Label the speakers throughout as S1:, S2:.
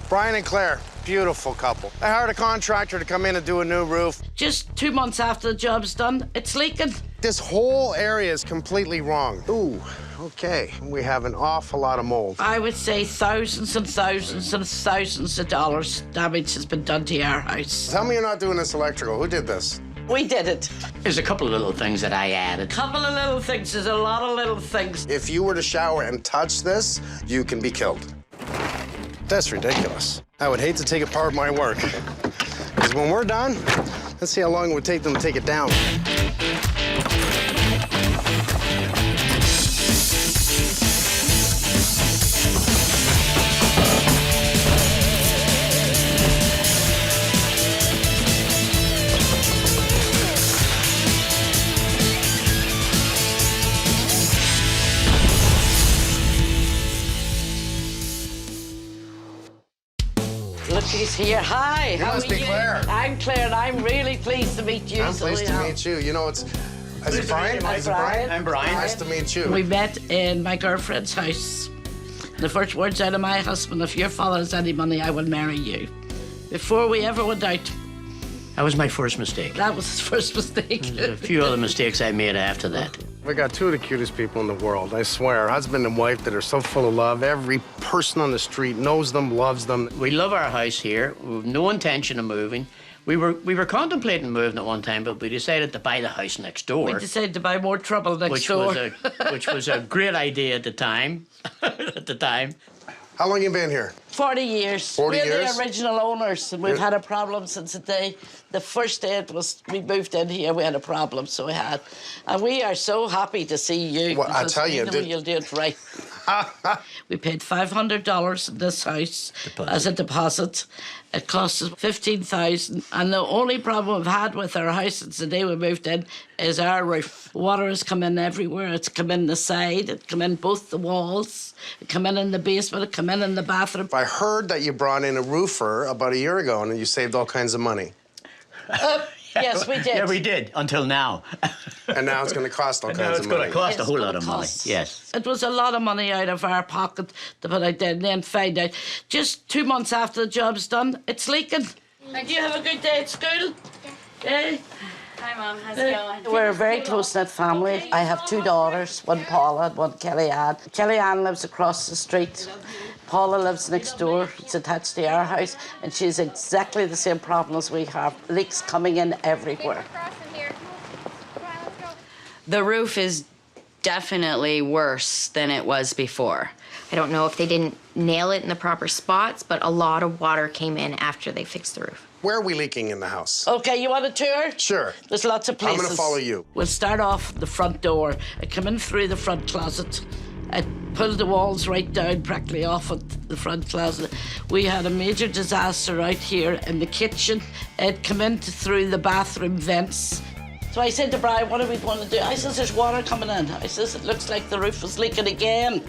S1: Brian and Claire, beautiful couple. I hired a contractor to come in and do a new roof.
S2: Just 2 months after the job's done, it's leaking.
S1: This whole area is completely wrong. Ooh, okay. We have an awful lot of mold.
S2: I would say thousands and thousands and thousands of dollars damage has been done to our house.
S1: Tell me you're not doing this electrical. Who did this?
S2: We did it.
S3: There's a couple of little things that I added.
S2: Couple of little things, there's a lot of little things.
S1: If you were to shower and touch this, you can be killed. That's ridiculous. I would hate to take apart my work. Because when we're done, let's see how long it would take them to take it down.
S2: Look, he's here. Hi,
S1: You
S2: how
S1: must
S2: are
S1: be
S2: you?
S1: Claire.
S2: I'm Claire, and I'm really pleased to meet you.
S1: I'm pleased to meet you. You know, is it Brian?
S2: I'm Brian.
S3: I'm Brian.
S1: Nice to meet you.
S2: We met in my girlfriend's house. The first words out of my husband, if your father has any money, I will marry you. Before we ever went out.
S3: That was my first mistake.
S2: That was his first mistake.
S3: There's a few other mistakes I made after that.
S1: We got two of the cutest people in the world, I swear. Husband and wife that are so full of love. Every person on the street knows them, loves them.
S3: We love our house here. We've no intention of moving. We were contemplating moving at one time, but we decided to buy the house next door.
S2: We decided to buy more trouble next door.
S3: Which was a great idea at the time.
S1: How long you been here?
S2: 40 years.
S1: 40
S2: We're
S1: years?
S2: the original owners, and we've had a problem since the day. The first day we moved in here, we had a problem, so we had. And we are so happy to see you.
S1: Well, I tell you,
S2: we know you'll do it right. We paid $500 in this house as a deposit. It cost us $15,000, and the only problem we've had with our house since the day we moved in is our roof. Water has come in everywhere. It's come in the side. It's come in both the walls. It come in the basement. It come in the bathroom.
S1: I heard that you brought in a roofer about a year ago, and you saved all kinds of money.
S2: Yes, we did.
S3: Yeah, we did, until now.
S1: And now it's going to cost all kinds of money.
S3: It's going to cost a
S2: It's
S3: whole
S2: gonna
S3: lot of money,
S2: cost.
S3: yes.
S2: It was a lot of money out of our pocket to put out there and then find out. Just 2 months after the job's done, it's leaking. And you have a good day at school? Yeah.
S4: Hi, Mum. How's it going?
S2: We're a very close-knit family. I have 2 daughters, one Paula and one Kellyanne. Kellyanne lives across the street. Paula lives next door. It's attached to our house, and she has exactly the same problem as we have. Leaks coming in everywhere.
S4: The roof is definitely worse than it was before.
S5: I don't know if they didn't nail it in the proper spots, but a lot of water came in after they fixed the roof.
S1: Where are we leaking in the house?
S2: Okay, you want a tour?
S1: Sure.
S2: There's lots of
S1: I'm
S2: places.
S1: going to follow you.
S2: We'll start off the front door. I come in through the front closet. I pull the walls right down practically off at the front closet. We had a major disaster out here in the kitchen. It come in through the bathroom vents. So I said to Brian, what are we going to do? I says, there's water coming in. I says, it looks like the roof is leaking again.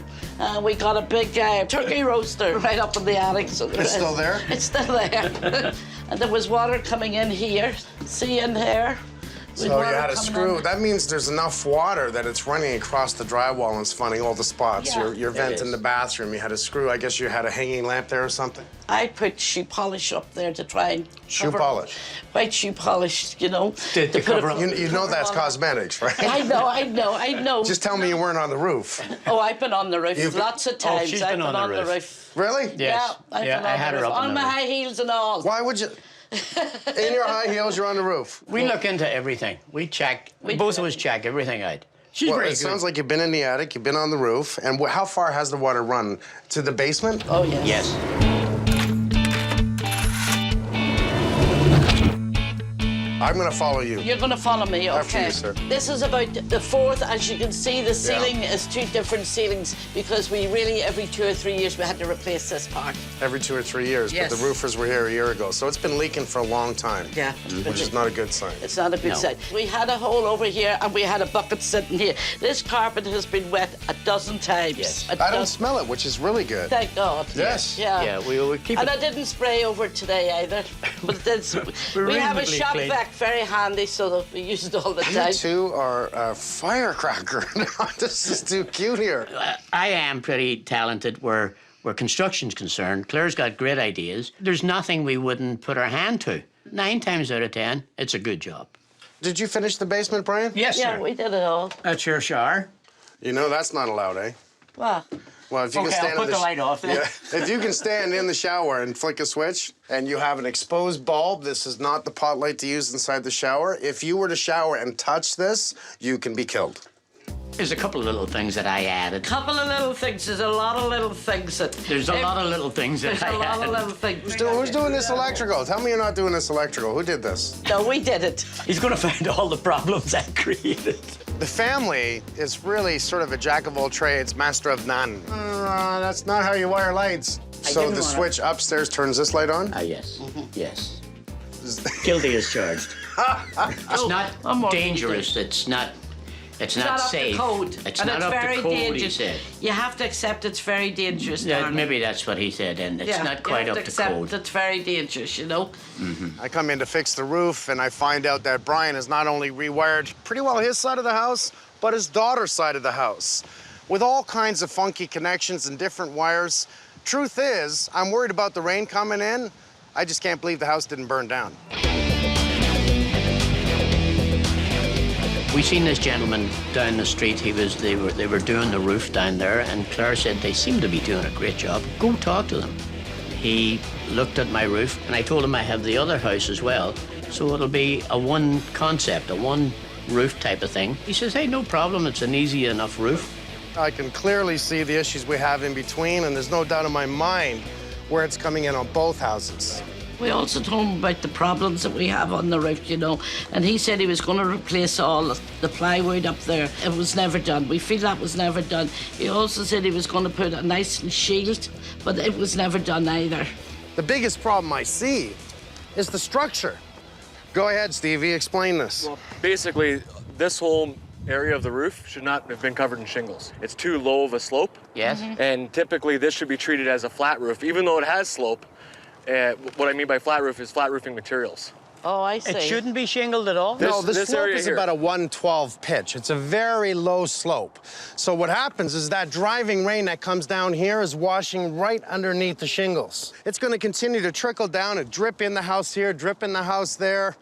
S2: We got a big turkey roaster right up in the attic. So
S1: It's still there?
S2: It's still there. And there was water coming in here. See in here?
S1: So you had a screw. That means there's enough water that it's running across the drywall and it's finding all the spots.
S2: Yeah,
S1: your vent in the bathroom, you had a screw. I guess you had a hanging lamp there or something?
S2: I put shoe polish up there to try and
S1: Shoe polish?
S2: White shoe polish, you know.
S3: To
S2: put
S3: cover
S2: it-
S3: up.
S1: You know that's cosmetics, right?
S2: I know.
S1: Just tell me you weren't on the roof.
S2: Oh, I've been on the roof
S1: You've-
S2: lots of times.
S3: she's
S2: I've
S3: been on the roof.
S1: Really?
S3: Yes.
S2: Yeah, I've
S3: Yeah,
S2: been
S3: I
S2: on
S3: had
S2: the
S3: her
S2: roof.
S3: up on
S2: on
S3: the
S2: my
S3: roof.
S2: high heels and all.
S1: Why would you? In your high heels, you're on the roof.
S3: We look into everything. We check. Both of us check everything out. She's
S1: Well,
S3: very
S1: it
S3: good.
S1: sounds like you've been in the attic, you've been on the roof, and how far has the water run? To the basement?
S2: Oh, yes.
S3: Yes.
S1: I'm going to follow you.
S2: You're going to follow me, okay?
S1: After you, sir.
S2: This is about the fourth. As you can see, the ceiling is 2 different ceilings because we really, every 2 or 3 years, we had to replace this part.
S1: Every 2 or 3 years,
S2: Yes.
S1: but the roofers were here a year ago, so it's been leaking for a long time.
S2: Yeah.
S1: Which is not a good sign.
S2: It's not a good sign. We had a hole over here and we had a bucket sitting here. This carpet has been wet a dozen times.
S3: Yes.
S1: I don't smell it, which is really good.
S2: Thank God.
S1: Yes.
S2: Yeah.
S3: Yeah, we keep
S2: And
S3: it.
S2: I didn't spray over it today either. But it's,
S3: We're
S2: we have a
S3: reasonably
S2: shop
S3: clean.
S2: vac very handy so that we use it all the
S1: You
S2: time.
S1: two are a firecracker. This is too cute here.
S3: I am pretty talented where where construction's concerned, Claire's got great ideas. There's nothing we wouldn't put our hand to. 9 times out of 10, it's a good job.
S1: Did you finish the basement, Brian?
S3: Yes,
S2: Yeah,
S3: sir.
S2: we did it all.
S3: That's your shower.
S1: You know that's not allowed, eh?
S2: Well,
S1: Well, if you
S3: Okay,
S1: can stand
S3: I'll put
S1: in
S3: the light off then.
S1: Yeah, if you can stand in the shower and flick a switch, and you have an exposed bulb, this is not the pot light to use inside the shower. If you were to shower and touch this, you can be killed.
S3: There's a couple of little things that I added.
S2: couple of little things. There's a lot of little things that.
S3: There's a lot of little things that
S2: There's
S3: I
S2: a lot of
S3: added.
S2: little things.
S1: Who's doing this electrical? Tell me you're not doing this electrical. Who did this?
S2: No, we did it.
S3: He's going to find all the problems I created.
S1: The family is really sort of a jack of all trades, master of none. That's not how you wire lights. So
S2: didn't
S1: the
S2: wanna-
S1: switch upstairs turns this light on?
S3: Ah, yes. Yes. Guilty as charged. It's not
S2: I'm more
S3: dangerous. It's not
S2: up
S3: safe.
S2: to code.
S3: It's
S2: and
S3: not
S2: it's
S3: up
S2: very
S3: to code,
S2: dangerous.
S3: he said.
S2: You have to accept it's very dangerous.
S3: Yeah,
S2: darling.
S3: maybe that's what he said, and it's
S2: Yeah,
S3: not quite
S2: you
S3: up
S2: have
S3: to
S2: accept
S3: code.
S2: It's very dangerous, you know.
S1: I come in to fix the roof, and I find out that Brian has not only rewired pretty well his side of the house, but his daughter's side of the house, with all kinds of funky connections and different wires. Truth is, I'm worried about the rain coming in. I just can't believe the house didn't burn down.
S3: We seen this gentleman down the street. They were doing the roof down there, and Claire said they seem to be doing a great job. Go talk to them. He looked at my roof, and I told him I have the other house as well, so it'll be a one concept, a one roof type of thing. He says, hey, no problem. It's an easy enough roof.
S1: I can clearly see the issues we have in between, and there's no doubt in my mind where it's coming in on both houses.
S2: We also told him about the problems that we have on the roof, you know, and he said he was going to replace all the plywood up there. It was never done. We feel that was never done. He also said he was going to put a nice shield, but it was never done either.
S1: The biggest problem I see is the structure. Go ahead, Stevie, explain this.
S6: Well, basically, this whole area of the roof should not have been covered in shingles. It's too low of a slope.
S3: Yes?
S6: And typically, this should be treated as a flat roof, even though it has slope. What I mean by flat roof is flat roofing materials.
S2: Oh, I see.
S3: It shouldn't be shingled at all?
S1: No, the
S6: this
S1: slope
S6: area
S1: is
S6: here.
S1: about a 112 pitch. It's a very low slope. So what happens is that driving rain that comes down here is washing right underneath the shingles. It's going to continue to trickle down and drip in the house here, drip in the house there.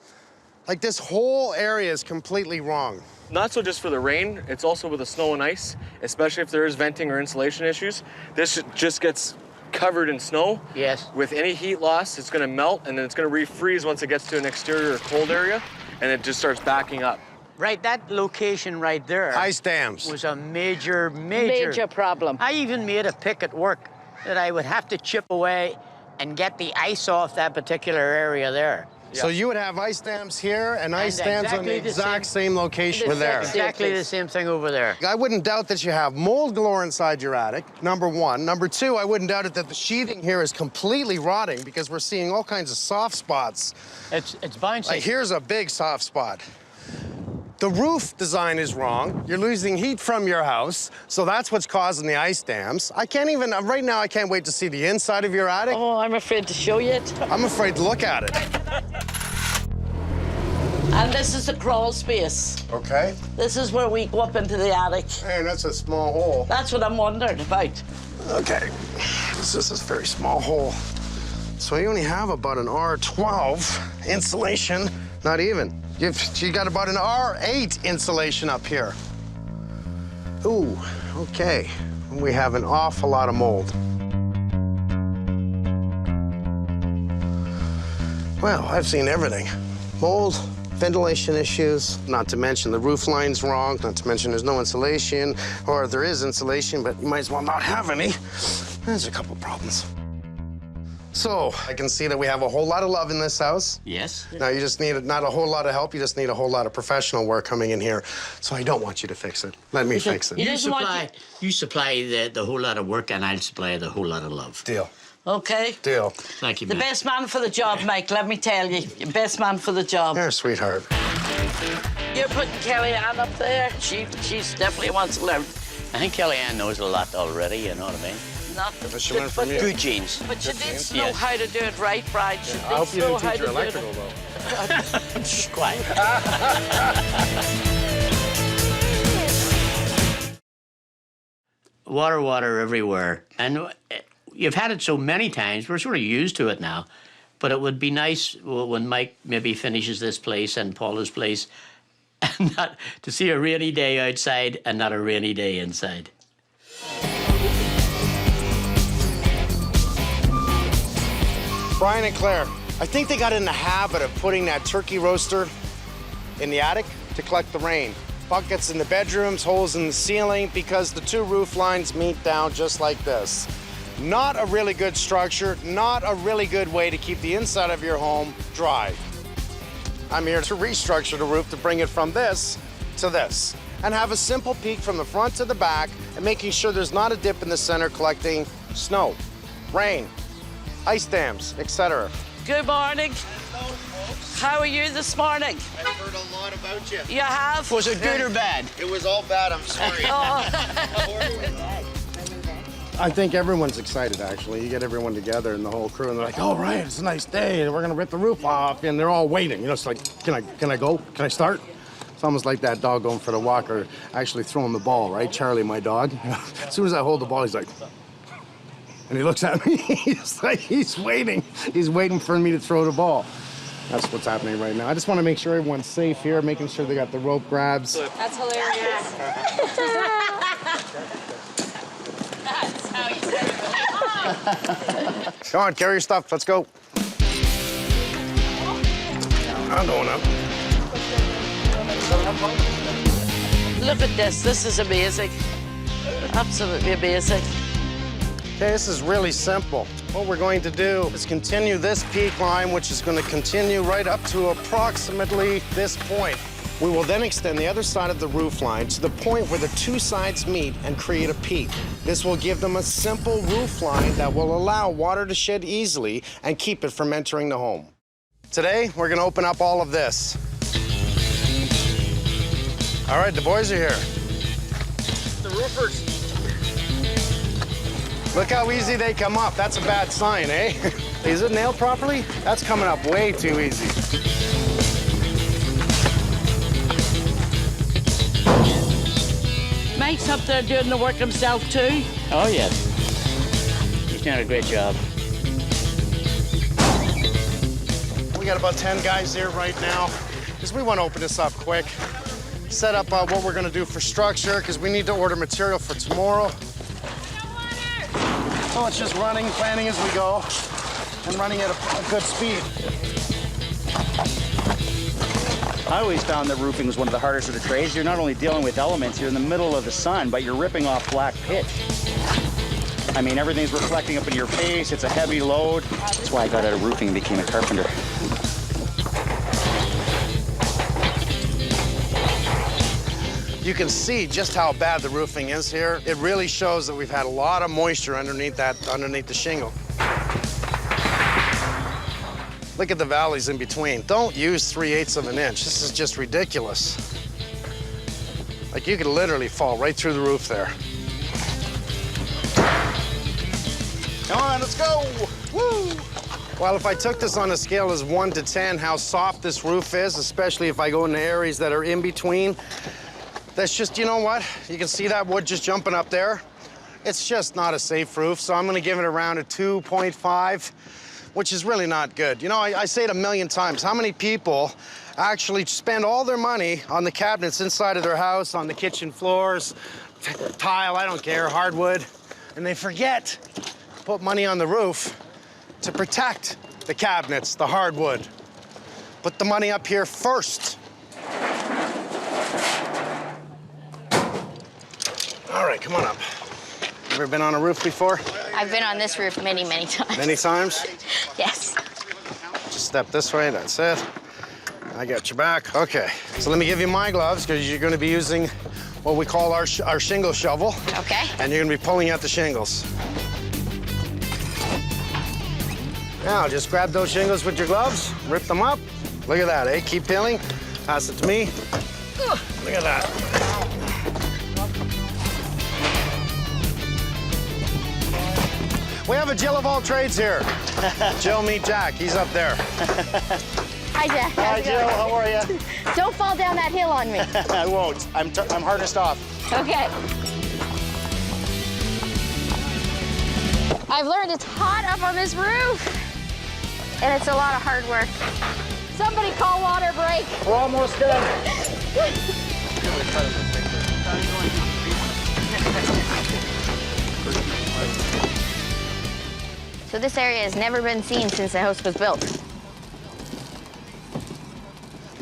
S1: Like, this whole area is completely wrong.
S6: Not so just for the rain, it's also with the snow and ice, especially if there is venting or insulation issues. This just gets covered in snow.
S3: Yes.
S6: With any heat loss, it's going to melt, and then it's going to refreeze once it gets to an exterior or cold area, and it just starts backing up.
S3: Right, that location right there
S1: Ice dams.
S3: was a major
S2: problem.
S3: I even made a pick at work that I would have to chip away and get the ice off that particular area there.
S1: So you would have ice dams here and ice dams on the
S3: exactly the
S1: exact same location. We're there.
S3: Exactly the same thing over there.
S1: I wouldn't doubt that you have mold galore inside your attic, number one. Number two, I wouldn't doubt it that the sheathing here is completely rotting because we're seeing all kinds of soft spots.
S3: It's bouncing.
S1: Like, here's a big soft spot. The roof design is wrong. You're losing heat from your house, so that's what's causing the ice dams. I can't even, right now, I can't wait to see the inside of your attic.
S2: Oh, I'm afraid to show you it.
S1: I'm afraid to look at it.
S2: And this is the crawl space.
S1: Okay.
S2: This is where we go up into the attic.
S1: Man, that's a small hole.
S2: That's what I'm wondering about.
S1: Okay. This is a very small hole. So you only have about an R12 insulation, not even. You got about an R8 insulation up here. Ooh, okay. We have an awful lot of mold. Well, I've seen everything. Mold, ventilation issues, not to mention the roof line's wrong, not to mention there's no insulation, or there is insulation, but you might as well not have any. There's a couple problems. So, I can see that we have a whole lot of love in this house.
S3: Yes.
S1: Now, you just need not a whole lot of help, you just need a whole lot of professional work coming in here. So I don't want you to fix it. Let me fix it.
S2: You
S3: You
S2: didn't want
S3: supply the whole lot of work, and I'll supply the whole lot of love.
S1: Deal.
S2: Okay.
S1: Deal.
S3: Thank you,
S2: The
S3: ma'am.
S2: best man for the job, Mike, let me tell you. Your best man for the job.
S1: You're a sweetheart.
S2: You're putting Kellyanne up there. She's definitely wants to learn.
S3: I think Kellyanne knows a lot already, you know what I mean?
S2: Not
S1: But she learned from you.
S3: Good genes.
S2: But you did know
S3: Yes.
S2: how to do it right, Bride. You
S1: I hope you
S2: know
S1: didn't
S2: how
S1: teach her
S2: to do it.
S1: electrical, though.
S3: Shh, quiet. Water everywhere. And You've had it so many times, we're sort of used to it now. But it would be nice when Mike maybe finishes this place and Paula's place, and not to see a rainy day outside and not a rainy day inside.
S1: Brian and Claire, I think they got in the habit of putting that turkey roaster in the attic to collect the rain. Buckets in the bedrooms, holes in the ceiling, because the two roof lines meet down just like this. Not a really good structure, not a really good way to keep the inside of your home dry. I'm here to restructure the roof to bring it from this to this and have a simple peak from the front to the back and making sure there's not a dip in the center collecting snow, rain, ice dams, etc.
S2: Good morning. How are you this morning?
S7: I've heard a lot about you.
S2: You have?
S3: Was it good or bad?
S7: It was all bad, I'm sorry.
S1: I think everyone's excited, actually. You get everyone together and the whole crew, and they're like, "All right, it's a nice day, and we're gonna rip the roof off," and they're all waiting. You know, it's like, can I go? Can I start? It's almost like that dog going for the walk or actually throwing the ball, right? Charlie, my dog. As soon as I hold the ball, he's like, and he looks at me. He's like, he's waiting. He's waiting for me to throw the ball. That's what's happening right now. I just want to make sure everyone's safe here, making sure they got the rope grabs.
S5: That's hilarious. That's how you say it.
S1: Come on, carry your stuff. Let's go. I'm going up.
S2: Look at this. This is amazing. Absolutely amazing.
S1: Okay, this is really simple. What we're going to do is continue this peak line, which is going to continue right up to approximately this point. We will then extend the other side of the roof line to the point where the two sides meet and create a peak. This will give them a simple roof line that will allow water to shed easily and keep it from entering the home. Today, we're going to open up all of this. All right, the boys are here.
S7: The roofers.
S1: Look how easy they come up. That's a bad sign, eh? Is it nailed properly? That's coming up way too easy.
S2: Mike's up there doing the work himself too.
S3: Oh, yes. He's doing a great job.
S1: We got about 10 guys here right now because we want to open this up quick. Set up what we're going to do for structure because we need to order material for tomorrow. So it's just running, planning as we go, and running at a good speed.
S8: I always found that roofing was one of the hardest of the trades. You're not only dealing with elements, you're in the middle of the sun, but you're ripping off black pitch. I mean, everything's reflecting up in your face. It's a heavy load. That's why I got out of roofing and became a carpenter.
S1: You can see just how bad the roofing is here. It really shows that we've had a lot of moisture underneath the shingle. Look at the valleys in between. Don't use 3/8 of an inch. This is just ridiculous. Like, you could literally fall right through the roof there. Come on, let's go. Woo! Well, if I took this on a scale as 1 to 10, how soft this roof is, especially if I go into areas that are in between, that's just, you know what? You can see that wood just jumping up there. It's just not a safe roof, so I'm gonna give it around a 2.5, which is really not good. You know, I say it a million times. How many people actually spend all their money on the cabinets inside of their house, on the kitchen floors, tile, I don't care, hardwood, and they forget to put money on the roof to protect the cabinets, the hardwood. Put the money up here first. All right, come on up. Ever been on a roof before?
S5: I've been on this roof many, many times.
S1: Many times?
S5: Yes.
S1: Just step this way, that's it. I got your back. Okay, so let me give you my gloves because you're gonna be using what we call our shingle shovel.
S5: Okay.
S1: And you're gonna be pulling out the shingles. Now, just grab those shingles with your gloves, rip them up. Look at that, eh? Keep peeling. Pass it to me. Look at that. We have a Jill of all trades here. Jill, meet Jack. He's up there.
S5: Hi, Jack.
S8: Hi, Jill. How are you?
S5: Don't fall down that hill on me.
S8: I won't. I'm hardest off.
S5: Okay. I've learned it's hot up on this roof, and it's a lot of hard work. Somebody call water break.
S8: We're almost done.
S5: So this area has never been seen since the house was built.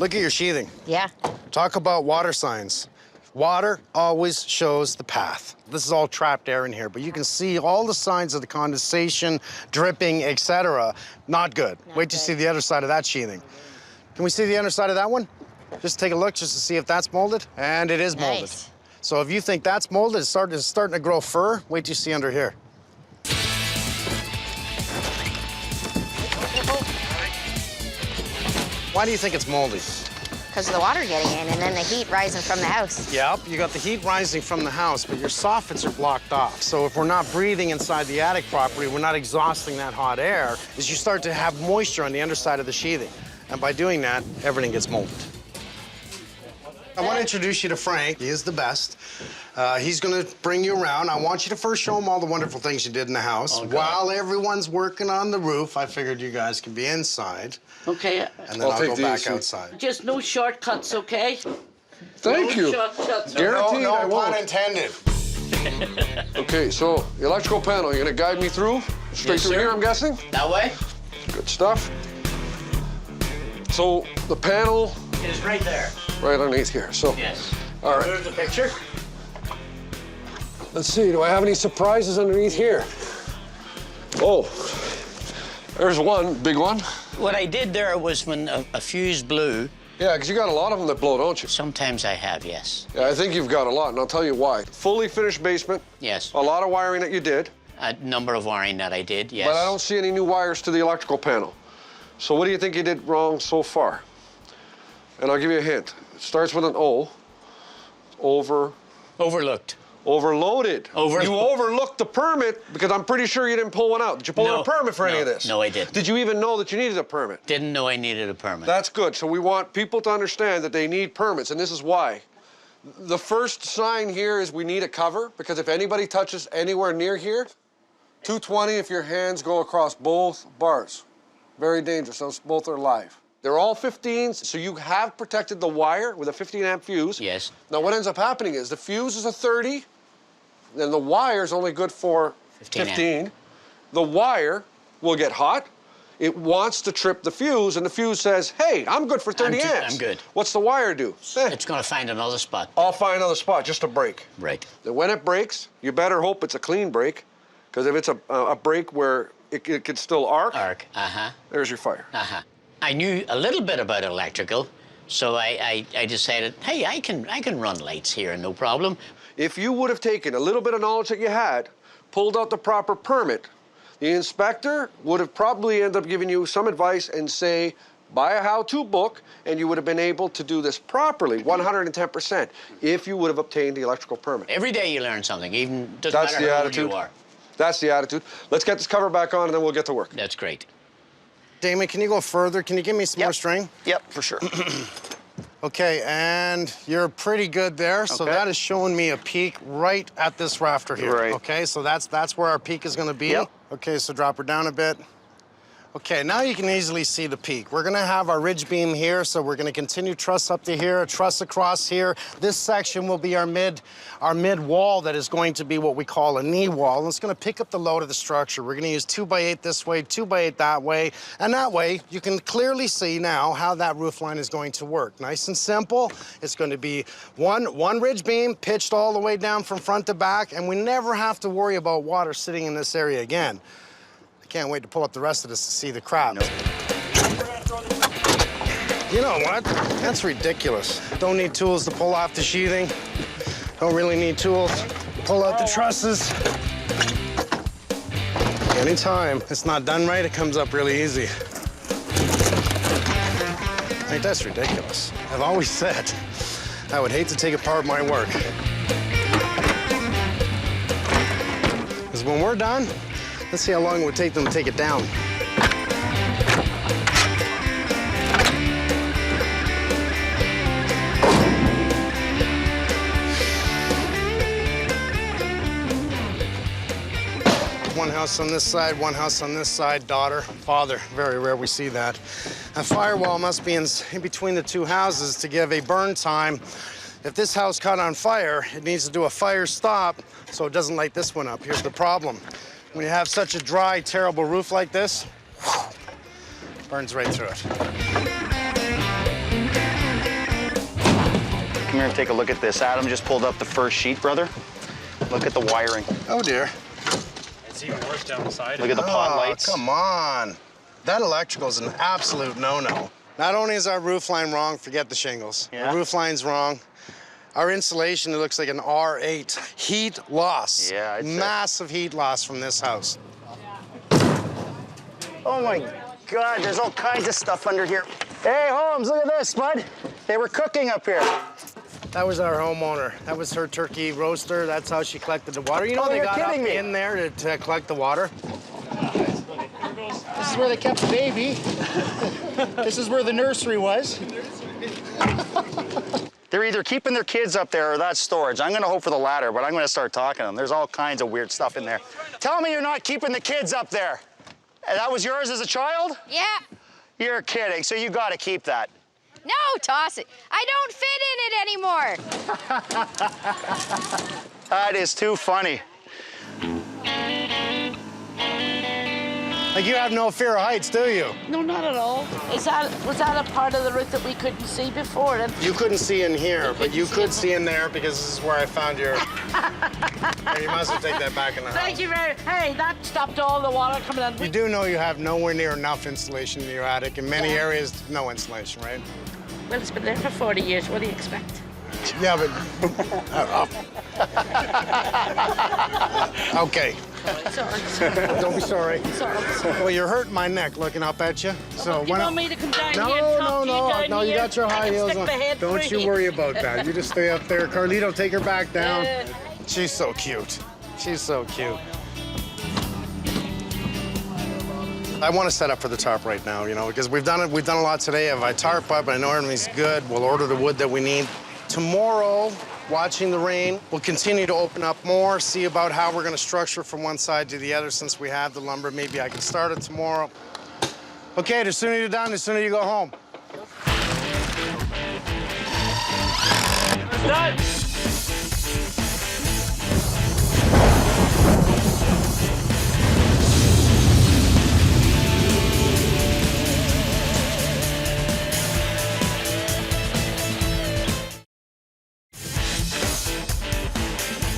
S1: Look at your sheathing.
S5: Yeah.
S1: Talk about water signs. Water always shows the path. This is all trapped air in here, but you can see all the signs of the condensation, dripping, etc. Not good. Wait to see the other side of that sheathing. Can we see the other side of that one? Just take a look just to see if that's molded. And it is molded.
S5: Nice.
S1: So if you think that's molded, it's starting to grow fur, wait till you see under here. Why do you think it's moldy?
S5: Because of the water getting in and then the heat rising from the house.
S1: Yep, you got the heat rising from the house, but your soffits are blocked off. So if we're not breathing inside the attic properly, we're not exhausting that hot air, is you start to have moisture on the underside of the sheathing. And by doing that, everything gets molded. I want to introduce you to Frank. He is the best. He's going to bring you around. I want you to first show him all the wonderful things you did in the house. While everyone's working on the roof, I figured you guys could be inside.
S2: Okay.
S1: And then I'll go back outside.
S2: Just no shortcuts, okay?
S9: Thank you.
S2: Shortcuts.
S9: Guaranteed
S1: no
S9: I
S1: pun
S9: won't.
S1: intended.
S9: Okay, so the electrical panel, you're gonna guide me through? Straight
S3: Yes,
S9: through
S3: sir.
S9: here, I'm guessing?
S3: That way?
S9: Good stuff. So the panel
S3: It's right there.
S9: right underneath here. So,
S3: Yes.
S9: all right.
S3: There's the picture.
S9: Let's see, do I have any surprises underneath here? Oh, there's one, big one.
S3: What I did there was when a fuse blew.
S9: Yeah, because you got a lot of them that blow, don't you?
S3: Sometimes I have, yes.
S9: Yeah, I think you've got a lot, and I'll tell you why. Fully finished basement,
S3: Yes.
S9: a lot of wiring that you did,
S3: A number of wiring that I did, yes.
S9: but I don't see any new wires to the electrical panel. So what do you think you did wrong so far? And I'll give you a hint. It starts with an O.
S3: Overlooked.
S9: Overloaded.
S3: Overloaded.
S9: You overlooked the permit because I'm pretty sure you didn't pull one out. Did you pull out a permit for any of this?
S3: No, I didn't.
S9: Did you even know that you needed a permit?
S3: Didn't know I needed a permit.
S9: That's good. So we want people to understand that they need permits, and this is why. The first sign here is we need a cover, because if anybody touches anywhere near here, 220 if your hands go across both bars. Very dangerous. Those both are live. They're all 15s, so you have protected the wire with a 15-amp fuse.
S3: Yes.
S9: Now, what ends up happening is the fuse is a 30, then the wire is only good for 15. The wire will get hot. It wants to trip the fuse, and the fuse says, hey, I'm good for 30 amps.
S3: I'm good.
S9: What's the wire do?
S3: It's going to find another spot.
S9: I'll find another spot just to break.
S3: Right.
S9: Then when it breaks, you better hope it's a clean break, because if it's a break where it could still arc, there's your fire.
S3: I knew a little bit about electrical, so I decided, hey, I can run lights here, no problem.
S9: If you would have taken a little bit of knowledge that you had, pulled out the proper permit, the inspector would have probably ended up giving you some advice and say, buy a how-to book, and you would have been able to do this properly, 110%, if you would have obtained the electrical permit.
S3: Every day you learn something, even doesn't
S9: That's
S3: matter
S9: the
S3: how old
S9: attitude.
S3: you are.
S9: That's the attitude. Let's get this cover back on, and then we'll get to work.
S3: That's great.
S1: Damon, can you go further? Can you give me some more string?
S8: Yep, for sure.
S1: Okay, and you're pretty good there. So
S8: Okay.
S1: that is showing me a peak right at this rafter here.
S8: Right.
S1: Okay, so that's where our peak is gonna be.
S8: Yep.
S1: Okay, so drop her down a bit. Okay, now you can easily see the peak. We're gonna have our ridge beam here, so we're gonna continue truss up to here, a truss across here. This section will be our mid wall that is going to be what we call a knee wall, and it's gonna pick up the load of the structure. We're gonna use 2x8 this way, 2x8 that way, and that way you can clearly see now how that roof line is going to work. Nice and simple. It's going to be one ridge beam pitched all the way down from front to back, and we never have to worry about water sitting in this area again. I can't wait to pull up the rest of this to see the crap.
S8: Nope.
S1: You know what? That's ridiculous. Don't need tools to pull off the sheathing. Don't really need tools. Pull out the trusses. Anytime it's not done right, it comes up really easy. Like, that's ridiculous. I've always said I would hate to take apart my work. Because when we're done, let's see how long it would take them to take it down. one house on this side, one house on this side, daughter, father. Very rare we see that. A firewall must be in between the two houses to give a burn time. If this house caught on fire, it needs to do a fire stop so it doesn't light this one up. Here's the problem. When you have such a dry, terrible roof like this, burns right through it.
S8: Come here and take a look at this. Adam just pulled up the first sheet, brother. Look at the wiring.
S1: Oh, dear.
S10: It's even worse down the side.
S8: Look at the pot lights.
S1: Come on. That electrical is an absolute no-no. Not only is our roof line wrong, forget the shingles.
S8: Yeah.
S1: The roof line's wrong. Our insulation, it looks like an R8. Heat loss.
S8: Yeah, I'd say.
S1: Massive heat loss from this house.
S8: Oh my God, there's all kinds of stuff under here. Hey, Holmes, look at this, bud. They were cooking up here.
S1: That was our homeowner. That was her turkey roaster. That's how she collected the water. You know, they
S8: you're
S1: got up
S8: kidding me.
S1: in there to collect the water.
S8: This is where they kept the baby. This is where the nursery was. They're either keeping their kids up there or that's storage. I'm gonna hope for the latter, but I'm gonna start talking to them. There's all kinds of weird stuff in there. Tell me you're not keeping the kids up there. And that was yours as a child?
S5: Yeah.
S8: You're kidding, so you gotta keep that.
S5: No, toss it. I don't fit in it anymore.
S8: That is too funny.
S1: Like, you have no fear of heights, do you?
S2: No, not at all. Was that a part of the roof that we couldn't see before? And
S1: You couldn't see in here, but you could see in there because this is where I found your... Here, you must have taken that back in the house.
S2: thank you very. Hey, that stopped all the water coming in.
S1: You do know you have nowhere near enough insulation in your attic. In many areas, no insulation, right?
S2: Well, it's been there for 40 years. What do you expect?
S1: Yeah, but... Okay.
S2: Sorry.
S1: Don't be sorry.
S2: Sorry.
S1: Well, you're hurting my neck looking up at you. So
S2: You
S1: why
S2: want
S1: not...
S2: me to come down
S1: No,
S2: here and talk to you
S1: no,
S2: down
S1: no, you
S2: here?
S1: got your
S2: I
S1: high
S2: can
S1: heels
S2: stick
S1: on.
S2: my head
S1: Don't
S2: through
S1: you worry about that. You just stay up there. Carlito, take her back down. She's so cute. She's so cute. I want to set up for the tarp right now, you know, because we've done a lot today. If I tarp up, I know everything's good. We'll order the wood that we need. Tomorrow, watching the rain, we'll continue to open up more, see about how we're going to structure from one side to the other since we have the lumber. Maybe I can start it tomorrow. Okay, the sooner you're done, the sooner you go home.
S10: It's done.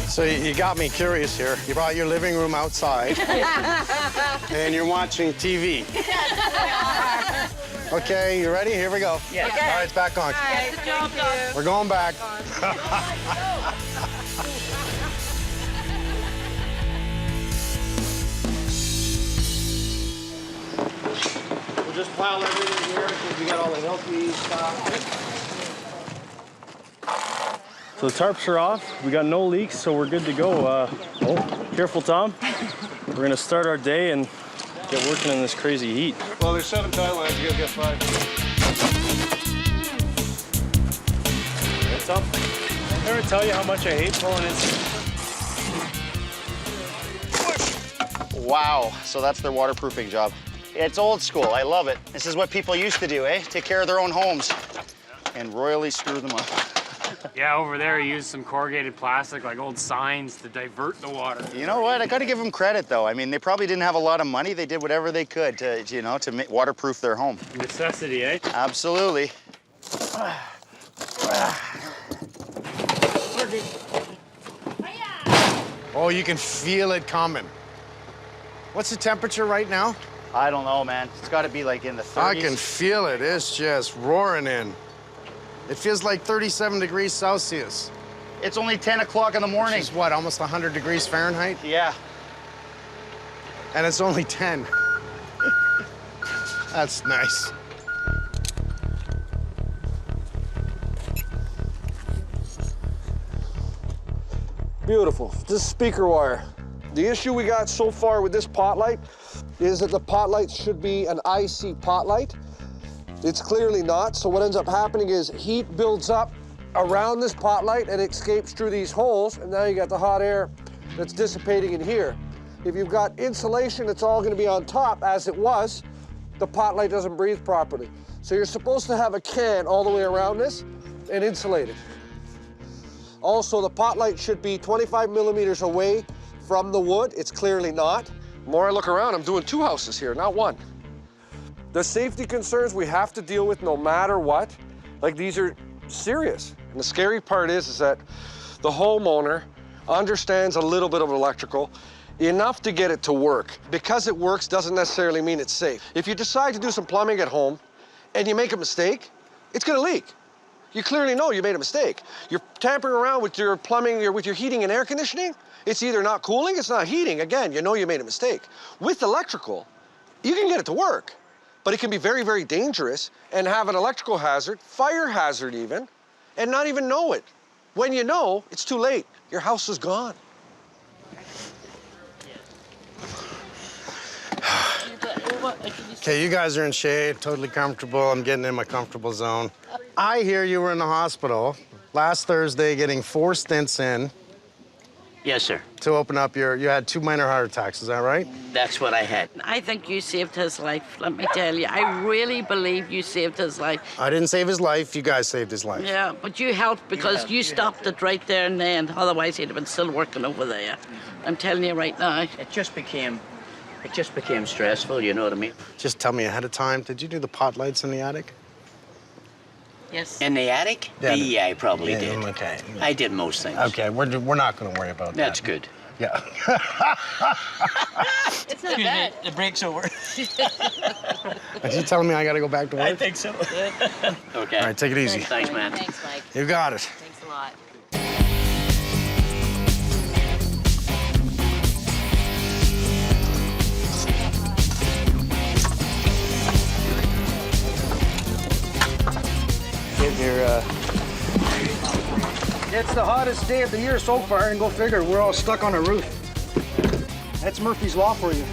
S1: So you got me curious here. You brought your living room outside, and you're watching TV. Okay, you ready? Here we go.
S2: Yeah.
S1: All right, it's back on.
S2: Get the job done.
S1: We're going back.
S9: We'll just pile everything here because we got all the healthy stuff.
S10: So the tarps are off. We got no leaks, so we're good to go. Oh, careful, Tom. We're gonna start our day and get working in this crazy heat.
S9: Well, there's 7 tile lines. You gotta get 5.
S10: Hey, Tom. Did I ever tell you how much I hate pulling in?
S8: Wow, so that's their waterproofing job. It's old school, I love it. This is what people used to do, eh? Take care of their own homes and royally screw them up.
S11: Yeah, over there he used some corrugated plastic, like old signs, to divert the water.
S8: You know what? I got to give them credit, though. I mean, they probably didn't have a lot of money. They did whatever they could to, you know, to waterproof their home.
S11: Necessity, eh?
S8: Absolutely.
S1: Oh, you can feel it coming. What's the temperature right now?
S8: I don't know, man. It's got to be like in the 30s.
S1: I can feel it. It's just roaring in. It feels like 37 degrees Celsius.
S8: It's only 10 o'clock in the morning.
S1: Which is what, almost 100 degrees Fahrenheit?
S8: Yeah.
S1: And it's only 10. That's nice.
S9: Beautiful. This is speaker wire. The issue we got so far with this pot light is that the pot light should be an IC pot light. It's clearly not, so what ends up happening is heat builds up around this pot light and escapes through these holes, and now you got the hot air that's dissipating in here. If you've got insulation, it's all gonna be on top as it was. The pot light doesn't breathe properly. So you're supposed to have a can all the way around this and insulate it. Also, the pot light should be 25 millimeters away from the wood. It's clearly not. The more I look around, I'm doing 2 houses here, not 1. The safety concerns we have to deal with no matter what, like these are serious. And the scary part is that the homeowner understands a little bit of electrical, enough to get it to work. Because it works doesn't necessarily mean it's safe. If you decide to do some plumbing at home and you make a mistake, it's gonna leak. You clearly know you made a mistake. You're tampering around with your plumbing, with your heating and air conditioning. It's either not cooling, it's not heating. Again, you know you made a mistake. With electrical, you can get it to work, but it can be very, very dangerous and have an electrical hazard, fire hazard even, and not even know it. When you know, it's too late. Your house is gone.
S1: Okay, you guys are in shade, totally comfortable. I'm getting in my comfortable zone. I hear you were in the hospital last Thursday getting 4 stents in.
S3: Yes, sir.
S1: To open up you had 2 minor heart attacks, is that right?
S3: That's what I had.
S2: I think you saved his life, let me tell you. I really believe you saved his life.
S1: I didn't save his life, you guys saved his life.
S2: Yeah, but you helped because you stopped it right there and then. Otherwise, he'd have been still working over there. I'm telling you right now.
S3: It just became stressful, you know what I mean?
S1: Just tell me ahead of time, did you do the pot lights in the attic?
S2: Yes.
S3: In the attic? Yeah, I probably did.
S1: Okay.
S3: I did most things.
S1: Okay, we're not going to worry about that.
S3: That's good.
S1: Yeah.
S5: It's not bad.
S3: The break's over.
S1: Are you telling me I got to go back to work?
S3: I think so. Okay.
S1: All right, take it easy.
S3: Thanks, man.
S5: Thanks, Mike.
S1: You got it.
S5: Thanks a lot.
S8: It's the hottest day of the year so far, and go figure, we're all stuck on a roof. That's Murphy's Law for you.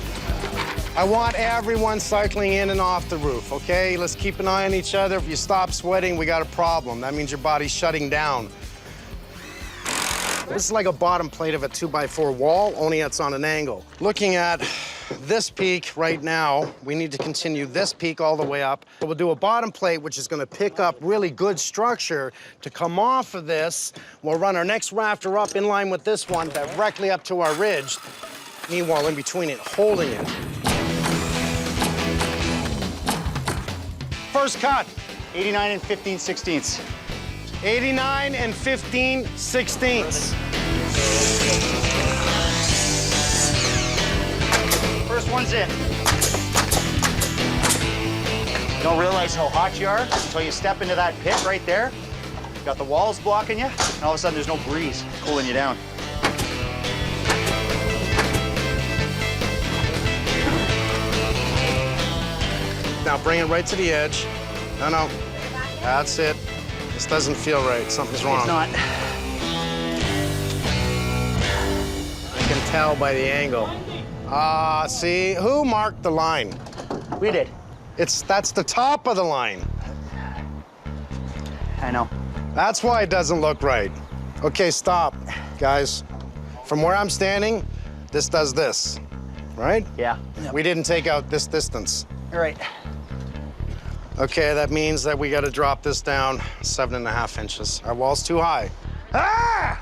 S1: I want everyone cycling in and off the roof, okay? Let's keep an eye on each other. If you stop sweating, we got a problem. That means your body's shutting down. This is like a bottom plate of a 2x4 wall, only it's on an angle. Looking at this peak right now, we need to continue this peak all the way up. We'll do a bottom plate, which is gonna pick up really good structure to come off of this. We'll run our next rafter up in line with this one, directly up to our ridge. Meanwhile, in between it, holding it. First cut.
S8: 89 and 15/16.
S1: 89 and 15/16.
S8: First one's in. You don't realize how hot you are until you step into that pit right there. You got the walls blocking you, and all of a sudden there's no breeze cooling you down.
S1: Now bring it right to the edge. No. That's it. This doesn't feel right. Something's wrong.
S8: It's not.
S1: I can tell by the angle. See, who marked the line?
S8: We did.
S1: That's the top of the line.
S8: I know.
S1: That's why it doesn't look right. Okay, stop, guys. From where I'm standing, this does this, right?
S8: Yeah.
S1: We didn't take out this distance.
S8: All right.
S1: Okay, that means that we gotta drop this down 7.5 inches. Our wall's too high. Ah!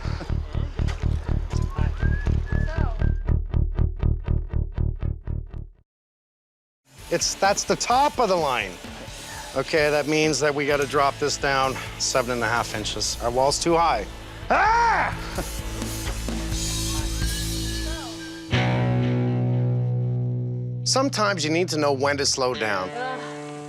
S1: That's the top of the line. Okay, that means that we gotta drop this down 7.5 inches. Our wall's too high. Ah! Sometimes you need to know when to slow down.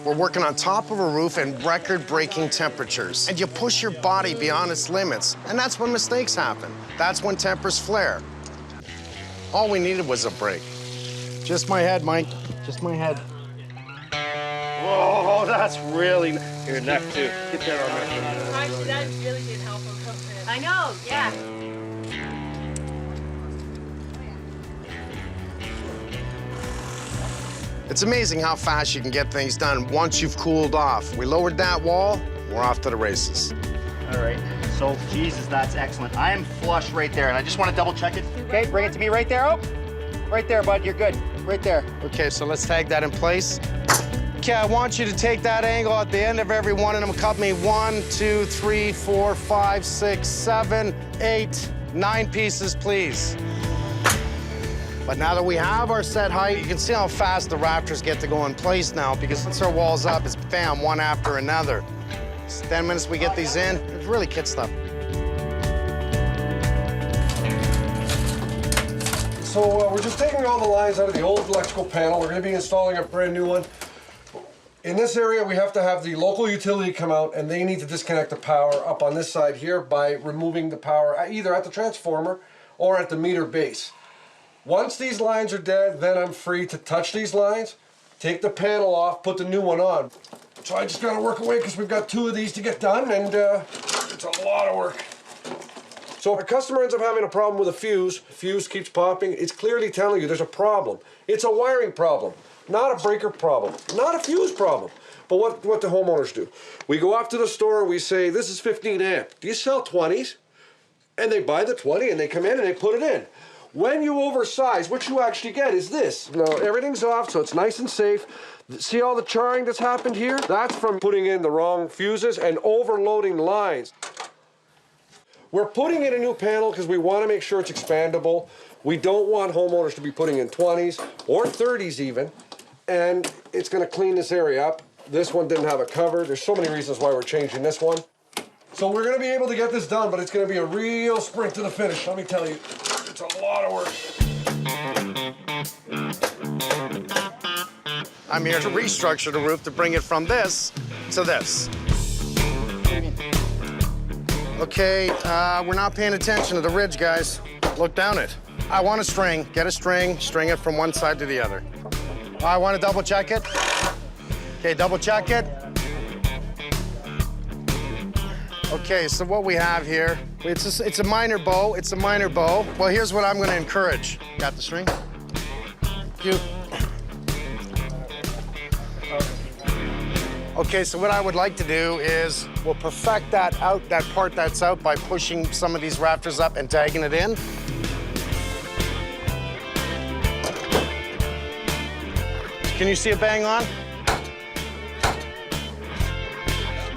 S1: We're working on top of a roof in record-breaking temperatures, and you push your body beyond its limits, and that's when mistakes happen. That's when tempers flare. All we needed was a break. Just my head, Mike. Just my head.
S10: Whoa, that's really... Your neck, too. Get that on there.
S5: That really did help him. I know, yeah.
S1: It's amazing how fast you can get things done once you've cooled off. We lowered that wall, we're off to the races.
S8: All right. So, Jesus, that's excellent. I am flush right there, and I just want to double check it. Okay, bring it to me right there, Oak. Right there, bud, you're good. Right there.
S1: Okay, so let's tag that in place. Okay, I want you to take that angle at the end of every one of them. Cut me 1, 2, 3, 4, 5, 6, 7, 8, 9 pieces, please. But now that we have our set height, you can see how fast the rafters get to go in place now, because since our wall's up, it's bam, one after another. It's 10 minutes we get these in, it's really kid stuff.
S9: So we're just taking all the lines out of the old electrical panel. We're going to be installing a brand new one. In this area, we have to have the local utility come out, and they need to disconnect the power up on this side here by removing the power either at the transformer or at the meter base. Once these lines are dead, then I'm free to touch these lines, take the panel off, put the new one on. So I just got to work away because we've got 2 of these to get done, and it's a lot of work. So if a customer ends up having a problem with a fuse keeps popping, it's clearly telling you there's a problem. It's a wiring problem, not a breaker problem, not a fuse problem. But what the homeowners do, we go off to the store and we say, this is 15 amp. Do you sell 20s? And they buy the 20 and they come in and they put it in. When you oversize, what you actually get is this. Now, everything's off, so it's nice and safe. See all the charring that's happened here? That's from putting in the wrong fuses and overloading lines. We're putting in a new panel because we want to make sure it's expandable. We don't want homeowners to be putting in 20s or 30s even, and it's going to clean this area up. This one didn't have a cover. There's so many reasons why we're changing this one. So we're going to be able to get this done, but it's going to be a real sprint to the finish, let me tell you. It's a lot of work.
S1: I'm here to restructure the roof to bring it from this to this. Okay, we're not paying attention to the ridge, guys. Look down it. I want a string. Get a string, string it from one side to the other. I want to double check it. Okay, double check it. Okay, so what we have here, it's a minor bow. It's a minor bow. Well, here's what I'm going to encourage. Got the string? You. Okay, so what I would like to do is we'll perfect that out, that part that's out, by pushing some of these rafters up and tagging it in. Can you see it bang on?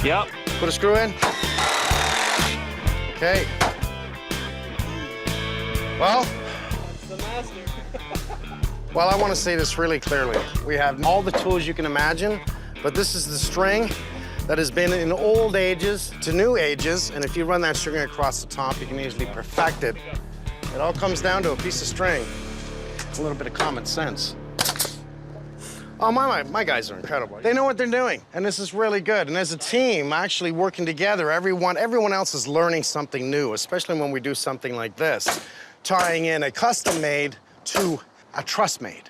S11: Yep.
S1: Put a screw in. Okay. Well, well, I want to say this really clearly. We have all the tools you can imagine, but this is the string that has been in old ages to new ages, and if you run that string across the top, you can easily perfect it. It all comes down to a piece of string. It's a little bit of common sense. Oh, my guys are incredible. They know what they're doing, and this is really good. And as a team, actually working together, everyone else is learning something new, especially when we do something like this, tying in a custom-made to a truss-made.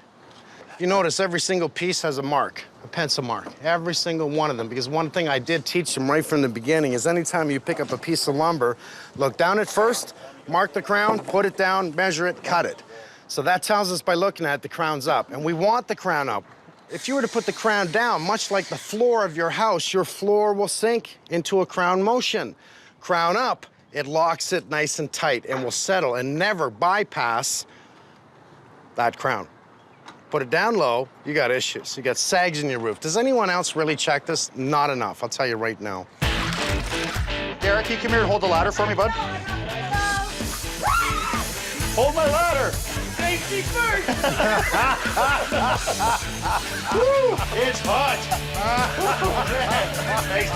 S1: You notice every single piece has a mark, a pencil mark, every single one of them, because one thing I did teach them right from the beginning is anytime you pick up a piece of lumber, look down at first, mark the crown, put it down, measure it, cut it. So that tells us by looking at it, the crown's up, and we want the crown up. If you were to put the crown down, much like the floor of your house, your floor will sink into a crown motion. Crown up, it locks it nice and tight and will settle and never bypass that crown. Put it down low, you got issues. You got sags in your roof. Does anyone else really check this? Not enough, I'll tell you right now.
S8: Derek, can you come here and hold the ladder for me, bud? Hold my ladder!
S11: Safety first!
S8: Woo, it's hot! Thanks,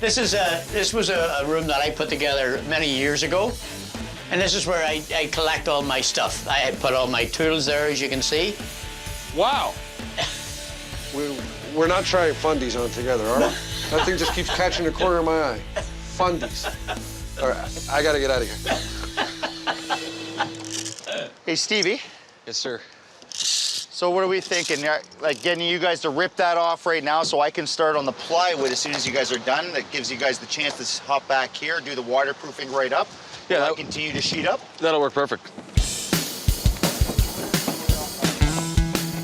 S3: This was a room that I put together many years ago, and this is where I collect all my stuff. I put all my tools there, as you can see.
S9: Wow. We're not trying fundies on together, are we? That thing just keeps catching the corner of my eye. Fundies. All right, I gotta get out of here.
S8: Hey, Stevie.
S9: Yes, sir.
S8: So what are we thinking? Like getting you guys to rip that off right now so I can start on the plywood as soon as you guys are done. That gives you guys the chance to hop back here, do the waterproofing right up.
S6: Yeah,
S8: and continue to sheet up.
S6: That'll work perfect.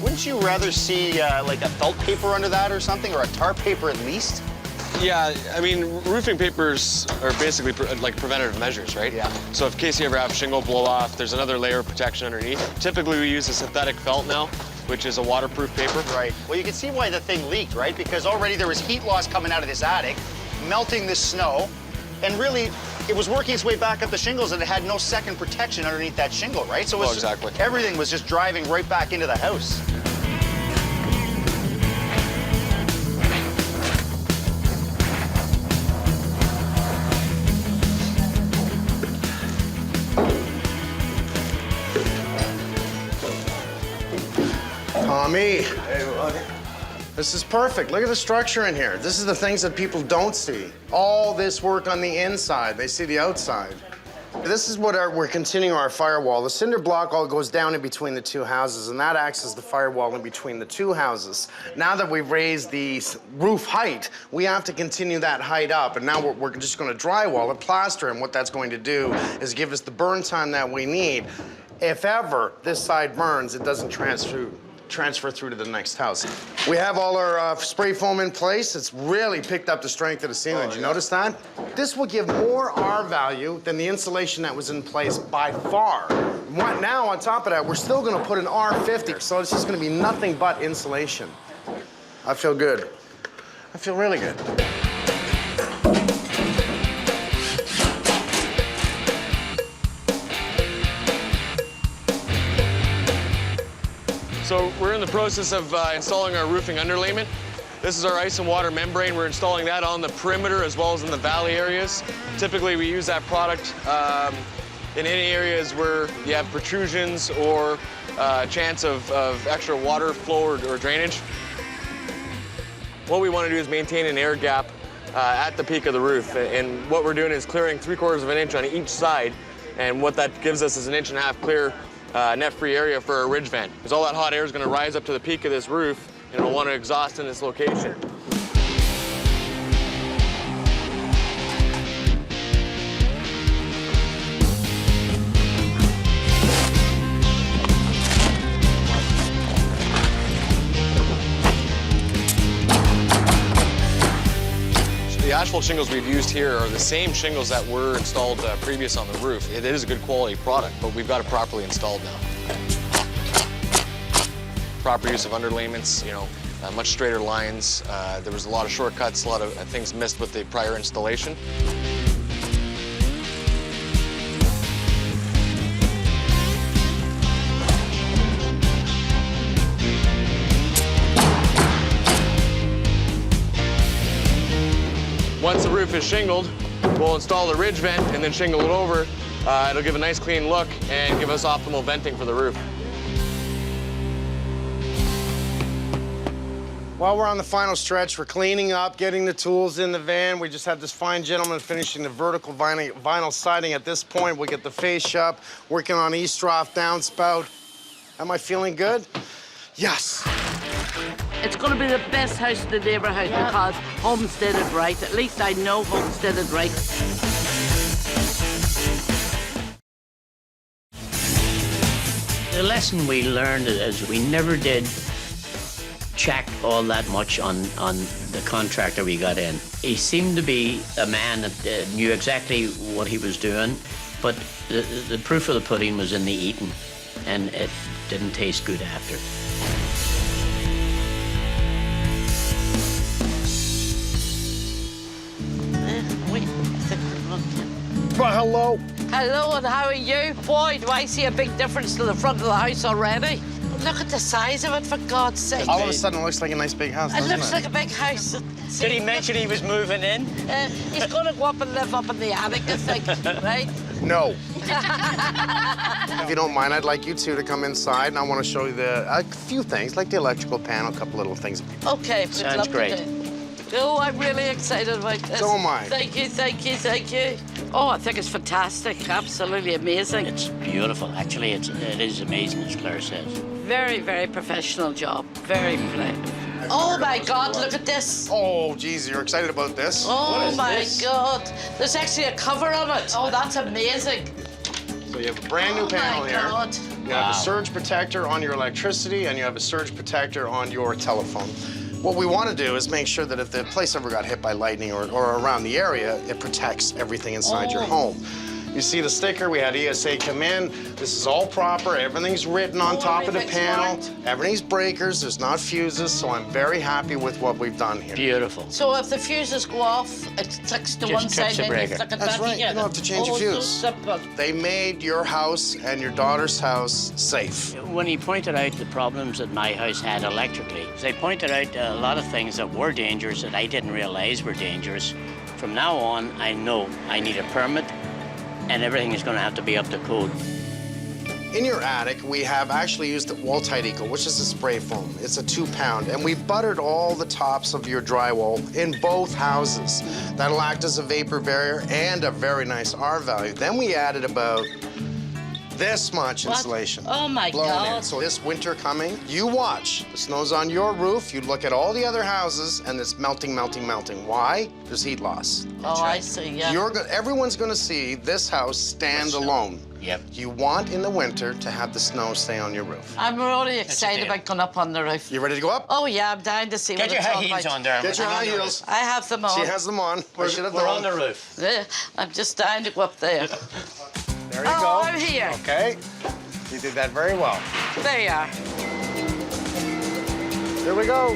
S8: Wouldn't you rather see like a felt paper under that or something, or a tar paper at least?
S6: Yeah, I mean, roofing papers are basically like preventative measures, right?
S7: Yeah.
S6: So in case you ever have shingle blow off, there's another layer of protection underneath. Typically, we use a synthetic felt now, which is a waterproof paper.
S7: Right. Well, you can see why the thing leaked, right? Because already there was heat loss coming out of this attic, melting this snow, and really, it was working its way back up the shingles, and it had no second protection underneath that shingle, right? So it was
S6: exactly.
S7: Everything was just driving right back into the house.
S1: Tommy. This is perfect. Look at the structure in here. This is the things that people don't see. All this work on the inside. They see the outside. This is what we're continuing our firewall. The cinder block all goes down in between the two houses, and that acts as the firewall in between the two houses. Now that we've raised the roof height, we have to continue that height up, and now we're just going to drywall and plaster, and what that's going to do is give us the burn time that we need. If ever this side burns, it doesn't transfer through to the next house. We have all our spray foam in place. It's really picked up the strength of the ceiling. Did you notice that? This will give more R value than the insulation that was in place by far. Now, on top of that, we're still gonna put an R50, so it's just gonna be nothing but insulation. I feel good. I feel really good.
S6: So we're in the process of installing our roofing underlayment. This is our ice and water membrane. We're installing that on the perimeter as well as in the valley areas. Typically, we use that product in any areas where you have protrusions or chance of extra water flow or drainage. What we want to do is maintain an air gap at the peak of the roof. And what we're doing is clearing 3/4 of an inch on each side. And what that gives us is 1.5 inches clear net-free area for our ridge vent. Because all that hot air is going to rise up to the peak of this roof, and it'll want to exhaust in this location. The asphalt shingles we've used here are the same shingles that were installed previous on the roof. It is a good quality product, but we've got it properly installed now. Proper use of underlayments, much straighter lines. There was a lot of shortcuts, a lot of things missed with the prior installation. Once the roof is shingled, we'll install the ridge vent and then shingle it over. It'll give a nice clean look and give us optimal venting for the roof.
S1: While we're on the final stretch, we're cleaning up, getting the tools in the van. We just have this fine gentleman finishing the vertical vinyl siding at this point. We get the fascia up, working on eavesdrop, downspout. Am I feeling good? Yes.
S2: It's going to be the best house in the neighbourhood because Holmes did it right. At least I know Holmes did it right.
S3: The lesson we learned is we never did check all that much on the contractor we got in. He seemed to be a man that knew exactly what he was doing, but the proof of the pudding was in the eating, and it didn't taste good after.
S1: Well, hello.
S2: Hello, and how are you? Boy, do I see a big difference to the front of the house already. Look at the size of it, for God's sake.
S1: All of a sudden, it looks like a nice big house,
S2: It
S1: doesn't
S2: looks like a big house.
S8: Did he mention he was moving in?
S2: He's going to go up and live up in the attic, I think, right?
S1: No. If you don't mind, I'd like you two to come inside, and I want to show you a few things, like the electrical panel, a couple little things.
S2: Okay.
S3: Sounds great.
S2: Oh, I'm really excited about this.
S1: So am I.
S2: Thank you, thank you, thank you. Oh, I think it's fantastic. Absolutely amazing.
S3: It's beautiful. Actually, it is amazing, as Claire says.
S2: Very, very professional job. Very Oh my God, look at this.
S1: Oh, geez, you're excited about this?
S2: Oh my God. There's actually a cover on it. Oh, that's amazing.
S1: So you have a brand new panel here.
S2: God.
S1: You have a surge protector on your electricity, and you have a surge protector on your telephone. What we want to do is make sure that if the place ever got hit by lightning or around the area, it protects everything inside your home. You see the sticker, we had ESA come in. This is all proper, everything's written on top of the panel. Everything's breakers, there's not fuses, so I'm very happy with what we've done here.
S3: Beautiful.
S2: So if the fuses go off, it sticks to one side,
S3: trips the
S2: then you
S3: breaker.
S2: flick it
S1: That's
S2: back
S1: right,
S2: again.
S1: you don't have to change your
S2: So
S1: fuse.
S2: simple.
S1: They made your house and your daughter's house safe.
S3: When he pointed out the problems that my house had electrically, they pointed out a lot of things that were dangerous that I didn't realize were dangerous. From now on, I know I need a permit and everything is going to have to be up to code.
S1: In your attic, we have actually used Wall-Tite Eco, which is a spray foam. It's a 2-pound, and we buttered all the tops of your drywall in both houses. That'll act as a vapor barrier and a very nice R value. Then we added about this much insulation.
S2: Oh my
S1: blown in.
S2: God.
S1: So this winter coming, you watch. The snow's on your roof, you look at all the other houses, and it's melting, melting, melting. Why? There's heat loss.
S2: Oh, I see, yeah.
S1: Everyone's gonna see this house stand alone.
S3: Yep.
S1: You want in the winter to have the snow stay on your roof.
S2: I'm really excited about going up on the roof.
S1: You ready to go up?
S2: Oh, yeah, I'm dying to see
S3: Get
S2: what
S3: your
S2: it's
S3: high
S2: all
S3: heels
S2: about.
S3: on there.
S1: Get your high heels.
S2: I have them on.
S1: She has them on.
S3: We're on the roof.
S2: I'm just dying to go up there.
S1: There you
S2: Oh,
S1: go.
S2: I'm here.
S1: Okay. You did that very well.
S2: There you are.
S1: Here we go.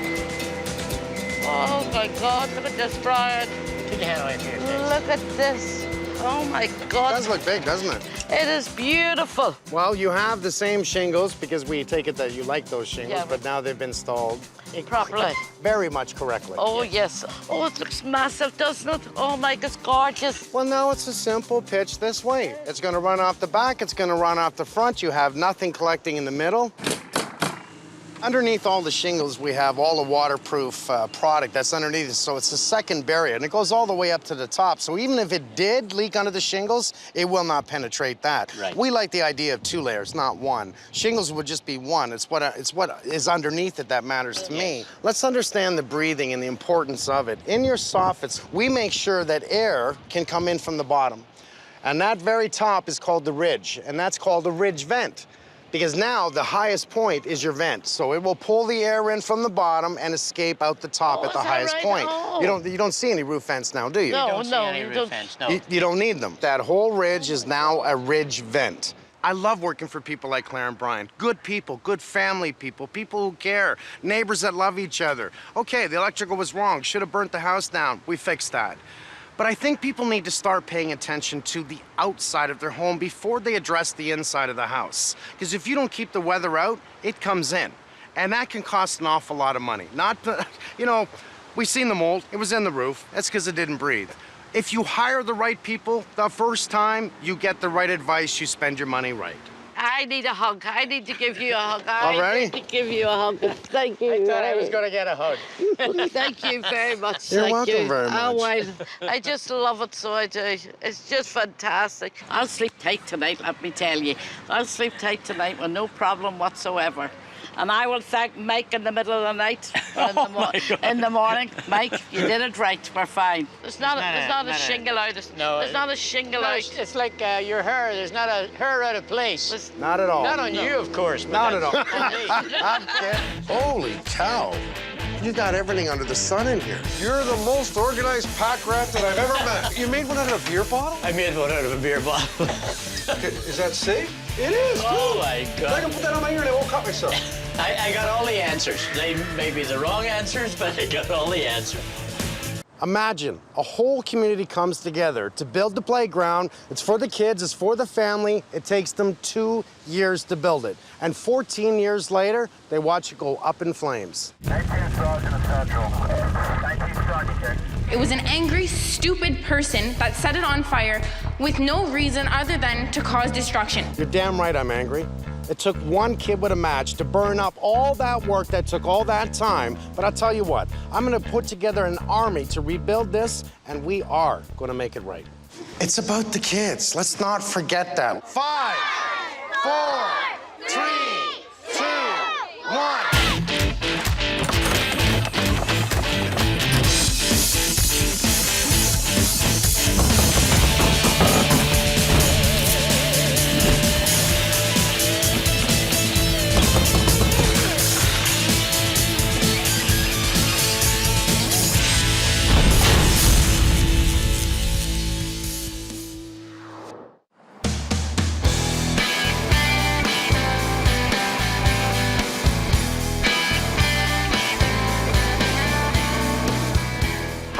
S2: Oh, my God, look at this, Brian.
S3: Put your hand away from your face.
S2: Look at this. Oh, my God.
S1: It does look big, doesn't it?
S2: It is beautiful.
S1: Well, you have the same shingles because we take it that you like those shingles,
S2: Yeah,
S1: but now they've been installed
S2: Properly.
S1: very much correctly.
S2: Oh, yes. Oh, it looks massive, doesn't it? Oh, my God, it's gorgeous.
S1: Well, now it's a simple pitch this way. It's going to run off the back, it's going to run off the front. You have nothing collecting in the middle. Underneath all the shingles, we have all the waterproof product that's underneath it, so it's a second barrier, and it goes all the way up to the top. So even if it did leak under the shingles, it will not penetrate that.
S3: Right.
S1: We like the idea of 2 layers, not 1. Shingles would just be 1. It's what is underneath it that matters to me. Let's understand the breathing and the importance of it. In your soffits, we make sure that air can come in from the bottom. And that very top is called the ridge, and that's called a ridge vent. Because now the highest point is your vent. So it will pull the air in from the bottom and escape out the top at the
S2: is that
S1: highest
S2: right?
S1: point.
S2: Oh.
S1: You don't see any roof vents now, do you?
S2: No,
S3: Don't see
S2: no,
S3: any
S2: you
S3: roof
S2: don't.
S3: vents, no.
S1: You don't need them. That whole ridge is now a ridge vent. I love working for people like Claire and Brian. Good people, good family people, people who care, neighbors that love each other. Okay, the electrical was wrong, should have burnt the house down. We fixed that. But I think people need to start paying attention to the outside of their home before they address the inside of the house. Because if you don't keep the weather out, it comes in. And that can cost an awful lot of money. We've seen the mold, it was in the roof. That's because it didn't breathe. If you hire the right people the first time, you get the right advice, you spend your money right.
S2: I need a hug. I need to give you a hug.
S1: Already?
S2: I need to give you a hug. Thank you.
S3: I thought I was going to get a hug.
S2: Thank you very much.
S1: You're
S2: Thank
S1: welcome
S2: you.
S1: very
S2: Oh,
S1: much.
S2: I just love it, so I do. It's just fantastic. I'll sleep tight tonight, let me tell you. I'll sleep tight tonight with no problem whatsoever. And I will thank Mike in the middle of the night or in the morning. Mike, you did it right. We're fine. There's not a shingle out. There's not a shingle out.
S3: It's like your hair. There's not a hair out of place.
S1: Not at all.
S3: Not on you, of course. But
S1: Not at all.
S3: that's
S1: Holy cow. You got everything under the sun in here.
S9: You're the most organized pack rat that I've ever met. You made one out of a beer bottle?
S3: I made one out of a beer bottle.
S9: Is that safe? It is.
S3: Oh, my God.
S9: I can put that on my ear and I won't cut myself.
S3: I got all the answers. They may be the wrong answers, but I got all the answers.
S1: Imagine a whole community comes together to build the playground. It's for the kids, it's for the family. It takes them 2 years to build it. And 14 years later, they watch it go up in flames.
S12: 19 Sergeant Central. 19 Sergeant.
S13: It was an angry, stupid person that set it on fire with no reason other than to cause destruction.
S1: You're damn right I'm angry. It took one kid with a match to burn up all that work that took all that time. But I'll tell you what, I'm gonna put together an army to rebuild this, and we are gonna make it right. It's about the kids. Let's not forget that. 5, 4, 3, 2, 1.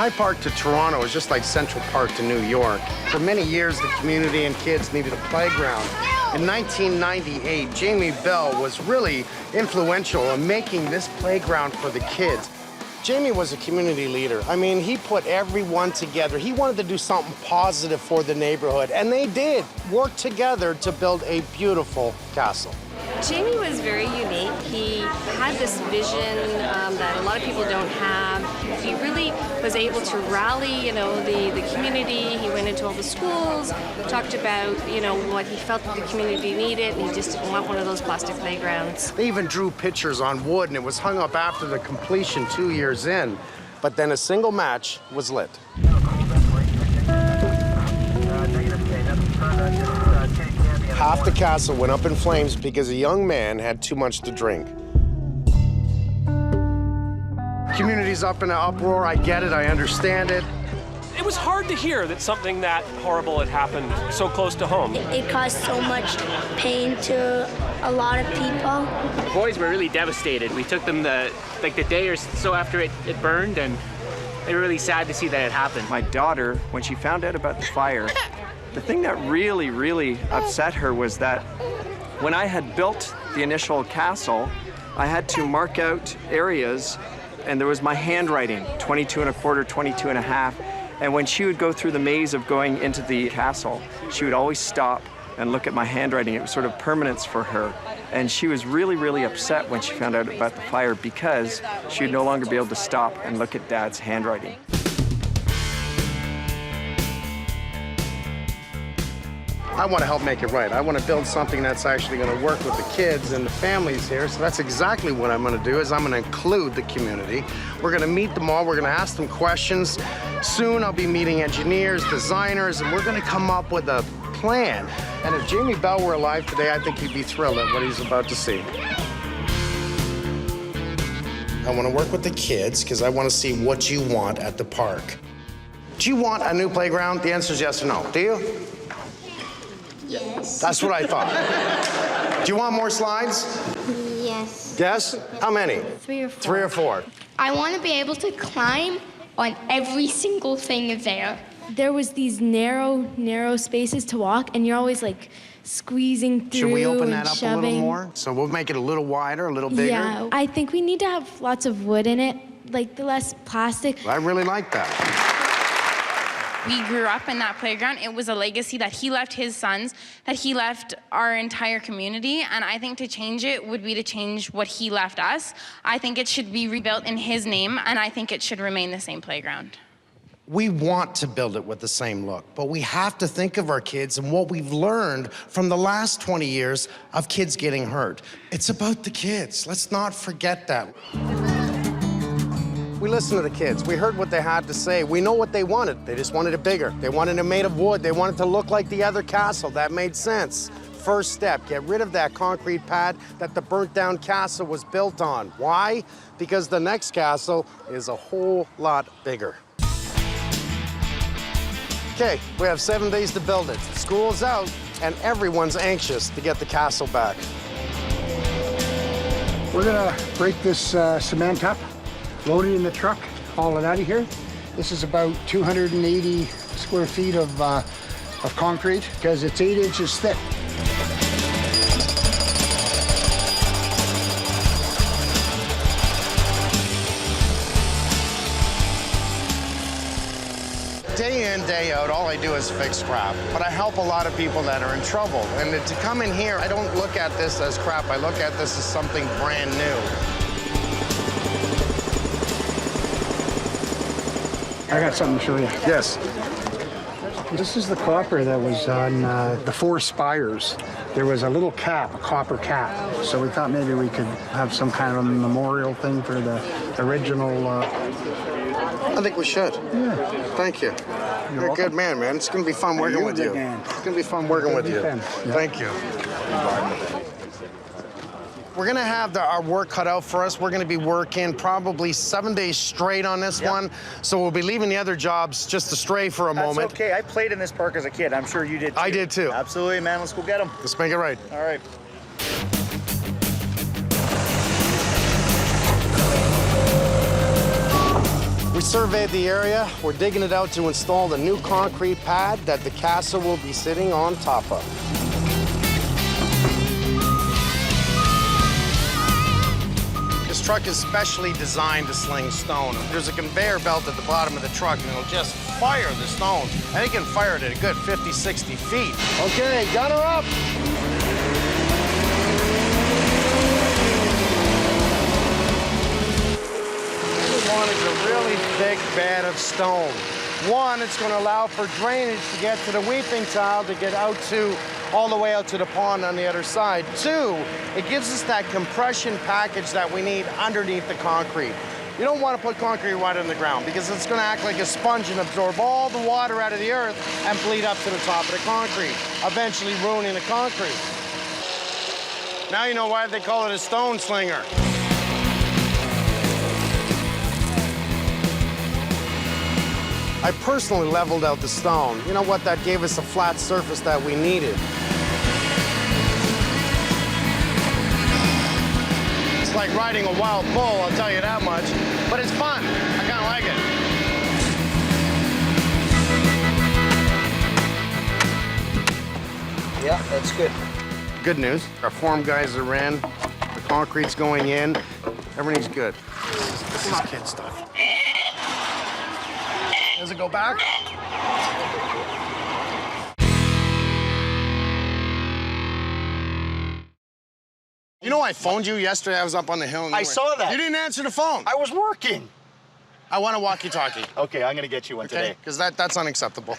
S1: Hyde Park to Toronto is just like Central Park to New York. For many years, the community and kids needed a playground. In 1998, Jamie Bell was really influential in making this playground for the kids. Jamie was a community leader. I mean, he put everyone together. He wanted to do something positive for the neighborhood, and they did work together to build a beautiful castle.
S14: Jamie was very unique. He had this vision that a lot of people don't have. He really was able to rally, the community. He went into all the schools, talked about, what he felt that the community needed, and he just didn't want one of those plastic playgrounds.
S1: They even drew pictures on wood, and it was hung up after the completion 2 years in. But then a single match was lit. Half the castle went up in flames because a young man had too much to drink. Community's up in an uproar. I get it. I understand it.
S15: It was hard to hear that something that horrible had happened so close to home.
S16: It caused so much pain to a lot of people.
S17: The boys were really devastated. We took them the day or so after it burned, and they were really sad to see that it happened.
S18: My daughter, when she found out about the fire, the thing that really, really upset her was that when I had built the initial castle, I had to mark out areas, and there was my handwriting, 22 1/4, 22 1/2. And when she would go through the maze of going into the castle, she would always stop and look at my handwriting. It was sort of permanence for her. And she was really, really upset when she found out about the fire because she would no longer be able to stop and look at Dad's handwriting.
S1: I want to help make it right. I want to build something that's actually going to work with the kids and the families here. So that's exactly what I'm going to do, is I'm going to include the community. We're going to meet them all. We're going to ask them questions. Soon I'll be meeting engineers, designers, and we're going to come up with a plan. And if Jamie Bell were alive today, I think he'd be thrilled at what he's about to see. I want to work with the kids because I want to see what you want at the park. Do you want a new playground? The answer is yes or no. Do you?
S16: Yes.
S1: That's what I thought. Do you want more slides?
S16: Yes.
S1: Yes? How many?
S16: 3 or 4.
S1: 3 or 4.
S16: I want to be able to climb on every single thing there.
S19: There was these narrow spaces to walk, and you're always like squeezing through.
S1: Should we open that
S19: and
S1: up
S19: shoving.
S1: a little more? So we'll make it a little wider, a little bigger?
S19: Yeah, I think we need to have lots of wood in it, like the less plastic.
S1: I really like that.
S13: We grew up in that playground. It was a legacy that he left his sons, that he left our entire community, and I think to change it would be to change what he left us. I think it should be rebuilt in his name, and I think it should remain the same playground.
S1: We want to build it with the same look, but we have to think of our kids and what we've learned from the last 20 years of kids getting hurt. It's about the kids. Let's not forget that. We listened to the kids. We heard what they had to say. We know what they wanted. They just wanted it bigger. They wanted it made of wood. They wanted it to look like the other castle. That made sense. First step, get rid of that concrete pad that the burnt down castle was built on. Why? Because the next castle is a whole lot bigger. Okay, we have 7 days to build it. School's out, and everyone's anxious to get the castle back.
S20: We're gonna break this cement up, load it in the truck, haul it out of here. This is about 280 square feet of concrete because it's 8 inches thick.
S1: Day in, day out, all I do is fix crap. But I help a lot of people that are in trouble. And to come in here, I don't look at this as crap. I look at this as something brand new.
S20: I got something to show you.
S1: Yes.
S20: This is the copper that was on the 4 spires. There was a little cap, a copper cap. So we thought maybe we could have some kind of a memorial thing for the original.
S1: I think we should.
S20: Yeah.
S1: Thank you. You're a good man, man. It's going to be fun working with you. It's going to be fun working with you. Thank you. We're going to have our work cut out for us. We're going to be working probably 7 days straight on this one. So we'll be leaving the other jobs just to stray for a moment.
S8: That's okay. I played in this park as a kid. I'm sure you did too.
S1: I did too.
S8: Absolutely, man. Let's go get them.
S1: Let's make it right.
S8: All right.
S1: We We surveyed the area. We're digging it out to install the new concrete pad that the castle will be sitting on top of. This truck is specially designed to sling stone. There's a conveyor belt at the bottom of the truck, and it'll just fire the stone. And it can fire it at a good 50, 60 feet. Okay, gunner up. What we want is a really thick bed of stone. One, it's going to allow for drainage to get to the weeping tile to get out to all the way out to the pond on the other side. Two, it gives us that compression package that we need underneath the concrete. You don't want to put concrete right in the ground because it's going to act like a sponge and absorb all the water out of the earth and bleed up to the top of the concrete, eventually ruining the concrete. Now you know why they call it a stone slinger. I personally leveled out the stone. You know what? That gave us a flat surface that we needed. It's like riding a wild bull, I'll tell you that much. But it's fun. I kind of like it.
S8: Yeah, that's good.
S1: Good news. Our form guys are in. The concrete's going in. Everything's good. This is kid stuff. Does it go back? You know, I phoned you yesterday. I was up on the hill.
S7: I saw that.
S1: You didn't answer the phone.
S7: I was working.
S1: I want a walkie-talkie.
S7: Okay, I'm gonna get you one today.
S1: Because that's unacceptable.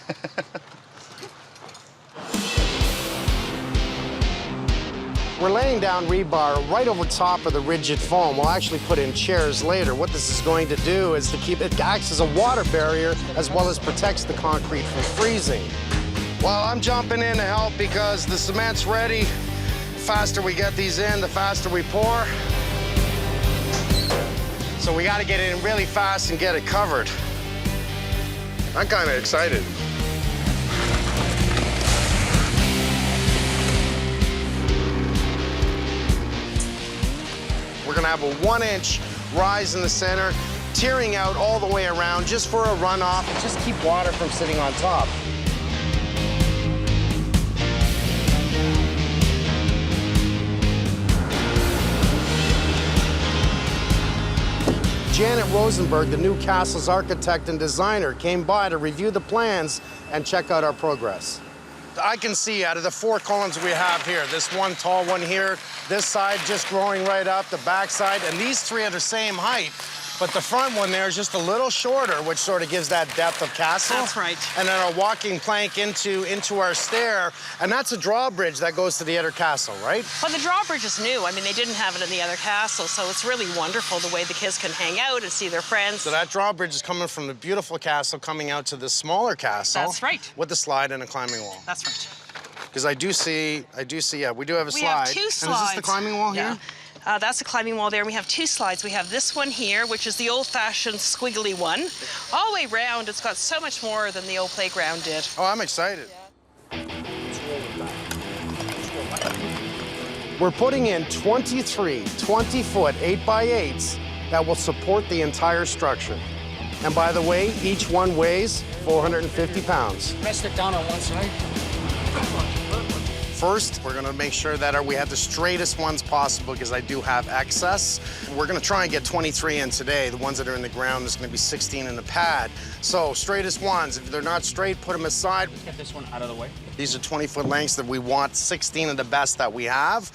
S1: We're laying down rebar right over top of the rigid foam. We'll actually put in chairs later. What this is going to do is to keep it acts as a water barrier as well as protects the concrete from freezing. Well, I'm jumping in to help because the cement's ready. The faster we get these in, the faster we pour. So we got to get it in really fast and get it covered. I'm kind of excited. We're gonna have a 1-inch rise in the center, tearing out all the way around just for a runoff and just keep water from sitting on top. Janet Rosenberg, the new castle's architect and designer, came by to review the plans and check out our progress. I can see out of the 4 columns we have here, this one tall one here, this side just growing right up, the back side, and these 3 are the same height, but the front one there is just a little shorter, which sort of gives that depth of castle.
S21: That's right.
S1: And then our walking plank into our stair, and that's a drawbridge that goes to the other castle, right?
S21: Well, the drawbridge is new. I mean, they didn't have it in the other castle, so it's really wonderful the way the kids can hang out and see their friends.
S1: So that drawbridge is coming from the beautiful castle, coming out to the smaller castle.
S21: That's right.
S1: With a slide and a climbing wall.
S21: That's right.
S1: Because I do see, yeah, we do have a slide.
S21: We have 2 slides.
S1: And is this the climbing wall here?
S21: That's the climbing wall there, and we have 2 slides. We have this one here, which is the old-fashioned squiggly one. All the way round, it's got so much more than the old playground did.
S1: Oh, I'm excited. We're putting in 23 20-foot 8x8s that will support the entire structure. And by the way, each one weighs 450 pounds.
S8: Rest it down on one side.
S1: First, we're gonna make sure that we have the straightest ones possible because I do have excess. We're gonna try and get 23 in today. The ones that are in the ground, there's gonna be 16 in the pad. So straightest ones, if they're not straight, put them aside.
S8: Let's get this one out of the way.
S1: These are 20-foot lengths that we want, 16 of the best that we have.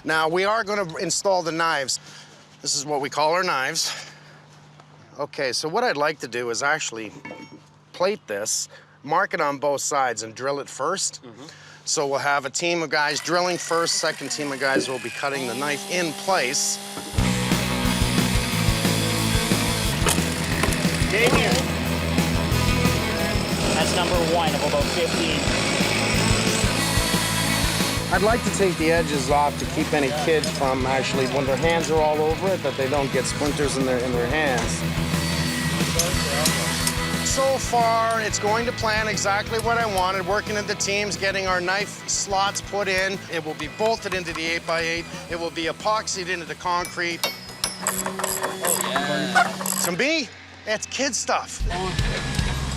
S1: Now, we are gonna install the knives. This is what we call our knives. Okay, so what I'd like to do is actually plate this, mark it on both sides and drill it first. So we'll have a team of guys drilling first, second team of guys will be cutting the knife in place.
S8: Damien. That's number 1 of about 15.
S1: I'd like to take the edges off to keep any kids from actually, when their hands are all over it, that they don't get splinters in their hands. So far, it's going to plan exactly what I wanted, working in the teams, getting our knife slots put in. It will be bolted into the 8x8. It will be epoxied into the concrete.
S8: Oh, yeah.
S1: Some B? It's kid stuff.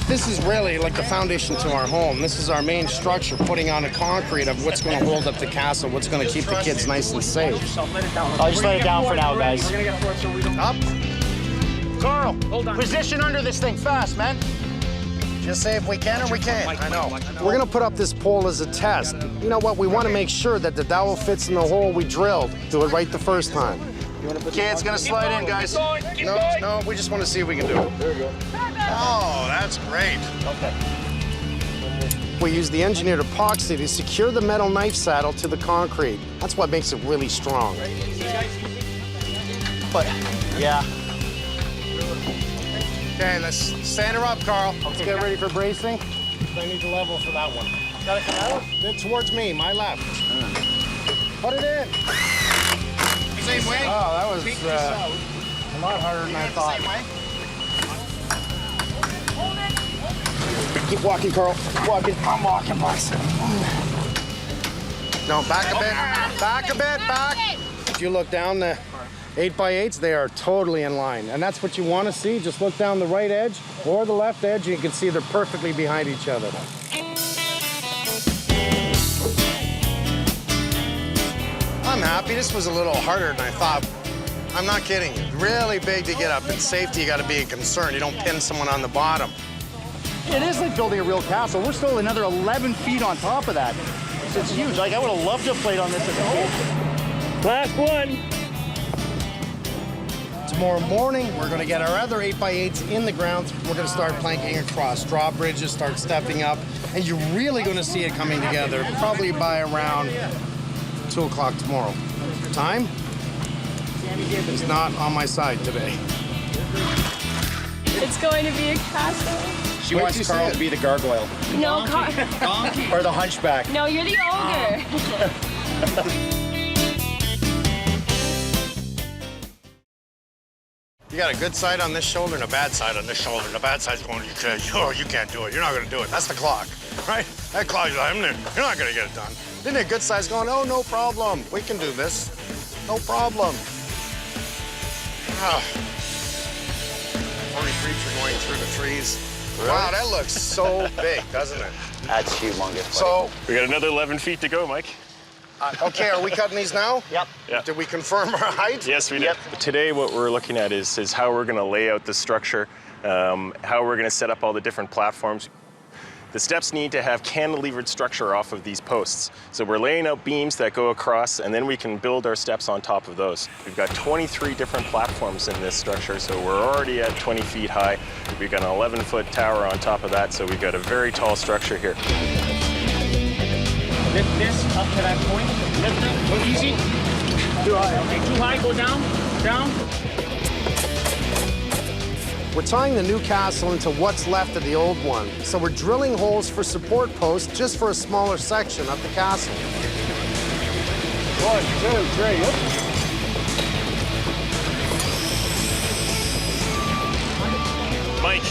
S1: This is really like the foundation to our home. This is our main structure, putting on a concrete of what's going to hold up the castle, what's going to keep the kids nice and safe.
S8: I'll just let it down for now, guys.
S1: Up.
S8: Carl, position under this thing fast, man.
S1: Just say if we can or we can't. I know. We're going to put up this pole as a test. You know what? We want to make sure that the dowel fits in the hole we drilled. Do it right the first time.
S7: Okay, it's gonna slide in, guys.
S1: No, we just want to see if we can do it. There you go. Oh, that's great.
S8: Okay.
S1: We use the engineered epoxy to secure the metal knife saddle to the concrete. That's what makes it really strong.
S7: But, yeah.
S1: Okay, let's stand her up, Carl. Let's get ready for bracing. I need to level for that one. Gotta come out? Then towards me, my left. Put it in. Same way? Oh, that was a lot harder than I thought.
S8: Keep walking, Carl. Keep walking. I'm walking, boss.
S1: No, back a bit. Back a bit, back. If you look down the 8x8s, they are totally in line. And that's what you want to see. Just look down the right edge or the left edge, and you can see they're perfectly behind each other. I'm happy. This was a little harder than I thought. I'm not kidding you. Really big to get up. In safety, you got to be concerned. You don't pin someone on the bottom.
S8: It is like building a real castle. We're still another 11 feet on top of that. It's huge. Like, I would have loved to have played on this as a kid.
S10: Last one.
S1: Tomorrow morning, we're going to get our other 8x8s in the ground. We're going to start planking across drawbridges, start stepping up, and you're really going to see it coming together probably by around 2 o'clock tomorrow. Time is not on my side today.
S16: It's going to be a castle.
S8: She wants Carl to be the gargoyle.
S16: No,
S8: Or the hunchback.
S16: No, you're the ogre.
S1: You got a good side on this shoulder and a bad side on this shoulder. And the bad side's going, you can't do it. You're not going to do it. That's the clock, right? That clock's like, you're not going to get it done. Then the good side's going, oh, no problem. We can do this. No problem. Oh. 40 creeps are going through the trees. Really? Wow, that looks so big, doesn't it?
S7: That's humongous.
S1: So
S10: We got another 11 feet to go, Mike.
S1: Okay, are we cutting these now?
S7: Yep.
S10: Yeah.
S1: Did we confirm our height?
S10: Yes, we did. Today, what we're looking at is how we're going to lay out the structure, how we're going to set up all the different platforms. The steps need to have cantilevered structure off of these posts. So we're laying out beams that go across, and then we can build our steps on top of those. We've got 23 different platforms in this structure, so we're already at 20 feet high. We've got an 11-foot tower on top of that, so we've got a very tall structure here.
S17: Lift this up to that point. Lift it. Go easy. Too high. Okay, too high. Go down. Down.
S1: We're tying the new castle into what's left of the old one. So we're drilling holes for support posts just for a smaller section of the castle.
S10: 1, 2, 3, Mike,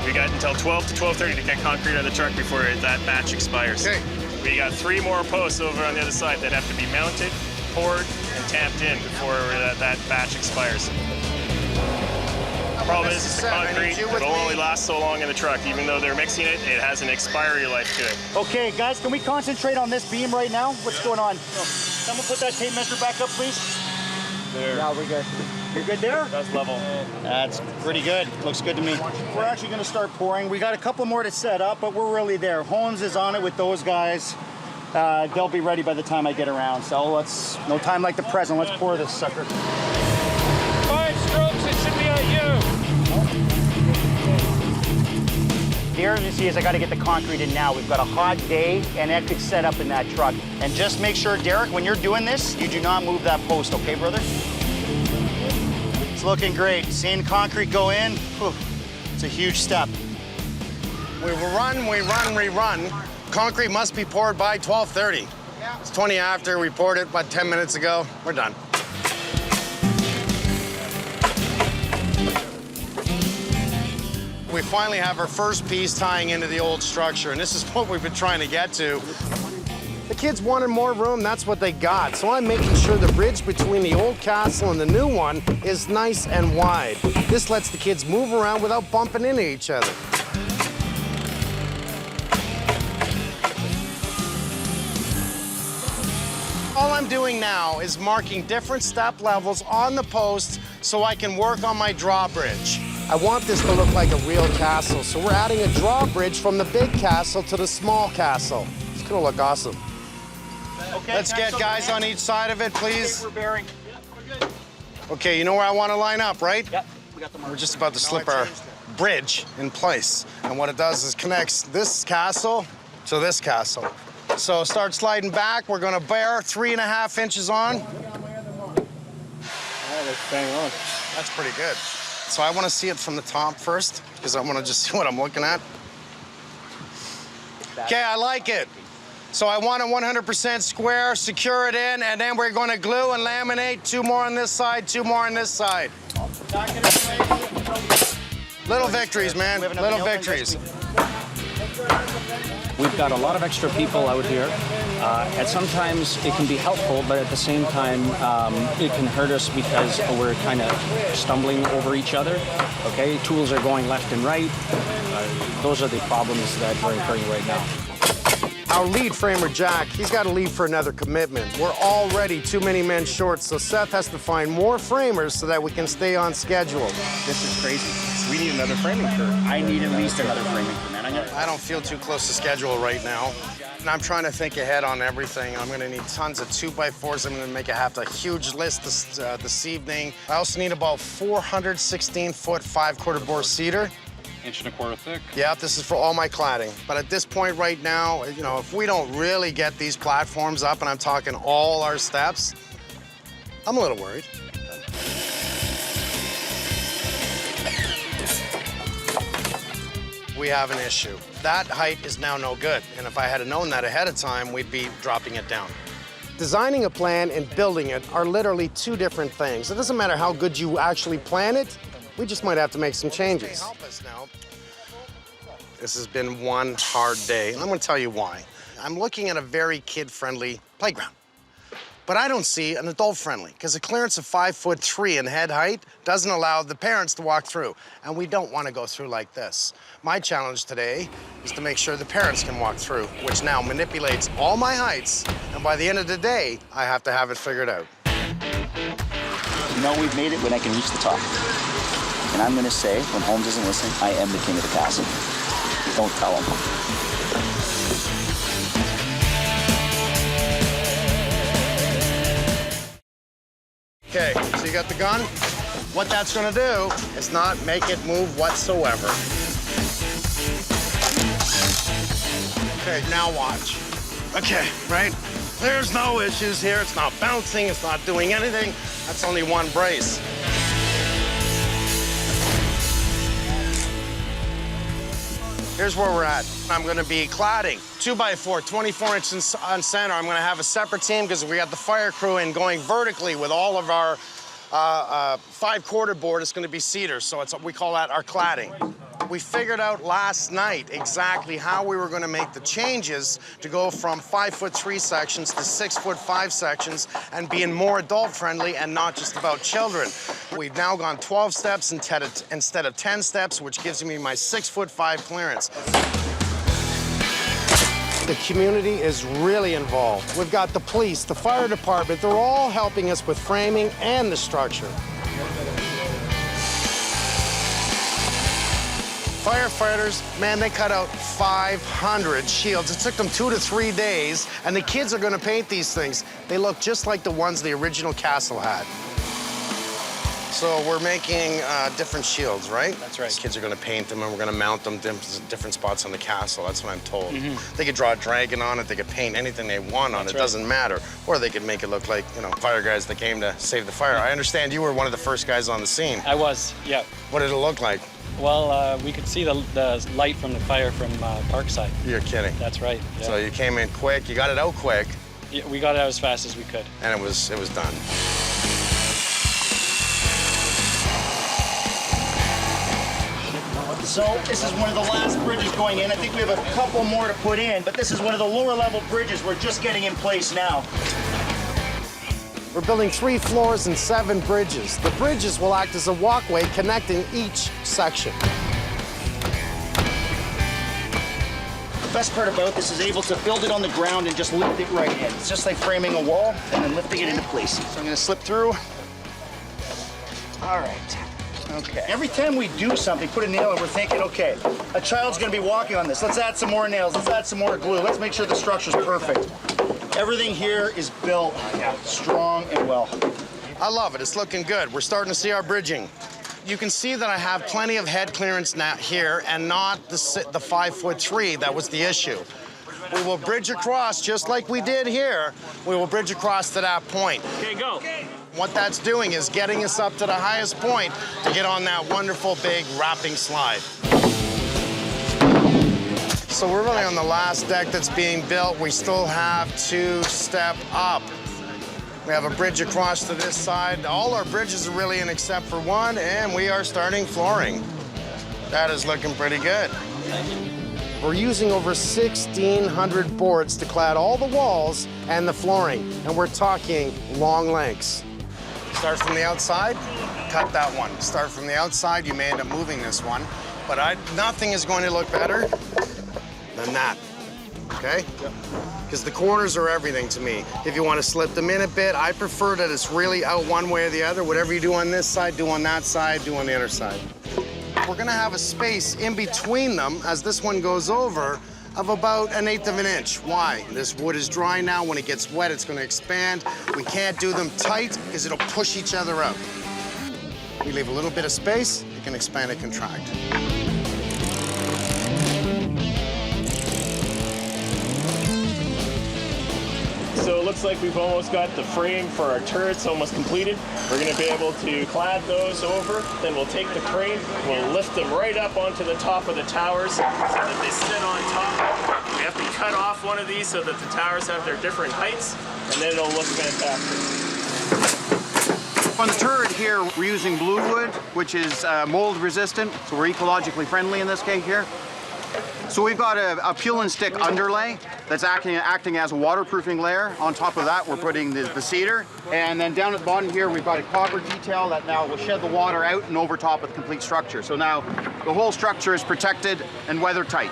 S10: we got until 12 to 12:30 to get concrete on the truck before that batch expires. Okay. We got 3 more posts over on the other side that have to be mounted, poured, and tamped in before that batch expires. The problem is the concrete, it'll only last so long in the truck. Even though they're mixing it, it has an expiry life to it.
S8: Okay, guys, can we concentrate on this beam right now? What's going on? Someone put that tape measure back up, please.
S10: There.
S8: Yeah, we're good. You're good there?
S10: That's level.
S8: That's pretty good. Looks good to me. We're actually going to start pouring. We got a couple more to set up, but we're really there. Holmes is on it with those guys. They'll be ready by the time I get around. So no time like the present. Let's pour this sucker.
S12: 5 strokes, it should be on you.
S8: The urgency is I got to get the concrete in now. We've got a hot day, and that could set up in that truck. And just make sure, Derek, when you're doing this, you do not move that post, okay, brother? It's looking great. Seeing concrete go in, whew, it's a huge step.
S1: We run. Concrete must be poured by 12:30. It's 20 after. We poured it about 10 minutes ago. We're done. We finally have our first piece tying into the old structure, and this is what we've been trying to get to. The kids wanted more room, that's what they got. So I'm making sure the bridge between the old castle and the new one is nice and wide. This lets the kids move around without bumping into each other. All I'm doing now is marking different step levels on the posts so I can work on my drawbridge. I want this to look like a real castle, so we're adding a drawbridge from the big castle to the small castle. It's gonna look awesome.
S7: Okay,
S1: Let's get guys on each side of it, please.
S7: Okay, we're bearing.
S1: Okay, you know where I want to line up, right?
S7: Yep, we got the mark.
S1: We're just about to slip our bridge in place. And what it does is connects this castle to this castle. So start sliding back. We're gonna bear 3.5 inches on.
S8: That's bang on.
S1: That's pretty good. So I want to see it from the top first, because I want to just see what I'm looking at. Okay, I like it. So I want it 100% square, secure it in, and then we're going to glue and laminate. 2 more on this side, 2 more on this side. Little victories, man. Little victories.
S4: We've got a lot of extra people out here, and sometimes it can be helpful, but at the same time, it can hurt us because we're kind of stumbling over each other, okay? Tools are going left and right. Those are the problems that we're incurring right now.
S1: Our lead framer, Jack, he's got to leave for another commitment. We're already too many men short, so Seth has to find more framers so that we can stay on schedule.
S8: This is crazy. We need another framing crew. I need at least another framing crew, man.
S1: I don't feel too close to schedule right now. And I'm trying to think ahead on everything. I'm gonna need tons of 2x4s. I'm gonna have a huge list this evening. I also need about 416-foot 5/4 bore cedar.
S22: 1.25 thick.
S1: Yeah, this is for all my cladding. But at this point right now, you know, if we don't really get these platforms up, and I'm talking all our steps, I'm a little worried. We have an issue. That height is now no good, and if I had known that ahead of time, we'd be dropping it down. Designing a plan and building it are literally 2 different things. It doesn't matter how good you actually plan it, we just might have to make some changes. Help us now. This has been one hard day, and I'm gonna tell you why. I'm looking at a very kid-friendly playground, but I don't see an adult-friendly, because a clearance of 5'3" in head height doesn't allow the parents to walk through, and we don't want to go through like this. My challenge today is to make sure the parents can walk through, which now manipulates all my heights, and by the end of the day, I have to have it figured out.
S23: You know we've made it when I can reach the top. And I'm gonna say, when Holmes isn't listening, I am the king of the castle. Don't tell him.
S1: Okay, so you got the gun? What that's gonna do is not make it move whatsoever. Okay, now watch. Okay, right? There's no issues here. It's not bouncing, it's not doing anything. That's only one brace. Here's where we're at. I'm gonna be cladding 2x4, 24 inches on center. I'm gonna have a separate team because we got the fire crew in going vertically with all of our 5/4 board. It's gonna be cedar, so we call that our cladding. We figured out last night exactly how we were gonna make the changes to go from 5'3" sections to 6'5" sections and being more adult-friendly and not just about children. We've now gone 12 steps instead of 10 steps, which gives me my 6'5" clearance. The community is really involved. We've got the police, the fire department, they're all helping us with framing and the structure. Firefighters, man, they cut out 500 shields. It took them 2 to 3 days, and the kids are gonna paint these things. They look just like the ones the original castle had. So we're making different shields, right? That's right. These kids are gonna paint them, and we're gonna mount them different spots on the castle. That's what I'm told. They could draw a dragon on it. They could paint anything they want on it. It doesn't matter. Or they could make it look like, you know, fire guys that came to save the fire. I understand you were one of the first guys on the scene.
S22: I was, yeah.
S1: What did it look like?
S22: Well, we could see the light from the fire from Parkside.
S1: You're kidding.
S22: That's right. Yeah.
S1: So you came in quick. You got it out quick.
S22: Yeah, we got it out as fast as we could.
S1: And it was done.
S8: So this is one of the last bridges going in. I think we have a couple more to put in, but this is one of the lower level bridges we're just getting in place now.
S1: We're building 3 floors and 7 bridges. The bridges will act as a walkway connecting each section.
S8: The best part about this is able to build it on the ground and just lift it right in. It's just like framing a wall and then lifting it into place. So I'm gonna slip through. All right. Okay. Every time we do something, put a nail in, we're thinking, okay, a child's gonna be walking on this. Let's add some more nails. Let's add some more glue. Let's make sure the structure's perfect. Everything here is built strong and well.
S1: I love it. It's looking good. We're starting to see our bridging. You can see that I have plenty of head clearance now here and not the 5'3" that was the issue. We will bridge across just like we did here. We will bridge across to that point.
S15: Okay, go.
S1: What that's doing is getting us up to the highest point to get on that wonderful big wrapping slide. So we're really on the last deck that's being built. We still have to step up. We have a bridge across to this side. All our bridges are really in except for one, and we are starting flooring. That is looking pretty good. We're using over 1,600 boards to clad all the walls and the flooring, and we're talking long lengths. Start from the outside, cut that one. Start from the outside, you may end up moving this one, but nothing is going to look better than that, okay? Because the corners are everything to me. If you want to slip them in a bit, I prefer that it's really out one way or the other. Whatever you do on this side, do on that side, do on the other side. We're gonna have a space in between them as this one goes over of about 1/8 of an inch. Why? This wood is dry now. When it gets wet, it's gonna expand. We can't do them tight because it'll push each other out. We leave a little bit of space, it can expand and contract.
S10: So it looks like we've almost got the frame for our turrets almost completed. We're gonna be able to clad those over, then we'll take the crane, we'll lift them right up onto the top of the towers so that they sit on top. We have to cut off one of these so that the towers have their different heights, and then it'll look fantastic.
S8: On the turret here, we're using blue wood, which is mold resistant, so we're ecologically friendly in this case here. So we've got a peel and stick underlay that's acting as a waterproofing layer. On top of that, we're putting the cedar. And then down at the bottom here, we've got a copper detail that now will shed the water out and over top of the complete structure. So now the whole structure is protected and weather tight.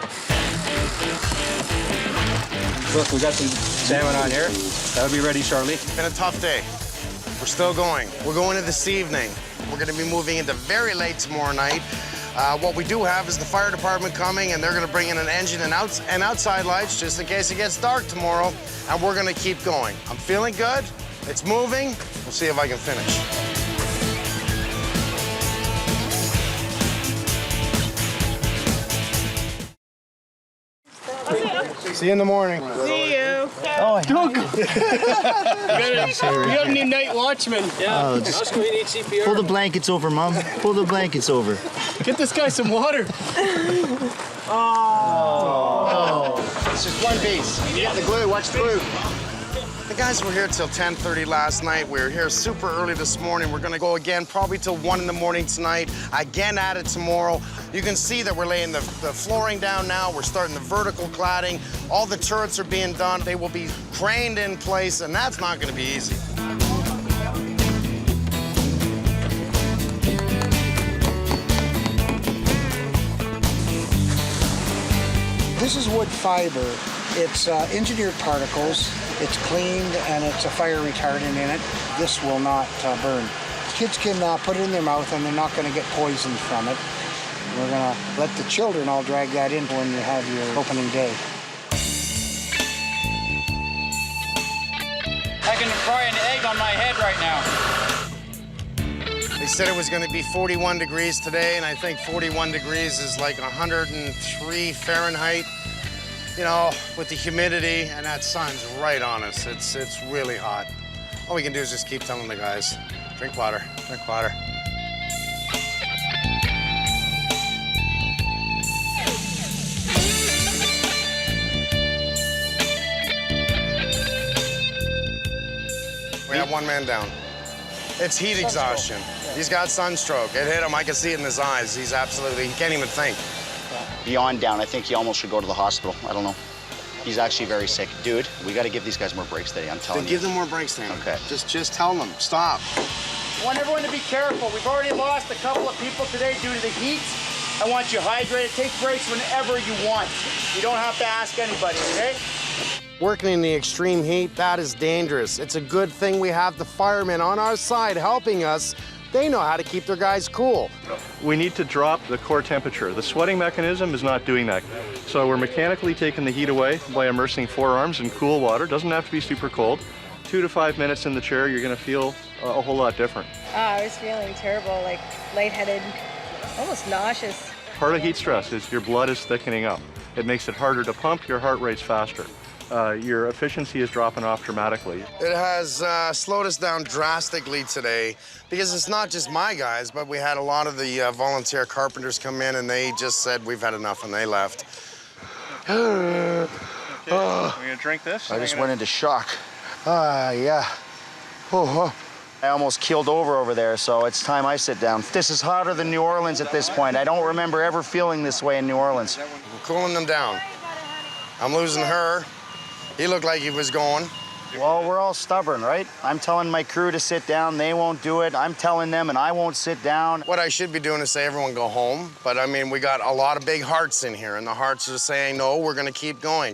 S4: Look, we got some salmon on here. That'll be ready shortly.
S1: It's been a tough day. We're still going. We're going to this evening. We're gonna be moving into very late tomorrow night. What we do have is the fire department coming, and they're gonna bring in an engine and outside lights just in case it gets dark tomorrow, and we're gonna keep going. I'm feeling good. It's moving. We'll see if I can finish. See you in the morning.
S15: See you.
S8: Oh,
S15: Doug! we got a new night watchman. Yeah.
S23: Oh, just pull the blankets over, Mom. Pull the blankets over.
S15: Get this guy some water.
S8: It's just one piece. You got the glue, watch the glue.
S1: The guys were here till 10:30 last night. We were here super early this morning. We're gonna go again probably till 1 in the morning tonight. Again at it tomorrow. You can see that we're laying the flooring down now. We're starting the vertical cladding. All the turrets are being done. They will be craned in place, and that's not gonna be easy.
S20: This is wood fiber. It's engineered particles. It's cleaned and it's a fire retardant in it. This will not burn. Kids can put it in their mouth and they're not going to get poisoned from it. We're going to let the children all drag that in when you have your opening day.
S5: I can fry an egg on my head right now.
S1: They said it was going to be 41 degrees today, and I think 41 degrees is like 103 Fahrenheit. You know, with the humidity, and that sun's right on us. It's really hot. All we can do is just keep telling the guys, drink water, drink water. We have one man down. It's heat exhaustion. He's got sunstroke. It hit him. I can see it in his eyes. He can't even think.
S7: Beyond down, I think he almost should go to the hospital. I don't know. He's actually very sick. Dude, we got to give these guys more breaks today, I'm telling you.
S1: Give them more breaks, Dan.
S7: Okay.
S1: Just tell them, stop.
S8: I want everyone to be careful. We've already lost a couple of people today due to the heat. I want you hydrated. Take breaks whenever you want. You don't have to ask anybody, okay?
S1: Working in the extreme heat, that is dangerous. It's a good thing we have the firemen on our side helping us. They know how to keep their guys cool.
S2: We need to drop the core temperature. The sweating mechanism is not doing that. So we're mechanically taking the heat away by immersing forearms in cool water. Doesn't have to be super cold. 2 to 5 minutes in the chair, you're gonna feel a whole lot different.
S6: I was feeling terrible, like lightheaded, almost nauseous.
S2: Part of heat stress is your blood is thickening up. It makes it harder to pump, your heart rate's faster. Your efficiency is dropping off dramatically.
S1: It has slowed us down drastically today because it's not just my guys, but we had a lot of the volunteer carpenters come in and they just said we've had enough and they left.
S2: We're gonna drink this?
S8: I just went into shock. Yeah. I almost keeled over there, so it's time I sit down. This is hotter than New Orleans at this point. I don't remember ever feeling this way in New Orleans.
S1: We're cooling them down. I'm losing her. He looked like he was going.
S8: Well, we're all stubborn, right? I'm telling my crew to sit down, they won't do it. I'm telling them and I won't sit down.
S1: What I should be doing is say everyone go home, but I mean, we got a lot of big hearts in here and the hearts are saying, no, we're gonna keep going.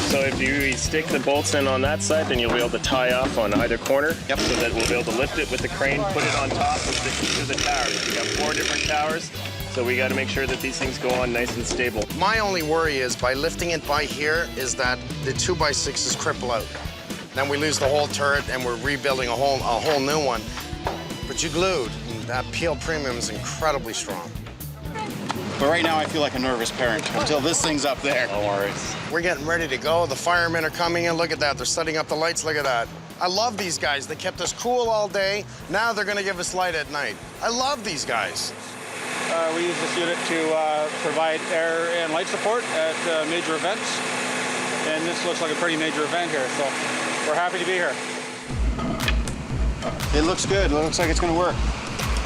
S10: So if you stick the bolts in on that side, then you'll be able to tie off on either corner. Yep. So that we'll be able to lift it with the crane, put it on top of each of the towers. We got 4 different towers, so we got to make sure that these things go on nice and stable.
S1: My only worry is by lifting it by here is that the 2x6s cripple out. Then we lose the whole turret and we're rebuilding a whole new one. But you glued, and that peel premium is incredibly strong.
S7: But right now I feel like a nervous parent until this thing's up there.
S1: No worries. We're getting ready to go. The firemen are coming in. Look at that. They're setting up the lights. Look at that. I love these guys. They kept us cool all day. Now they're going to give us light at night. I love these guys.
S22: We use this unit to provide air and light support at major events. And this looks like a pretty major event here, so we're happy to be here.
S7: It looks good. It looks like it's going to work.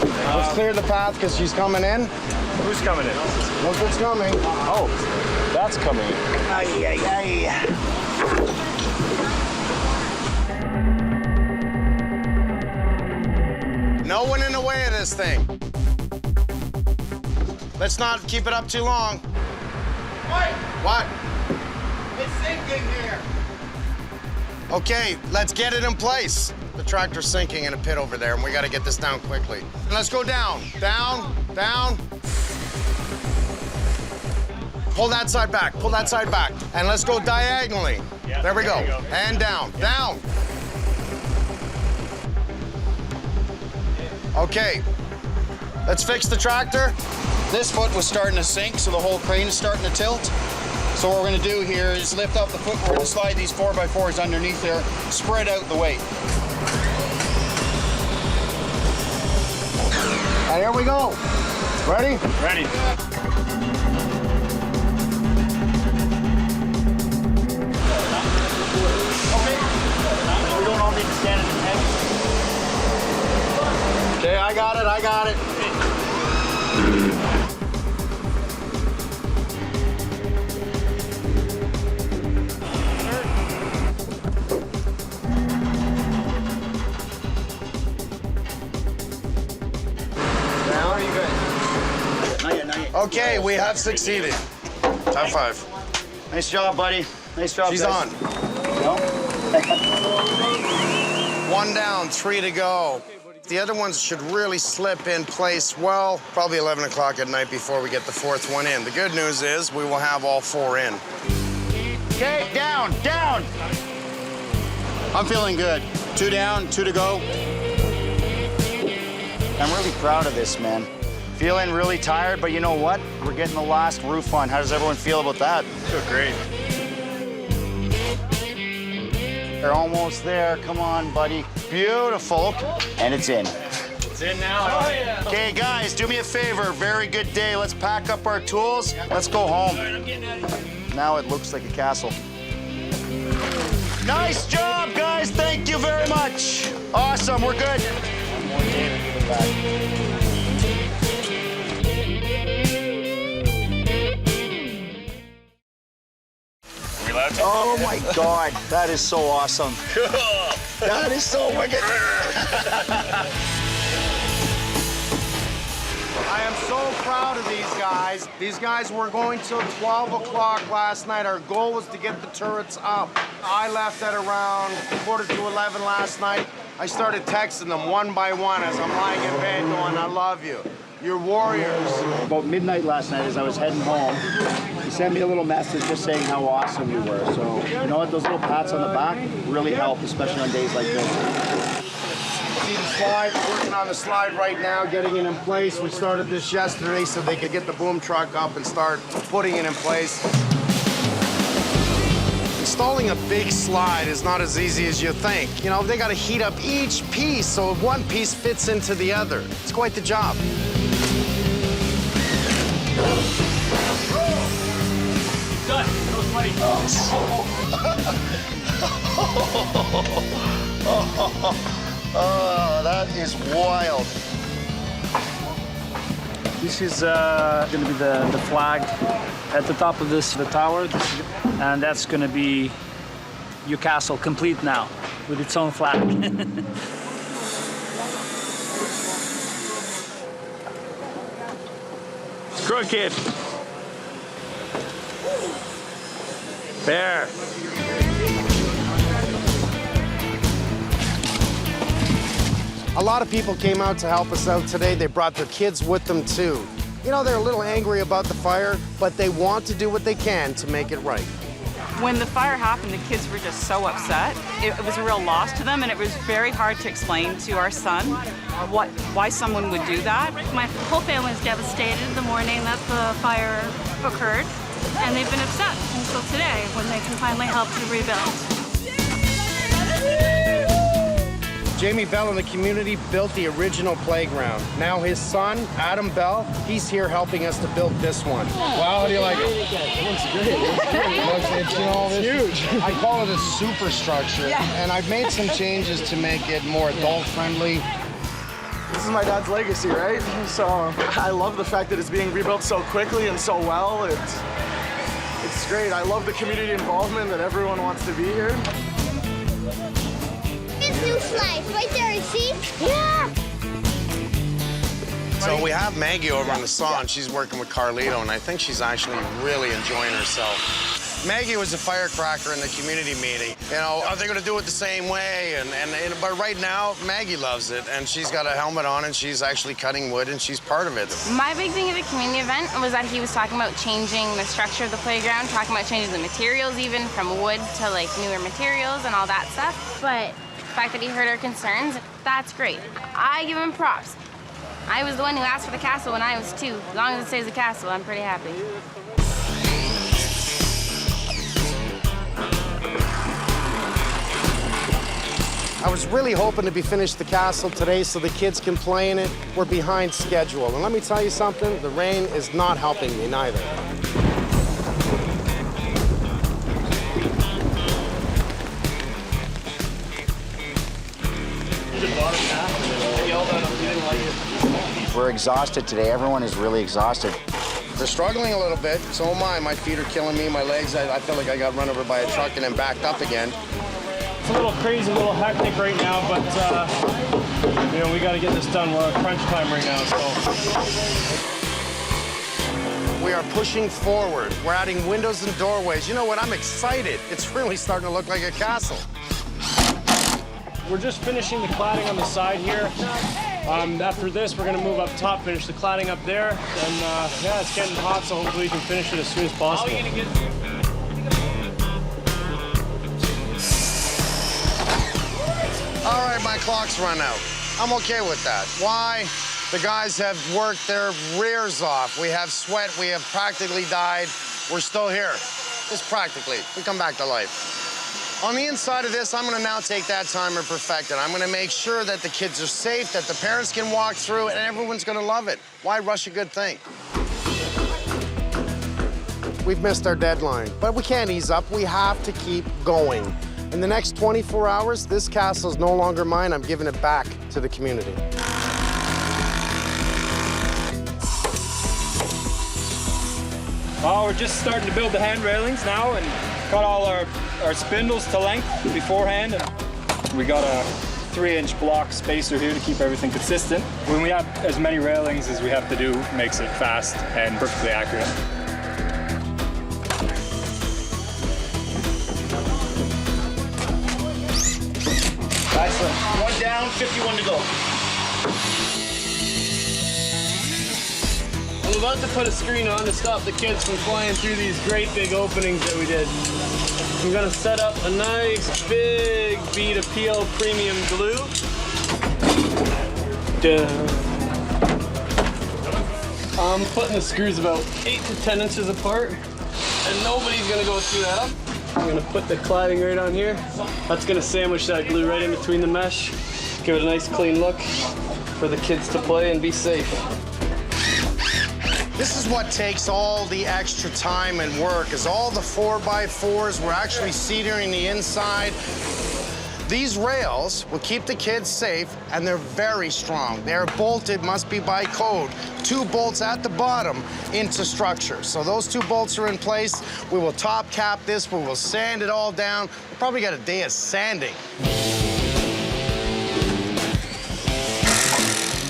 S1: Let's clear the path because she's coming in.
S2: Who's coming in?
S1: Look what's coming.
S2: Oh, that's coming in.
S8: Ay, ay, ay.
S1: No one in the way of this thing. Let's not keep it up too long. What?
S8: It's sinking here.
S1: Okay, let's get it in place. The tractor's sinking in a pit over there, and we got to get this down quickly. Let's go down, down, down. Pull that side back, pull that side back. And let's go diagonally. Yeah, there we go. And down, down. Okay, let's fix the tractor.
S7: This foot was starting to sink, so the whole crane is starting to tilt. So what we're going to do here is lift up the foot. We're going to slide these 4x4s underneath there, spread out the weight.
S1: And here we go. Ready?
S2: Ready.
S8: Okay. We don't all need to stand in the head.
S1: Okay, I got it, I got it. Okay, we have succeeded. High five.
S8: Nice job, buddy. Nice job,
S1: She's
S8: guys.
S1: on. No? 1 down, 3 to go. The other ones should really slip in place, well, probably 11 o'clock at night before we get the 4th one in. The good news is we will have all 4 in.
S8: Okay, down, down.
S7: I'm feeling good. 2 down, 2 to go.
S8: I'm really proud of this, man. Feeling really tired, but you know what? We're getting the last roof on. How does everyone feel about that?
S2: So great.
S8: They're almost there. Come on, buddy. Beautiful. And it's in.
S2: It's in now. Oh, yeah.
S8: Okay, guys, do me a favor. Very good day. Let's pack up our tools. Let's go home. Now it looks like a castle. Nice job, guys. Thank you very much.
S7: much. Awesome, we're good.
S8: One more game and give it back. Oh my God, that is so awesome. That is so wicked.
S1: I am so proud of these guys. These guys were going till 12 o'clock last night. Our goal was to get the turrets up. I left at around 11:45 last night. I started texting them one by one as I'm lying in bed going, I love you. You're warriors.
S8: About midnight last night as I was heading home, he sent me a little message just saying how awesome you were. So, you know what, those little pats on the back really help, especially on days like this.
S1: See the slide, working on the slide right now, getting it in place. We started this yesterday so they could get the boom truck up and start putting it in place. Installing a big slide is not as easy as you think. You know, they got to heat up each piece so one piece fits into the other. It's quite the job.
S15: Done. That was funny.
S7: Oh, that is wild.
S3: This is going to be the flag at the top of the tower, and that's going to be your castle complete now with its own flag. It's crooked. There.
S1: A lot of people came out to help us out today. They brought their kids with them too. You know, they're a little angry about the fire, but they want to do what they can to make it right.
S21: When the fire happened, the kids were just so upset. It was a real loss to them, and it was very hard to explain to our son why someone would do that.
S9: My whole family was devastated the morning that the fire occurred, and they've been upset until today when they can finally help to rebuild.
S1: Jamie Bell in the community built the original playground. Now his son, Adam Bell, he's here helping us to build this one. Wow, how do you like it? It looks great. It's, you know, it's huge. I call it a superstructure, and I've made some changes to make it more adult-friendly.
S11: This is my dad's legacy, right? So I love the fact that it's being rebuilt so quickly and so well. It's great. I love the community involvement that everyone wants to be here.
S16: New slice right there, see? Yeah!
S1: So we have Maggie over on the saw, and she's working with Carlito, and I think she's actually really enjoying herself. Maggie was a firecracker in the community meeting. You know, are they going to do it the same way? But right now, Maggie loves it, and she's got a helmet on, and she's actually cutting wood, and she's part of it.
S13: My big thing at the community event was that he was talking about changing the structure of the playground, talking about changing the materials even from wood to like newer materials and all that stuff. But the fact that he heard our concerns, that's great. I give him props. I was the one who asked for the castle when I was 2. As long as it stays a castle, I'm pretty happy.
S1: I was really hoping to be finished the castle today so the kids can play in it. We're behind schedule. And let me tell you something, the rain is not helping me neither.
S8: We're exhausted today. Everyone is really exhausted.
S1: They're struggling a little bit, so am I. My feet are killing me, my legs, I feel like I got run over by a truck and then backed up again.
S3: It's a little crazy, a little hectic right now, but you know, we got to get this done. We're at crunch time right now, so.
S1: We are pushing forward. We're adding windows and doorways. You know what? I'm excited. It's really starting to look like a castle.
S3: We're just finishing the cladding on the side here. After this, we're going to move up top, finish the cladding up there. And yeah, it's getting hot, so hopefully we can finish it as soon as possible.
S1: All right, my clock's run out. I'm okay with that. Why? The guys have worked their rears off. We have sweat. We have practically died. We're still here. Just practically. We come back to life. On the inside of this, I'm going to now take that time and perfect it. I'm going to make sure that the kids are safe, that the parents can walk through, and everyone's going to love it. Why rush a good thing? We've missed our deadline, but we can't ease up. We have to keep going. In the next 24 hours, this castle is no longer mine. I'm giving it back to the community.
S22: We're just starting to build the hand railings now and cut all our spindles to length beforehand. And we got a 3-inch block spacer here to keep everything consistent. When we have as many railings as we have to do, it makes it fast and perfectly accurate.
S7: Excellent. One down, 51 to go.
S3: I'm about to put a screen on to stop the kids from flying through these great big openings that we did. I'm gonna set up a nice big bead of PL premium glue. I'm putting the screws about 8 to 10 inches apart, and nobody's gonna go through that. I'm gonna put the cladding right on here. That's gonna sandwich that glue right in between the mesh. Give it a nice clean look for the kids to play and be safe.
S1: This is what takes all the extra time and work, is all the 4x4s. We're actually cedering the inside. These rails will keep the kids safe, and they're very strong. They're bolted, must be by code. 2 bolts at the bottom into structure. So those 2 bolts are in place. We will top cap this, we will sand it all down. We probably got a day of sanding.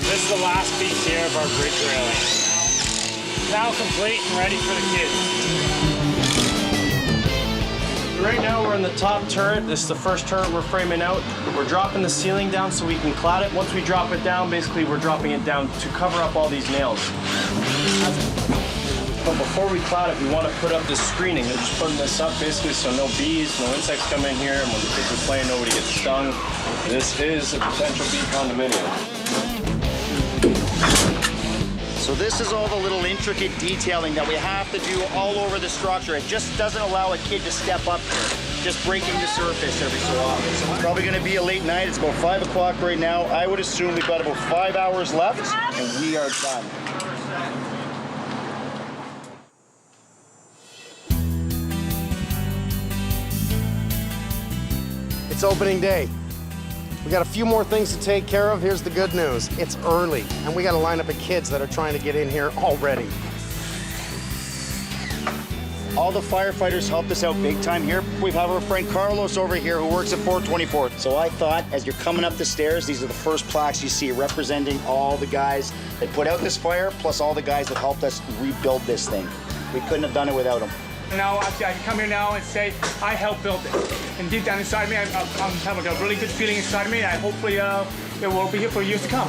S3: This is the last piece here of our bridge railing. Now complete and ready for the kids. Right now we're in the top turret. This is the first turret we're framing out. We're dropping the ceiling down so we can clad it. Once we drop it down, basically we're dropping it down to cover up all these nails. But before we clad it, we want to put up this screening. We're just putting this up basically so no bees, no insects come in here, and when the kids are playing, nobody gets stung. This is a potential bee condominium.
S7: So this is all the little intricate detailing that we have to do all over the structure. It just doesn't allow a kid to step up here, just breaking the surface every so often. So it's probably gonna be a late night. It's about 5 o'clock right now. I would assume we've got about 5 hours left, and we are done.
S1: It's opening day. We got a few more things to take care of. Here's the good news. It's early, and we got a lineup of kids that are trying to get in here already.
S7: All the firefighters helped us out big time here. We have our friend Carlos over here who works at 424. So I thought, as you're coming up the stairs, these are the first plaques you see representing all the guys that put out this fire, plus all the guys that helped us rebuild this thing. We couldn't have done it without them.
S22: Now, I can come here now and say, I helped build it. And deep down inside me, I'm having a really good feeling inside me, and hopefully it will be here for years to come.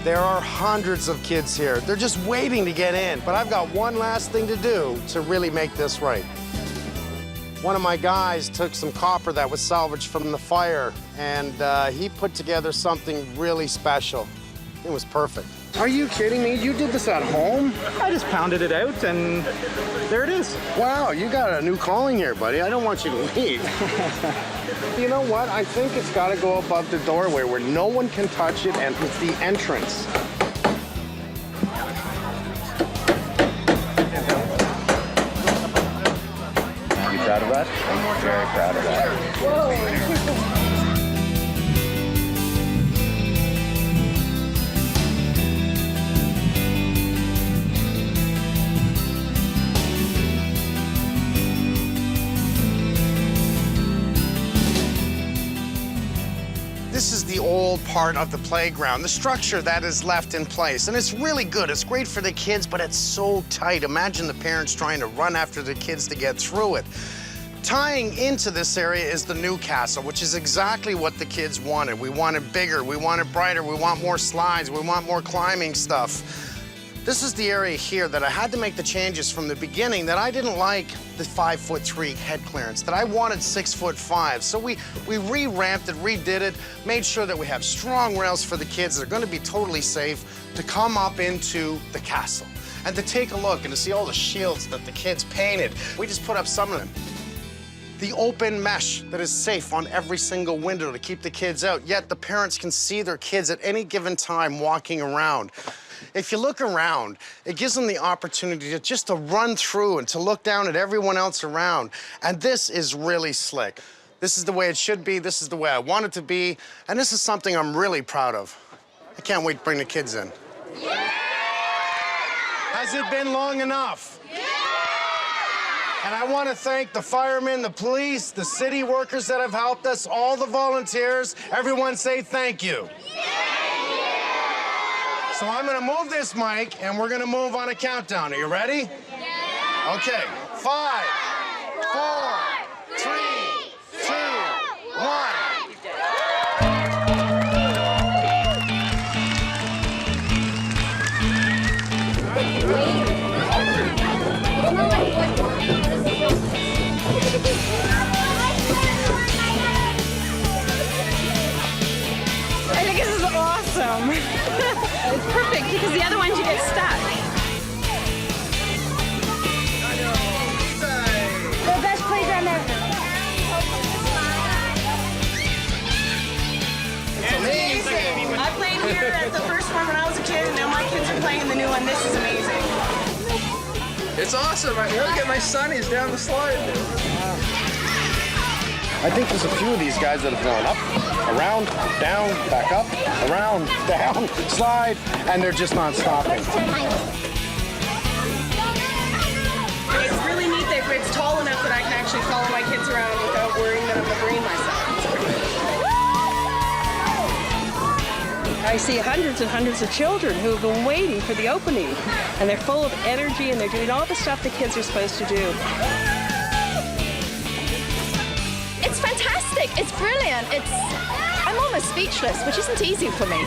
S1: There are hundreds of kids here. They're just waiting to get in, but I've got one last thing to do to really make this right. One of my guys took some copper that was salvaged from the fire, and he put together something really special. It was perfect.
S20: Are you kidding me? You did this at home?
S22: I just pounded it out, and there it is.
S1: Wow, you got a new calling here, buddy. I don't want you to leave. You know what? I think it's got to go above the doorway where no one can touch it, and it's the entrance.
S23: You proud of that? I'm very proud of that.
S1: This is the old part of the playground, the structure that is left in place. And it's really good. It's great for the kids, but it's so tight. Imagine the parents trying to run after the kids to get through it. Tying into this area is the new castle, which is exactly what the kids wanted. We want it bigger, we want it brighter, we want more slides, we want more climbing stuff. This is the area here that I had to make the changes from the beginning, that I didn't like the 5'3" head clearance, that I wanted 6'5". So we re-ramped it, redid it, made sure that we have strong rails for the kids that are gonna be totally safe to come up into the castle and to take a look and to see all the shields that the kids painted. We just put up some of them. The open mesh that is safe on every single window to keep the kids out, yet the parents can see their kids at any given time walking around. If you look around, it gives them the opportunity to just to run through and to look down at everyone else around. And this is really slick. This is the way it should be. This is the way I want it to be. And this is something I'm really proud of. I can't wait to bring the kids in. Yeah! Has it been long enough? Yeah! And I want to thank the firemen, the police, the city workers that have helped us, all the volunteers. Everyone say thank you. Yeah! So I'm going to move this mic, and we're going to move on a countdown. Are you ready? Yeah! Okay. 5, 4, 3, 2, 1.
S14: I think this is awesome. It's perfect because the other ones you get stuck.
S6: The best playground ever.
S14: It's amazing. I played here at the first one when I was a kid, and now my kids are playing the new one. This is amazing.
S18: It's awesome. I look at my son, he's down the slide.
S1: I think there's a few of these guys that have gone up, around, down, back up, around, down, slide, and they're just not stopping.
S14: It's really neat that it's tall enough that I can actually follow my kids around without worrying that I'm going to brain myself.
S19: I see hundreds and hundreds of children who have been waiting for the opening, and they're full of energy and they're doing all the stuff the kids are supposed to do.
S24: It's fantastic. It's brilliant. I'm almost speechless, which isn't easy for me.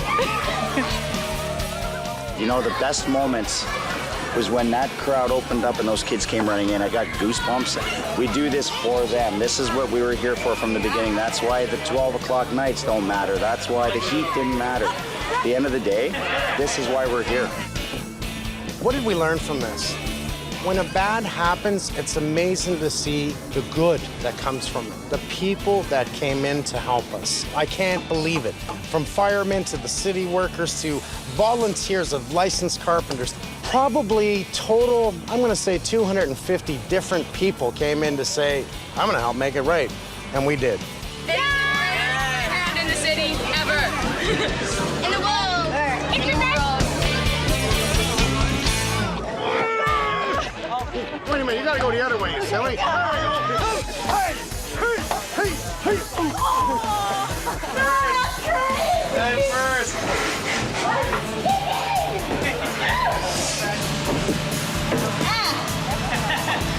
S23: You know, the best moments was when that crowd opened up and those kids came running in. I got goosebumps. We do this for them. This is what we were here for from the beginning. That's why the 12 o'clock nights don't matter. That's why the heat didn't matter. At the end of the day, this is why we're here.
S1: What did we learn from this? When a bad happens, it's amazing to see the good that comes from it. The people that came in to help us. I can't believe it. From firemen to the city workers to volunteers of licensed carpenters. Probably total, I'm gonna say 250 different people came in to say, I'm gonna help make it right. And we did.
S14: Yeah! In the city, ever.
S24: In the world.
S14: In the world.
S1: Wait a minute, you gotta go the other way, you silly. Hey, hey, hey,
S18: Head first.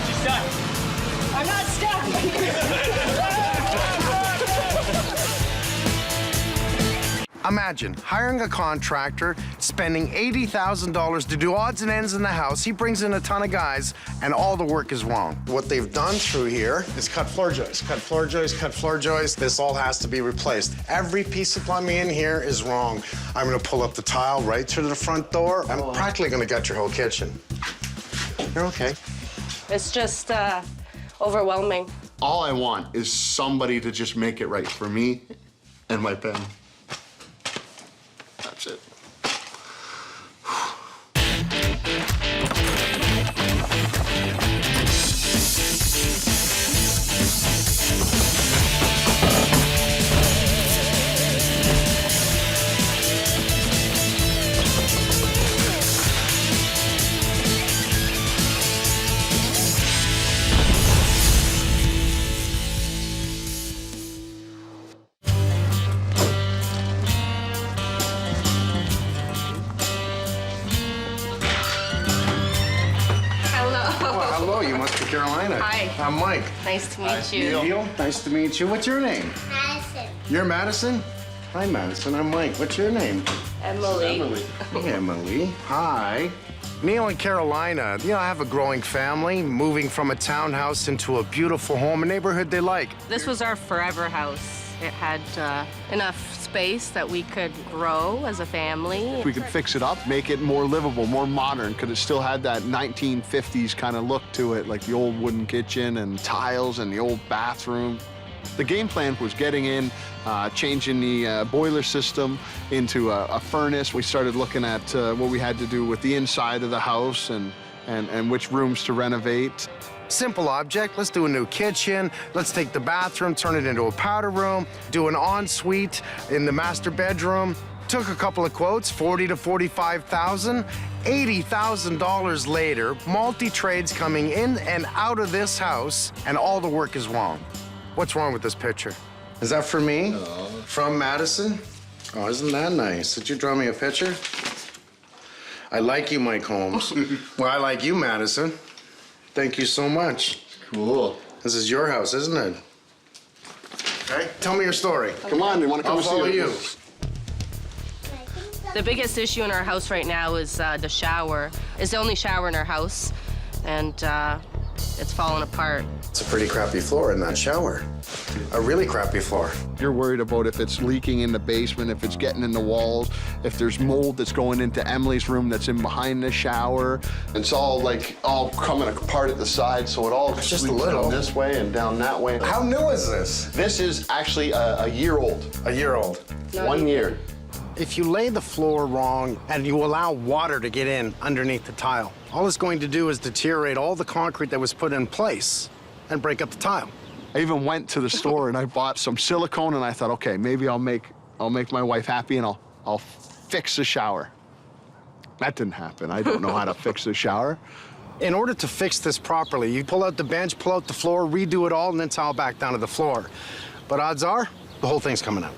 S14: She's stuck. I'm not stuck.
S1: Imagine hiring a contractor, spending $80,000 to do odds and ends in the house. He brings in a ton of guys, and all the work is wrong. What they've done through here is cut floor joists, cut floor joists, cut floor joists. This all has to be replaced. Every piece of plumbing in here is wrong. I'm gonna pull up the tile right through the front door. I'm practically gonna gut your whole kitchen. You're okay.
S19: It's just overwhelming.
S25: All I want is somebody to just make it right for me and my pen. That's it.
S1: Hello, you must be Carolina.
S19: Hi.
S1: I'm Mike.
S19: Nice to meet you.
S1: Neil, nice to meet you. What's your name?
S24: Madison.
S1: You're Madison? Hi, Madison. I'm Mike. What's your name?
S19: Emily.
S1: Hey, Emily. Hi. Neil and Carolina, you know, I have a growing family, moving from a townhouse into a beautiful home, a neighborhood they like.
S19: This was our forever house. It had enough space that we could grow as a family.
S25: We could fix it up, make it more livable, more modern, because it still had that 1950s kind of look to it, like the old wooden kitchen and tiles and the old bathroom. The game plan was getting in, changing the boiler system into a furnace. We started looking at what we had to do with the inside of the house and which rooms to renovate.
S1: Simple object, let's do a new kitchen, let's take the bathroom, turn it into a powder room, do an ensuite in the master bedroom. Took a couple of quotes, 40 to 45,000. $80,000 later, multi-trades coming in and out of this house, and all the work is wrong. What's wrong with this picture? Is that for me? No. From Madison? Oh, isn't that nice? Did you draw me a picture? I like you, Mike Holmes. Well, I like you, Madison. Thank you so much.
S25: Cool.
S1: This is your house, isn't it? Okay, tell me your story.
S25: Come on, you want to come
S1: I'll follow
S25: see
S1: you.
S4: The biggest issue in our house right now is the shower. It's the only shower in our house, and it's falling apart.
S1: It's a pretty crappy floor in that shower. A really crappy floor.
S25: You're worried about if it's leaking in the basement, if it's getting in the walls, if there's mold that's going into Emily's room that's in behind the shower. It's all coming apart at the side, so it all
S1: just
S25: leaks down this way and down that way.
S1: How new is this?
S25: This is actually a year old.
S1: A year old.
S25: 1 year.
S1: If you lay the floor wrong and you allow water to get in underneath the tile, all it's going to do is deteriorate all the concrete that was put in place and break up the tile.
S25: I even went to the store and I bought some silicone and I thought, okay, maybe I'll make my wife happy and I'll fix the shower. That didn't happen. I don't know how to fix the shower.
S1: In order to fix this properly, you pull out the bench, pull out the floor, redo it all, and then tile back down to the floor. But odds are, the whole thing's coming out.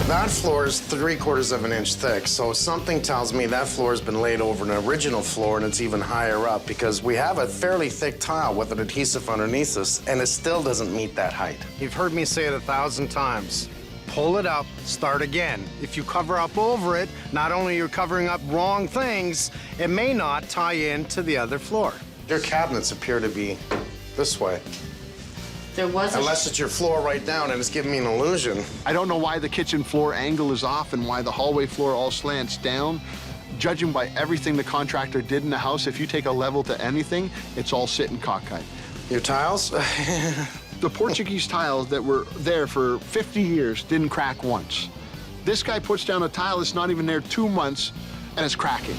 S1: That floor is 3/4 of an inch thick, so something tells me that floor has been laid over an original floor and it's even higher up because we have a fairly thick tile with an adhesive underneath us and it still doesn't meet that height. You've heard me say it 1,000 times. Pull it up, start again. If you cover up over it, not only are you covering up wrong things, it may not tie in to the other floor. Your cabinets appear to be this way.
S4: There was
S1: Unless it's your floor right down and it's giving me an illusion.
S25: I don't know why the kitchen floor angle is off and why the hallway floor all slants down. Judging by everything the contractor did in the house, if you take a level to anything, it's all sitting cockeyed.
S1: Your tiles?
S25: The Portuguese tiles that were there for 50 years didn't crack once. This guy puts down a tile that's not even there 2 months and it's cracking.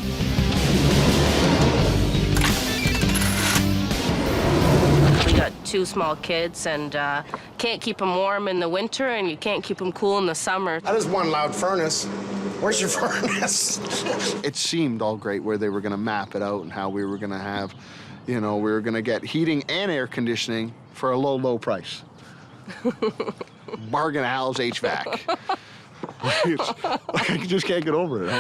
S4: We got 2 small kids and can't keep them warm in the winter and you can't keep them cool in the summer.
S1: That is one loud furnace. Where's your furnace?
S25: It seemed all great where they were gonna map it out and how we were gonna have, we were gonna get heating and air conditioning for a low, low price. Bargain Al's HVAC. I just can't get over it,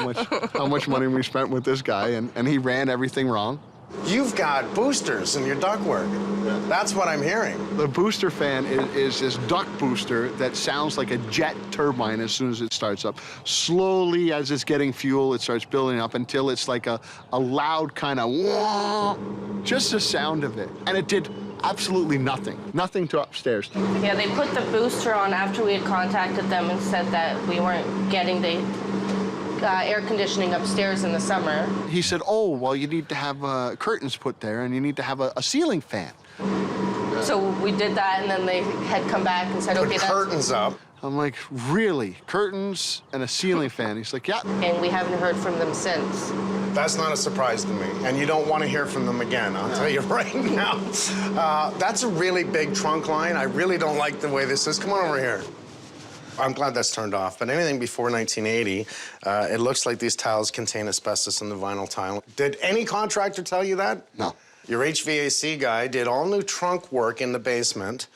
S25: how much money we spent with this guy, and he ran everything wrong.
S1: You've got boosters in your ductwork. That's what I'm hearing.
S25: The booster fan is this duct booster that sounds like a jet turbine as soon as it starts up. Slowly, as it's getting fuel, it starts building up until it's like a loud kind of wah, just the sound of it. And it did absolutely nothing to upstairs.
S4: Yeah, they put the booster on after we had contacted them and said that we weren't getting the air conditioning upstairs in the summer.
S25: He said, oh, well, you need to have curtains put there and you need to have a ceiling fan.
S4: So we did that and then they had come back and said, okay,
S1: that's... curtains up.
S25: I'm like, really? Curtains and a ceiling fan? He's like, yeah.
S4: And we haven't heard from them since.
S1: That's not a surprise to me, and you don't want to hear from them again, I'll tell you right now. That's a really big trunk line. I really don't like the way this is. Come on over here. I'm glad that's turned off, but anything before 1980, it looks like these tiles contain asbestos in the vinyl tile. Did any contractor tell you that?
S25: No.
S1: Your HVAC guy did all new trunk work in the basement,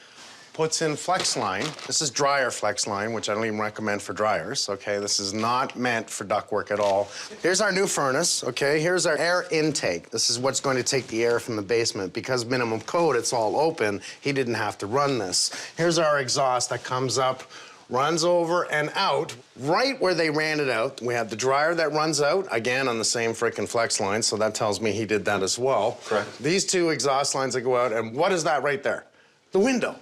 S1: puts in flex line. This is dryer flex line, which I don't even recommend for dryers, okay? This is not meant for ductwork at all. Here's our new furnace, okay? Here's our air intake. This is what's going to take the air from the basement. Because minimum code, it's all open, he didn't have to run this. Here's our exhaust that comes up, runs over and out. Right where they ran it out, we have the dryer that runs out, again, on the same frickin' flex line, so that tells me he did that as well.
S25: Correct.
S1: These 2 exhaust lines that go out, and what is that right there? The window.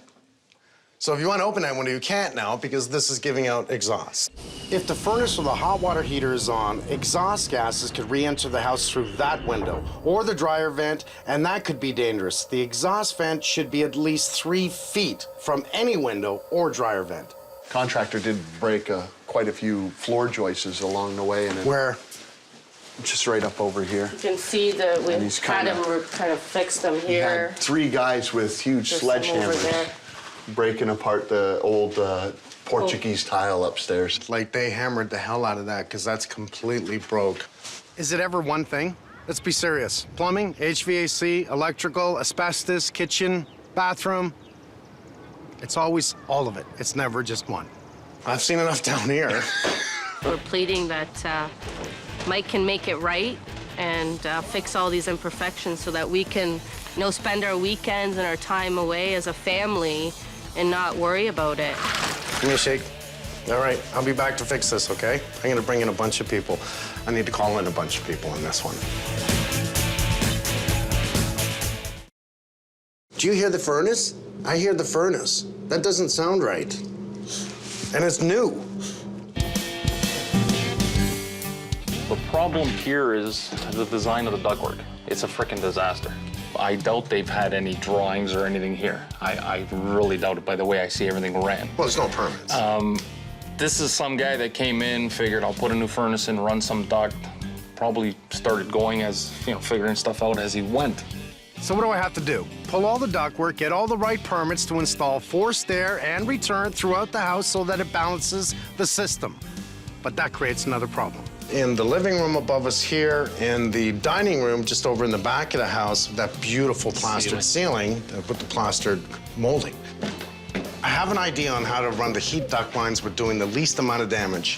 S1: So if you want to open that window, you can't now because this is giving out exhaust. If the furnace or the hot water heater is on, exhaust gases could re-enter the house through that window or the dryer vent, and that could be dangerous. The exhaust vent should be at least 3 feet from any window or dryer vent.
S25: Contractor did break quite a few floor joists along the way. And
S1: where?
S25: Just right up over here.
S4: You can see that we
S25: And he's
S4: had
S25: kinda-
S4: him kind of fix them
S25: He
S4: here.
S25: had 3 guys with huge
S4: There's some over
S25: sledgehammers
S4: there.
S25: breaking apart the old Portuguese tile upstairs.
S1: Like they hammered the hell out of that because that's completely broke. Is it ever one thing? Let's be serious. Plumbing, HVAC, electrical, asbestos, kitchen, bathroom. It's always all of it. It's never just one. I've seen enough down here.
S4: We're pleading that Mike can make it right and fix all these imperfections so that we can, spend our weekends and our time away as a family and not worry about it.
S1: Give me a shake. All right, I'll be back to fix this, okay? I'm gonna bring in a bunch of people. I need to call in a bunch of people on this one. Do you hear the furnace? I hear the furnace. That doesn't sound right. And it's new.
S2: The problem here is the design of the ductwork. It's a frickin' disaster. I doubt they've had any drawings or anything here. I really doubt it by the way I see everything ran.
S1: Well, there's no permits.
S2: This is some guy that came in, figured I'll put a new furnace in, run some duct, probably started going as, figuring stuff out as he went.
S1: So what do I have to do? Pull all the ductwork, get all the right permits to install forced air and return throughout the house so that it balances the system. But that creates another problem. In the living room above us here, in the dining room just over in the back of the house, that beautiful plastered ceiling with the plastered molding. I have an idea on how to run the heat duct lines with doing the least amount of damage.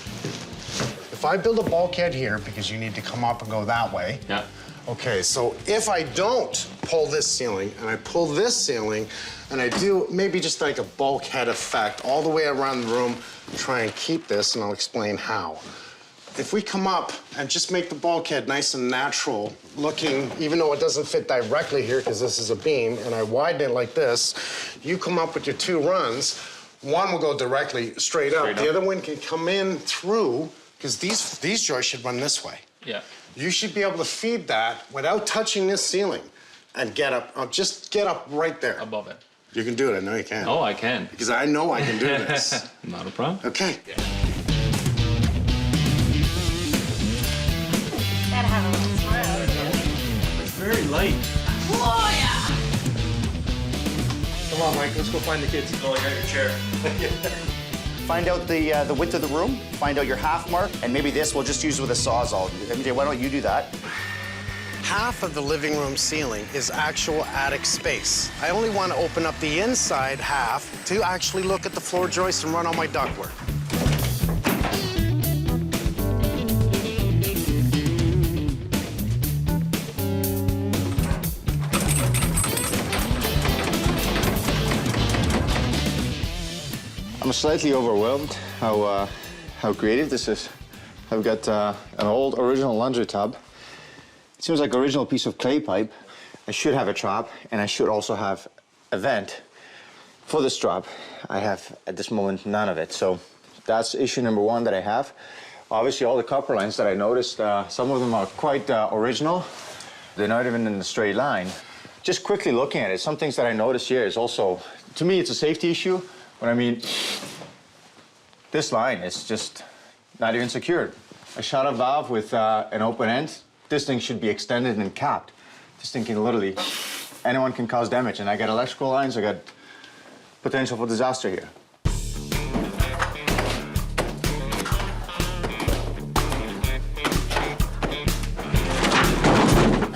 S1: If I build a bulkhead here, because you need to come up and go that way.
S2: Yeah.
S1: Okay, so if I don't pull this ceiling and I pull this ceiling and I do maybe just like a bulkhead effect all the way around the room, try and keep this, and I'll explain how. If we come up and just make the bulkhead nice and natural looking, even though it doesn't fit directly here because this is a beam, and I widen it like this, you come up with your 2 runs. One will go directly straight up. The other one can come in through, because these joists should run this way.
S2: Yeah.
S1: You should be able to feed that without touching this ceiling and get up, just get up right there.
S2: Above it.
S1: You can do it, I know you can.
S2: Oh, I can.
S1: Because I know I can do this.
S2: Not a problem.
S1: Okay.
S14: Gotta have a little smile.
S3: It's very light.
S14: Oh, yeah.
S3: Come on, Mike, let's go find the kids. Oh, I got your chair.
S7: Find out the width of the room, find out your half mark, and maybe this we'll just use with a Sawzall. MJ, why don't you do that?
S1: Half of the living room ceiling is actual attic space. I only want to open up the inside half to actually look at the floor joists and run all my ductwork.
S5: I'm slightly overwhelmed how creative this is. I've got an old original laundry tub. It seems like original piece of clay pipe. I should have a trap, and I should also have a vent for this trap. I have, at this moment, none of it. So that's issue number 1 that I have. Obviously, all the copper lines that I noticed, some of them are quite original. They're not even in a straight line. Just quickly looking at it, some things that I noticed here is also, to me, it's a safety issue. But I mean, this line is just not even secured. A shutter valve with an open end, this thing should be extended and capped. This thing can literally, anyone can cause damage. And I got electrical lines, I got potential for disaster here.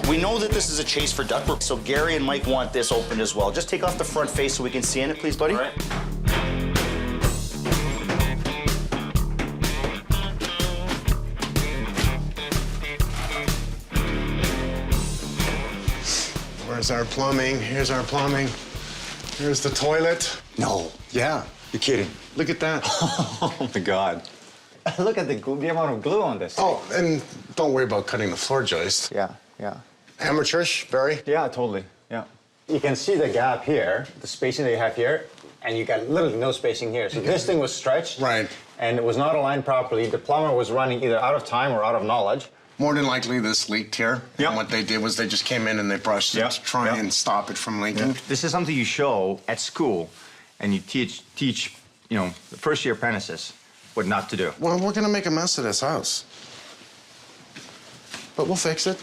S7: We know that this is a chase for ductwork, so Gary and Mike want this opened as well. Just take off the front face so we can see in it, please, buddy.
S2: All right.
S1: Where's our plumbing? Here's our plumbing. Here's the toilet.
S5: No.
S1: Yeah.
S5: You're kidding.
S1: Look at that.
S5: Oh my God. Look at the amount of glue on this.
S1: Oh, and don't worry about cutting the floor joist.
S5: Yeah, yeah.
S1: Amateurish, very?
S5: Yeah, totally, yeah. You can see the gap here, the spacing that you have here. and you got literally no spacing here. So this thing was stretched.
S1: Right.
S5: And it was not aligned properly. The plumber was running either out of time or out of knowledge.
S1: More than likely, this leaked here. Yep. And what they did was they just came in and they brushed it to try and stop it from leaking.
S5: This is something you show at school, and you teach, you know, the first-year apprentices what not to do.
S1: Well, we're gonna make a mess of this house. But we'll fix it.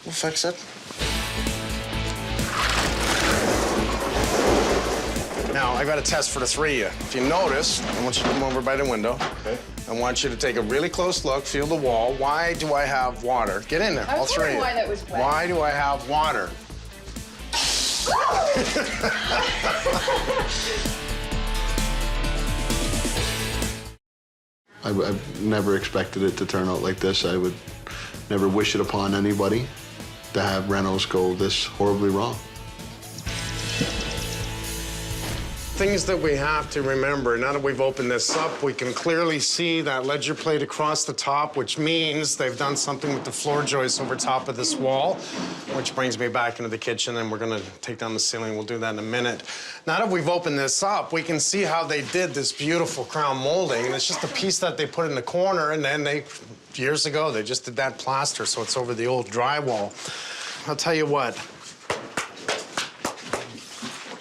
S1: We'll fix it. Now, I got a test for the three of you. If you notice, I want you to come over by the window. Okay. I want you to take a really close look, feel the wall. Why do I have water? Get in there, all three of you.
S6: Why that was wet.
S1: Why do I have water?
S25: I've never expected it to turn out like this. I would never wish it upon anybody to have renos go this horribly wrong.
S1: Things that we have to remember, now that we've opened this up, we can clearly see that ledger plate across the top, which means they've done something with the floor joists over top of this wall, which brings me back into the kitchen, and we're gonna take down the ceiling. We'll do that in a minute. Now that we've opened this up, we can see how they did this beautiful crown molding, and it's just a piece that they put in the corner, and then years ago, they just did that plaster, so it's over the old drywall. I'll tell you what.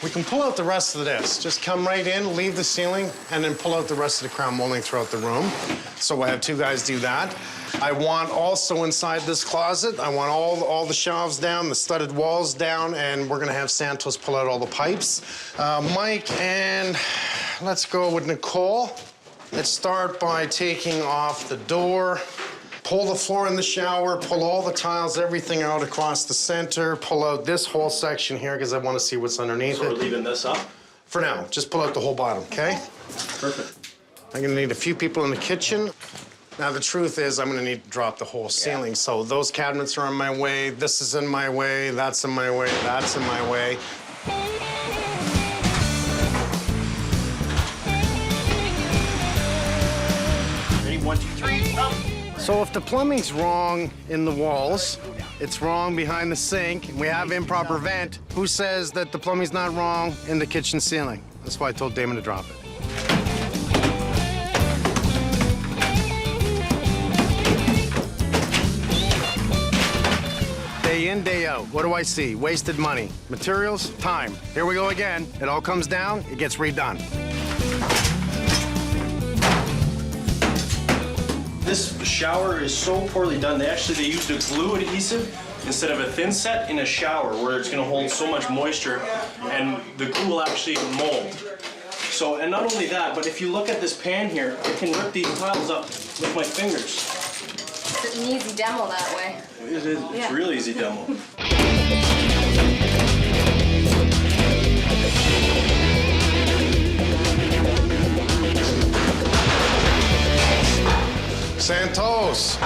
S1: We can pull out the rest of this. Just come right in, leave the ceiling, and then pull out the rest of the crown molding throughout the room. So we'll have two guys do that. I want also inside this closet, I want all the shelves down, the studded walls down, and we're gonna have Santos pull out all the pipes. Mike, and let's go with Nicole. Let's start by taking off the door. Pull the floor in the shower, pull all the tiles, everything out across the center, pull out this whole section here because I want to see what's underneath it.
S3: So we're leaving this up?
S1: For now, just pull out the whole bottom, okay?
S3: Perfect.
S1: I'm gonna need a few people in the kitchen. Now, the truth is I'm gonna need to drop the whole ceiling. So those cabinets are in my way, this is in my way, that's in my way, that's in my way.
S7: Ready, 1, 2, 3, up.
S1: So if the plumbing's wrong in the walls, it's wrong behind the sink, and we have improper vent, who says that the plumbing's not wrong in the kitchen ceiling? That's why I told Damon to drop it. Day in, day out, what do I see? Wasted money. Materials, time. Here we go again. It all comes down, it gets redone.
S3: This shower is so poorly done. They used a glue adhesive instead of a thin set in a shower where it's gonna hold so much moisture and the glue will actually mold. So, and not only that, but if you look at this pan here, it can rip these tiles up with my fingers.
S6: It's an easy demo that way.
S3: It is, it's real easy demo.
S1: Santos.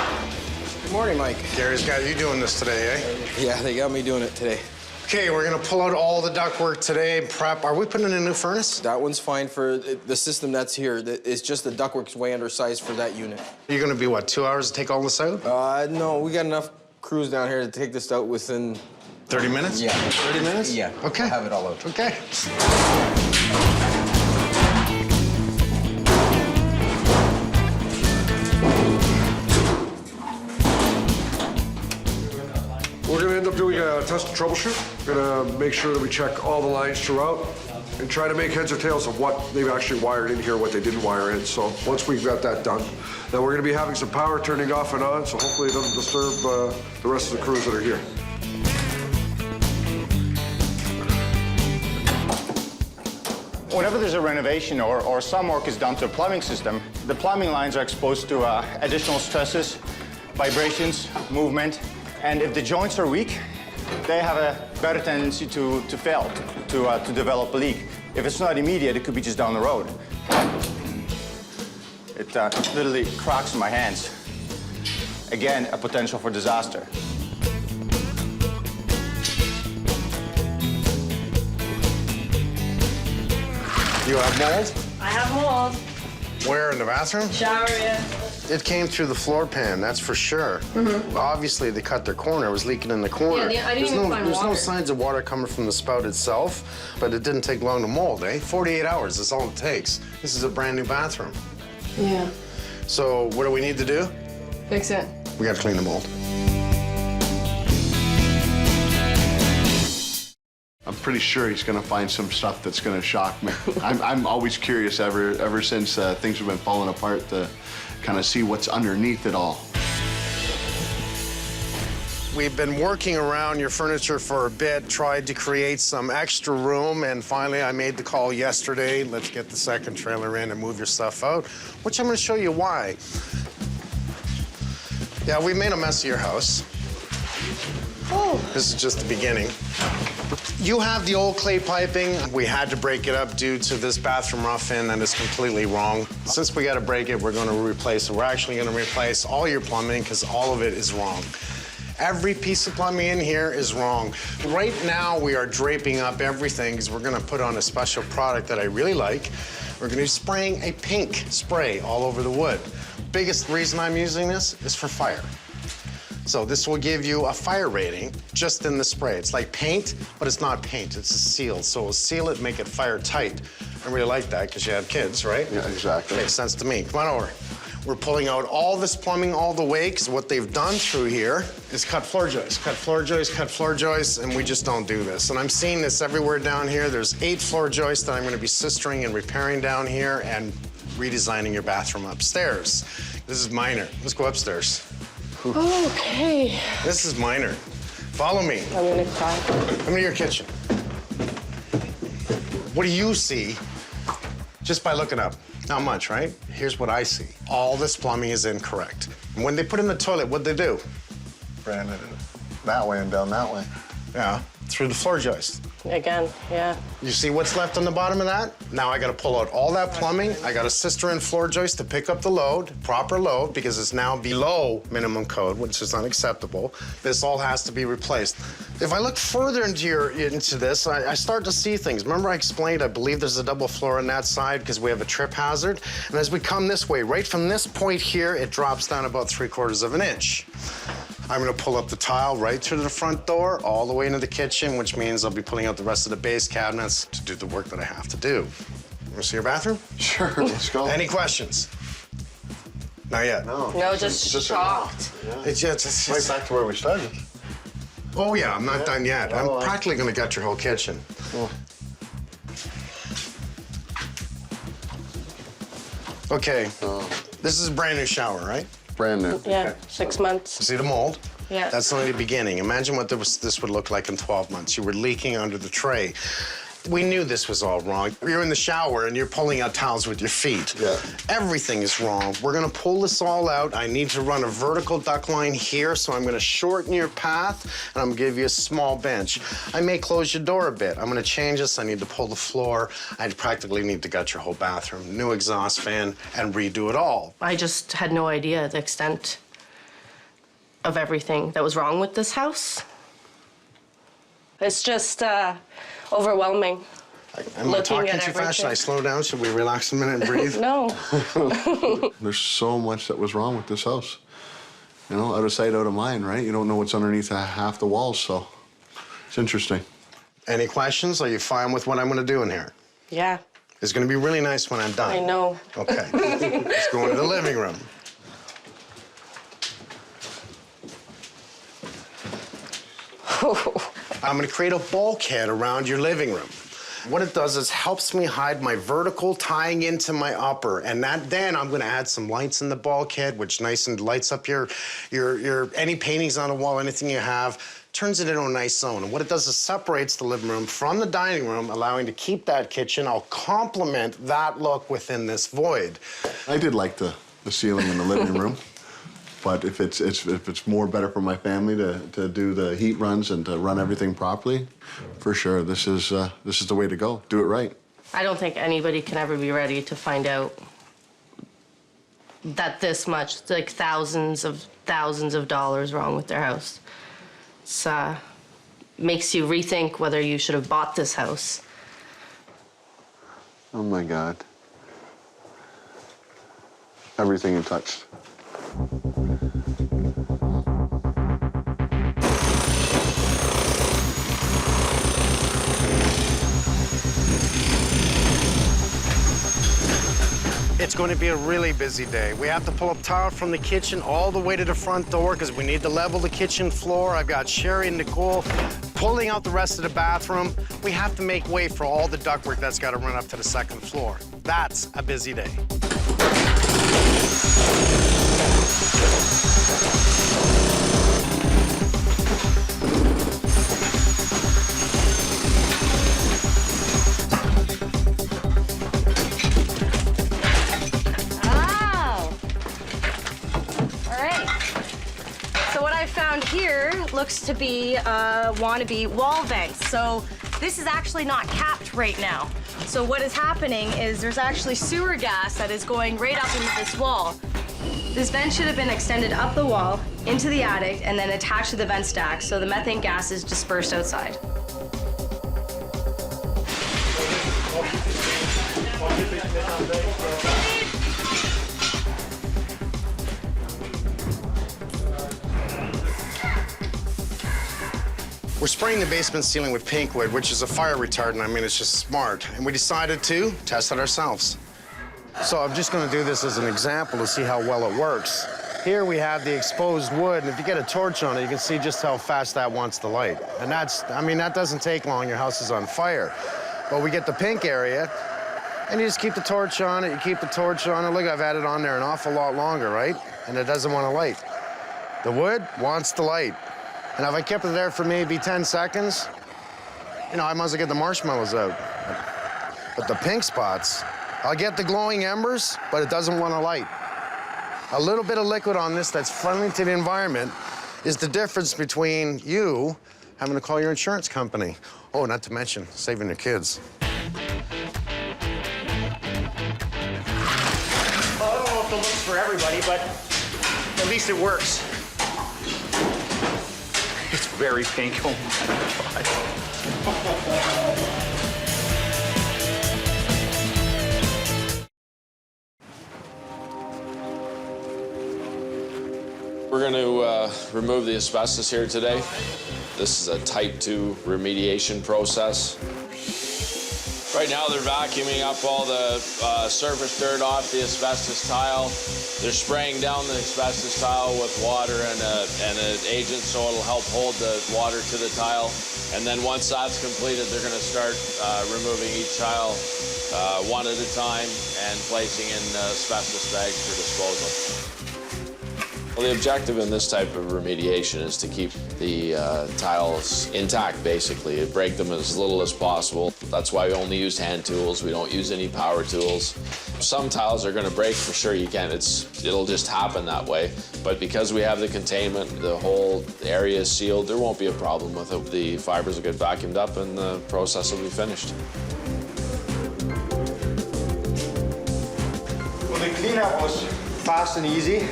S18: Good morning, Mike.
S1: Gary's got you doing this today, eh?
S18: Yeah, they got me doing it today.
S1: Okay, we're gonna pull out all the ductwork today and prep. Are we putting in a new furnace?
S18: That one's fine for the system that's here. It's just the ductwork's way undersized for that unit.
S1: You're gonna be, what, 2 hours to take all this out?
S18: No, we got enough crews down here to take this out within...
S1: 30 minutes?
S18: Yeah.
S1: 30 minutes?
S18: Yeah.
S1: Okay.
S18: I'll have it all out.
S1: Okay.
S10: We're gonna end up doing a test and troubleshoot. We're gonna make sure that we check all the lines throughout and try to make heads or tails of what they've actually wired in here, what they didn't wire in. So once we've got that done, then we're gonna be having some power turning off and on, so hopefully it doesn't disturb the rest of the crews that are here.
S5: Whenever there's a renovation or some work is done to a plumbing system, the plumbing lines are exposed to additional stresses, vibrations, movement, and if the joints are weak, they have a better tendency to fail, to develop a leak. If it's not immediate, it could be just down the road. It literally cracks in my hands. Again, a potential for disaster.
S1: You have mold?
S14: I have mold.
S1: Where, in the bathroom?
S14: Shower, yeah.
S1: It came through the floor pan, that's for sure. Obviously, they cut their corner. It was leaking in the corner.
S4: Yeah, I didn't even find
S1: There's no
S4: water.
S1: signs of water coming from the spout itself, but it didn't take long to mold, eh? 48 hours is all it takes. This is a brand new bathroom.
S14: Yeah.
S1: So what do we need to do?
S14: Fix it.
S1: We got to clean the mold.
S25: I'm pretty sure he's going to find some stuff that's going to shock me. I'm always curious ever since things have been falling apart to kind of see what's underneath it all.
S1: We've been working around your furniture for a bit, tried to create some extra room, and finally I made the call yesterday. Let's get the second trailer in and move your stuff out, which I'm going to show you why. Yeah, we made a mess of your house. Oh. This is just the beginning. You have the old clay piping. We had to break it up due to this bathroom rough-in that is completely wrong. Since we got to break it, we're going to replace it. We're actually going to replace all your plumbing because all of it is wrong. Every piece of plumbing in here is wrong. Right now, we are draping up everything because we're going to put on a special product that I really like. We're going to be spraying a pink spray all over the wood. Biggest reason I'm using this is for fire. So this will give you a fire rating just in the spray. It's like paint, but it's not paint, it's a seal. So we'll seal it, make it fire tight. I really like that because you have kids, right?
S25: Yeah, exactly.
S1: Makes sense to me. Come on over. We're pulling out all this plumbing all the way because what they've done through here is cut floor joists, cut floor joists, cut floor joists, and we just don't do this. And I'm seeing this everywhere down here. There's 8 floor joists that I'm going to be sistering and repairing down here and redesigning your bathroom upstairs. This is minor. Let's go upstairs.
S14: Okay.
S1: This is minor. Follow me.
S14: I'm gonna cry.
S1: Come to your kitchen. What do you see just by looking up? Not much, right? Here's what I see. All this plumbing is incorrect. And when they put in the toilet, what'd they do?
S25: Ran it that way and down that way.
S1: Yeah, through the floor joist.
S14: Again, yeah.
S1: You see what's left on the bottom of that? Now I gotta pull out all that plumbing. I got a sister-in floor joist to pick up the load, proper load, because it's now below minimum code, which is unacceptable. This all has to be replaced. If I look further into this, I start to see things. Remember I explained, I believe there's a double floor on that side because we have a trip hazard. And as we come this way, right from this point here, it drops down about 3/4 of an inch. I'm gonna pull up the tile right through the front door, all the way into the kitchen, which means I'll be pulling out the rest of the base cabinets to do the work that I have to do. Wanna see your bathroom?
S25: Sure, let's go.
S1: Any questions? Not yet.
S25: No.
S14: No, just shocked.
S1: It's just
S25: Right back to where we started.
S1: Oh yeah, I'm not done yet. I'm practically gonna gut your whole kitchen.
S25: Oh.
S1: Okay, this is a brand new shower, right?
S25: Brand new.
S14: Yeah, 6 months.
S1: See the mold?
S14: Yeah.
S1: That's only the beginning. Imagine what this would look like in 12 months. You were leaking under the tray. We knew this was all wrong. You're in the shower and you're pulling out towels with your feet.
S25: Yeah.
S1: Everything is wrong. We're gonna pull this all out. I need to run a vertical duct line here, so I'm gonna shorten your path and I'm gonna give you a small bench. I may close your door a bit. I'm gonna change this. I need to pull the floor. I practically need to gut your whole bathroom. New exhaust fan and redo it all.
S4: I just had no idea the extent of everything that was wrong with this house. It's just overwhelming.
S1: Am I talking too fast? Should I slow down? Should we relax a minute and breathe?
S4: No.
S25: There's so much that was wrong with this house. You know, out of sight, out of mind, right? You don't know what's underneath half the walls, so it's interesting.
S1: Any questions? Are you fine with what I'm gonna do in here?
S4: Yeah.
S1: It's gonna be really nice when I'm done.
S4: I know.
S1: Okay. Let's go into the living room. I'm gonna create a bulkhead around your living room. What it does is helps me hide my vertical tying into my upper, and then I'm gonna add some lights in the bulkhead, which nice and lights up your any paintings on the wall, anything you have, turns it into a nice zone. And what it does is separates the living room from the dining room, allowing to keep that kitchen. I'll complement that look within this void.
S25: I did like the ceiling in the living room. But if it's more better for my family to do the heat runs and to run everything properly, for sure, this is the way to go. Do it right.
S4: I don't think anybody can ever be ready to find out that this much, like thousands of dollars wrong with their house. It's makes you rethink whether you should have bought this house.
S25: Oh my God. Everything you touched.
S1: it's going to be a really busy day. We have to pull up tile from the kitchen all the way to the front door because we need to level the kitchen floor. I've got Sherry and Nicole pulling out the rest of the bathroom. We have to make way for all the ductwork that's got to run up to the second floor. That's a busy day.
S4: Here looks to be wannabe wall vents. So this is actually not capped right now. So what is happening is there's actually sewer gas that is going right up into this wall. This vent should have been extended up the wall into the attic and then attached to the vent stack so the methane gas is dispersed outside.
S1: We're spraying the basement ceiling with pink wood, which is a fire retardant. I mean, it's just smart. And we decided to test it ourselves. So I'm just going to do this as an example to see how well it works. Here we have the exposed wood, and if you get a torch on it, you can see just how fast that wants to light. And that's, I mean, that doesn't take long. Your house is on fire. But we get the pink area, and you just keep the torch on it. You keep the torch on it. Look, I've had it on there an awful lot longer, right? And it doesn't want to light. The wood wants to light. And if I kept it there for maybe 10 seconds, you know, I might as well get the marshmallows out. But the pink spots, I'll get the glowing embers, but it doesn't want to light. A little bit of liquid on this that's friendly to the environment is the difference between you having to call your insurance company. Oh, not to mention saving your kids.
S8: Well, I don't know if it looks for everybody, but at least it works. It's very pink. Oh my God.
S9: We're going to remove the asbestos here today. This is a type 2 remediation process. Right now they're vacuuming up all the surface dirt off the asbestos tile. They're spraying down the asbestos tile with water and an agent so it'll help hold the water to the tile. And then once that's completed, they're going to start removing each tile one at a time and placing in asbestos bags for disposal. Well, the objective in this type of remediation is to keep the tiles intact, basically, break them as little as possible. That's why we only use hand tools. We don't use any power tools. Some tiles are going to break for sure. You can. It'll just happen that way. But because we have the containment, the whole area is sealed, there won't be a problem with it. The fibers will get vacuumed up and the process will be finished.
S5: Well, the cleanup was fast and easy.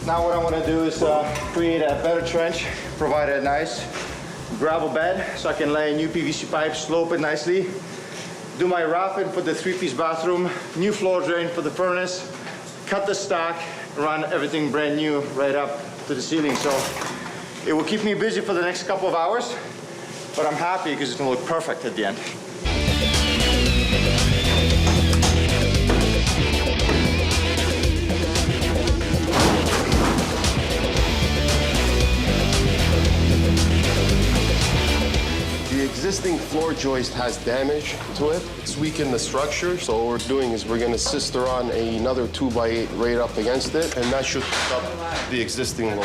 S5: Now what I want to do is create a better trench, provide a nice gravel bed so I can lay a new PVC pipe, slope it nicely, do my wrapping for the 3-piece bathroom, new floor drain for the furnace, cut the stack, run everything brand new right up to the ceiling. So it will keep me busy for the next couple of hours, but I'm happy because it's going to look perfect at the end.
S12: The existing floor joist has damage to it. It's weakened the structure, so what we're doing is we're going to sister on another 2x8 right up against it, and that should pick up the existing load.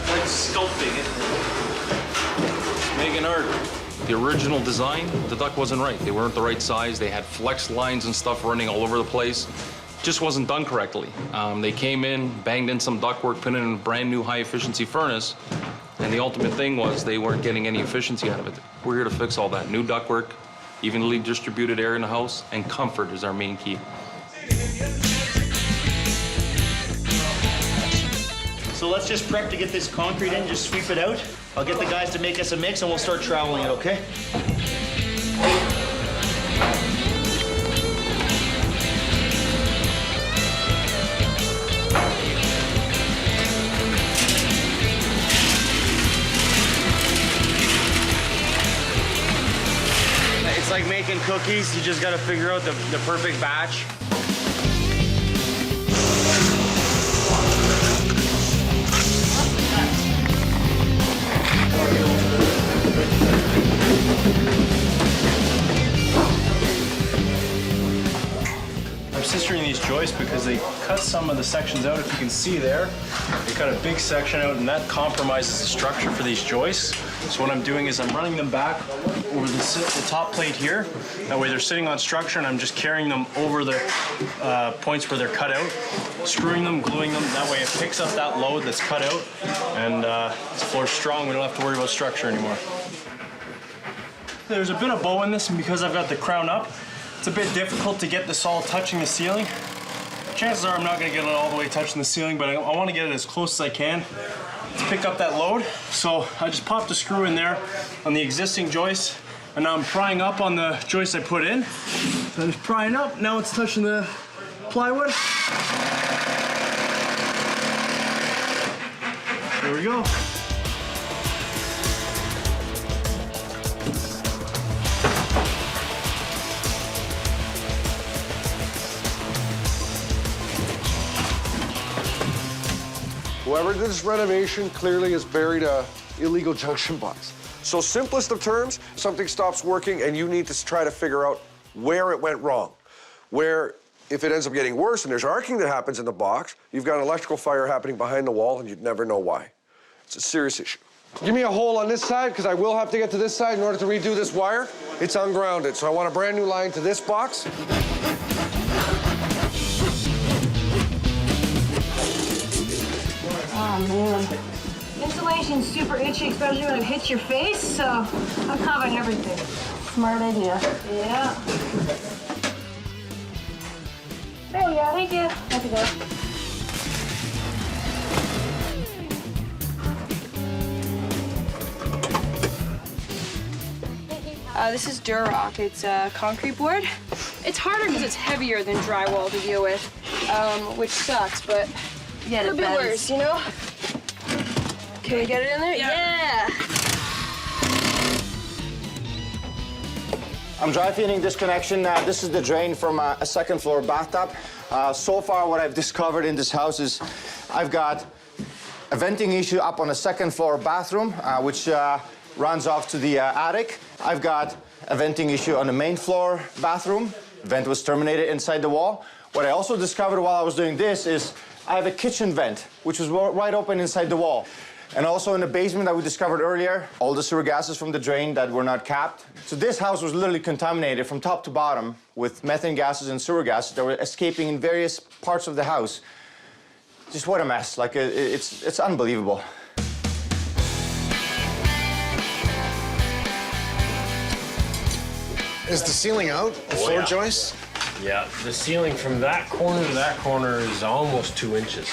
S2: Like sculpting it. Making art. The original design, the duct wasn't right. They weren't the right size. They had flex lines and stuff running all over the place. Just wasn't done correctly. They came in, banged in some ductwork, put in a brand new high-efficiency furnace, and the ultimate thing was they weren't getting any efficiency out of it. We're here to fix all that. New ductwork, evenly distributed air in the house, and comfort is our main key.
S8: So let's just prep to get this concrete in, just sweep it out. I'll get the guys to make us a mix and we'll start troweling it, okay?
S3: cookies. You just got to figure out the perfect batch. I'm sistering these joists because they cut some of the sections out. If you can see there, they cut a big section out, and that compromises the structure for these joists. So what I'm doing is I'm running them back over the top plate here. That way they're sitting on structure, and I'm just carrying them over the points where they're cut out, screwing them, gluing them. That way it picks up that load that's cut out, and the floor's strong. We don't have to worry about structure anymore. There's a bit of bow in this, and because I've got the crown up, it's a bit difficult to get this all touching the ceiling. Chances are I'm not gonna get it all the way touching the ceiling, but I wanna get it as close as I can to pick up that load. So I just popped a screw in there on the existing joist, and now I'm prying up on the joist I put in. So I'm just prying up, now it's touching the plywood. There we go.
S10: Whoever did this renovation clearly has buried a illegal junction box. So simplest of terms, something stops working and you need to try to figure out where it went wrong. Where, if it ends up getting worse and there's arcing that happens in the box, you've got an electrical fire happening behind the wall and you'd never know why. It's a serious issue. Give me a hole on this side, because I will have to get to this side in order to redo this wire. It's ungrounded, so I want a brand new line to this box.
S6: Oh, man. Insulation's super itchy, especially when it hits your face, so I'm covering everything. Smart idea. Yeah. There you go, thank you. Have to go.
S14: This is Durock. It's a concrete board. It's harder because it's heavier than drywall to deal with, which sucks, but
S4: Yeah,
S14: it could be worse, you know? Can we get it in there? Yeah.
S5: I'm dry feeding this connection. This is the drain from a second floor bathtub. So far, what I've discovered in this house is I've got a venting issue up on the second floor bathroom, which runs off to the attic. I've got a venting issue on the main floor bathroom. Vent was terminated inside the wall. What I also discovered while I was doing this is I have a kitchen vent, which was right open inside the wall. And also in the basement that we discovered earlier, all the sewer gases from the drain that were not capped. So this house was literally contaminated from top to bottom with methane gases and sewer gases that were escaping in various parts of the house. Just what a mess. Like, it's unbelievable.
S1: Is the ceiling out, the floor joist?
S3: Yeah, the ceiling from that corner is almost 2 inches.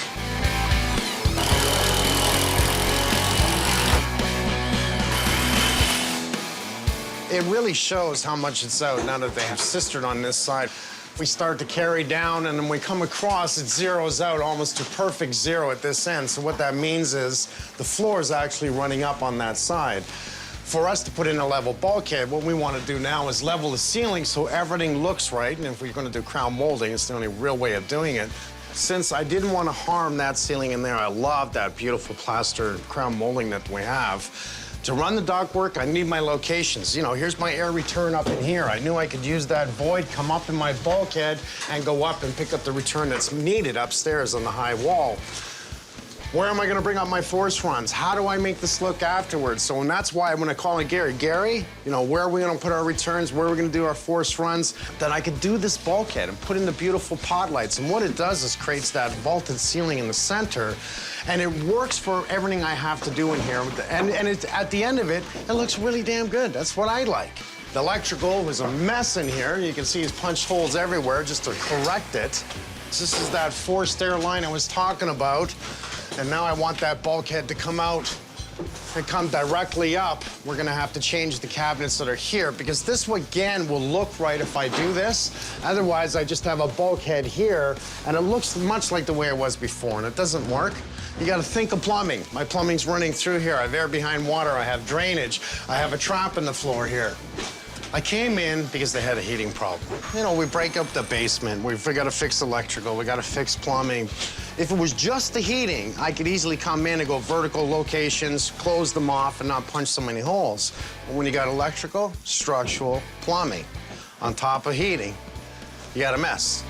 S1: It really shows how much it's out now that they have cistern on this side. We start to carry down, and then we come across, it zeroes out almost to perfect zero at this end. So what that means is the floor is actually running up on that side. For us to put in a level bulkhead, what we want to do now is level the ceiling so everything looks right. And if we're going to do crown molding, it's the only real way of doing it. Since I didn't want to harm that ceiling in there, I love that beautiful plaster crown molding that we have. To run the ductwork, I need my locations. You know, here's my air return up in here. I knew I could use that void, come up in my bulkhead, and go up and pick up the return that's needed upstairs on the high wall. Where am I gonna bring up my force runs? How do I make this look afterwards? So, and that's why when I call in Gary, you know, where are we gonna put our returns? Where are we gonna do our force runs? Then I could do this bulkhead and put in the beautiful pod lights. And what it does is creates that vaulted ceiling in the center. And it works for everything I have to do in here. And it's, at the end of it, it looks really damn good. That's what I like. The electrical was a mess in here. You can see his punched holes everywhere just to correct it. This is that forced air line I was talking about. And now I want that bulkhead to come out and come directly up. We're gonna have to change the cabinets that are here because this, again, will look right if I do this. Otherwise, I just have a bulkhead here and it looks much like the way it was before and it doesn't work. You gotta think of plumbing. My plumbing's running through here. I have air behind water. I have drainage. I have a trap in the floor here. I came in because they had a heating problem. You know, we break up the basement, we got to fix electrical, we got to fix plumbing. If it was just the heating, I could easily come in and go vertical locations, close them off, and not punch so many holes. But when you got electrical, structural, plumbing, on top of heating, you got a mess.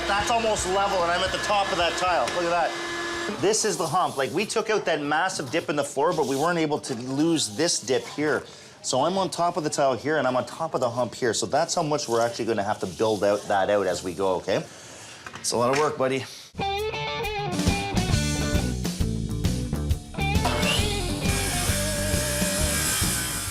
S7: That's almost level, and I'm at the top of that tile. Look at that. This is the hump. Like, we took out that massive dip in the floor, but we weren't able to lose this dip here. So I'm on top of the tile here, and I'm on top of the hump here. So that's how much we're actually going to have to build that out as we go, okay? It's a lot of work, buddy.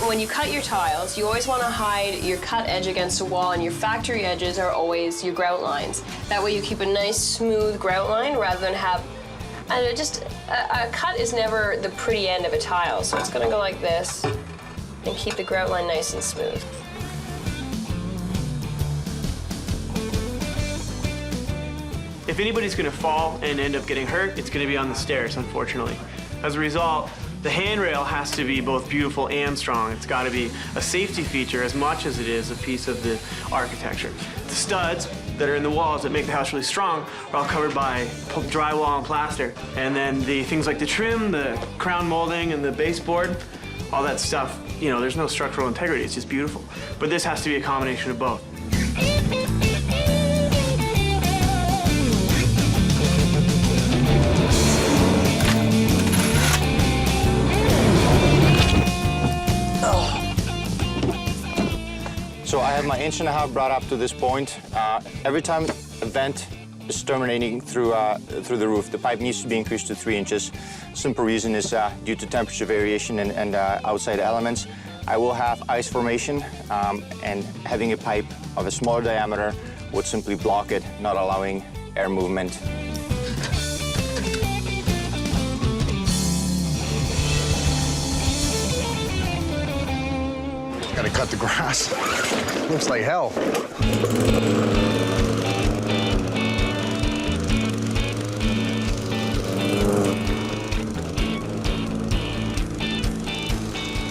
S14: When you cut your tiles, you always want to hide your cut edge against a wall, and your factory edges are always your grout lines. That way you keep a nice, smooth grout line rather than have... And a cut is never the pretty end of a tile, so it's going to go like this and keep the grout line nice and smooth.
S3: If anybody's going to fall and end up getting hurt, it's going to be on the stairs, unfortunately. As a result, the handrail has to be both beautiful and strong. It's got to be a safety feature as much as it is a piece of the architecture. The studs that are in the walls that make the house really strong are all covered by drywall and plaster. And then the things like the trim, the crown molding, and the baseboard, all that stuff, you know, there's no structural integrity. It's just beautiful. But this has to be a combination of both.
S5: So I have my 1.5 inch brought up to this point. Every time a vent is terminating through the roof, the pipe needs to be increased to 3 inches. Simple reason is due to temperature variation and outside elements. I will have ice formation, and having a pipe of a smaller diameter would simply block it, not allowing air movement.
S1: Gotta cut the grass. Looks like hell.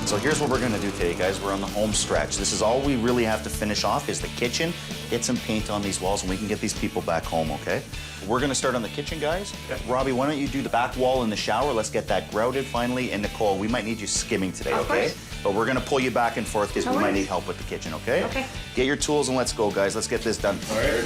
S7: So here's what we're gonna do today, guys. We're on the home stretch. This is all we really have to finish off is the kitchen, get some paint on these walls, and we can get these people back home, okay? We're gonna start on the kitchen, guys. Okay. Robbie, why don't you do the back wall in the shower? Let's get that grouted finally. And Nicole, we might need you skimming today, okay? But we're gonna pull you back and forth because we might need help with the kitchen, okay?
S14: Okay.
S7: Get your tools and let's go, guys. Let's get this done. All right.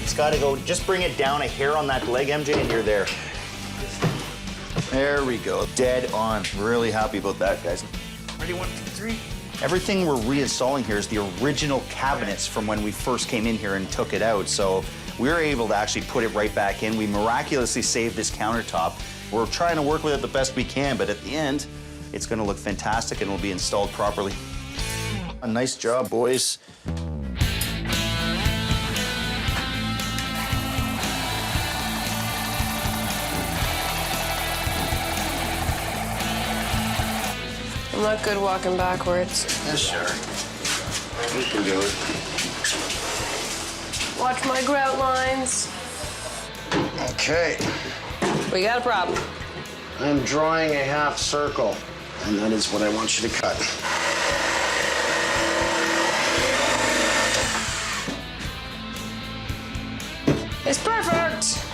S7: It's gotta go, just bring it down a hair on that leg, MJ, and you're there. There we go, dead on. Really happy about that, guys.
S3: Ready, 1, 2, 3.
S7: Everything we're reinstalling here is the original cabinets from when we first came in here and took it out. So we were able to actually put it right back in. We miraculously saved this countertop. We're trying to work with it the best we can, but at the end, it's gonna look fantastic and will be installed properly. A nice job, boys.
S14: I'm not good walking backwards.
S1: Yeah, sure. You can do it.
S14: Watch my grout lines.
S1: Okay.
S14: We got a problem.
S1: I'm drawing a half circle, and that is what I want you to cut.
S14: It's perfect!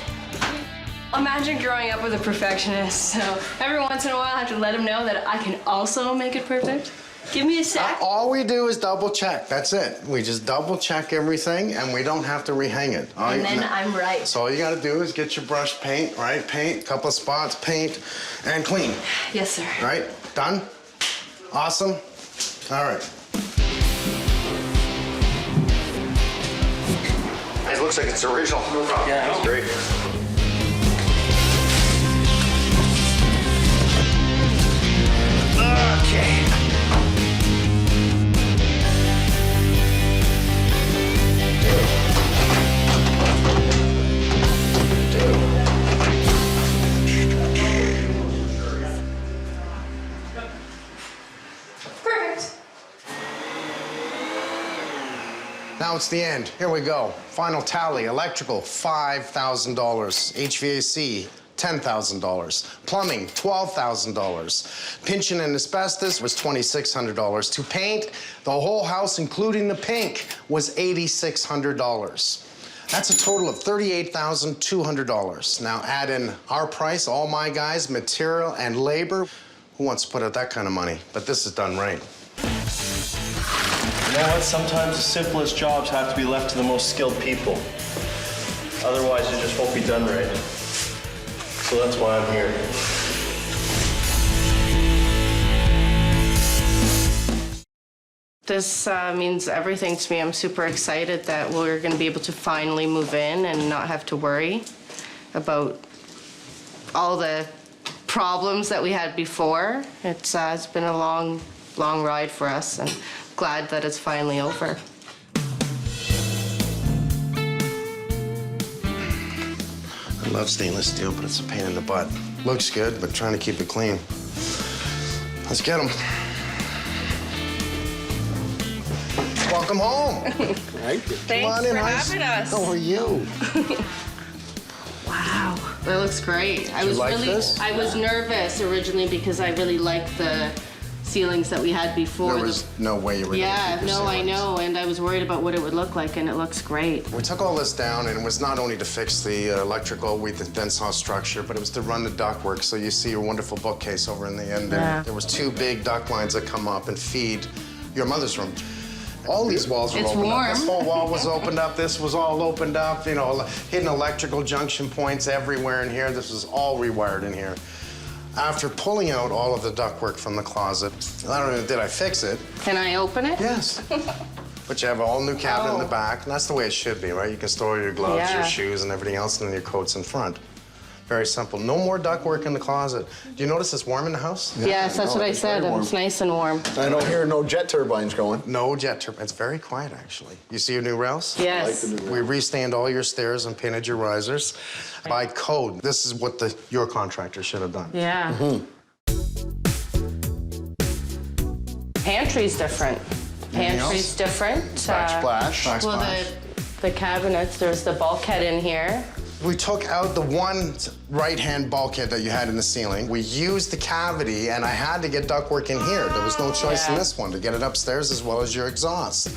S14: Imagine growing up with a perfectionist, so every once in a while I have to let him know that I can also make it perfect. Give me a sec.
S1: All we do is double check. That's it. We just double check everything, and we don't have to rehang it.
S14: And then I'm right.
S1: So all you gotta do is get your brush paint, right? Paint, couple of spots, paint, and clean.
S14: Yes, sir.
S1: Right? Done? Awesome? All right.
S7: It looks like it's original. No problem. Yeah, that's great. Okay.
S14: Perfect.
S1: it's the end. Here we go. Final tally. Electrical, $5,000. HVAC, $10,000. Plumbing, $12,000. Pinching and asbestos was $2,600. To paint the whole house, including the pink, was $8,600. That's a total of $38,200. Now add in our price, all my guys, material and labor. Who wants to put out that kind of money? But this is done right.
S11: You know what? Sometimes the simplest jobs have to be left to the most skilled people. Otherwise, it just won't be done right. So that's why I'm here.
S4: This means everything to me. I'm super excited that we're going to be able to finally move in and not have to worry about all the problems that we had before. It's been a long ride for us, and glad that it's finally over.
S1: I love stainless steel, but it's a pain in the butt. Looks good, but trying to keep it clean. Let's get them. Welcome home.
S4: Thanks
S1: Come on in,
S4: for
S1: Ice.
S4: having us.
S1: How are you?
S4: Wow, that looks great. I was nervous originally because I really liked the ceilings that we had before.
S1: There was no way you were
S4: Yeah,
S1: gonna keep your
S4: no, I
S1: ceilings.
S4: know, and I was worried about what it would look like, and it looks great.
S1: We took all this down, and it was not only to fix the electrical, we then saw structure, but it was to run the ductwork. So you see your wonderful bookcase over in the end there.
S4: Yeah.
S1: There was 2 big duct lines that come up and feed your mother's room. All these walls were
S4: It's
S1: opened
S4: warm.
S1: up. This whole wall was opened up. This was all opened up. You know, hidden electrical junction points everywhere in here. This was all rewired in here. After pulling out all of the ductwork from the closet, I don't know, did I fix it?
S4: Can I open it?
S1: Yes. But you have an all-new cabinet in the back, and that's the way it should be, right? You can store your gloves,
S4: Yeah.
S1: your shoes, and everything else, and then your coats in front. Very simple. No more ductwork in the closet. Do you notice it's warm in the house?
S4: Yes, that's what I said. It's nice and warm.
S25: I don't hear no jet turbines going.
S1: No jet turbines. It's very quiet, actually. You see your new rails?
S4: Yes.
S1: We re-stained all your stairs and painted your risers. By code, this is what your contractor should have done.
S4: Yeah. Pantry's different. Pantry's different.
S1: Backsplash.
S4: Well, the cabinets, there's the bulkhead in here.
S1: We took out the one right-hand bulkhead that you had in the ceiling. We used the cavity, and I had to get ductwork in here. There was no choice in this one to get it upstairs as well as your exhaust.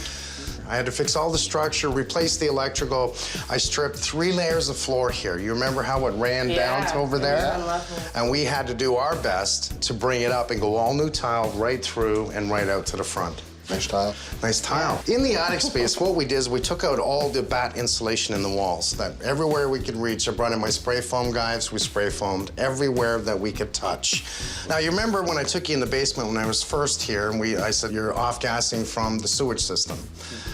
S1: I had to fix all the structure, replace the electrical. I stripped 3 layers of floor here. You remember how it ran down to over there?
S4: Yeah.
S1: And we had to do our best to bring it up and go all new tile right through and right out to the front.
S25: Nice tile.
S1: Nice tile. In the attic space, what we did is we took out all the batt insulation in the walls. That everywhere we could reach, I brought in my spray foam guys. We spray foamed everywhere that we could touch. Now, you remember when I took you in the basement when I was first here, and I said you're off-gassing from the sewage system.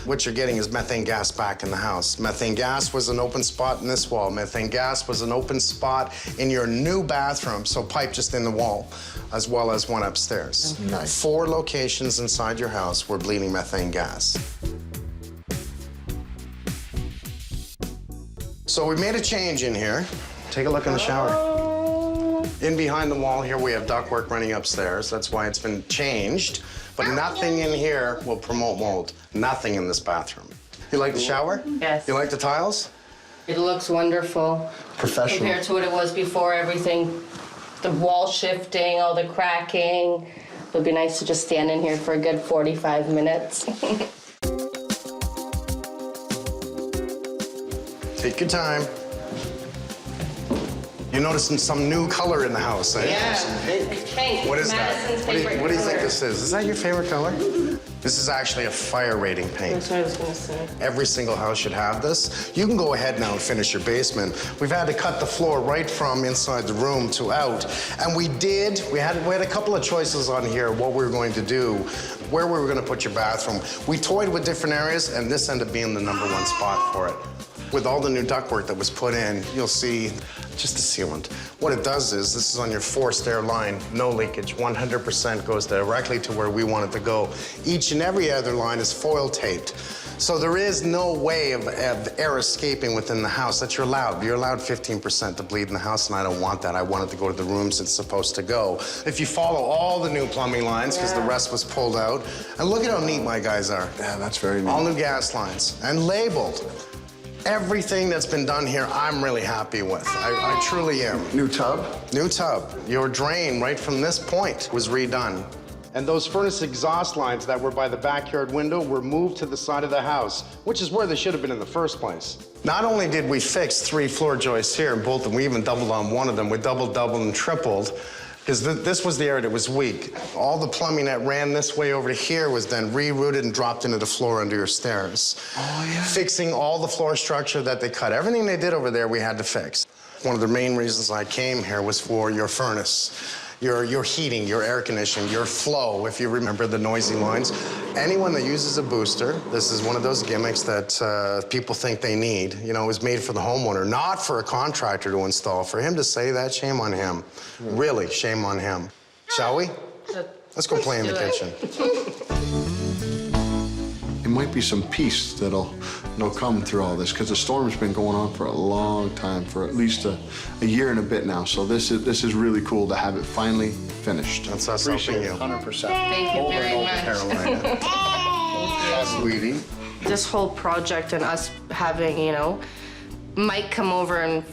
S1: What you're getting is methane gas back in the house. Methane gas was an open spot in this wall. Methane gas was an open spot in your new bathroom, so pipe just in the wall, as well as one upstairs.
S25: Nice.
S1: 4 locations inside your house were bleeding methane gas. So we made a change in here. Take a look in the shower. In behind the wall here, we have ductwork running upstairs. That's why it's been changed. But nothing in here will promote mold. Nothing in this bathroom. You like the shower?
S4: Yes.
S1: You like the tiles?
S4: It looks wonderful.
S1: Professional.
S4: Compared to what it was before, everything, the wall shifting, all the cracking. It would be nice to just stand in here for a good 45 minutes.
S1: Take your time. You're noticing some new color in the house, eh?
S4: Yeah.
S1: Some pink.
S4: It's pink.
S1: What is
S4: Madison's
S1: that? What do you think
S4: favorite
S1: this is? Is that your favorite color? This is actually a fire rating paint.
S4: That's what I was gonna say.
S1: Every single house should have this. You can go ahead now and finish your basement. We've had to cut the floor right from inside the room to out. And we had a couple of choices on here, what we were going to do, where we were gonna put your bathroom. We toyed with different areas, and this ended up being the #1 spot for it. With all the new ductwork that was put in, you'll see just the sealant. What it does is, this is on your forced air line, no leakage, 100% goes directly to where we want it to go. Each and every other line is foil taped. So there is no way of air escaping within the house that you're allowed. You're allowed 15% to bleed in the house, and I don't want that. I want it to go to the rooms it's supposed to go. If you follow all the new plumbing lines, because the rest was pulled out, and look at how neat my guys are.
S10: Yeah, that's very neat.
S1: All new gas lines, and labeled. Everything that's been done here, I'm really happy with. I truly am.
S10: New tub?
S1: New tub. Your drain right from this point was redone. And those furnace exhaust lines that were by the backyard window were moved to the side of the house, which is where they should have been in the first place. Not only did we fix 3 floor joists here and bolt them, we even doubled on one of them. We doubled, and tripled, because this was the area that was weak. All the plumbing that ran this way over to here was then rerouted and dropped into the floor under your stairs.
S10: Oh, yeah.
S1: Fixing all the floor structure that they cut. Everything they did over there, we had to fix. One of the main reasons I came here was for your furnace. Your heating, your air conditioning, your flow, if you remember the noisy lines. Anyone that uses a booster, this is one of those gimmicks that people think they need. You know, it was made for the homeowner, not for a contractor to install. For him to say that, shame on him. Really, shame on him. Shall we? Let's go play in the kitchen.
S25: It might be some peace that'll come through all this, because the storm's been going on for a long time, for at least a year and a bit now. So this is really cool to have it finally finished.
S1: That's us helping you.
S25: 100%.
S4: Thank you very much.
S1: Carolina.
S25: Sweetie.
S4: This whole project and us having, you know, Mike come over and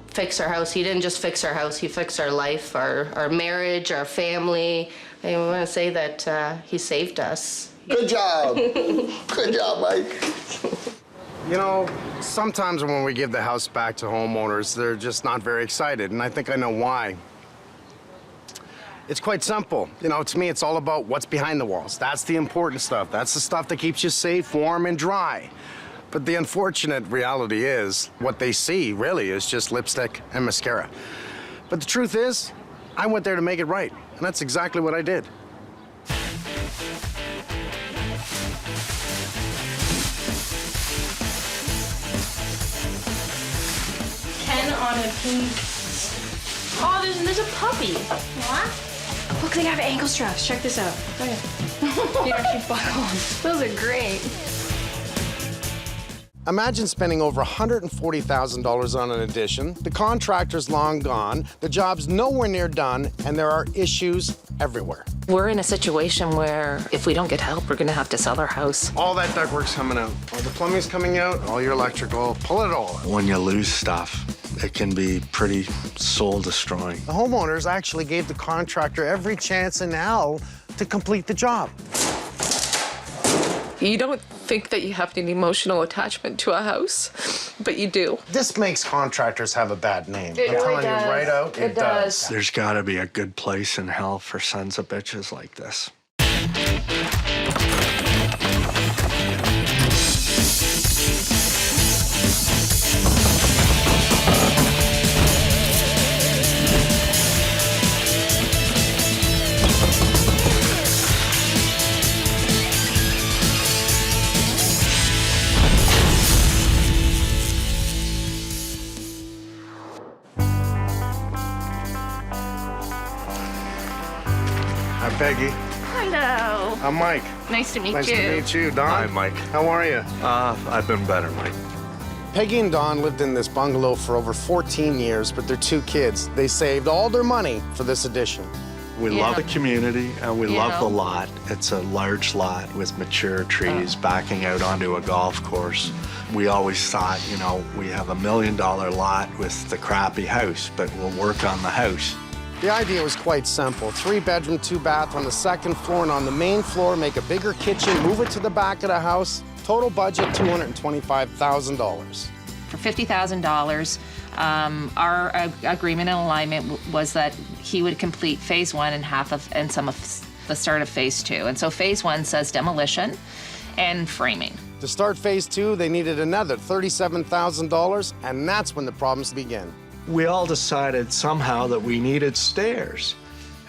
S4: fix our house. He didn't just fix our house, he fixed our life, our marriage, our family. I want to say that he saved us.
S25: Good job. Good job, Mike.
S1: You know, sometimes when we give the house back to homeowners, they're just not very excited, and I think I know why. It's quite simple. You know, to me, it's all about what's behind the walls. That's the important stuff. That's the stuff that keeps you safe, warm, and dry. But the unfortunate reality is, what they see, really, is just lipstick and mascara. But the truth is, I went there to make it right, and that's exactly what I did.
S4: On a piece. Oh, there's a puppy. What?
S14: Look, they have ankle straps. Check this out. Okay. You actually buckle on. Those are great.
S1: Imagine spending over $140,000 on an addition. The contractor's long gone, the job's nowhere near done, and there are issues everywhere.
S13: We're in a situation where if we don't get help, we're gonna have to sell our house.
S1: All that ductwork's coming out. All the plumbing's coming out, all your electrical, pull it all out.
S15: When you lose stuff, it can be pretty soul-destroying.
S1: The homeowners actually gave the contractor every chance in hell to complete the job.
S13: You don't think that you have an emotional attachment to a house, but you do.
S1: This makes contractors have a bad name.
S13: It
S1: I'm
S13: really
S1: telling
S13: does.
S1: you right out, it does.
S15: There's gotta be a good place in hell for sons of bitches like this.
S1: Hi, Peggy.
S13: Hello.
S1: I'm Mike.
S13: Nice to meet
S1: Nice
S13: you.
S1: to meet you, Don.
S15: Hi, Mike.
S1: How are you?
S15: I've been better, Mike.
S1: Peggy and Don lived in this bungalow for over 14 years, but their 2 kids. They saved all their money for this addition.
S15: We
S13: Yeah.
S15: love the community and we
S13: You
S15: love
S13: know.
S15: the lot. It's a large lot with mature trees backing out onto a golf course. We always thought, you know, we have $1 million lot with the crappy house, but we'll work on the house.
S1: The idea was quite simple. 3-bedroom, 2-bath on the 2nd floor, and on the main floor, make a bigger kitchen, move it to the back of the house. Total budget, $225,000.
S13: For $50,000, our agreement and alignment was that he would complete phase 1 and some of the start of phase 2. And so phase 1 says demolition and framing.
S1: To start phase 2, they needed another $37,000, and that's when the problems began.
S15: We all decided somehow that we needed stairs.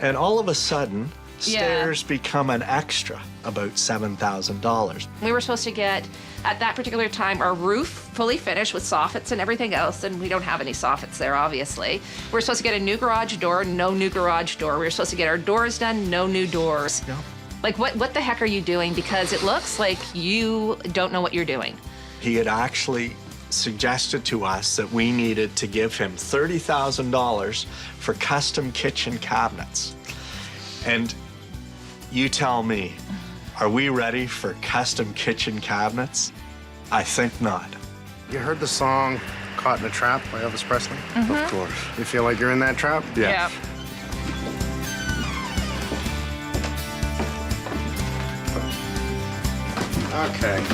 S15: And all of a sudden, stairs become an extra, about $7,000.
S13: We were supposed to get, at that particular time, our roof fully finished with soffits and everything else, and we don't have any soffits there, obviously. We're supposed to get a new garage door, no new garage door. We were supposed to get our doors done, no new doors.
S15: Yeah.
S13: Like, what the heck are you doing? Because it looks like you don't know what you're doing.
S15: He had actually suggested to us that we needed to give him $30,000 for custom kitchen cabinets. And you tell me, are we ready for custom kitchen cabinets? I think not.
S1: You heard the song Caught in a Trap by Elvis Presley?
S15: Of course.
S1: You feel like you're in that trap?
S15: Yeah.
S1: Okay.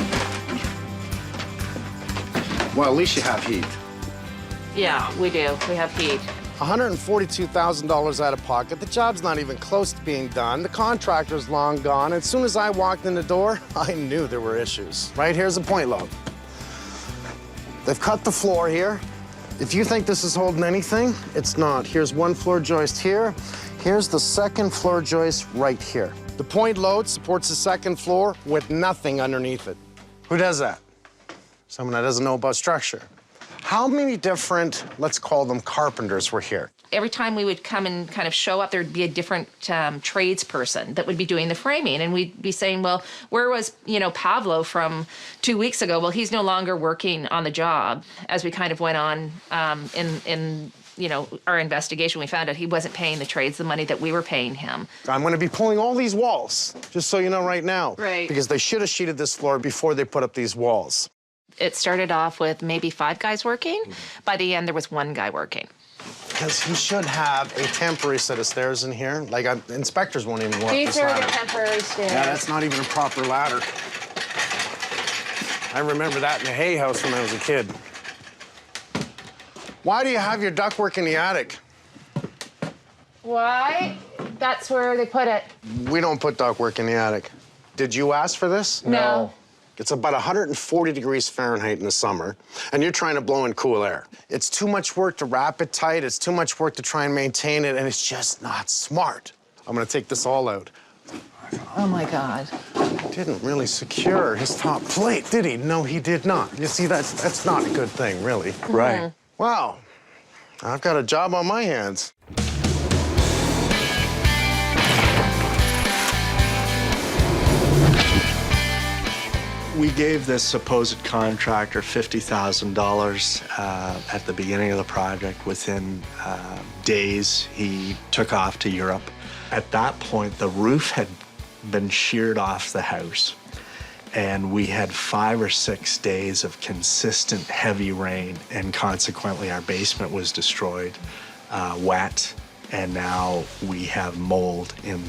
S1: Well, at least you have heat.
S13: Yeah, we do. We have heat.
S1: $142,000 out of pocket. The job's not even close to being done. The contractor's long gone. As soon as I walked in the door, I knew there were issues. Right here's the point load. They've cut the floor here. If you think this is holding anything, it's not. Here's one floor joist here. Here's the second floor joist right here. The point load supports the second floor with nothing underneath it. Who does that? Someone that doesn't know about structure. How many different, let's call them carpenters, were here?
S13: Every time we would come and kind of show up, there'd be a different tradesperson that would be doing the framing. And we'd be saying, well, where was, Pablo from 2 weeks ago? Well, he's no longer working on the job. As we kind of went on in our investigation, we found out he wasn't paying the trades the money that we were paying him.
S1: I'm gonna be pulling all these walls, just so you know right now.
S13: Right.
S1: Because they should have sheeted this floor before they put up these walls.
S13: It started off with maybe 5 guys working. By the end, there was 1 guy working.
S1: Because he should have a temporary set of stairs in here. Like, inspectors won't even walk this
S13: These are
S1: ladder.
S13: the temporary stairs.
S1: Yeah, that's not even a proper ladder. I remember that in the hay house when I was a kid. Why do you have your ductwork in the attic?
S13: Why? That's where they put it.
S1: We don't put ductwork in the attic. Did you ask for this?
S13: No.
S1: It's about 140 degrees Fahrenheit in the summer, and you're trying to blow in cool air. It's too much work to wrap it tight. It's too much work to try and maintain it, and it's just not smart. I'm gonna take this all out.
S13: Oh, my God.
S1: He didn't really secure his top plate, did he? No, he did not. You see, that's not a good thing, really.
S15: Right.
S1: Wow. I've got a job on my hands.
S15: We gave this supposed contractor $50,000 at the beginning of the project. Within days, he took off to Europe. At that point, the roof had been sheared off the house, and we had 5 or 6 days of consistent heavy rain, and consequently, our basement was destroyed, wet, and now we have mold in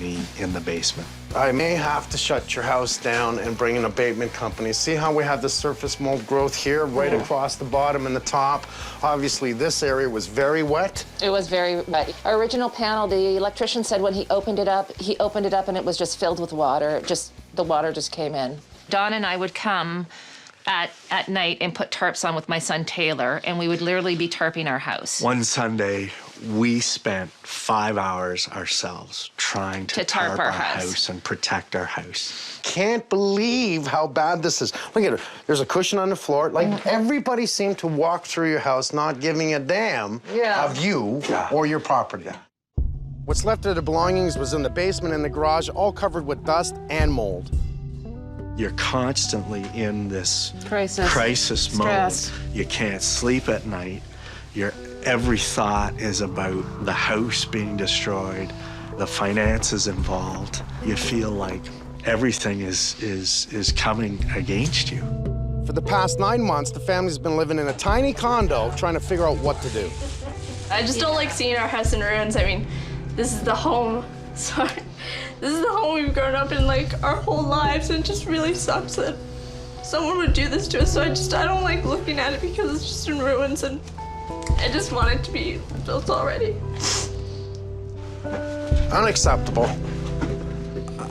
S15: the basement.
S1: I may have to shut your house down and bring an abatement company. See how we have the surface mold growth here, right across the bottom and the top? Obviously, this area was very wet.
S13: It was very wet. Our original panel, the electrician said when he opened it up and it was just filled with water. The water just came in. Don and I would come at night and put tarps on with my son Taylor, and we would literally be tarping our house.
S15: One Sunday, we spent 5 hours ourselves trying to tarp our house and protect our house.
S1: Can't believe how bad this is. Look at it. There's a cushion on the floor. Like, everybody seemed to walk through your house not giving a damn of you or your property. What's left of the belongings was in the basement and the garage, all covered with dust and mold.
S15: You're constantly in this crisis mode.
S13: Stress.
S15: You can't sleep at night. Every thought is about the house being destroyed, the finances involved. You feel like everything is coming against you.
S1: For the past 9 months, the family's been living in a tiny condo trying to figure out what to do.
S16: I just don't like seeing our house in ruins. I mean, this is the home. Sorry. This is the home we've grown up in, like, our whole lives, and it just really sucks that someone would do this to us. So I don't like looking at it because it's just in ruins, and I just want it to be built already.
S1: Unacceptable.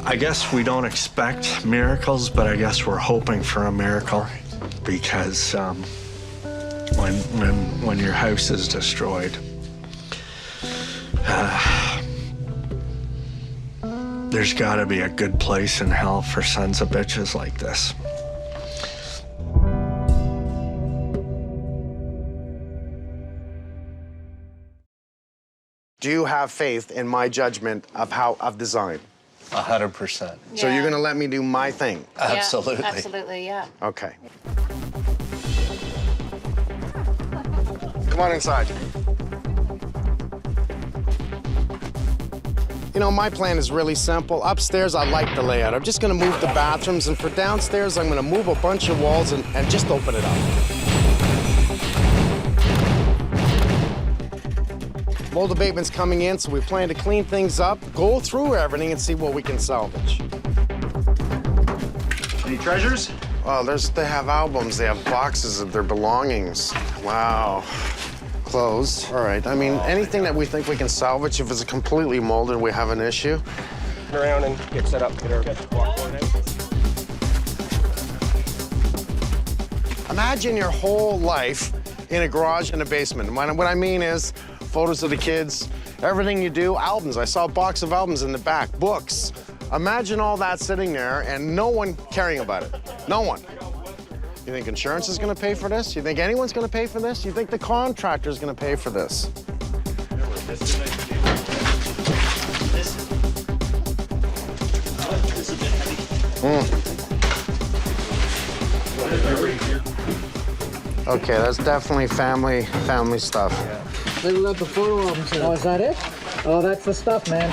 S15: I guess we don't expect miracles, but I guess we're hoping for a miracle, because when your house is destroyed, there's got to be a good place in hell for sons of bitches like this.
S1: Do you have faith in my judgment of design?
S15: 100%.
S1: So you're gonna let me do my thing?
S15: Absolutely.
S13: Absolutely, yeah.
S1: Okay. Come on inside. You know, my plan is really simple. Upstairs, I like the layout. I'm just gonna move the bathrooms, and for downstairs, I'm gonna move a bunch of walls and just open it up. Mold abatement's coming in, so we plan to clean things up, go through everything, and see what we can salvage.
S7: Any treasures?
S1: Oh, they have albums. They have boxes of their belongings. Wow. Clothes. All right. I mean, anything that we think we can salvage, if it's completely molded, we have an issue.
S3: Turn around and get set up. Get our walk-board out.
S1: Imagine your whole life in a garage in a basement. What I mean is photos of the kids, everything you do, albums. I saw a box of albums in the back, books. Imagine all that sitting there and no one caring about it. No one. You think insurance is gonna pay for this? You think anyone's gonna pay for this? You think the contractor is gonna pay for this? Okay, that's definitely family stuff.
S17: They got the photo albums here. Oh, is that it? Oh, that's the stuff, man.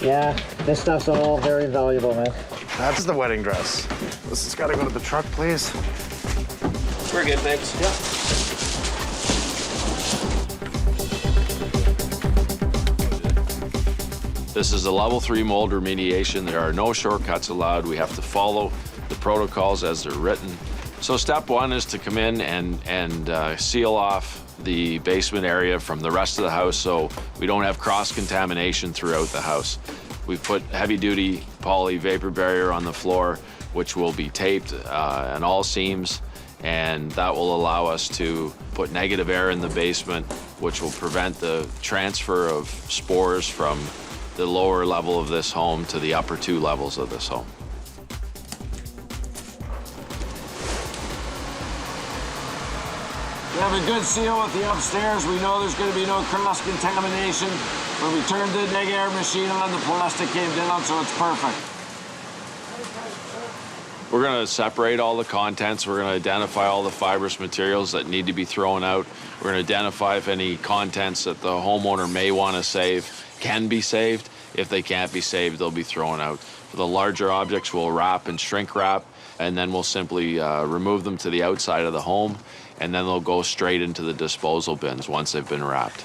S17: Yeah, this stuff's all very valuable, man.
S1: That's the wedding dress. This has got to go to the truck, please.
S11: We're good, thanks.
S1: Yeah.
S9: This is a level 3 mold remediation. There are no shortcuts allowed. We have to follow the protocols as they're written. So step 1 is to come in and seal off the basement area from the rest of the house so we don't have cross-contamination throughout the house. We've put heavy-duty poly vapor barrier on the floor, which will be taped on all seams, and that will allow us to put negative air in the basement, which will prevent the transfer of spores from the lower level of this home to the upper 2 levels of this home.
S20: We have a good seal with the upstairs. We know there's going to be no cross-contamination. When we turned the neg air machine on, the plastic came down, so it's perfect.
S9: We're going to separate all the contents. We're going to identify all the fibrous materials that need to be thrown out. We're going to identify if any contents that the homeowner may want to save can be saved. If they can't be saved, they'll be thrown out. For the larger objects, we'll wrap and shrink wrap, and then we'll simply remove them to the outside of the home, and then they'll go straight into the disposal bins once they've been wrapped.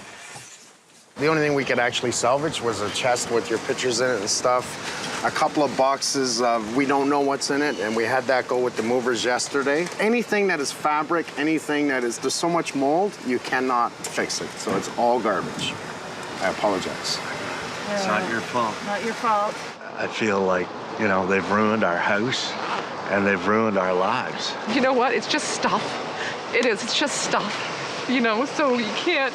S1: The only thing we could actually salvage was a chest with your pictures in it and stuff. A couple of boxes of we don't know what's in it, and we had that go with the movers yesterday. Anything that is fabric, anything that is, there's so much mold, you cannot fix it. So it's all garbage. I apologize.
S15: It's not your fault.
S24: Not your fault.
S15: I feel like, you know, they've ruined our house and they've ruined our lives.
S21: You know what? It's just stuff. It is. It's just stuff. You know, so you can't.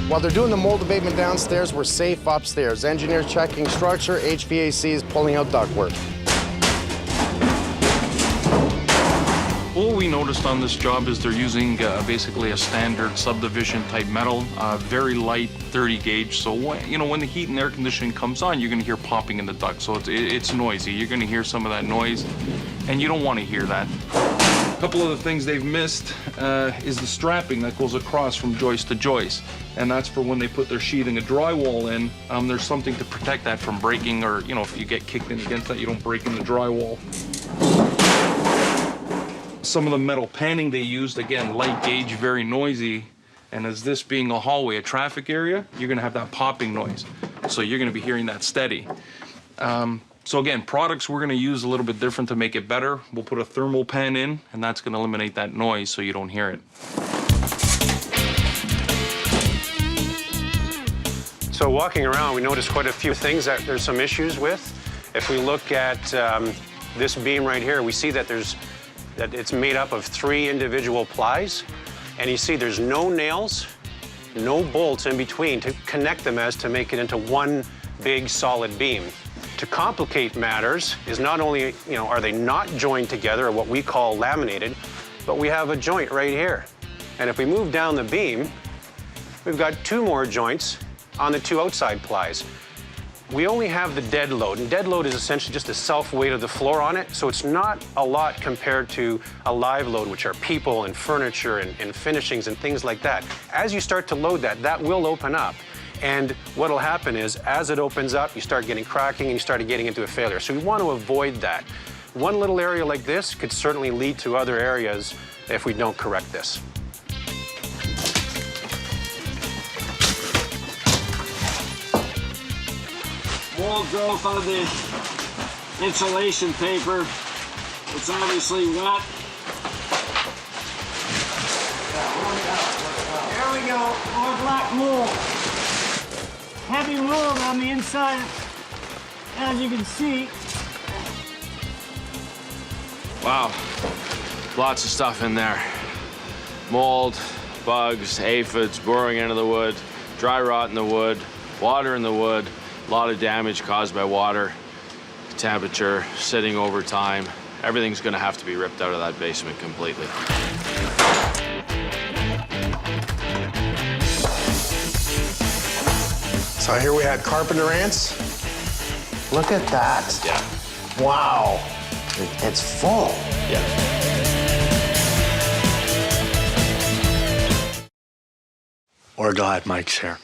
S1: While they're doing the mold abatement downstairs, we're safe upstairs. Engineer checking structure, HVAC is pulling out ductwork.
S2: What we noticed on this job is they're using basically a standard subdivision type metal, very light 30 gauge. So when the heat and air conditioning comes on, you're gonna hear popping in the duct. So it's noisy. You're gonna hear some of that noise, and you don't want to hear that. A couple of the things they've missed is the strapping that goes across from joist to joist. And that's for when they put their sheathing of drywall in, there's something to protect that from breaking, or if you get kicked in against that, you don't break in the drywall. Some of the metal panning they used, again, light gauge, very noisy. And as this being a hallway, a traffic area, you're gonna have that popping noise. So you're gonna be hearing that steady. So again, products we're gonna use a little bit different to make it better. We'll put a thermal pan in, and that's gonna eliminate that noise so you don't hear it.
S22: So walking around, we noticed quite a few things that there's some issues with. If we look at this beam right here, we see that it's made up of 3 individual plies. And you see there's no nails no bolts in between to connect them as to make it into one big solid beam. To complicate matters is not only, are they not joined together, or what we call laminated, but we have a joint right here. And if we move down the beam, we've got 2 more joints on the 2 outside plies. We only have the dead load, and dead load is essentially just the self-weight of the floor on it, so it's not a lot compared to a live load, which are people and furniture and finishings and things like that. As you start to load that, that will open up. And what'll happen is, as it opens up, you start getting cracking and you start getting into a failure. So we want to avoid that. One little area like this could certainly lead to other areas if we don't correct this.
S20: Mold growth on the insulation paper. It's obviously wet.
S17: There we go, more black mold. Heavy mold on the inside, as you can see.
S9: Wow, lots of stuff in there. Mold, bugs, aphids burrowing into the wood, dry rot in the wood, water in the wood, a lot of damage caused by water, temperature, sitting over time. Everything's gonna have to be ripped out of that basement completely.
S1: So here we had carpenter ants. Look at that.
S9: Yeah.
S1: Wow. It's full.
S9: Yeah.
S15: Or glad Mike's here.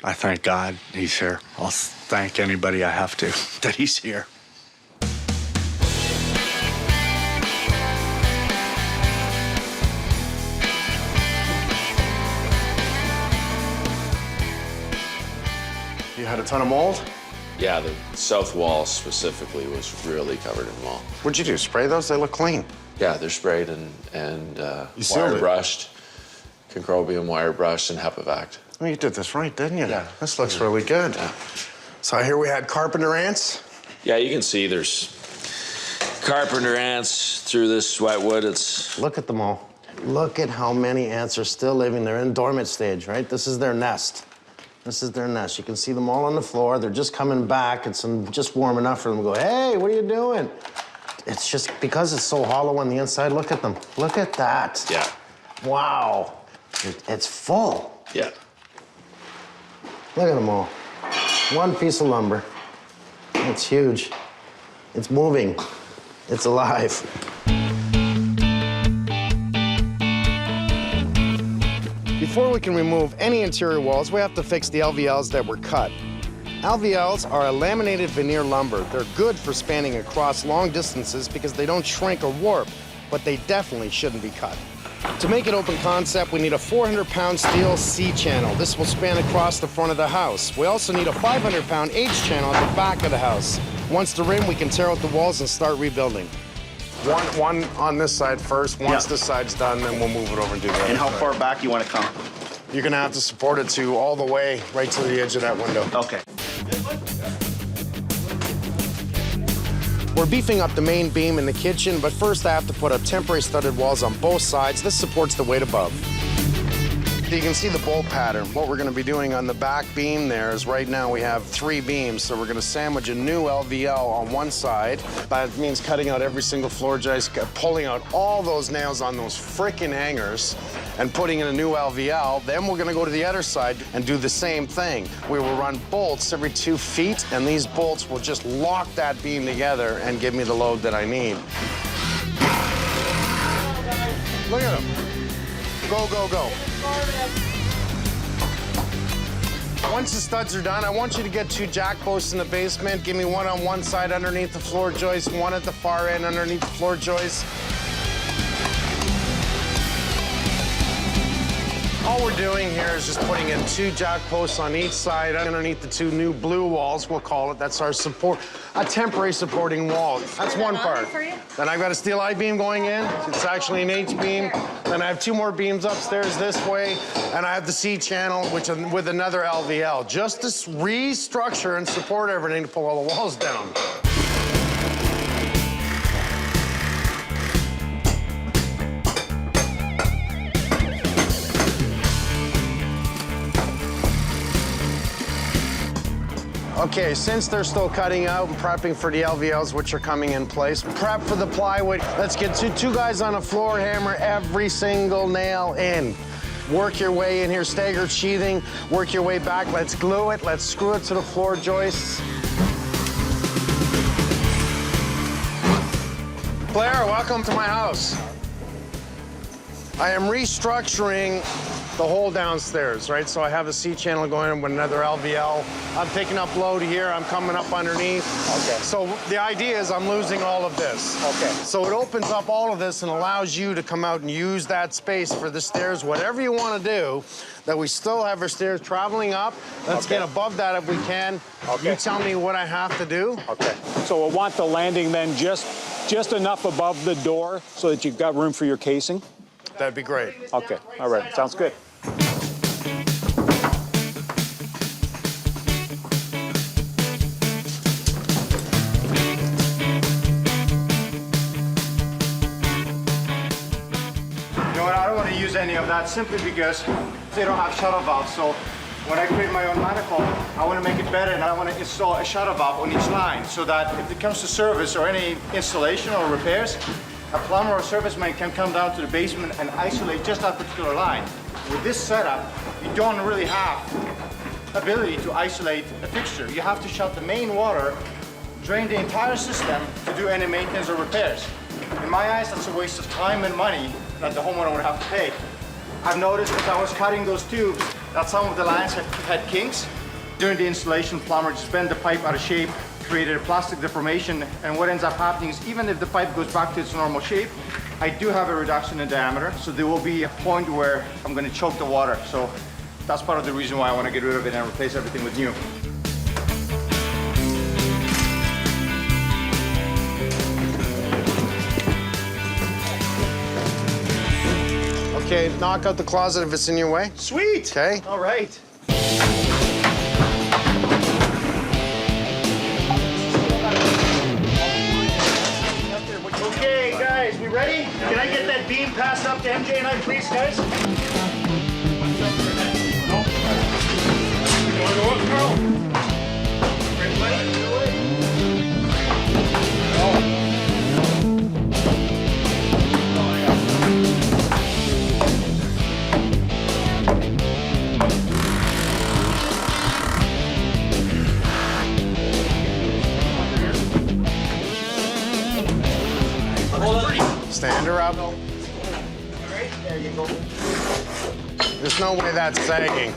S15: I thank God he's here. I'll thank anybody I have to that he's here.
S1: You had a ton of mold?
S9: Yeah, the south wall specifically was really covered in mold.
S1: What'd you do, spray those? They look clean.
S9: Yeah, they're sprayed and
S1: You sealed
S9: wire
S1: it?
S9: brushed, concrobium wire brushed, and HEPA-vac'd.
S1: Oh, you did this right, didn't you?
S9: Yeah.
S1: This looks really good.
S9: Yeah.
S1: So here we had carpenter ants.
S9: Yeah, you can see there's carpenter ants through this wet wood. It's
S1: Look at them all. Look at how many ants are still living. They're in dormant stage, right? This is their nest. This is their nest. You can see them all on the floor. They're just coming back. It's just warm enough for them to go, hey, what are you doing? It's just because it's so hollow on the inside. Look at them. Look at that.
S9: Yeah.
S1: Wow. It's full.
S9: Yeah.
S1: Look at them all. One piece of lumber. It's huge. It's moving. It's alive. Before we can remove any interior walls, we have to fix the LVLs that were cut. LVLs are a laminated veneer lumber. They're good for spanning across long distances because they don't shrink or warp, but they definitely shouldn't be cut. To make it open concept, we need a 400-pound steel C-channel. This will span across the front of the house. We also need a 500-pound H-channel at the back of the house. Once they're in, we can tear out the walls and start rebuilding. One on this side first. Once this side's done, then we'll move it over and do that.
S7: And how far back you want to come?
S1: You're gonna have to support it to all the way right to the edge of that window.
S7: Okay.
S1: We're beefing up the main beam in the kitchen, but first I have to put up temporary studded walls on both sides. This supports the weight above. You can see the bolt pattern. What we're gonna be doing on the back beam there is right now we have 3 beams, so we're gonna sandwich a new LVL on one side. That means cutting out every single floor joist, pulling out all those nails on those frickin' hangers, and putting in a new LVL. Then we're gonna go to the other side and do the same thing. We will run bolts every 2 feet, and these bolts will just lock that beam together and give me the load that I need. Look at them. Go, go, go. Once the studs are done, I want you to get 2 jack posts in the basement. Give me one on one side underneath the floor joist, one at the far end underneath the floor joist. All we're doing here is just putting in 2 jack posts on each side underneath the 2 new blue walls, we'll call it. That's our support, a temporary supporting wall. That's one part. Then I've got a steel I-beam going in. It's actually an H-beam. Then I have 2 more beams upstairs this way, and I have the C-channel, which with another LVL, just to restructure and support everything to pull all the walls down. Okay, since they're still cutting out and prepping for the LVLs, which are coming in place, prep for the plywood. Let's get two guys on a floor hammer every single nail in. Work your way in here, staggered sheathing, work your way back. Let's glue it, let's screw it to the floor joists. Claire, welcome to my house. I am restructuring the whole downstairs, right? So I have a C channel going in with another LVL. I'm picking up load here, I'm coming up underneath. Okay. So the idea is I'm losing all of this. Okay. So it opens up all of this and allows you to come out and use that space for the stairs, whatever you want to do, that we still have our stairs traveling up. Let's get above that if we can. Okay. You tell me what I have to do.
S8: Okay. So we'll want the landing then just enough above the door so that you've got room for your casing?
S1: That'd be great.
S8: Okay, all right, sounds good.
S12: You know what, I don't want to use any of that simply because they don't have shuttle valves. So when I create my own manifold, I want to make it better and I want to install a shuttle valve on each line so that if it comes to service or any installation or repairs, a plumber or serviceman can come down to the basement and isolate just that particular line. With this setup, you don't really have ability to isolate a fixture. You have to shut the main water, drain the entire system to do any maintenance or repairs. In my eyes, that's a waste of time and money that the homeowner would have to pay. I've noticed as I was cutting those tubes that some of the lines had kinks. During the installation, plumber just bent the pipe out of shape, created a plastic deformation, and what ends up happening is even if the pipe goes back to its normal shape, I do have a reduction in diameter, so there will be a point where I'm going to choke the water. So that's part of the reason why I want to get rid of it and replace everything with new.
S1: Okay, knock out the closet if it's in your way.
S12: Sweet.
S1: Okay.
S12: All right. Okay, guys, we ready? Can I get that beam passed up to MJ and I, please, guys? You want to go up, Carl? Ready, buddy?
S1: Stand her up.
S12: There you go.
S1: There's no way that's sagging.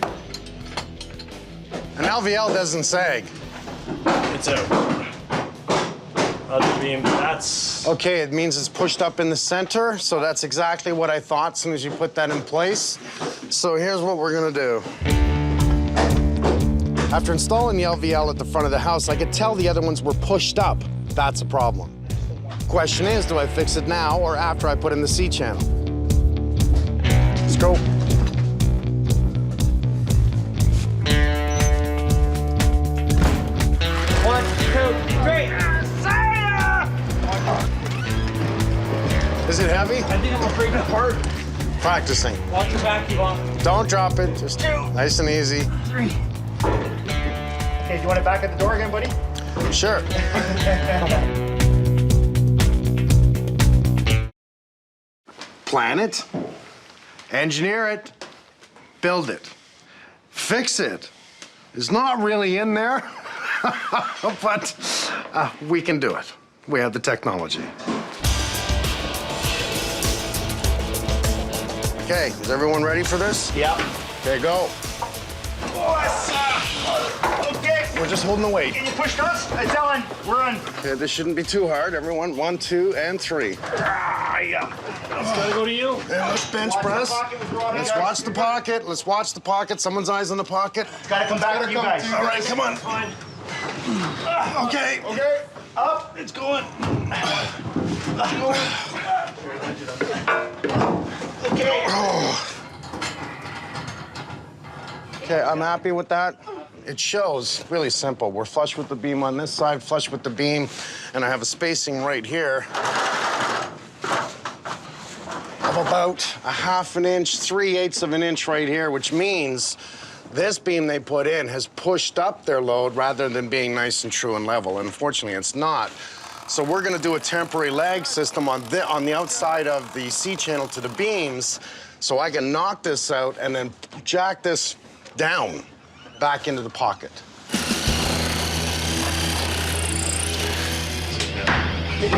S1: An LVL doesn't sag.
S11: It's out. Other beam, that's...
S1: Okay, it means it's pushed up in the center, so that's exactly what I thought as soon as you put that in place. So here's what we're gonna do. After installing the LVL at the front of the house, I could tell the other ones were pushed up. That's a problem. Question is, do I fix it now or after I put in the C channel? Let's go.
S12: One, two, three.
S1: Is it heavy?
S11: I think I'm gonna break it apart.
S1: Practicing.
S11: Watch your back, Yvonne.
S1: Don't drop it, just nice and easy.
S12: 3. Okay, do you want it back at the door again, buddy?
S1: Sure. Plan it, engineer it, build it, fix it. It's not really in there, but we can do it. We have the technology. Okay, is everyone ready for this?
S12: Yeah.
S1: Okay, go.
S12: Okay.
S1: We're just holding the weight.
S12: Can you push us? It's Ellen. We're on.
S1: Okay, this shouldn't be too hard. Everyone, 1, 2, and 3.
S12: Yeah.
S11: It's gotta go to you.
S1: Yeah, let's bench press. Let's watch the pocket. Let's watch the pocket. Someone's eyes on the pocket.
S12: It's gotta come back to you guys.
S1: All right, come on. Okay.
S12: Okay. Up.
S1: It's going.
S12: Okay.
S1: Okay, I'm happy with that. It shows really simple. We're flush with the beam on this side, flush with the beam, and I have a spacing right here of about a 1/2 inch, 3/8 of an inch right here, which means This beam they put in has pushed up their load rather than being nice and true and level. Unfortunately, it's not. So we're gonna do a temporary lag system on the outside of the C-channel to the beams so I can knock this out and then jack this down back into the pocket.
S11: Can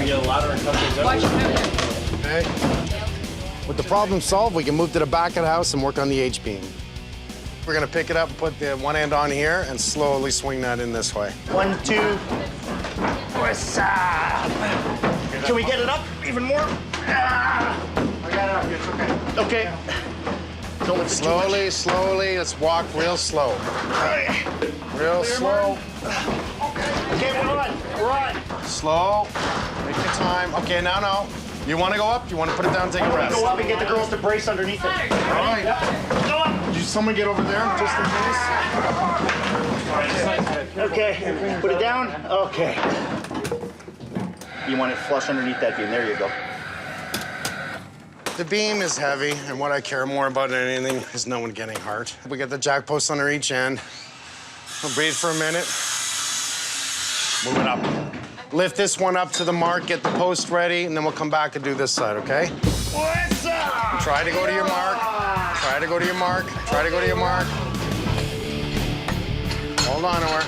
S11: we get a ladder and cut those out?
S1: Okay. With the problem solved, we can move to the back of the house and work on the H-beam. We're gonna pick it up and put the one end on here and slowly swing that in this way.
S7: 1, 2. What's up? Can we get it up even more?
S12: I got it up, it's okay.
S7: Okay. Don't lift it too much.
S1: Slowly, slowly, let's walk real slow. Real slow.
S7: Okay, we're on.
S1: Slow. Take your time. Okay, now. You want to go up? You want to put it down and take a rest?
S7: Go up and get the girls to brace underneath it.
S1: All right.
S7: Go up.
S1: Did someone get over there just in case?
S7: Okay, put it down. Okay. You want it flush underneath that beam. There you go.
S1: The beam is heavy, and what I care more about than anything is no one getting hurt. We got the jack posts under each end. We'll breathe for a minute. Move it up. Lift this one up to the mark, get the post ready, and then we'll come back and do this side, okay?
S7: What's up?
S1: Try to go to your mark. Try to go to your mark. Try to go to your mark. Hold on to her.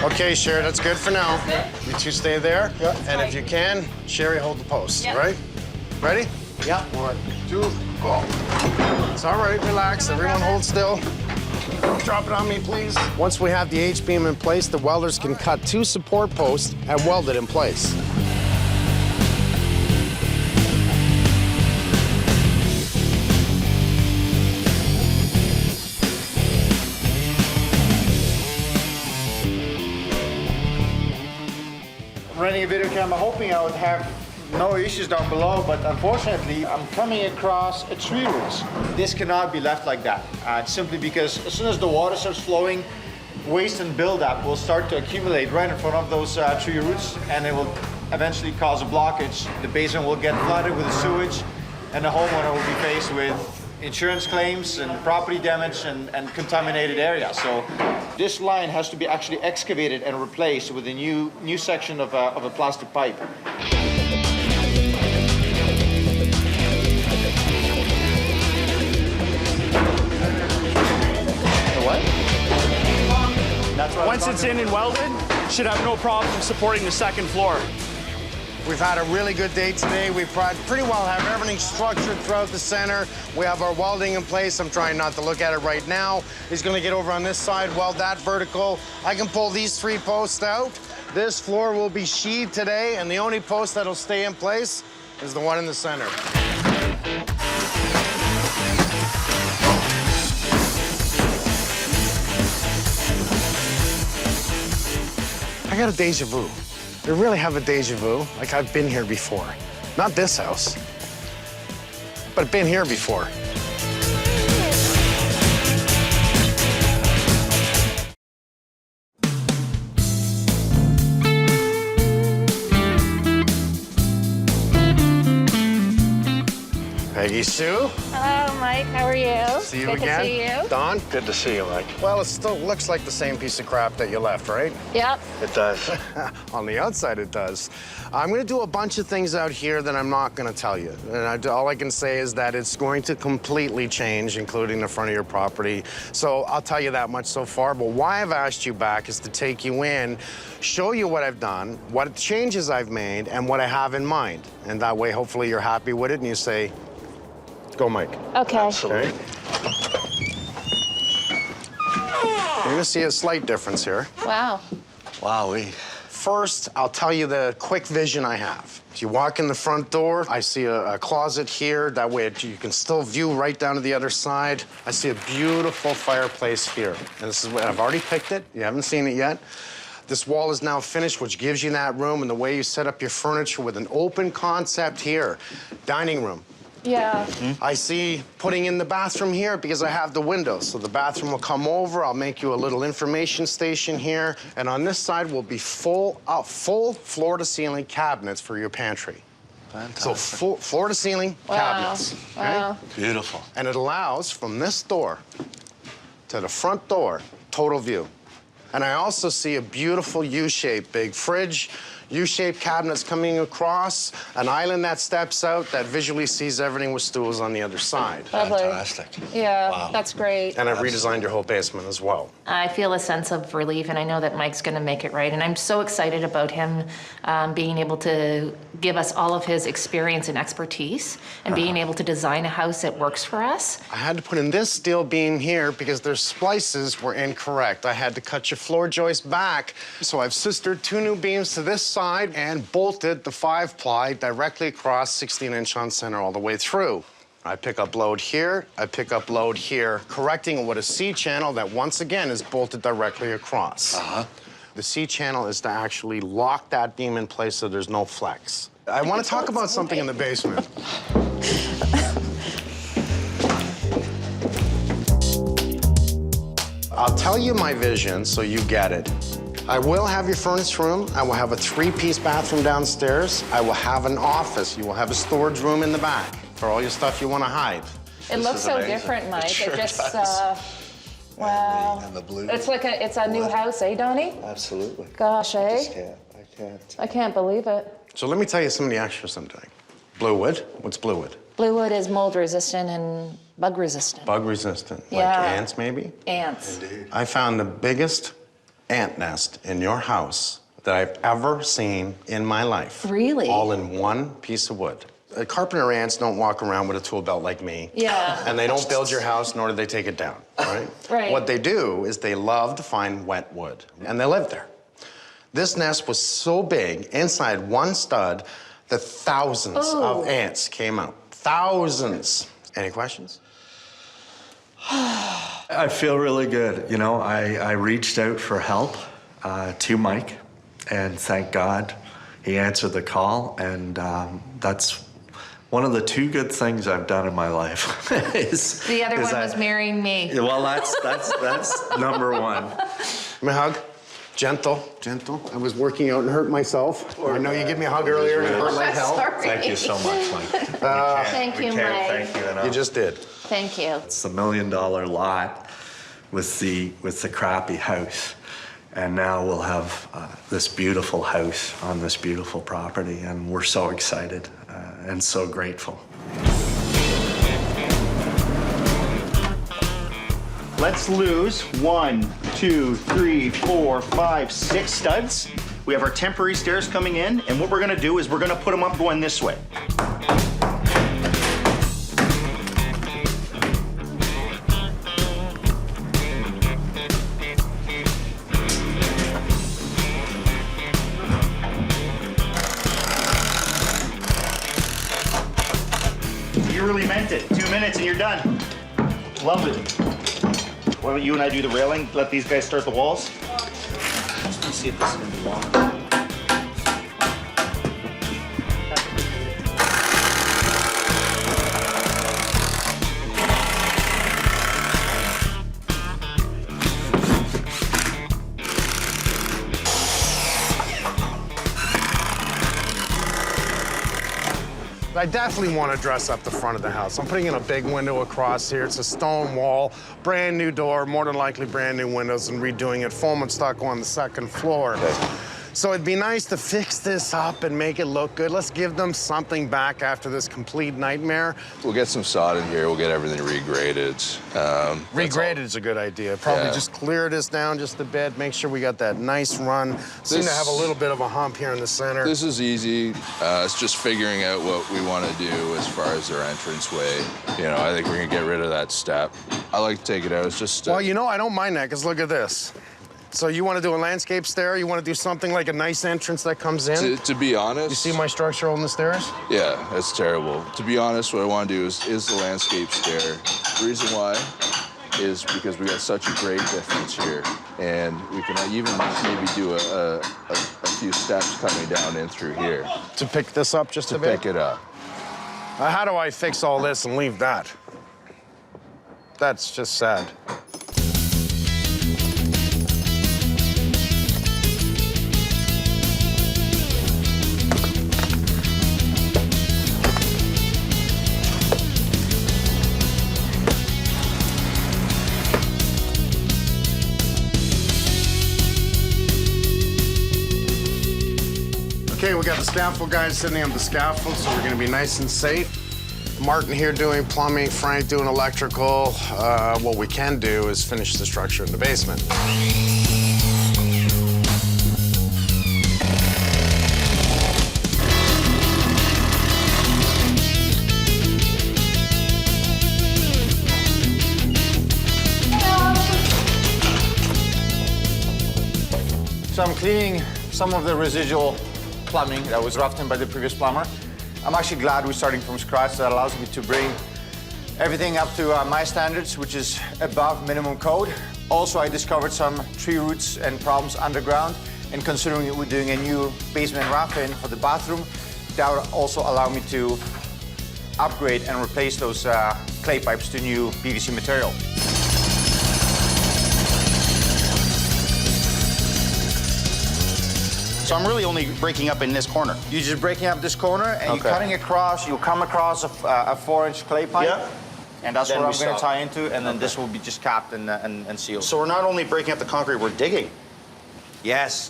S1: Okay, Sherry, that's good for now. You two stay there.
S12: Yeah.
S1: And if you can, Sherry, hold the post,
S12: Yeah.
S1: right? Ready?
S12: Yeah.
S1: 1, 2, go. It's all right, relax. Everyone hold still. Drop it on me, please. Once we have the H-beam in place, the welders can cut 2 support posts and weld it in place.
S12: Running a video camera, hoping I would have no issues down below, but unfortunately, I'm coming across a tree roots. This cannot be left like that, simply because as soon as the water starts flowing, waste and buildup will start to accumulate right in front of those tree roots, and it will eventually cause a blockage. The basement will get flooded with the sewage, and the homeowner will be faced with insurance claims and property damage and contaminated area. So this line has to be actually excavated and replaced with a new section of a plastic pipe.
S7: Once it's in and welded, it should have no problem supporting the second floor.
S1: We've had a really good day today. We pretty well have everything structured throughout the center. We have our welding in place. I'm trying not to look at it right now. He's gonna get over on this side, weld that vertical. I can pull these 3 posts out. This floor will be sheathed today, and the only post that'll stay in place is the one in the center. I got a deja vu. I really have a deja vu, like I've been here before. Not this house, but I've been here before. Peggy Sue.
S24: Hello, Mike. How are you?
S1: See you
S24: Good
S1: again.
S24: to see you.
S1: Don? Good to see you, Mike. Well, it still looks like the same piece of crap that you left, right?
S24: Yep.
S1: It does. On the outside, it does. I'm going to do a bunch of things out here that I'm not going to tell you. And all I can say is that it's going to completely change, including the front of your property. So I'll tell you that much so far. But why I've asked you back is to take you in, show you what I've done, what changes I've made, and what I have in mind. And that way, hopefully, you're happy with it and you say, go, Mike.
S24: Okay.
S1: Absolutely. You're gonna see a slight difference here.
S24: Wow.
S1: Wowee. First, I'll tell you the quick vision I have. If you walk in the front door, I see a closet here. That way you can still view right down to the other side. I see a beautiful fireplace here. And this is what I've already picked it. You haven't seen it yet. This wall is now finished, which gives you that room and the way you set up your furniture with an open concept here. Dining room.
S24: Yeah.
S1: I see putting in the bathroom here because I have the windows. So the bathroom will come over. I'll make you a little information station here. And on this side will be full floor-to-ceiling cabinets for your pantry. So floor to ceiling cabinets.
S13: Wow.
S15: Beautiful.
S1: And it allows from this door to the front door, total view. And I also see a beautiful U-shaped big fridge, U-shaped cabinets coming across, an island that steps out that visually sees everything with stools on the other side.
S13: Lovely.
S1: Fantastic.
S13: Yeah,
S1: Wow.
S13: that's great.
S1: And I've redesigned your whole basement as well.
S13: I feel a sense of relief, and I know that Mike's going to make it right. And I'm so excited about him being able to give us all of his experience and expertise and being able to design a house that works for us.
S1: I had to put in this steel beam here because their splices were incorrect. I had to cut your floor joist back. So I've sistered 2 new beams to this side and bolted the 5-ply directly across 16-inch on center all the way through. I pick up load here, I pick up load here, correcting what a C-channel that once again is bolted directly across. The C-channel is to actually lock that beam in place so there's no flex. I want to talk about something in the basement. I'll tell you my vision so you get it. I will have your furnace room. I will have a 3-piece bathroom downstairs. I will have an office. You will have a storage room in the back for all your stuff you want to hide.
S13: It looks so different, Mike.
S15: Sure
S13: it just,
S15: does.
S13: wow.
S15: And the blue.
S13: It's like it's a new house, eh, Donnie?
S15: Absolutely.
S13: Gosh,
S15: I
S13: eh?
S15: just can't. I can't.
S13: I can't believe it.
S1: So let me tell you some of the extras I'm doing. Blue wood. What's blue wood?
S13: Blue wood is mold resistant and bug resistant.
S1: Bug resistant.
S13: Yeah.
S1: Like ants, maybe?
S13: Ants.
S15: Indeed.
S1: I found the biggest ant nest in your house that I've ever seen in my life.
S13: Really?
S1: All in one piece of wood. Carpenter ants don't walk around with a tool belt like me.
S13: Yeah.
S1: And they don't build your house, nor do they take it down, right?
S13: Right.
S1: What they do is they love to find wet wood, and they live there. This nest was so big, inside one stud, that thousands of ants came out. Thousands. Any questions?
S15: I feel really good. You know, I reached out for help to Mike, and thank God he answered the call. And that's one of the 2 good things I've done in my life.
S13: The other one was marrying me.
S15: Well, that's number 1.
S1: Give me a hug. Gentle, gentle. I was working out and hurt myself. I know you gave me a hug earlier and it hurt like hell.
S13: Sorry.
S15: Thank you so much, Mike.
S13: Thank you,
S15: we can't
S13: Mike.
S15: thank you enough.
S1: You just did.
S13: Thank you.
S15: It's the $1 million lot with the crappy house, and now we'll have this beautiful house on this beautiful property, and we're so excited and so grateful.
S7: Let's lose 1, 2, 3, 4, 5, 6 studs. We have our temporary stairs coming in, and what we're gonna do is we're gonna put them up going this way. You really meant it. 2 minutes and you're done. Love it. Why don't you and I do the railing? Let these guys start the walls? Let's see if this is gonna be long.
S1: I definitely want to dress up the front of the house. I'm putting in a big window across here. It's a stone wall, brand new door, more than likely brand new windows, and redoing it foam and stucco on the 2nd floor. So it'd be nice to fix this up and make it look good. Let's give them something back after this complete nightmare.
S5: We'll get some sod in here. We'll get everything regraded.
S1: Regraded is a good idea. Probably just clear this down just a bit, make sure we got that nice run. Seem to have a little bit of a hump here in the center.
S5: This is easy. It's just figuring out what we want to do as far as our entranceway. You know, I think we're gonna get rid of that step. I like to take it out. It's just.
S1: Well, you know, I don't mind that, because look at this. So you want to do a landscape stair? You want to do something like a nice entrance that comes in?
S5: To be honest.
S1: You see my structure on the stairs?
S5: Yeah, that's terrible. To be honest, what I want to do is the landscape stair. The reason why is because we got such a great difference here, and we can even maybe do a few steps coming down in through here.
S1: To pick this up just a bit?
S5: To pick it up.
S1: How do I fix all this and leave that? That's just sad. Okay, we got the scaffold guys sitting on the scaffold, so we're gonna be nice and safe. Martin here doing plumbing, Frank doing electrical. What we can do is finish the structure in the basement.
S12: So I'm cleaning some of the residual plumbing that was roughed in by the previous plumber. I'm actually glad we're starting from scratch. That allows me to bring everything up to my standards, which is above minimum code. Also, I discovered some tree roots and problems underground. And considering that we're doing a new basement wrap-in for the bathroom, that would also allow me to upgrade and replace those clay pipes to new PVC material.
S7: So I'm really only breaking up in this corner.
S12: You're just breaking up this corner and you're cutting across. You'll come across a 4-inch clay pipe.
S7: Yeah.
S12: And that's
S7: Then
S12: what
S7: we
S12: I'm going to
S7: stop.
S12: tie into, and then this will be just capped and sealed.
S7: So we're not only breaking up the concrete, we're digging.
S12: Yes.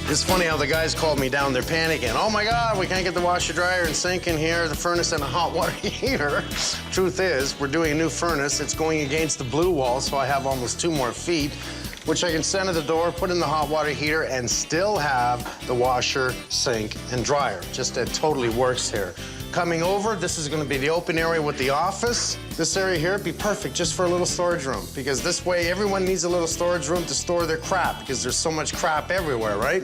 S1: It's funny how the guys called me down, they're panicking. Oh my God, we can't get the washer, dryer, and sink in here, the furnace and a hot water heater. Truth is, we're doing a new furnace. It's going against the blue wall, so I have almost 2 more feet, which I can center the door, put in the hot water heater, and still have the washer, sink, and dryer. Just it totally works here. Coming over, this is gonna be the open area with the office. This area here would be perfect just for a little storage room, because this way everyone needs a little storage room to store their crap, because there's so much crap everywhere, right?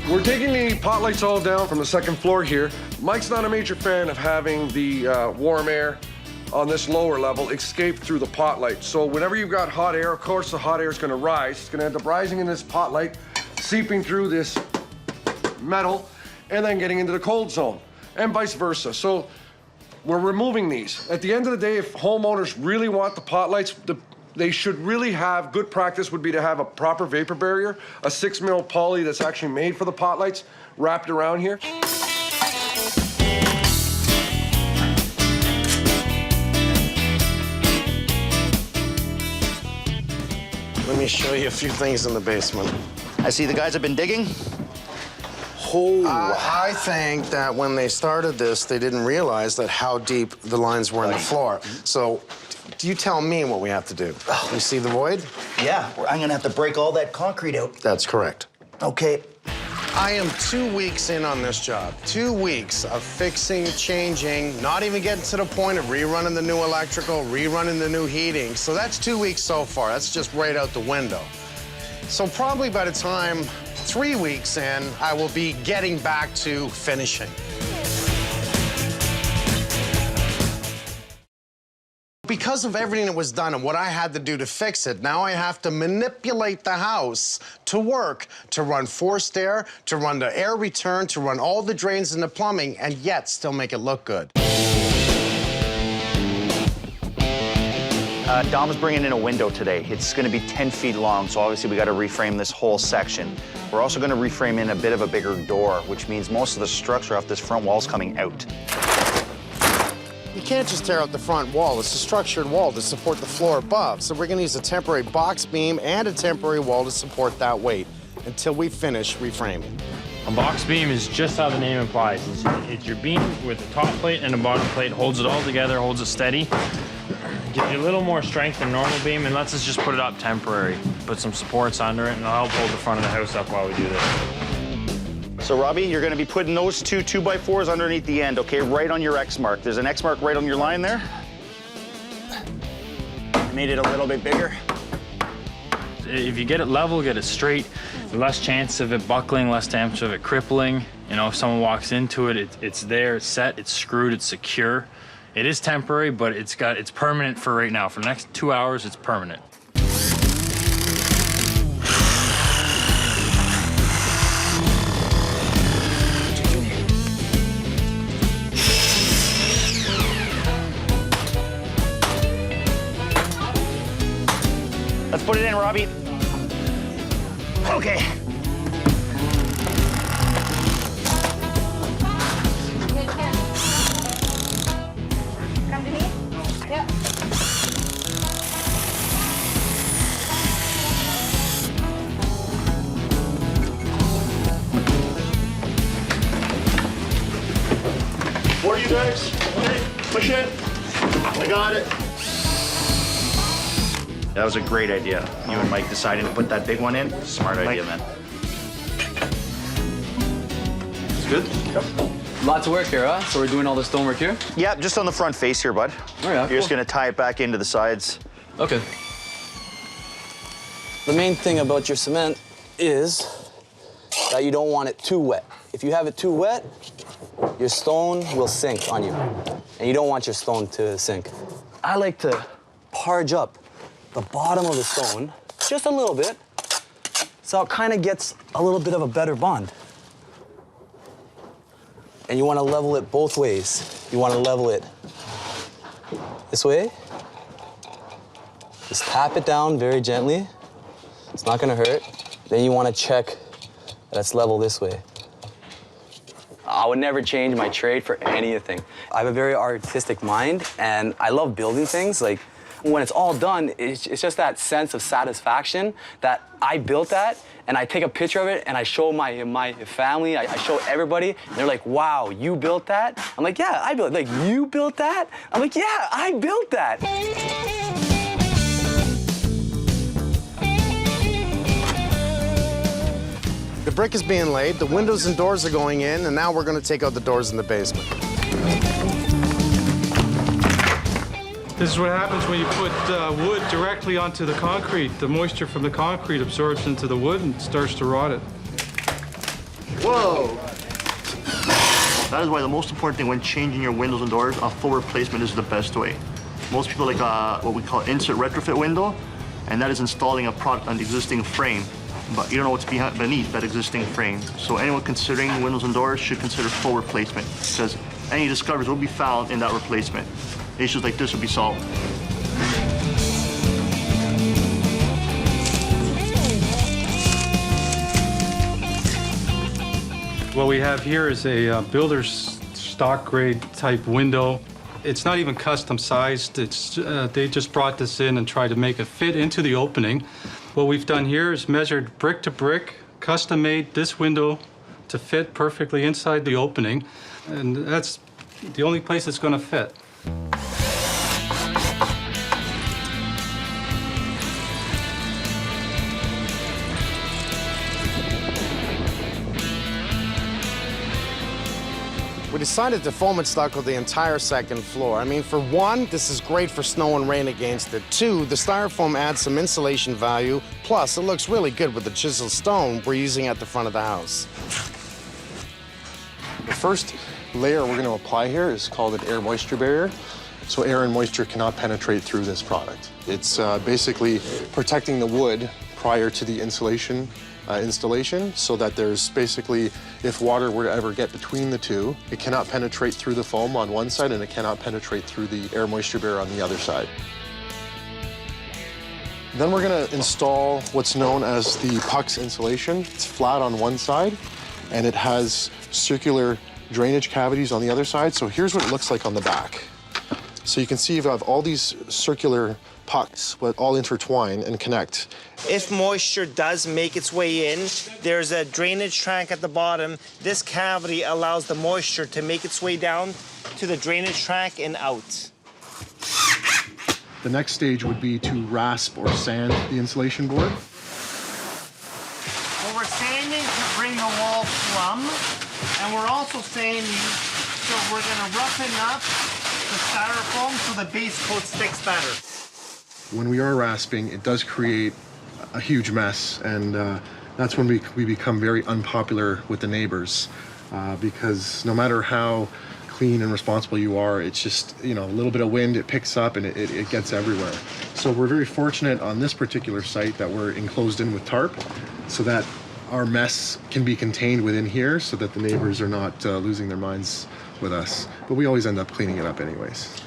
S6: We're taking the pot lights all down from the 2nd floor here. Mike's not a major fan of having the warm air on this lower level escape through the pot light. So whenever you've got hot air, of course the hot air is gonna rise. It's gonna end up rising in this pot light, seeping through this metal, and then getting into the cold zone, and vice versa. So we're removing these. At the end of the day, if homeowners really want the pot lights, they should really have, good practice would be to have a proper vapor barrier, a 6 mil poly that's actually made for the pot lights, wrapped around here.
S1: Let me show you a few things in the basement.
S7: I see the guys have been digging.
S1: I think that when they started this, they didn't realize that how deep the lines were in the floor. So, you tell me what we have to do. You see the void?
S7: Yeah, I'm gonna have to break all that concrete out.
S1: That's correct.
S7: Okay.
S1: I am 2 weeks in on this job. 2 weeks of fixing, changing, not even getting to the point of rerunning the new electrical, rerunning the new heating. So that's 2 weeks so far. That's just right out the window. So probably by the time 3 weeks in, I will be getting back to finishing. Because of everything that was done and what I had to do to fix it, now I have to manipulate the house to work, to run forced air, to run the air return, to run all the drains and the plumbing, and yet still make it look good.
S7: Dom's bringing in a window today. It's gonna be 10 feet long, so obviously we gotta reframe this whole section. We're also gonna reframe in a bit of a bigger door, which means most of the structure off this front wall is coming out.
S1: You can't just tear out the front wall. It's a structured wall to support the floor above. So we're gonna use a temporary box beam and a temporary wall to support that weight until we finish reframing.
S3: A box beam is just how the name implies. It's your beam with a top plate and a bottom plate, holds it all together, holds it steady. Gives you a little more strength than normal beam and lets us just put it up temporary. Put some supports under it and it'll help hold the front of the house up while we do this.
S7: So Robbie, you're gonna be putting those 2 2x4s underneath the end, okay? Right on your X mark. There's an X mark right on your line there. Made it a little bit bigger.
S3: If you get it level, get it straight, less chance of it buckling, less chance of it crippling. You know, if someone walks into it, it's there, it's set, it's screwed, it's secure. It is temporary, but it's permanent for right now. For the next 2 hours, it's permanent.
S7: Let's put it in, Robbie. Okay.
S12: What are you guys? Okay, push it. I got it.
S7: That was a great idea. You and Mike deciding to put that big one in. Smart idea, man.
S10: It's good? Yep. Lots of work here, huh? So we're doing all the stonework here?
S7: Yeah, just on the front face here, bud.
S10: Oh, yeah,
S7: You're just gonna tie it back into the sides.
S10: Okay.
S18: The main thing about your cement is that you don't want it too wet. If you have it too wet, your stone will sink on you. And you don't want your stone to sink. I like to parge up the bottom of the stone just a little bit, so it kind of gets a little bit of a better bond. And you want to level it both ways. You want to level it this way. Just tap it down very gently. It's not gonna hurt. Then you want to check that it's level this way. I would never change my trade for anything. I have a very artistic mind, and I love building things. Like, when it's all done, it's just that sense of satisfaction that I built that, and I take a picture of it, and I show my family, I show everybody, and they're like, wow, you built that? I'm like, yeah, I built it. Like, you built that? I'm like, yeah, I built that.
S1: The brick is being laid, the windows and doors are going in, and now we're gonna take out the doors in the basement.
S19: This is what happens when you put wood directly onto the concrete. The moisture from the concrete absorbs into the wood and starts to rot it.
S12: Whoa! That is why the most important thing when changing your windows and doors, a full replacement is the best way. Most people like what we call insert retrofit window, and that is installing a product on the existing frame. But you don't know what's beneath that existing frame. So anyone considering windows and doors should consider full replacement, because any discoveries will be found in that replacement. Issues like this will be solved.
S19: What we have here is a builder's stock grade type window. It's not even custom sized. They just brought this in and tried to make it fit into the opening. What we've done here is measured brick to brick, custom made this window to fit perfectly inside the opening. And that's the only place it's going to fit.
S1: We decided to foam and stucco the entire second floor. I mean, for one, this is great for snow and rain against it. Two, the styrofoam adds some insulation value. Plus, it looks really good with the chiseled stone we're using at the front of the house.
S23: The first layer we're going to apply here is called an air moisture barrier. So air and moisture cannot penetrate through this product. It's basically protecting the wood prior to the installation so that there's basically, if water were to ever get between the two, it cannot penetrate through the foam on one side and it cannot penetrate through the air moisture barrier on the other side. Then we're going to install what's known as the pucks insulation. It's flat on one side and it has circular drainage cavities on the other side. So here's what it looks like on the back. So you can see you have all these circular pucks that all intertwine and connect.
S25: If moisture does make its way in, there's a drainage track at the bottom. This cavity allows the moisture to make its way down to the drainage track and out.
S23: The next stage would be to rasp or sand the insulation board.
S25: Well, we're sanding to bring the wall plumb, and we're also sanding, so we're gonna roughen up the styrofoam so the base coat sticks better.
S23: When we are rasping, it does create a huge mess, and that's when we become very unpopular with the neighbors, because no matter how clean and responsible you are, it's just, you know, a little bit of wind, it picks up and it gets everywhere. So we're very fortunate on this particular site that we're enclosed in with tarp, so that our mess can be contained within here so that the neighbors are not losing their minds with us. But we always end up cleaning it up anyways.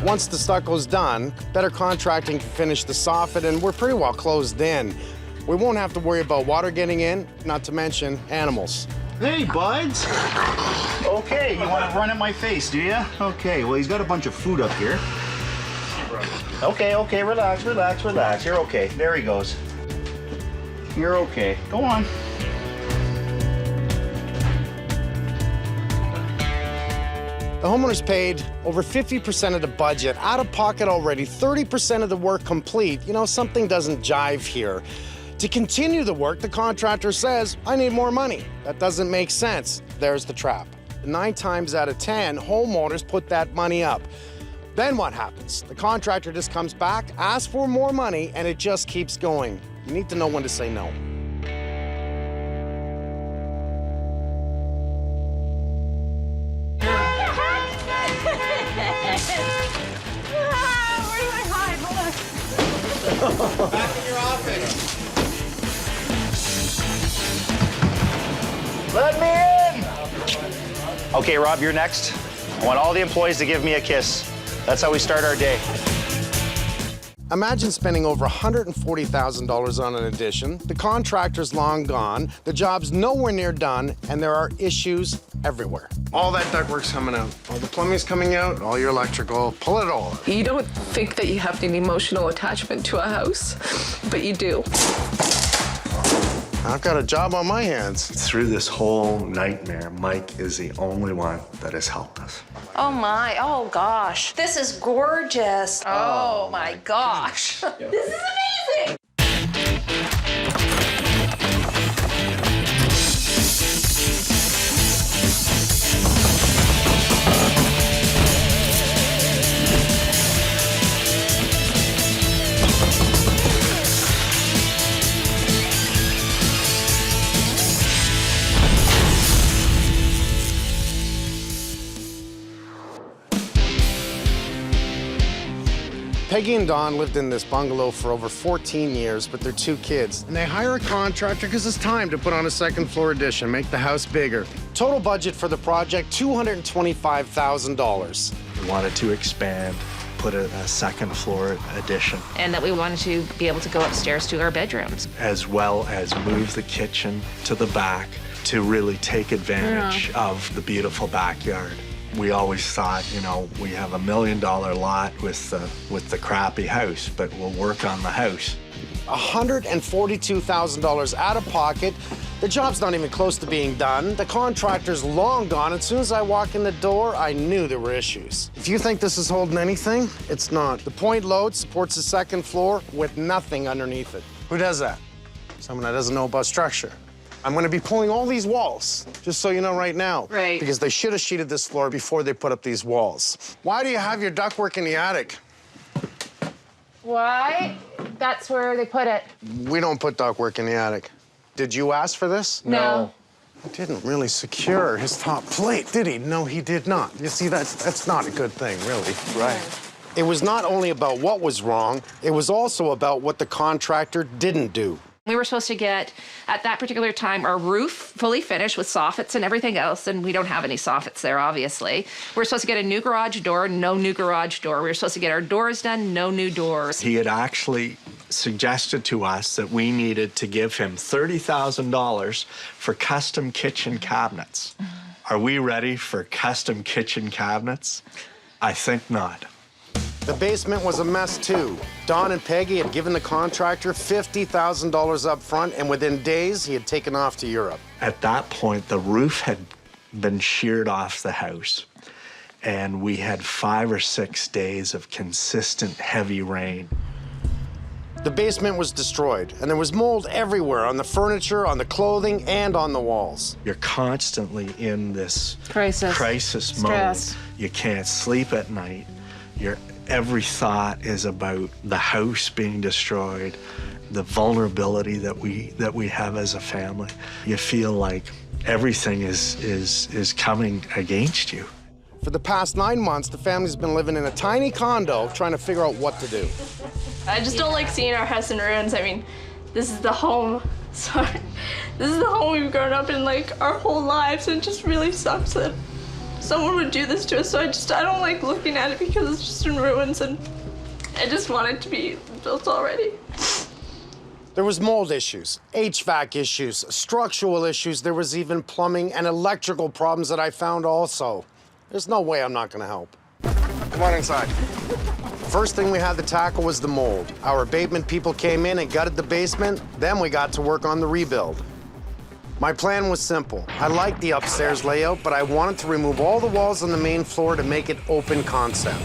S1: Once the stucco's done, Better Contracting can finish the soffit, and we're pretty well closed in. We won't have to worry about water getting in, not to mention animals.
S7: Hey, buds. Okay, you want to run at my face, do you? Okay, well, he's got a bunch of food up here. Okay, relax. You're okay. There he goes. You're okay. Go on.
S1: The homeowners paid over 50% of the budget, out of pocket already, 30% of the work complete. You know, something doesn't jive here. To continue the work, the contractor says, I need more money. That doesn't make sense. There's the trap. 9 times out of 10, homeowners put that money up. Then what happens? The contractor just comes back, asks for more money, and it just keeps going. You need to know when to say no.
S24: Where do I hide? Hold on.
S7: Back in your office. Let me in! Okay, Rob, you're next. I want all the employees to give me a kiss. That's how we start our day.
S1: Imagine spending over $140,000 on an addition, the contractor's long gone, the job's nowhere near done, and there are issues everywhere. All that ductwork's coming out, all the plumbing's coming out, all your electrical, pull it all out.
S2: You don't think that you have an emotional attachment to a house, but you do.
S1: I've got a job on my hands.
S15: Through this whole nightmare, Mike is the only one that has helped us.
S24: Oh my, oh gosh. This is gorgeous. Oh my gosh. This is amazing.
S1: Peggy and Don lived in this bungalow for over 14 years with their 2 kids. And they hire a contractor because it's time to put on a second floor addition, make the house bigger. Total budget for the project, $225,000.
S15: We wanted to expand, put a second floor addition,
S13: And that we wanted to be able to go upstairs to our bedrooms.
S15: as well as move the kitchen to the back to really take advantage of the beautiful backyard. We always thought, you know, we have $1 million lot with the crappy house, but we'll work on the house.
S1: $142,000 out of pocket. The job's not even close to being done. The contractor's long gone. As soon as I walk in the door, I knew there were issues. If you think this is holding anything, it's not. The point load supports the second floor with nothing underneath it. Who does that? Someone that doesn't know about structure. I'm gonna be pulling all these walls, just so you know right now.
S24: Right.
S1: Because they should have sheeted this floor before they put up these walls. Why do you have your ductwork in the attic?
S13: Why? That's where they put it.
S1: We don't put ductwork in the attic. Did you ask for this?
S13: No.
S1: He didn't really secure his top plate, did he? No, he did not. You see, that's not a good thing, really.
S15: Right.
S1: It was not only about what was wrong, it was also about what the contractor didn't do.
S13: We were supposed to get, at that particular time, our roof fully finished with soffits and everything else, and we don't have any soffits there, obviously. We were supposed to get a new garage door, no new garage door. We were supposed to get our doors done, no new doors.
S15: He had actually suggested to us that we needed to give him $30,000 for custom kitchen cabinets. Are we ready for custom kitchen cabinets? I think not.
S1: The basement was a mess, too. Don and Peggy had given the contractor $50,000 up front, and within days, he had taken off to Europe.
S15: At that point, the roof had been sheared off the house, and we had 5 or 6 days of consistent heavy rain.
S1: The basement was destroyed, and there was mold everywhere, on the furniture, on the clothing, and on the walls.
S15: You're constantly in this
S13: crisis
S15: mode.
S13: Stress.
S15: You can't sleep at night. Every thought is about the house being destroyed, the vulnerability that we have as a family. You feel like everything is coming against you.
S1: For the past 9 months, the family's been living in a tiny condo trying to figure out what to do.
S2: I just don't like seeing our house in ruins. I mean, this is the home. Sorry. This is the home we've grown up in, like, our whole lives, and it just really sucks that someone would do this to us. So I don't like looking at it because it's just in ruins, and I just want it to be built already.
S1: There was mold issues, HVAC issues, structural issues. There was even plumbing and electrical problems that I found also. There's no way I'm not gonna help. Come on inside. First thing we had to tackle was the mold. Our abatement people came in and gutted the basement, then we got to work on the rebuild. My plan was simple. I liked the upstairs layout, but I wanted to remove all the walls on the main floor to make it open concept.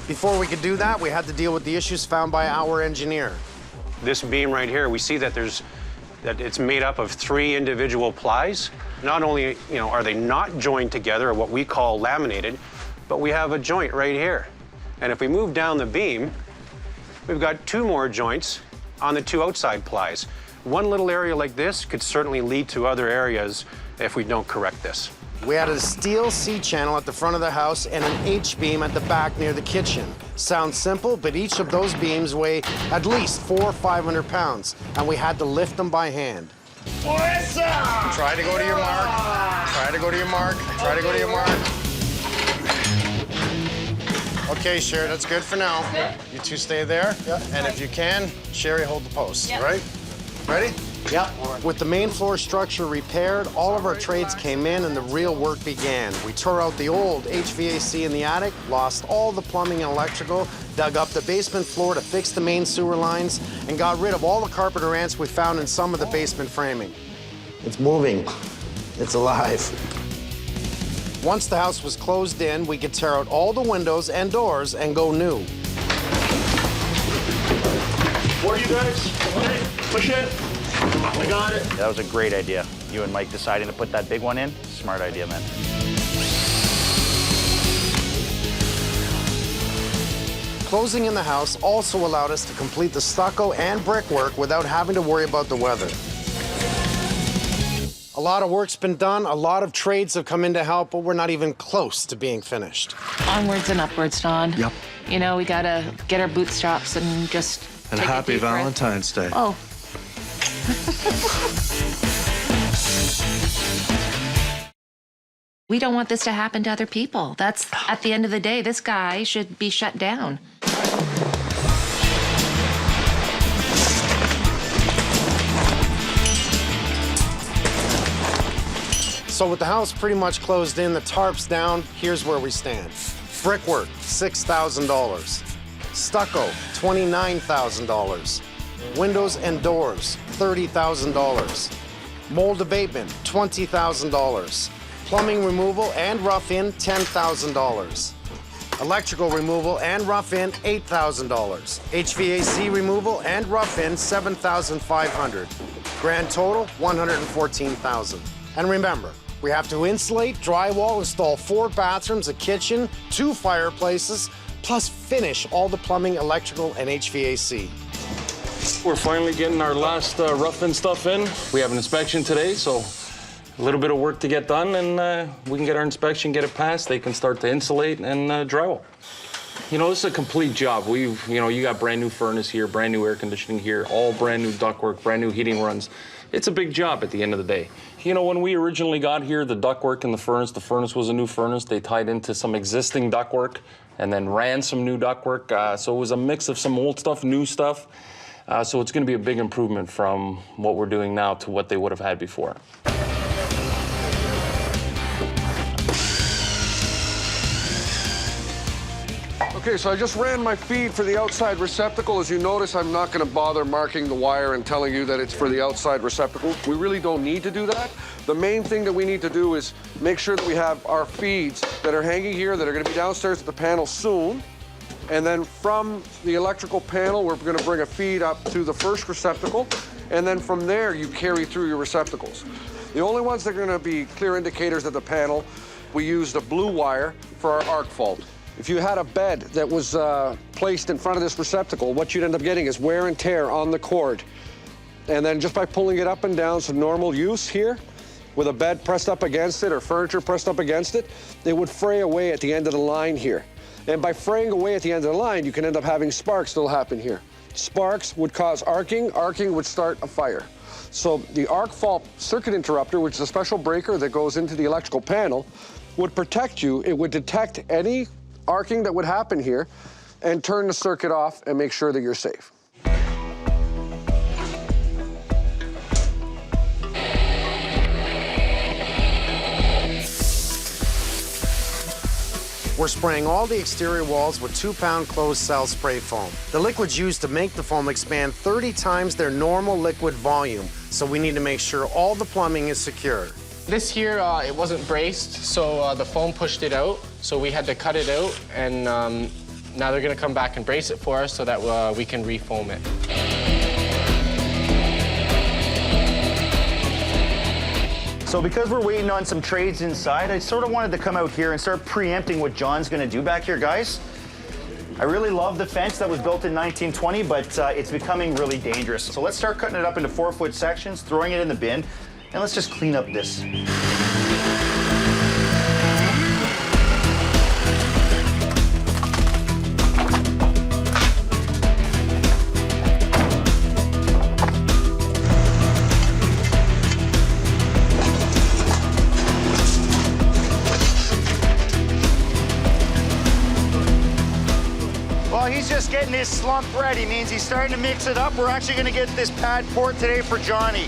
S1: Before we could do that, we had to deal with the issues found by our engineer.
S4: This beam right here, we see that it's made up of 3 individual plies. Not only, are they not joined together, or what we call laminated, but we have a joint right here. And if we move down the beam, we've got 2 more joints on the 2 outside plies. One little area like this could certainly lead to other areas if we don't correct this.
S1: We had a steel C-channel at the front of the house and an H-beam at the back near the kitchen. Sounds simple, but each of those beams weigh at least 400 or 500 pounds, and we had to lift them by hand. Try to go to your mark. Try to go to your mark. Try to go to your mark. Okay, Sherry, that's good for now. You 2 stay there. And if you can, Sherry, hold the post, all right? Ready? Yep. With the main floor structure repaired, all of our trades came in and the real work began. We tore out the old HVAC in the attic, lost all the plumbing and electrical, dug up the basement floor to fix the main sewer lines, and got rid of all the carpenter ants we found in some of the basement framing. It's moving. It's alive. Once the house was closed in, we could tear out all the windows and doors and go new.
S11: Where are you guys? Push in. I got it.
S7: That was a great idea. You and Mike deciding to put that big one in, smart idea, man.
S1: Closing in the house also allowed us to complete the stucco and brickwork without having to worry about the weather. A lot of work's been done, a lot of trades have come in to help, but we're not even close to being finished.
S13: Onwards and upwards, Don.
S15: Yep.
S13: We gotta get our bootstraps and just
S15: And
S13: take a
S15: happy
S13: deep breath.
S15: Valentine's Day.
S13: Oh. We don't want this to happen to other people. That's, at the end of the day, this guy should be shut down.
S1: So with the house pretty much closed in, the tarps down, here's where we stand. Brickwork, $6,000. Stucco, $29,000. Windows and doors, $30,000. Mold abatement, $20,000. Plumbing removal and rough-in, $10,000. Electrical removal and rough-in, $8,000. HVAC removal and rough-in, $7,500. Grand total, $114,000. And remember, we have to insulate, drywall, install 4 bathrooms, a kitchen, 2 fireplaces, plus finish all the plumbing, electrical, and HVAC.
S3: We're finally getting our last rough-in stuff in. We have an inspection today, so a little bit of work to get done, and we can get our inspection, get it passed. They can start to insulate and drywall. This is a complete job. You got brand new furnace here, brand new air conditioning here, all brand new ductwork, brand new heating runs. It's a big job at the end of the day. When we originally got here, the ductwork in the furnace was a new furnace. They tied into some existing ductwork and then ran some new ductwork. So it was a mix of some old stuff, new stuff. So it's going to be a big improvement from what we're doing now to what they would have had before.
S6: Okay, so I just ran my feed for the outside receptacle. As you notice, I'm not going to bother marking the wire and telling you that it's for the outside receptacle. We really don't need to do that. The main thing that we need to do is make sure that we have our feeds that are hanging here that are going to be downstairs at the panel soon. And then from the electrical panel, we're going to bring a feed up to the first receptacle. And then from there, you carry through your receptacles. The only ones that are going to be clear indicators of the panel, we used a blue wire for our arc fault. If you had a bed that was placed in front of this receptacle, what you'd end up getting is wear and tear on the cord. And then just by pulling it up and down, so normal use here, with a bed pressed up against it or furniture pressed up against it, it would fray away at the end of the line here. And by fraying away at the end of the line, you can end up having sparks that'll happen here. Sparks would cause arcing. Arcing would start a fire. So the arc fault circuit interrupter, which is a special breaker that goes into the electrical panel, would protect you. It would detect any arcing that would happen here, and turn the circuit off and make sure that you're safe.
S1: We're spraying all the exterior walls with 2-pound closed cell spray foam. The liquid's used to make the foam expand 30 times their normal liquid volume, so we need to make sure all the plumbing is secure.
S14: This here, it wasn't braced, so the foam pushed it out, so we had to cut it out, and now they're gonna come back and brace it for us so that we can refoam it.
S7: So because we're waiting on some trades inside, I sort of wanted to come out here and start preempting what John's gonna do back here, guys. I really love the fence that was built in 1920, but it's becoming really dangerous. So let's start cutting it up into 4-foot sections, throwing it in the bin, and let's just clean up this. Well, he's just getting his slump ready. Means he's starting to mix it up. We're actually gonna get this pad poured today for Johnny.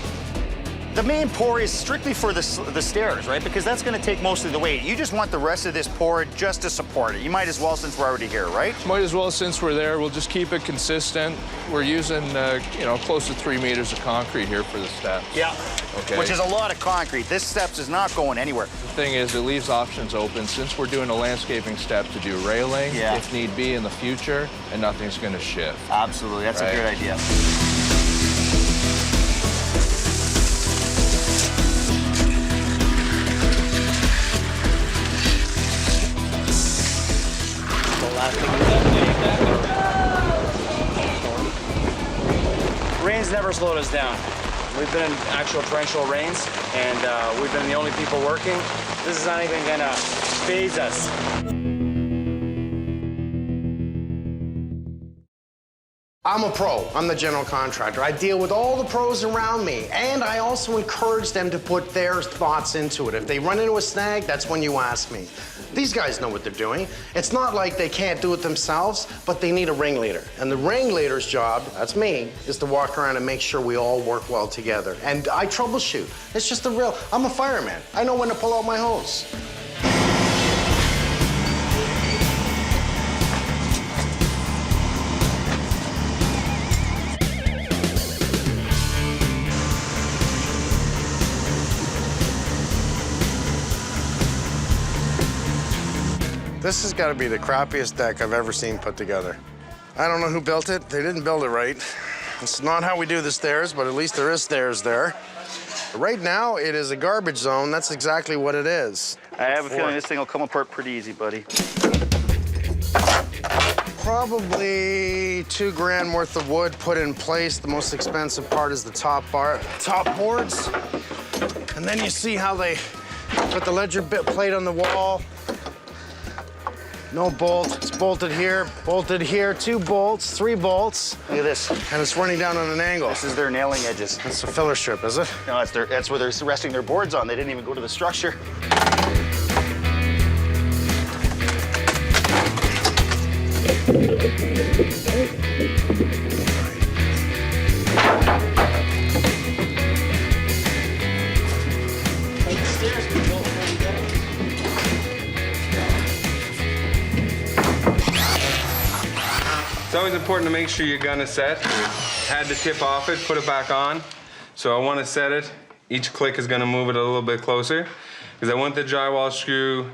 S7: The main pour is strictly for the stairs, right? Because that's gonna take most of the weight. You just want the rest of this poured just to support it. You might as well since we're already here, right?
S5: Might as well since we're there. We'll just keep it consistent. We're using, you know, close to 3 meters of concrete here for the steps.
S7: Yeah.
S5: Okay.
S7: Which is a lot of concrete. This steps is not going anywhere.
S5: The thing is, it leaves options open. Since we're doing a landscaping step to do railing, if need be in the future, and nothing's gonna shift.
S7: Absolutely, that's a good idea.
S16: Rain's never slowed us down. We've been in actual torrential rains, and we've been the only people working. This is not even gonna faze us.
S1: I'm a pro. I'm the general contractor. I deal with all the pros around me, and I also encourage them to put their thoughts into it. If they run into a snag, that's when you ask me. These guys know what they're doing. It's not like they can't do it themselves, but they need a ringleader. And the ringleader's job, that's me, is to walk around and make sure we all work well together. And I troubleshoot. It's just I'm a fireman. I know when to pull out my hose. This has got to be the crappiest deck I've ever seen put together. I don't know who built it. They didn't build it right. It's not how we do the stairs, but at least there is stairs there. Right now, it is a garbage zone. That's exactly what it is.
S7: I have a feeling this thing will come apart pretty easy, buddy.
S1: Probably $2 grand worth of wood put in place. The most expensive part is the top boards. And then you see how they put the ledger bit plate on the wall. No bolt, it's bolted here, 2 bolts, 3 bolts.
S7: Look at this.
S1: And it's running down on an angle.
S7: This is their nailing edges.
S1: That's a filler strip, is it?
S7: No, that's where they're resting their boards on. They didn't even go to the structure.
S20: It's always important to make sure your gun is set. Had to tip off it, put it back on. So I want to set it. Each click is going to move it a little bit closer because I want the drywall screw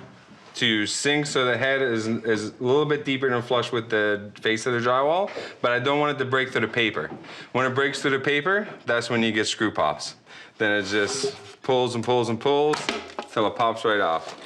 S20: to sink so the head is a little bit deeper and flush with the face of the drywall, but I don't want it to break through the paper. When it breaks through the paper, that's when you get screw pops. Then it just pulls and pulls and pulls until it pops right off.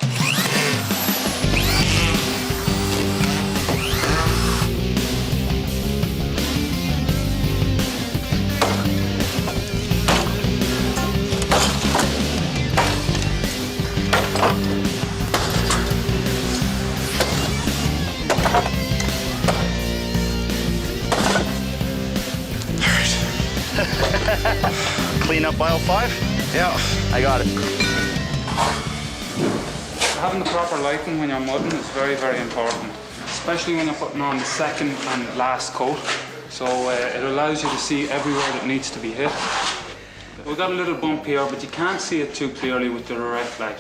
S7: Clean up aisle 5?
S1: Yeah, I got it.
S21: Having the proper lighting when you're mudding is very, very important.
S8: especially when you're putting on the second and last coat. So it allows you to see everywhere that needs to be hit. We've got a little bump here, but you can't see it too clearly with the direct light.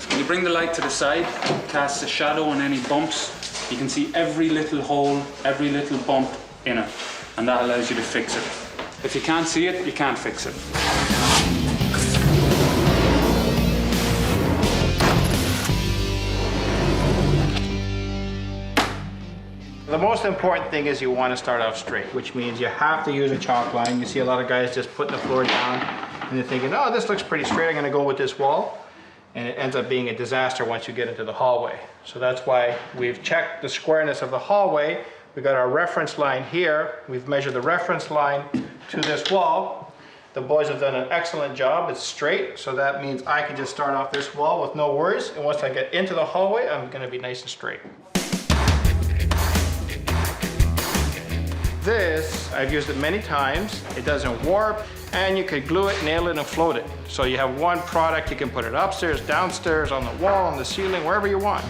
S8: When you bring the light to the side, it casts a shadow on any bumps. You can see every little hole, every little bump in it, and that allows you to fix it. If you can't see it, you can't fix it.
S12: The most important thing is you want to start off straight, which means you have to use a chalk line. You see a lot of guys just putting the floor down and they're thinking, oh, this looks pretty straight, I'm going to go with this wall. And it ends up being a disaster once you get into the hallway. So that's why we've checked the squareness of the hallway. We got our reference line here. We've measured the reference line to this wall. The boys have done an excellent job. It's straight, so that means I can just start off this wall with no worries. And once I get into the hallway, I'm going to be nice and straight. This, I've used it many times. It doesn't warp, and you could glue it, nail it, and float it. So you have one product, you can put it upstairs, downstairs, on the wall, on the ceiling, wherever you want.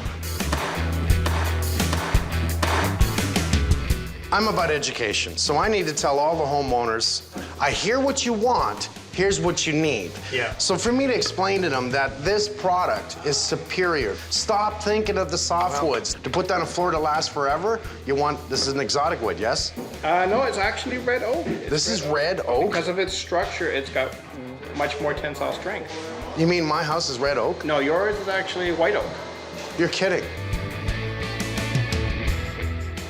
S1: I'm about education, so I need to tell all the homeowners, I hear what you want, here's what you need.
S12: Yeah.
S1: So for me to explain to them that this product is superior, stop thinking of the softwoods. To put down a floor to last forever, you want, this is an exotic wood, yes?
S12: No, it's actually red oak.
S1: This is red oak?
S12: Because of its structure, it's got much more tensile strength.
S1: You mean my house is red oak?
S12: No, yours is actually white oak.
S1: You're kidding.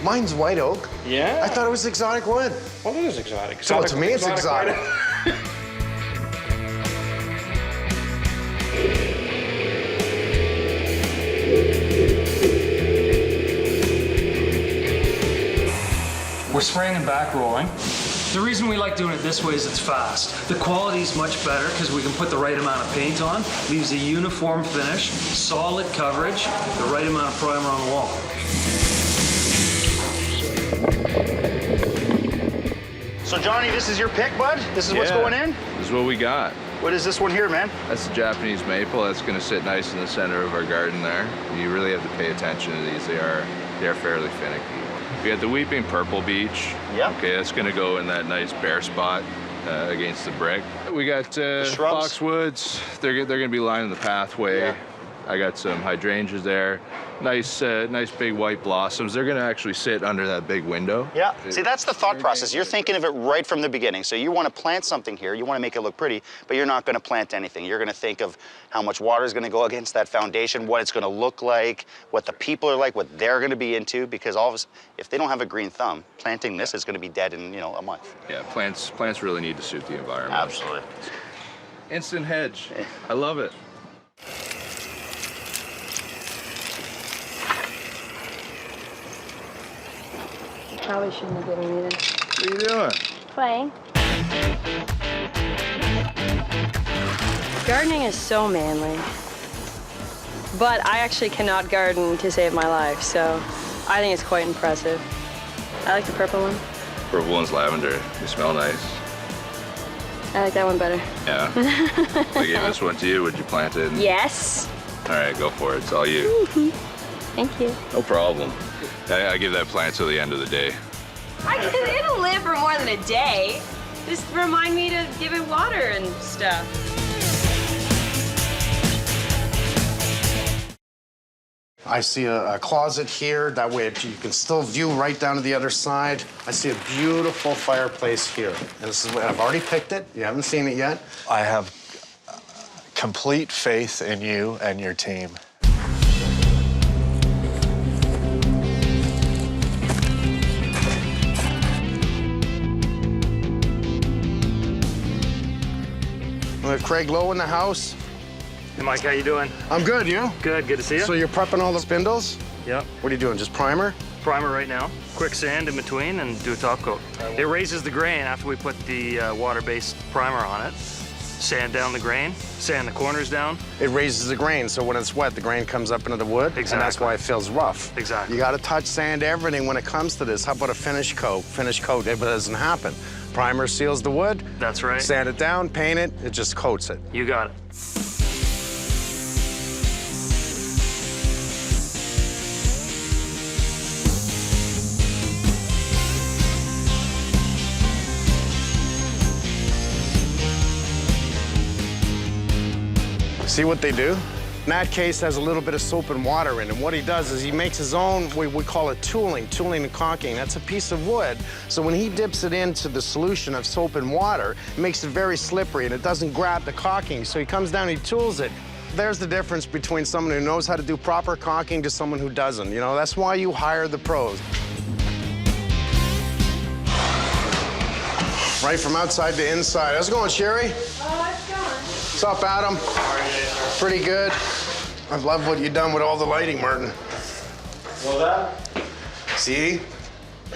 S1: Mine's white oak.
S12: Yeah?
S1: I thought it was exotic wood.
S12: Well, it is exotic.
S1: So to me, it's exotic.
S9: We're spraying and back rolling. The reason we like doing it this way is it's fast. The quality's much better because we can put the right amount of paint on, leaves a uniform finish, solid coverage, the right amount of primer on the wall.
S7: So Johnny, this is your pick, bud? This is what's going in?
S5: This is what we got.
S7: What is this one here, man?
S5: That's the Japanese maple. That's going to sit nice in the center of our garden there. You really have to pay attention to these. They are fairly finicky. We got the weeping purple beech.
S7: Yeah.
S5: Okay, that's going to go in that nice bare spot against the brick. We got boxwoods. They're going to be lining the pathway.
S7: Yeah.
S5: I got some hydrangeas there. Nice big white blossoms. They're going to actually sit under that big window.
S7: Yeah. See, that's the thought process. You're thinking of it right from the beginning. So you want to plant something here. You want to make it look pretty, but you're not going to plant anything. You're going to think of how much water is going to go against that foundation, what it's going to look like, what the people are like, what they're going to be into. Because all of us, if they don't have a green thumb, planting this is going to be dead in a month.
S5: Yeah, plants really need to suit the environment.
S7: Absolutely.
S5: Instant hedge. I love it.
S17: Probably shouldn't have given me this.
S5: What are you doing?
S17: Playing. Gardening is so manly. But I actually cannot garden to save my life, so I think it's quite impressive. I like the purple one.
S5: Purple one's lavender. They smell nice.
S17: I like that one better.
S5: Yeah. If I gave this one to you, would you plant it?
S17: Yes.
S5: All right, go for it. It's all you.
S17: Thank you.
S5: No problem. I give that plant till the end of the day.
S17: It'll live for more than a day. Just remind me to give it water and stuff.
S1: I see a closet here. That way you can still view right down to the other side. I see a beautiful fireplace here. And this is what I've already picked it. You haven't seen it yet.
S15: I have complete faith in you and your team.
S1: We have Craig Lowe in the house.
S16: Hey, Mike, how you doing?
S1: I'm good, you?
S16: Good to see you.
S1: So you're prepping all the spindles?
S16: Yep.
S1: What are you doing, just primer?
S16: Primer right now. Quick sand in between and do a top coat. It raises the grain after we put the water-based primer on it. Sand down the grain, sand the corners down.
S1: It raises the grain, so when it's wet, the grain comes up into the wood,
S16: Exactly.
S1: and that's why it feels rough.
S16: Exactly.
S1: You gotta touch sand everything when it comes to this. How about a finish coat? Finish coat, it doesn't happen. Primer seals the wood.
S16: That's right.
S1: Sand it down, paint it, it just coats it.
S16: You got it.
S1: See what they do? That case has a little bit of soap and water in it. And what he does is he makes his own, we call it tooling and caulking. That's a piece of wood. So when he dips it into the solution of soap and water, it makes it very slippery and it doesn't grab the caulking. So he comes down and he tools it. There's the difference between someone who knows how to do proper caulking to someone who doesn't. You know, that's why you hire the pros. Right from outside to inside. How's it going, Sherry?
S2: Oh, it's going.
S1: What's up, Adam? Pretty good. I love what you've done with all the lighting, Martin.
S12: Well, that?
S1: See?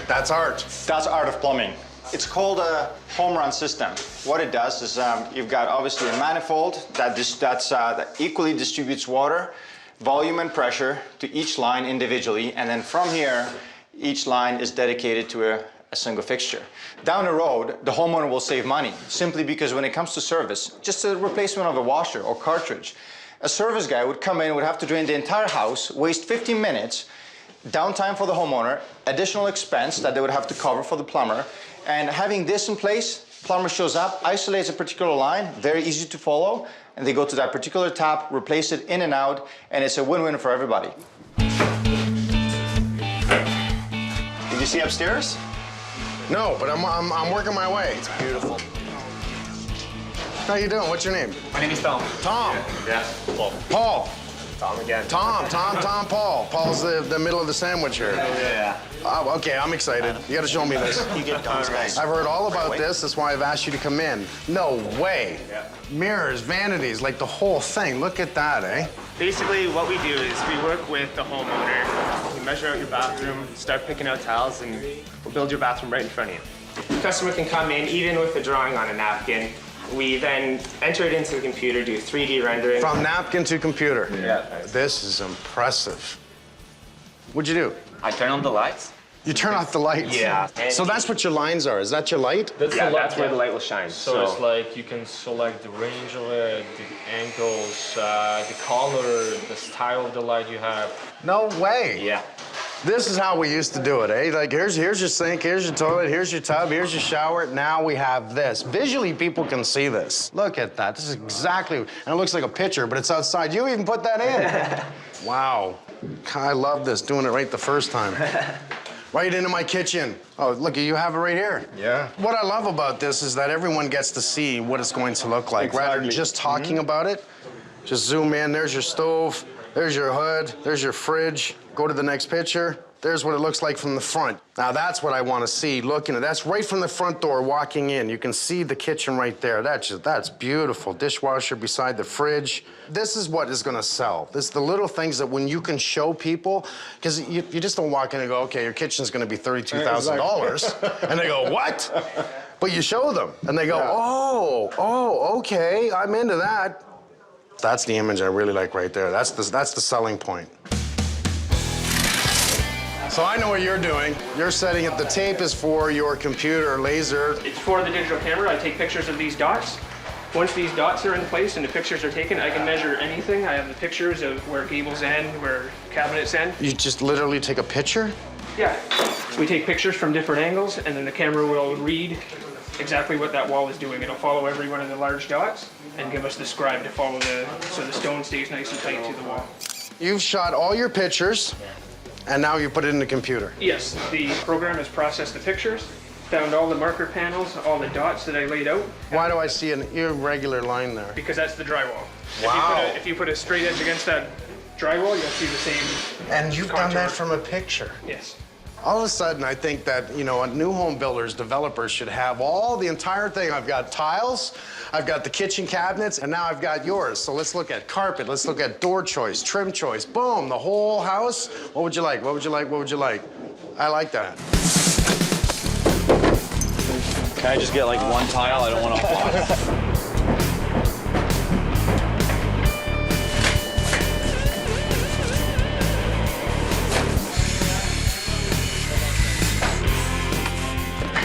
S1: That's art.
S12: That's art of plumbing. It's called a home run system. What it does is you've got obviously a manifold that equally distributes water, volume and pressure to each line individually, and then from here, each line is dedicated to a single fixture. Down the road, the homeowner will save money simply because when it comes to service, just a replacement of a washer or cartridge, a service guy would come in, would have to drain the entire house, waste 15 minutes, downtime for the homeowner, additional expense that they would have to cover for the plumber, and having this in place, plumber shows up, isolates a particular line, very easy to follow, and they go to that particular tap, replace it in and out, and it's a win-win for everybody. Did you see upstairs?
S1: No, but I'm working my way.
S12: It's beautiful.
S1: How you doing? What's your name?
S10: My name is Tom.
S1: Tom.
S10: Yeah, Paul.
S1: Paul.
S10: Tom again.
S1: Tom, Paul. Paul's the middle of the sandwich here.
S10: Yeah.
S1: Oh, okay, I'm excited. You gotta show me this.
S12: You get Tom's guys.
S1: I've heard all about this. That's why I've asked you to come in. No way.
S10: Yeah.
S1: Mirrors, vanities, like the whole thing. Look at that, eh?
S10: Basically, what we do is we work with the homeowner. We measure out your bathroom, start picking out tiles, and we'll build your bathroom right in front of you. The customer can come in even with a drawing on a napkin. We then enter it into the computer, do 3D rendering.
S1: From napkin to computer.
S10: Yeah.
S1: This is impressive. What'd you do?
S10: I turn on the lights.
S1: You turn off the lights?
S10: Yeah.
S1: So that's what your lines are. Is that your light?
S10: That's where the light will shine.
S3: So it's like you can select the range of it, the angles, the color, the style of the light you have.
S1: No way.
S10: Yeah.
S1: This is how we used to do it, eh? Like, here's your sink, here's your toilet, here's your tub, here's your shower. Now we have this. Visually, people can see this. Look at that. This is exactly, and it looks like a picture, but it's outside. You even put that in. Wow. I love this, doing it right the first time. Right into my kitchen. Oh, look, you have it right here.
S12: Yeah.
S1: What I love about this is that everyone gets to see what it's going to look like, rather than just talking about it. Just zoom in, there's your stove, there's your hood, there's your fridge. Go to the next picture. There's what it looks like from the front. Now that's what I want to see, looking at. That's right from the front door, walking in. You can see the kitchen right there. That's beautiful. Dishwasher beside the fridge. This is what is going to sell. This is the little things that when you can show people, because you just don't walk in and go, okay, your kitchen's going to be $32,000. And they go, what? But you show them, and they go, oh, okay, I'm into that. That's the image I really like right there. That's the selling point. So I know what you're doing. You're setting it. The tape is for your computer laser.
S10: It's for the digital camera. I take pictures of these dots. Once these dots are in place and the pictures are taken, I can measure anything. I have the pictures of where gables end, where cabinets end.
S1: You just literally take a picture?
S10: Yeah. We take pictures from different angles, and then the camera will read exactly what that wall is doing. It'll follow every one of the large dots and give us the scribe to follow so the stone stays nice and tight to the wall.
S1: You've shot all your pictures, and now you put it in the computer.
S10: Yes, the program has processed the pictures, found all the marker panels, all the dots that I laid out.
S1: Why do I see an irregular line there?
S10: Because that's the drywall.
S1: Wow.
S10: If you put a straight edge against that drywall, you'll see the same
S1: And you've done that from a picture?
S10: Yes.
S1: All of a sudden, I think that, new home builders, developers should have the entire thing. I've got tiles, I've got the kitchen cabinets, and now I've got yours. So let's look at carpet, let's look at door choice, trim choice, boom, the whole house. What would you like? What would you like? What would you like? I like that.
S18: Can I just get like one tile? I don't want to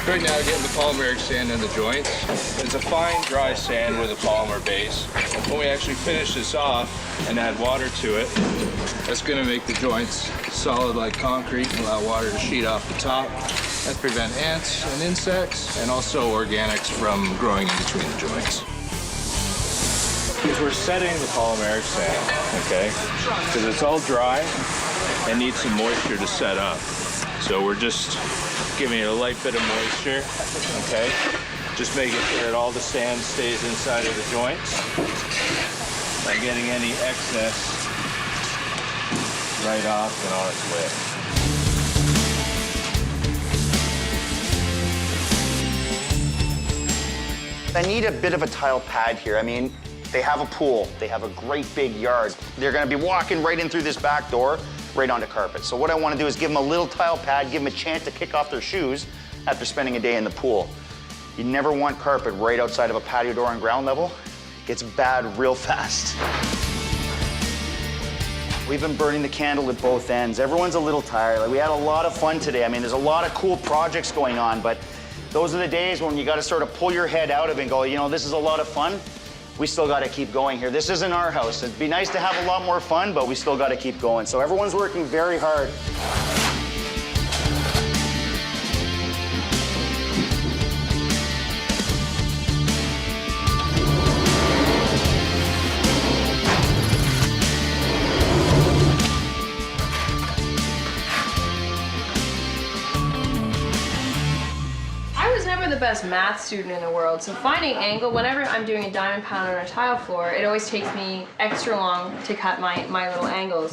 S5: Right now, getting the polymeric sand in the joints. It's a fine, dry sand with a polymer base. When we actually finish this off and add water to it, that's going to make the joints solid like concrete and allow water to sheet off the top. That prevents ants and insects and also organics from growing in between the joints.
S11: is we're setting the polymeric sand, okay? Because it's all dry and needs some moisture to set up. So we're just giving it a light bit of moisture, okay? Just making sure that all the sand stays inside of the joints. By getting any excess right off and on its way.
S7: I need a bit of a tile pad here. I mean, they have a pool, they have a great big yard. They're gonna be walking right in through this back door, right onto carpet. So what I wanna do is give them a little tile pad, give them a chance to kick off their shoes after spending a day in the pool. You never want carpet right outside of a patio door on ground level. It gets bad real fast. We've been burning the candle at both ends. Everyone's a little tired. Like, we had a lot of fun today. I mean, there's a lot of cool projects going on, but those are the days when you got to sort of pull your head out of it and go, you know, this is a lot of fun. We still got to keep going here. This isn't our house. It'd be nice to have a lot more fun, but we still got to keep going. So everyone's working very hard.
S2: The best math student in the world, so finding angle, whenever I'm doing a diamond pound on a tile floor, it always takes me extra long to cut my little angles.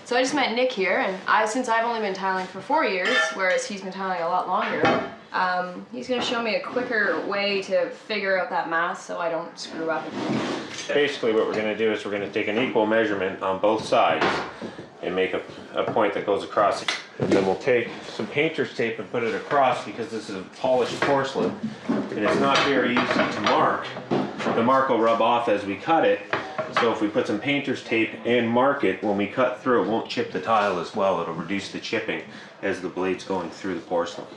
S2: So I just met Nick here, and since I've only been tiling for 4 years, whereas he's been tiling a lot longer, he's going to show me a quicker way to figure out that math so I don't screw up.
S4: Basically what we're going to do is we're going to take an equal measurement on both sides and make a point that goes across. And then we'll take some painter's tape and put it across, because this is a polished porcelain and it's not very easy to mark. The mark will rub off as we cut it, so if we put some painter's tape and mark it, when we cut through, it won't chip the tile as well. It'll reduce the chipping as the blade's going through the porcelain.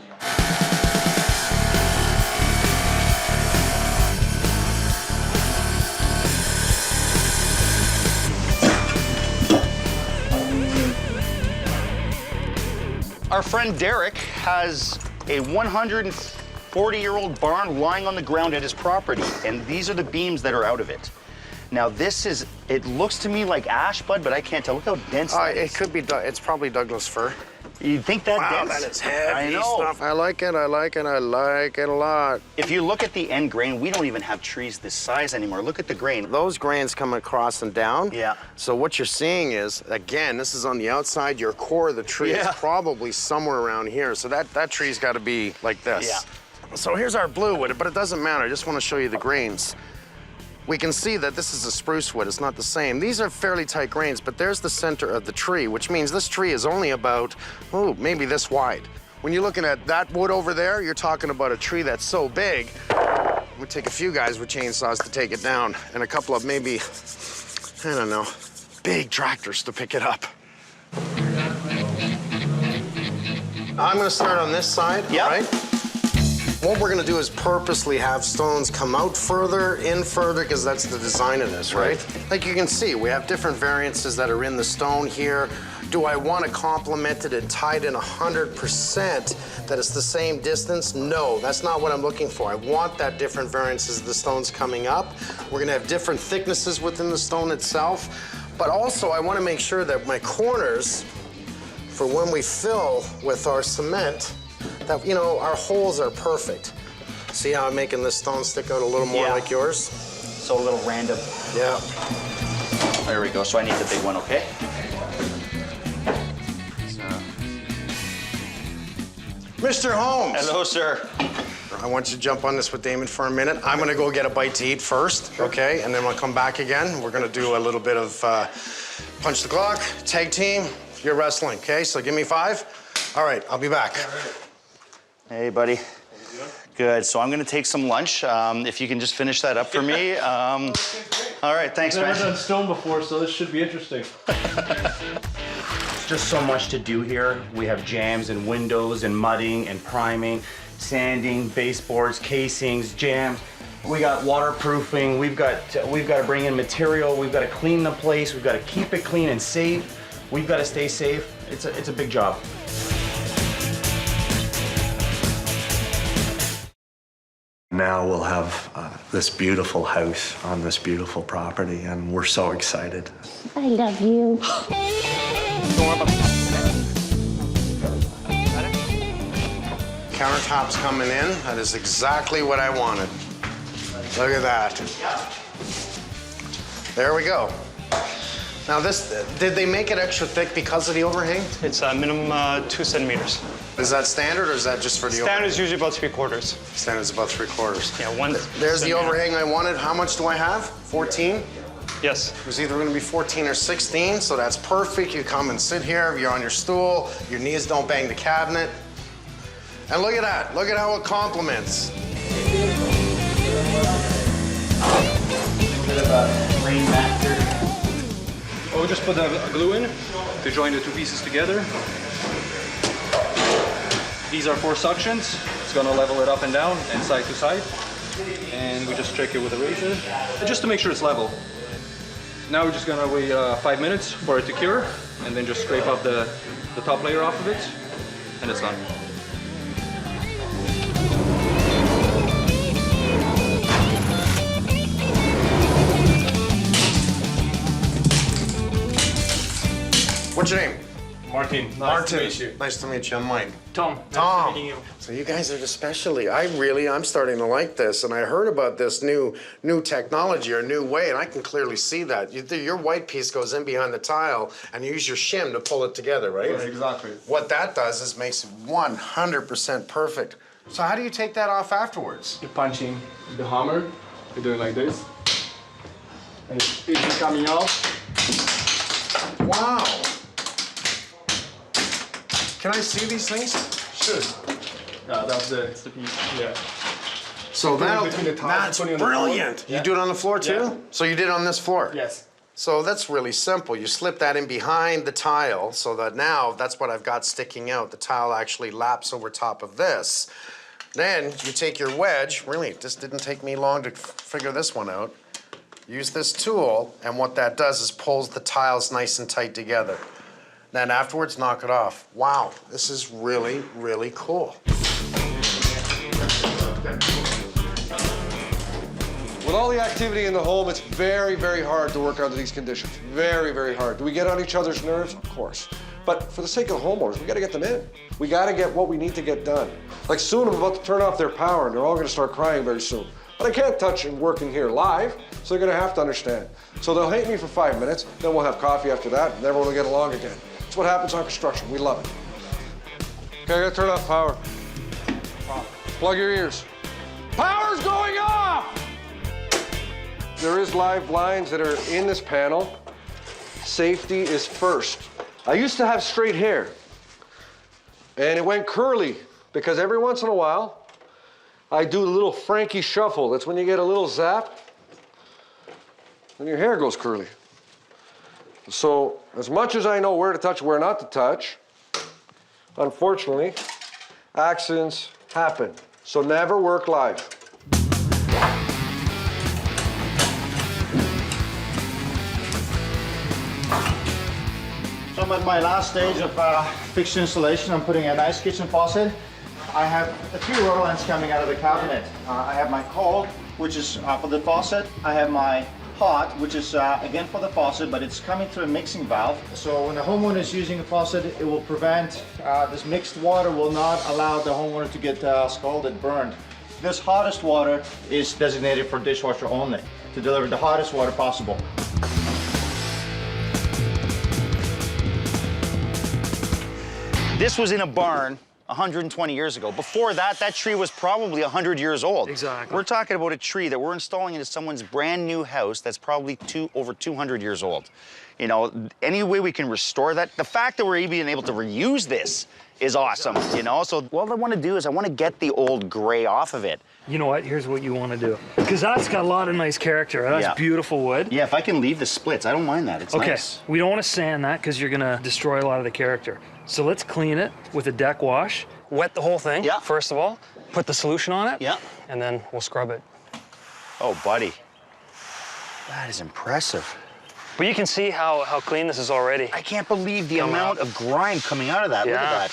S7: Our friend Derek has a 140-year-old barn lying on the ground at his property, and these are the beams that are out of it. Now this is, it looks to me like ash, bud, but I can't tell. Look how dense that is.
S1: It could be, it's probably Douglas fir.
S7: You think that dense?
S1: Wow, that is heavy
S7: I know.
S1: stuff. I like it, I like it, I like it a lot.
S7: If you look at the end grain, we don't even have trees this size anymore. Look at the grain.
S1: Those grains come across and down.
S7: Yeah.
S1: So what you're seeing is, again, this is on the outside. Your core of the tree is probably somewhere around here. So that tree's got to be like this.
S7: Yeah.
S1: So here's our blue wood, but it doesn't matter. I just want to show you the grains. We can see that this is a spruce wood. It's not the same. These are fairly tight grains, but there's the center of the tree, which means this tree is only about, oh, maybe this wide. When you're looking at that wood over there, you're talking about a tree that's so big, it would take a few guys with chainsaws to take it down, and a couple of maybe, I don't know, big tractors to pick it up. I'm gonna start on this side, right? What we're gonna do is purposely have stones come out further, in further, because that's the design of this, right? Like you can see, we have different variances that are in the stone here. Do I want to complement it and tie it in 100% that it's the same distance? No, that's not what I'm looking for. I want that different variances of the stones coming up. We're gonna have different thicknesses within the stone itself, but also I want to make sure that my corners, for when we fill with our cement, that, you know, our holes are perfect. See how I'm making this stone stick out a little more like yours?
S7: So a little random.
S1: Yeah.
S7: There we go. So I need the big one, okay?
S1: Mr. Holmes.
S7: Hello, sir.
S1: I want you to jump on this with Damon for a minute. I'm gonna go get a bite to eat first, okay? And then we'll come back again. We're gonna do a little bit of punch the clock, tag team, you're wrestling, okay? So give me 5. All right, I'll be back.
S7: Hey, buddy. Good. So I'm going to take some lunch. If you can just finish that up for me. All right, thanks, man.
S11: I've never done stone before, so this should be interesting.
S19: Just so much to do here. We have jams and windows and mudding and priming, sanding, baseboards, casings, jams. We got waterproofing. We've got to bring in material. We've got to clean the place. We've got to keep it clean and safe. We've got to stay safe. It's a big job.
S15: Now we'll have this beautiful house on this beautiful property, and we're so excited.
S21: I love you.
S1: Countertops coming in. That is exactly what I wanted. Look at that. There we go. Now this, did they make it extra thick because of the overhang?
S22: It's minimum 2 centimeters.
S1: Is that standard or is that just for the overhang?
S22: Standard is usually about 3/4.
S1: Standard's about 3/4.
S22: Yeah, 1.
S1: There's the overhang I wanted. How much do I have? 14?
S22: Yes.
S1: It was either going to be 14 or 16, so that's perfect. You come and sit here, you're on your stool, your knees don't bang the cabinet. And look at that. Look at how it complements.
S14: Bit of a rain factor.
S23: We'll just put a glue in to join the two pieces together. These are 4 suctions. It's gonna level it up and down and side to side. And we just check it with a razor, just to make sure it's level. Now we're just gonna wait 5 minutes for it to cure, and then just scrape up the top layer off of it, and it's done.
S1: What's your name?
S23: Martin.
S1: Martin. Nice to meet you. I'm Mike.
S23: Tom.
S1: Tom.
S23: Nice meeting you.
S1: So you guys are the specialty. I'm starting to like this, and I heard about this new technology or new way, and I can clearly see that. Your white piece goes in behind the tile, and you use your shim to pull it together, right?
S23: Yeah, exactly.
S1: What that does is makes it 100% perfect. So how do you take that off afterwards?
S23: You're punching the hammer. You're doing like this, and it's coming out.
S1: Wow. Can I see these things?
S23: Sure. That's the piece. Yeah.
S1: So that's
S23: putting it on the
S1: brilliant.
S23: floor.
S1: You do it on the floor too?
S23: Yeah.
S1: So you did it on this floor?
S23: Yes.
S1: So that's really simple. You slip that in behind the tile so that now that's what I've got sticking out. The tile actually laps over top of this. Then you take your wedge. Really, this didn't take me long to figure this one out. Use this tool, and what that does is pulls the tiles nice and tight together. Then afterwards, knock it off. Wow, this is really, really cool.
S6: With all the activity in the home, it's very, very hard to work under these conditions. Very, very hard. Do we get on each other's nerves? Of course. But for the sake of the homeowners, we gotta get them in. We gotta get what we need to get done. Like soon, I'm about to turn off their power, and they're all gonna start crying very soon. But I can't touch and work in here live, so they're gonna have to understand. So they'll hate me for 5 minutes, then we'll have coffee after that, and everyone will get along again. That's what happens on construction. We love it. Okay, I gotta turn off power. Plug your ears. Power's going off! There is live blinds that are in this panel. Safety is first. I used to have straight hair, and it went curly because every once in a while, I do the little Frankie shuffle. That's when you get a little zap, and your hair goes curly. So, as much as I know where to touch, where not to touch, unfortunately, accidents happen. So never work live.
S12: So I'm at my last stage of fixture installation. I'm putting a nice kitchen faucet. I have the 3 rotor lines coming out of the cabinet. I have my cold, which is for the faucet. I have my hot, which is again for the faucet, but it's coming through a mixing valve. So when the homeowner is using the faucet, it will prevent, this mixed water will not allow the homeowner to get scalded, burned. This hottest water is designated for dishwasher only, to deliver the hottest water possible.
S7: This was in a barn 120 years ago. Before that, that tree was probably 100 years old.
S16: Exactly.
S7: We're talking about a tree that we're installing into someone's brand new house that's probably over 200 years old. You know, any way we can restore that, the fact that we're even able to reuse this is awesome, you know? So what I want to do is I want to get the old gray off of it.
S16: You know what? Here's what you want to do. Because that's got a lot of nice character. That's beautiful wood.
S7: Yeah, if I can leave the splits, I don't mind that. It's
S16: okay.
S7: Nice.
S16: We don't want to sand that because you're going to destroy a lot of the character. So let's clean it with a deck wash. Wet the whole thing, first of all. Put the solution on it. And then we'll scrub it.
S7: Oh, buddy. That is impressive.
S16: But you can see how clean this is already.
S7: I can't believe the amount of grime coming out of that. Look at that.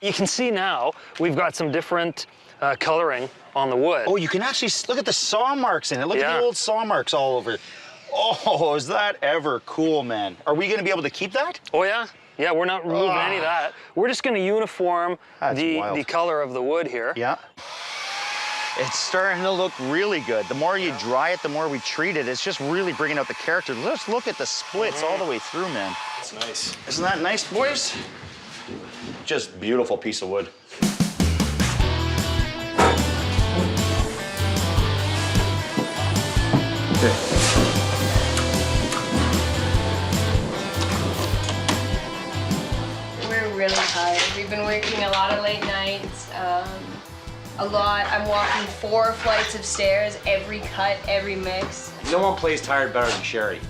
S16: You can see now we've got some different coloring on the wood.
S7: Oh, you can actually look at the saw marks in it. Look at the old saw marks all over. Oh, is that ever cool, man? Are we gonna be able to keep that?
S16: Oh yeah. Yeah, we're not removing any of that. We're just gonna uniform the color of the wood here.
S7: Yeah. It's starting to look really good. The more you dry it, the more we treat it. It's just really bringing out the character. Let's look at the splits all the way through, man.
S18: That's nice.
S7: Isn't that nice, boys? Just beautiful piece of wood.
S17: We're really tired. We've been working a lot of late nights, a lot. I'm walking 4 flights of stairs, every cut, every mix.
S19: No one plays tired better than Sherry.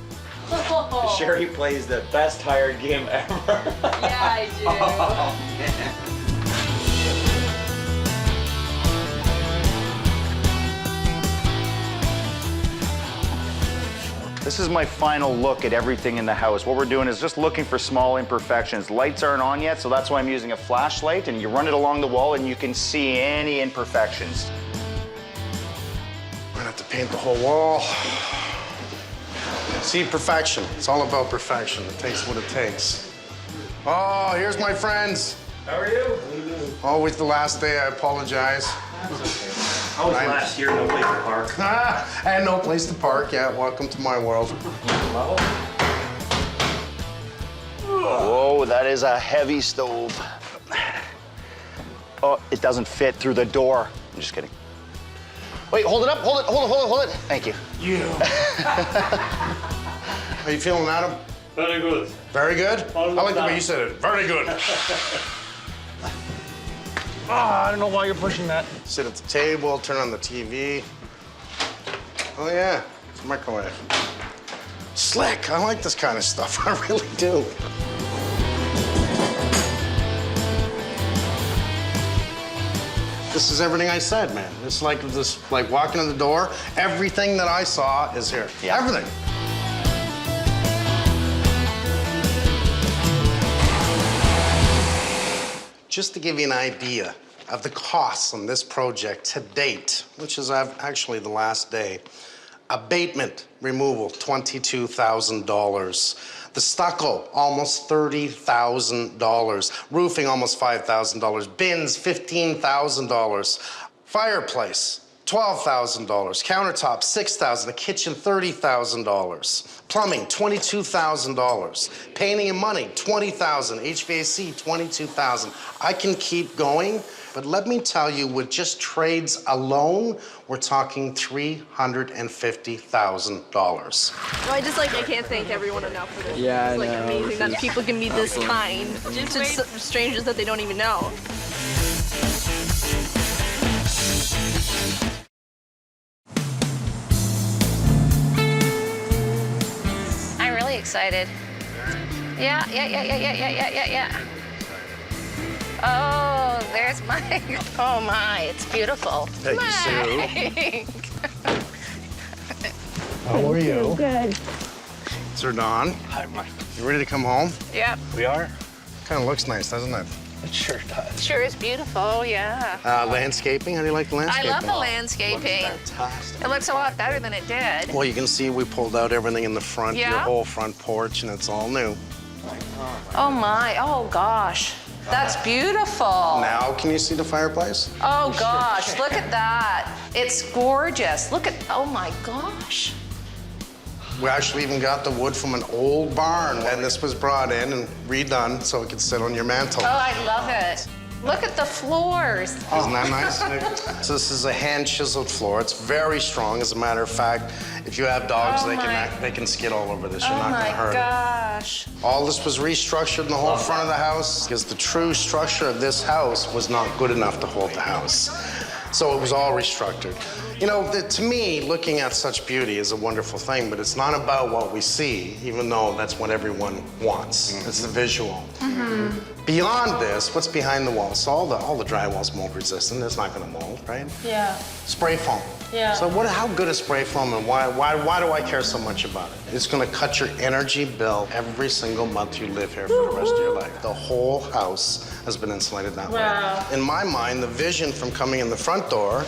S19: Sherry plays the best tired game ever.
S17: Yeah, I do.
S19: Oh, man.
S7: This is my final look at everything in the house. What we're doing is just looking for small imperfections. Lights aren't on yet, so that's why I'm using a flashlight, and you run it along the wall and you can see any imperfections.
S1: We're gonna have to paint the whole wall. See, perfection. It's all about perfection. It takes what it takes. Oh, here's my friends.
S16: How are you?
S1: Always the last day, I apologize.
S16: How was last year? No place to park.
S1: And no place to park, yeah. Welcome to my world.
S7: Whoa, that is a heavy stove. Oh, it doesn't fit through the door. I'm just kidding. Wait, hold it up, hold it, hold it, hold it, hold it. Thank you.
S1: How you feeling, Adam?
S3: Very good.
S1: Very good? I like the way you said it. Very good.
S16: I don't know why you're pushing that.
S1: Sit at the table, turn on the TV. Oh yeah, it's a microwave. Slick, I like this kind of stuff, I really do. This is everything I said, man. It's like walking in the door. Everything that I saw is here. Yeah. Everything. Just to give you an idea of the costs on this project to date, which is actually the last day, abatement removal, $22,000. The stucco, almost $30,000. Roofing, almost $5,000. Bins, $15,000. Fireplace, $12,000. Countertop, $6,000. A kitchen, $30,000. Plumbing, $22,000. Painting and money, $20,000. HVAC, $22,000. I can keep going, but let me tell you, with just trades alone, we're talking $350,000.
S2: No, I can't thank everyone enough for this.
S14: Yeah,
S2: It's
S14: I know.
S2: amazing that people can be this kind to strangers that they don't even know.
S13: I'm really excited. Yeah. Oh, there's Mike. Oh my, it's beautiful.
S1: Thank you, Sue. How are you?
S13: Good.
S1: Sir Don.
S16: Hi, Mike.
S1: You ready to come home?
S13: Yep.
S16: We are?
S1: Kind of looks nice, doesn't it?
S16: It sure does.
S13: Sure is beautiful, yeah.
S1: Landscaping, how do you like the landscaping?
S13: I love the landscaping.
S1: Fantastic.
S13: It looks a lot better than it did.
S1: Well, you can see we pulled out everything in the front, your
S13: Yeah?
S1: whole front porch, and it's all new.
S13: Oh my, oh gosh. That's beautiful.
S1: Now, can you see the fireplace?
S13: Oh gosh, look at that. It's gorgeous. Look at, oh my gosh.
S1: We actually even got the wood from an old barn, and this was brought in and redone so it could sit on your mantle.
S13: Oh, I love it. Look at the floors.
S1: Isn't that nice? So this is a hand-chiseled floor. It's very strong. As a matter of fact, if you have dogs, they can skid all over this. You're not gonna hurt
S13: Oh my gosh.
S1: it. All this was restructured in the whole front of the house because the true structure of this house was not good enough to hold the house. So it was all restructured. You know, to me, looking at such beauty is a wonderful thing, but it's not about what we see, even though that's what everyone wants. It's the visual. Beyond this, what's behind the walls? So all the drywall's mold resistant. It's not gonna mold, right?
S13: Yeah.
S1: Spray foam.
S2: Yeah.
S1: So how good is spray foam and why do I care so much about it? It's gonna cut your energy bill every single month you live here for the rest of your life. The whole house has been insulated that
S2: Wow.
S1: way. In my mind, the vision from coming in the front door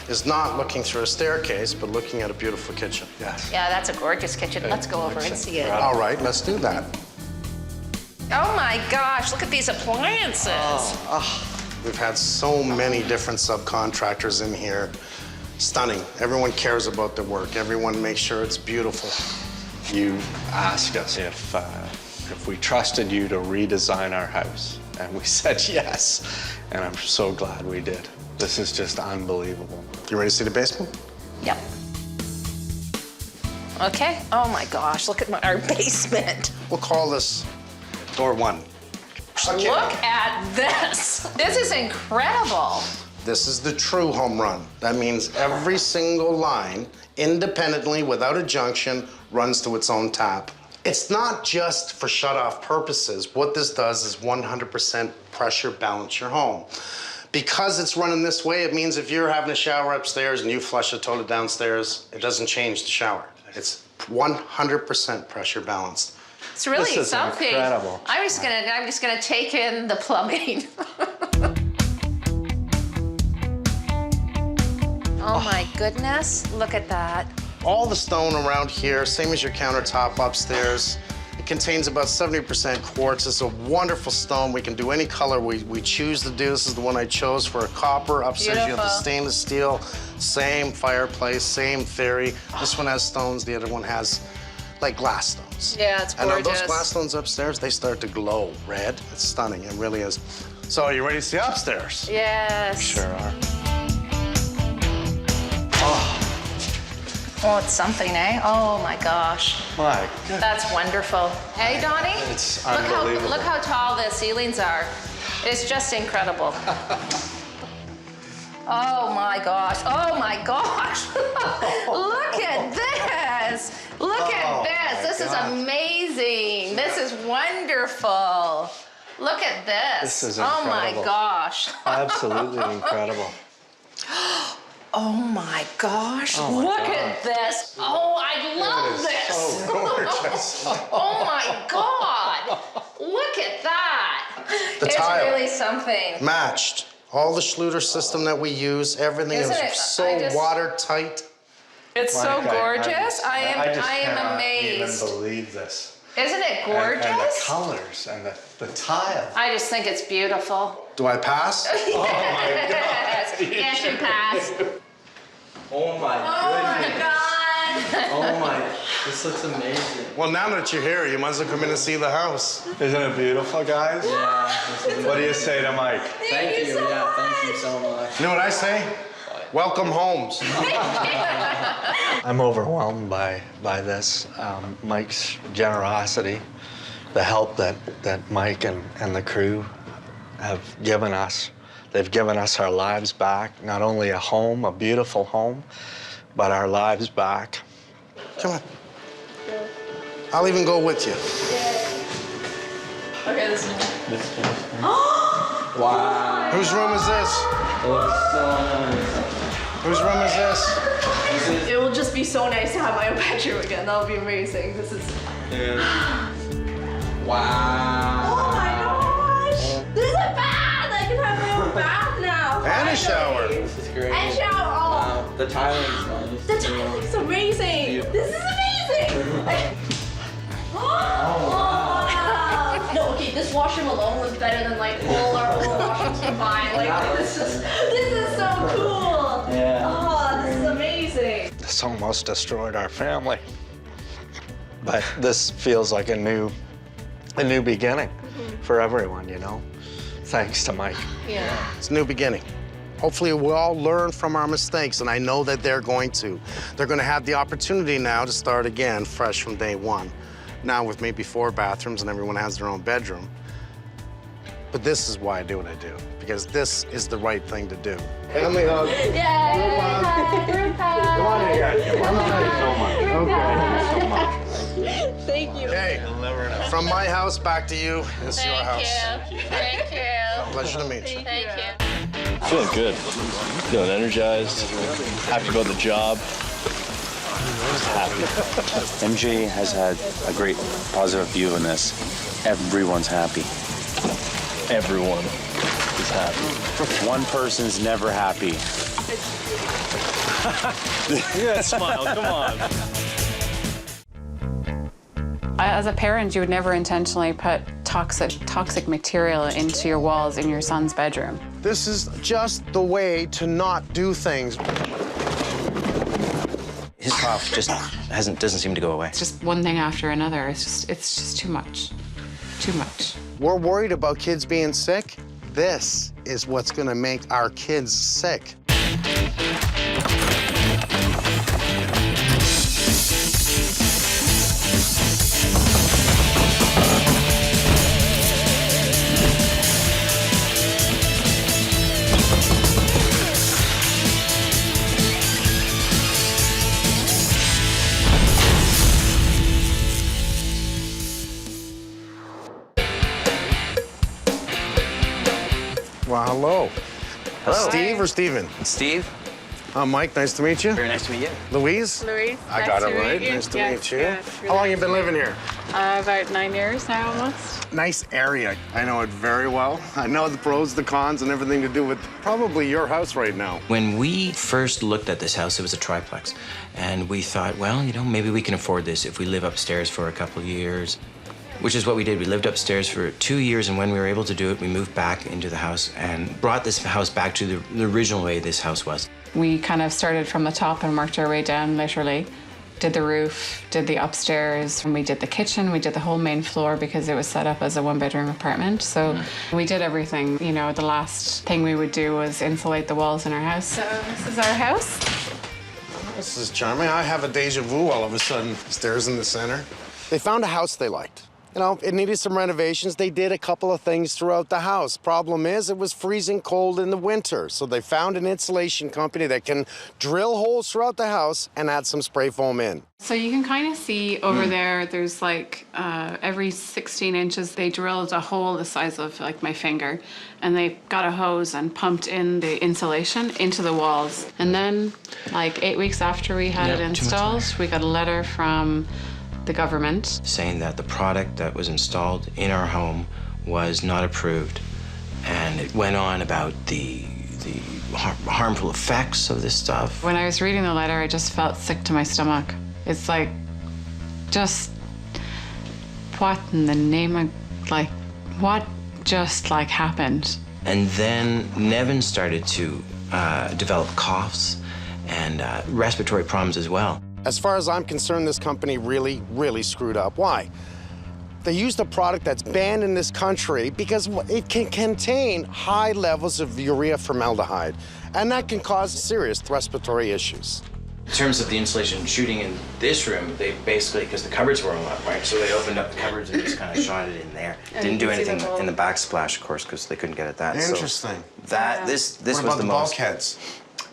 S1: is not looking through a staircase, but looking at a beautiful kitchen.
S15: Yes.
S13: Yeah, that's a gorgeous kitchen. Let's go over and see it.
S1: All right, let's do that.
S13: Oh my gosh, look at these appliances.
S1: We've had so many different subcontractors in here. Stunning. Everyone cares about their work. Everyone makes sure it's beautiful.
S15: You asked us if we trusted you to redesign our house, and we said yes, and I'm so glad we did. This is just unbelievable.
S1: You ready to see the basement?
S13: Yep. Okay. Oh my gosh, look at our basement.
S1: We'll call this door 1. Okay.
S13: Look at this. This is incredible.
S1: This is the true home run. That means every single line, independently, without a junction, runs to its own tap. It's not just for shut-off purposes. What this does is 100% pressure balance your home. Because it's running this way, it means if you're having a shower upstairs and you flush a toilet downstairs, it doesn't change the shower. It's 100% pressure balanced.
S13: It's really
S15: This is
S13: something.
S15: incredible.
S13: I'm just gonna take in the plumbing. Oh my goodness, look at that.
S1: All the stone around here, same as your countertop upstairs. It contains about 70% quartz. It's a wonderful stone. We can do any color we choose to do. This is the one I chose for a copper. Upstairs you have the
S13: Beautiful.
S1: stainless steel. Same fireplace, same theory. This one has stones, the other one has like glass stones.
S13: Yeah, it's
S1: And
S13: gorgeous.
S1: those glass stones upstairs, they start to glow red. It's stunning, it really is. So are you ready to see upstairs?
S13: Yes.
S1: Sure are.
S13: Oh, it's something, eh? Oh my gosh.
S15: My goodness.
S13: That's wonderful. Hey, Donnie?
S15: It's
S13: Look
S15: unbelievable.
S13: look how tall the ceilings are. It's just incredible. Oh my gosh. Oh my gosh. Look at this. Look at this. This is amazing. This is wonderful. Look at this.
S15: This is
S13: Oh my
S15: incredible.
S13: gosh.
S15: Absolutely incredible.
S13: Oh my gosh.
S15: Oh my
S13: Look
S15: God.
S13: at this. Oh, I love this.
S15: So gorgeous.
S13: Oh my God. Look at that.
S1: The
S13: it's
S1: tile.
S13: really something.
S1: Matched. All the Schluter system that we use, everything
S13: Isn't it?
S1: is so
S13: I just-
S1: watertight.
S13: It's so
S15: Like,
S13: gorgeous. I
S15: just
S13: am
S15: cannot
S13: amazed.
S15: even believe this.
S13: Isn't it gorgeous?
S15: And the colors and the tile.
S13: I just think it's beautiful.
S1: Do I pass?
S15: Oh my
S13: Yes, yes, you pass.
S15: Oh my goodness.
S13: God.
S15: Oh my, this looks amazing.
S1: Well, now that you're here, you might as well come in and see the house.
S15: Isn't it beautiful, guys?
S18: Yeah.
S15: What do you say to Mike?
S18: Thank you. Yeah, thank you so much.
S1: You know what I say? Welcome, Holmes.
S15: I'm overwhelmed by this. Mike's generosity, the help that Mike and the crew have given us. They've given us our lives back, not only a home, a beautiful home, but our lives back.
S1: Come on. I'll even go with you.
S2: Okay, this is.
S18: Wow.
S1: Whose room is this?
S18: It looks so nice.
S1: Whose room is this?
S2: It will just be so nice to have my own bedroom again. That would be amazing. This is.
S18: Wow.
S2: Oh my gosh! This is a bath! I can have my own bath now!
S1: And a shower.
S18: This is great.
S2: And shower! Oh!
S18: Wow. The tiling's nice.
S2: The tiling's amazing! This is amazing! Oh, wow. No, okay, this washroom alone was better than like all our old washrooms combined. Like this is so cool!
S18: Yeah.
S2: Oh, this is amazing!
S15: This almost destroyed our family. But this feels like a new beginning for everyone, you know? Thanks to Mike.
S2: Yeah.
S1: It's a new beginning. Hopefully we'll all learn from our mistakes, and I know that they're going to. They're going to have the opportunity now to start again fresh from day one. Now with maybe 4 bathrooms and everyone has their own bedroom. But this is why I do what I do, because this is the right thing to do. Family hug.
S2: Yay! Group hug!
S1: Come on in, guys. Come on in.
S15: So much. Okay, so much.
S2: Thank you.
S1: Hey, from my house back to you, it's your house.
S13: Thank you. Thank you.
S1: Pleasure to meet you.
S13: Thank you.
S8: Feeling good. Feeling energized. Happy about the job. Just happy.
S18: MJ has had a great positive view on this. Everyone's happy.
S8: Everyone is happy.
S18: One person's never happy.
S8: Look at that smile, come on.
S20: As a parent, you would never intentionally put toxic material into your walls in your son's bedroom.
S1: This is just the way to not do things.
S21: His cough just doesn't seem to go away.
S20: It's just one thing after another. It's just too much. Too much.
S1: We're worried about kids being sick. This is what's gonna make our kids sick. Well, hello.
S21: Hello.
S1: Steve or Steven?
S21: Steve.
S1: I'm Mike. Nice to meet you.
S21: Very nice to meet you.
S1: Louise?
S20: Louise.
S1: I got it right. Nice to meet you. How long you been living here?
S20: About 9 years now, almost.
S1: Nice area. I know it very well. I know the pros, the cons, and everything to do with probably your house right now.
S21: When we first looked at this house, it was a triplex. And we thought, well, you know, maybe we can afford this if we live upstairs for a couple of years. Which is what we did. We lived upstairs for 2 years, and when we were able to do it, we moved back into the house and brought this house back to the original way this house was.
S20: We kind of started from the top and worked our way down, literally. Did the roof, did the upstairs, and we did the kitchen, we did the whole main floor because it was set up as a one-bedroom apartment. So we did everything. You know, the last thing we would do was insulate the walls in our house. So this is our house.
S1: This is charming. I have a deja vu all of a sudden. Stairs in the center. They found a house they liked. You know, it needed some renovations. They did a couple of things throughout the house. Problem is, it was freezing cold in the winter. So they found an insulation company that can drill holes throughout the house and add some spray foam in.
S20: So you can kind of see over there, there's like every 16 inches, they drilled a hole the size of like my finger, and they got a hose and pumped in the insulation into the walls. And then like 8 weeks after we had it installed, we got a letter from the government
S21: saying that the product that was installed in our home was not approved, and it went on about the harmful effects of this stuff.
S20: When I was reading the letter, I just felt sick to my stomach. It's like, just what in the name of, like, what just like happened?
S21: And then Nevin started to develop coughs and respiratory problems as well.
S1: As far as I'm concerned, this company really, really screwed up. Why? They used a product that's banned in this country because it can contain high levels of urea formaldehyde, and that can cause serious respiratory issues.
S21: In terms of the insulation shooting in this room, they basically, because the cupboards were all up, right? So they opened up the cupboards and just kind of shot it in there. Didn't do anything in the backsplash, of course, because they couldn't get at that.
S1: Interesting.
S21: So that this
S1: what
S21: was
S1: about
S21: the
S1: the
S21: most.
S1: bulkheads?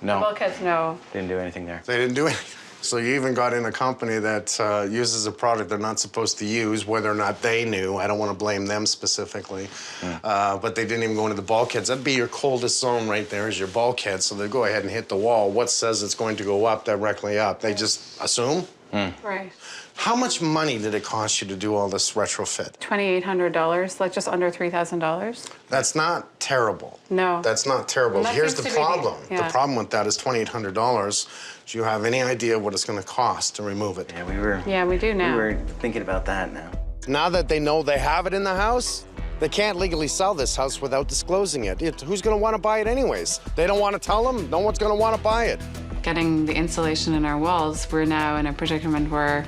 S21: No.
S20: Bulkheads, no.
S21: Didn't do anything there.
S1: They didn't do anything. So you even got in a company that uses a product they're not supposed to use, whether or not they knew. I don't want to blame them specifically. But they didn't even go into the bulkheads. That'd be your coldest zone right there is your bulkhead. So they go ahead and hit the wall. What says it's going to go up directly up? They just assume?
S20: Right.
S1: How much money did it cost you to do all this retrofit?
S20: $2,800, like just under $3,000.
S1: That's not terrible.
S20: No.
S1: That's not terrible.
S20: That
S1: Here's the
S20: seems to be
S1: problem.
S20: yeah.
S1: The problem with that is $2,800. Do you have any idea what it's going to cost to remove it?
S21: Yeah, we were.
S20: Yeah, we do now.
S21: We were thinking about that now.
S1: Now that they know they have it in the house, they can't legally sell this house without disclosing it. Who's going to want to buy it anyways? They don't want to tell them. No one's going to want to buy it.
S20: Getting the insulation in our walls, we're now in a predicament where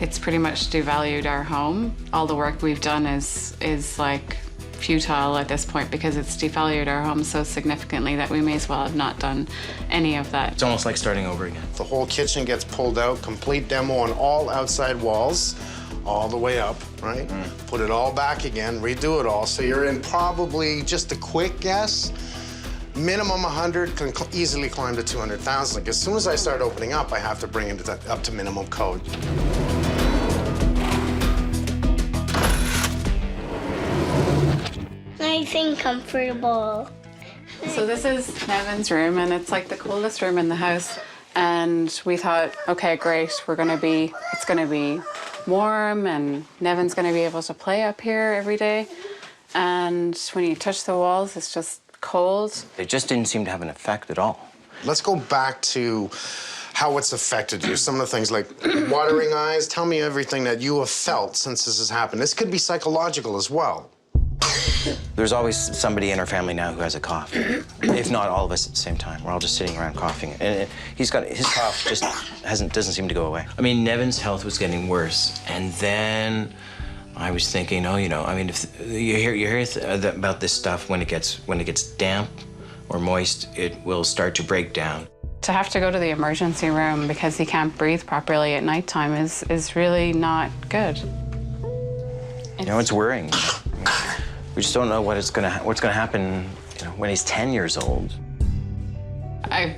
S20: it's pretty much devalued our home. All the work we've done is like futile at this point because it's devalued our home so significantly that we may as well have not done any of that.
S21: It's almost like starting over again.
S1: The whole kitchen gets pulled out, complete demo on all outside walls, all the way up, right? Put it all back again, redo it all. So you're in probably, just a quick guess, minimum 100, can easily climb to 200,000. Like as soon as I start opening up, I have to bring it up to minimum code.
S24: Nice and comfortable.
S20: So this is Nevin's room, and it's like the coolest room in the house. And we thought, okay, great, it's gonna be warm, and Nevin's gonna be able to play up here every day. And when you touch the walls, it's just cold.
S21: It just didn't seem to have an effect at all.
S1: Let's go back to how it's affected you. Some of the things like watering eyes. Tell me everything that you have felt since this has happened. This could be psychological as well.
S21: There's always somebody in our family now who has a cough. If not all of us at the same time. We're all just sitting around coughing. And his cough just doesn't seem to go away. I mean, Nevin's health was getting worse. And then I was thinking, oh, I mean, if you hear about this stuff when it gets damp or moist, it will start to break down.
S20: To have to go to the emergency room because he can't breathe properly at nighttime is really not good.
S21: It's worrying. We just don't know what's gonna happen, when he's 10 years old.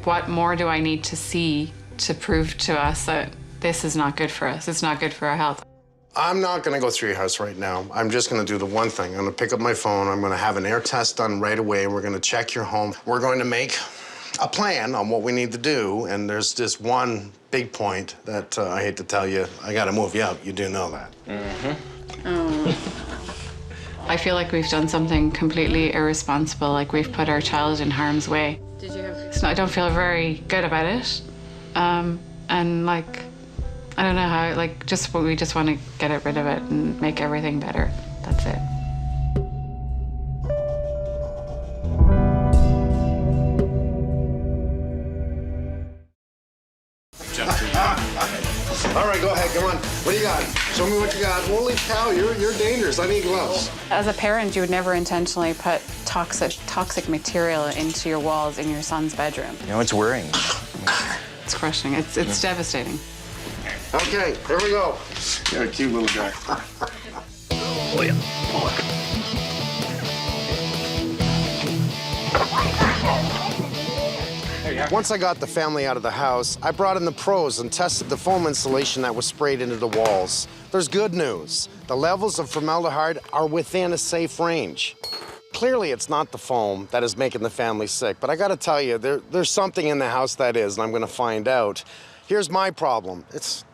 S20: What more do I need to see to prove to us that this is not good for us? It's not good for our health.
S1: I'm not gonna go through your house right now. I'm just gonna do the one thing. I'm gonna pick up my phone, I'm gonna have an air test done right away, and we're gonna check your home. We're going to make a plan on what we need to do, and there's just one big point that I hate to tell you, I gotta move you up. You do know that.
S21: Mm-hmm.
S20: Oh. I feel like we've done something completely irresponsible, like we've put our child in harm's way.
S17: Did you have...
S20: So I don't feel very good about it. And like, I don't know how, like, we just want to get rid of it and make everything better. That's it.
S1: All right, go ahead, come on. What do you got? Show me what you got. Holy cow, you're dangerous. I need gloves.
S20: As a parent, you would never intentionally put toxic material into your walls in your son's bedroom.
S21: It's worrying.
S20: It's crushing. It's devastating.
S1: Okay, here we go. You're a cute little guy. Oh, yeah. Once I got the family out of the house, I brought in the pros and tested the foam insulation that was sprayed into the walls. There's good news. The levels of formaldehyde are within a safe range. Clearly, it's not the foam that is making the family sick, but I gotta tell you, there's something in the house that is, and I'm gonna find out. Here's my problem. It's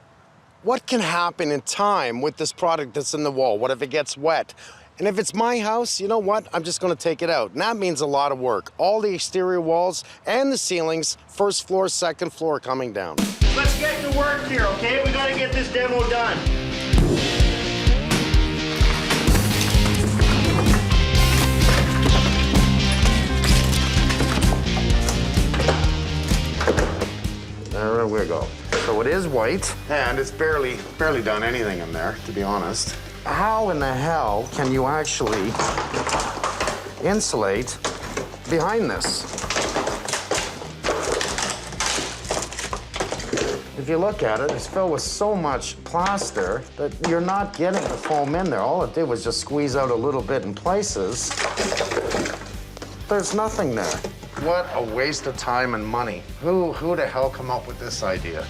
S1: what can happen in time with this product that's in the wall? What if it gets wet? And if it's my house, you know what? I'm just gonna take it out. And that means a lot of work. All the exterior walls and the ceilings, first floor, second floor coming down.
S7: Let's get to work here, okay? We gotta get this demo done.
S1: There we go. So it is white, and it's barely done anything in there, to be honest. How in the hell can you actually insulate behind this? If you look at it, it's filled with so much plaster that you're not getting the foam in there. All it did was just squeeze out a little bit in places. There's nothing there. What a waste of time and money. Who the hell come up with this idea?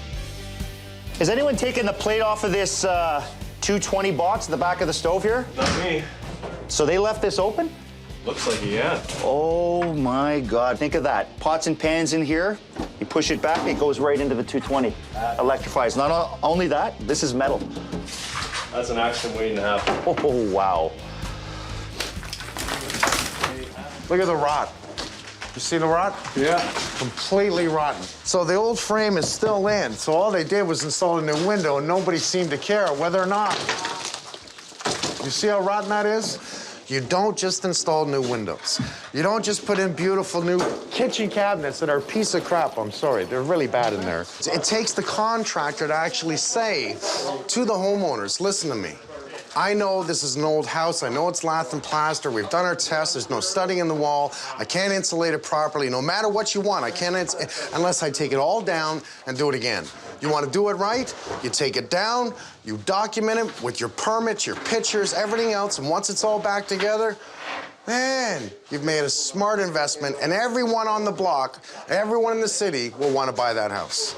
S7: Has anyone taken the plate off of this 220 box at the back of the stove here?
S11: Not me.
S7: So they left this open?
S11: Looks like it, yeah.
S7: Oh my God, think of that. Pots and pans in here, you push it back, it goes right into the 220. Electrifies. Not only that, this is metal.
S11: That's an accident waiting to happen.
S7: Oh, wow.
S1: Look at the rot. You see the rot?
S11: Yeah.
S1: Completely rotten. So the old frame is still in. So all they did was install a new window, and nobody seemed to care whether or not. You see how rotten that is? You don't just install new windows. You don't just put in beautiful new kitchen cabinets that are a piece of crap. I'm sorry, they're really bad in there. It takes the contractor to actually say to the homeowners, listen to me. I know this is an old house. I know it's lath and plaster. We've done our tests. There's no studding in the wall. I can't insulate it properly. No matter what you want, I can't unless I take it all down and do it again. You want to do it right? You take it down, you document it with your permits, your pictures, everything else, and once it's all back together, man, you've made a smart investment, and everyone on the block, everyone in the city will want to buy that house.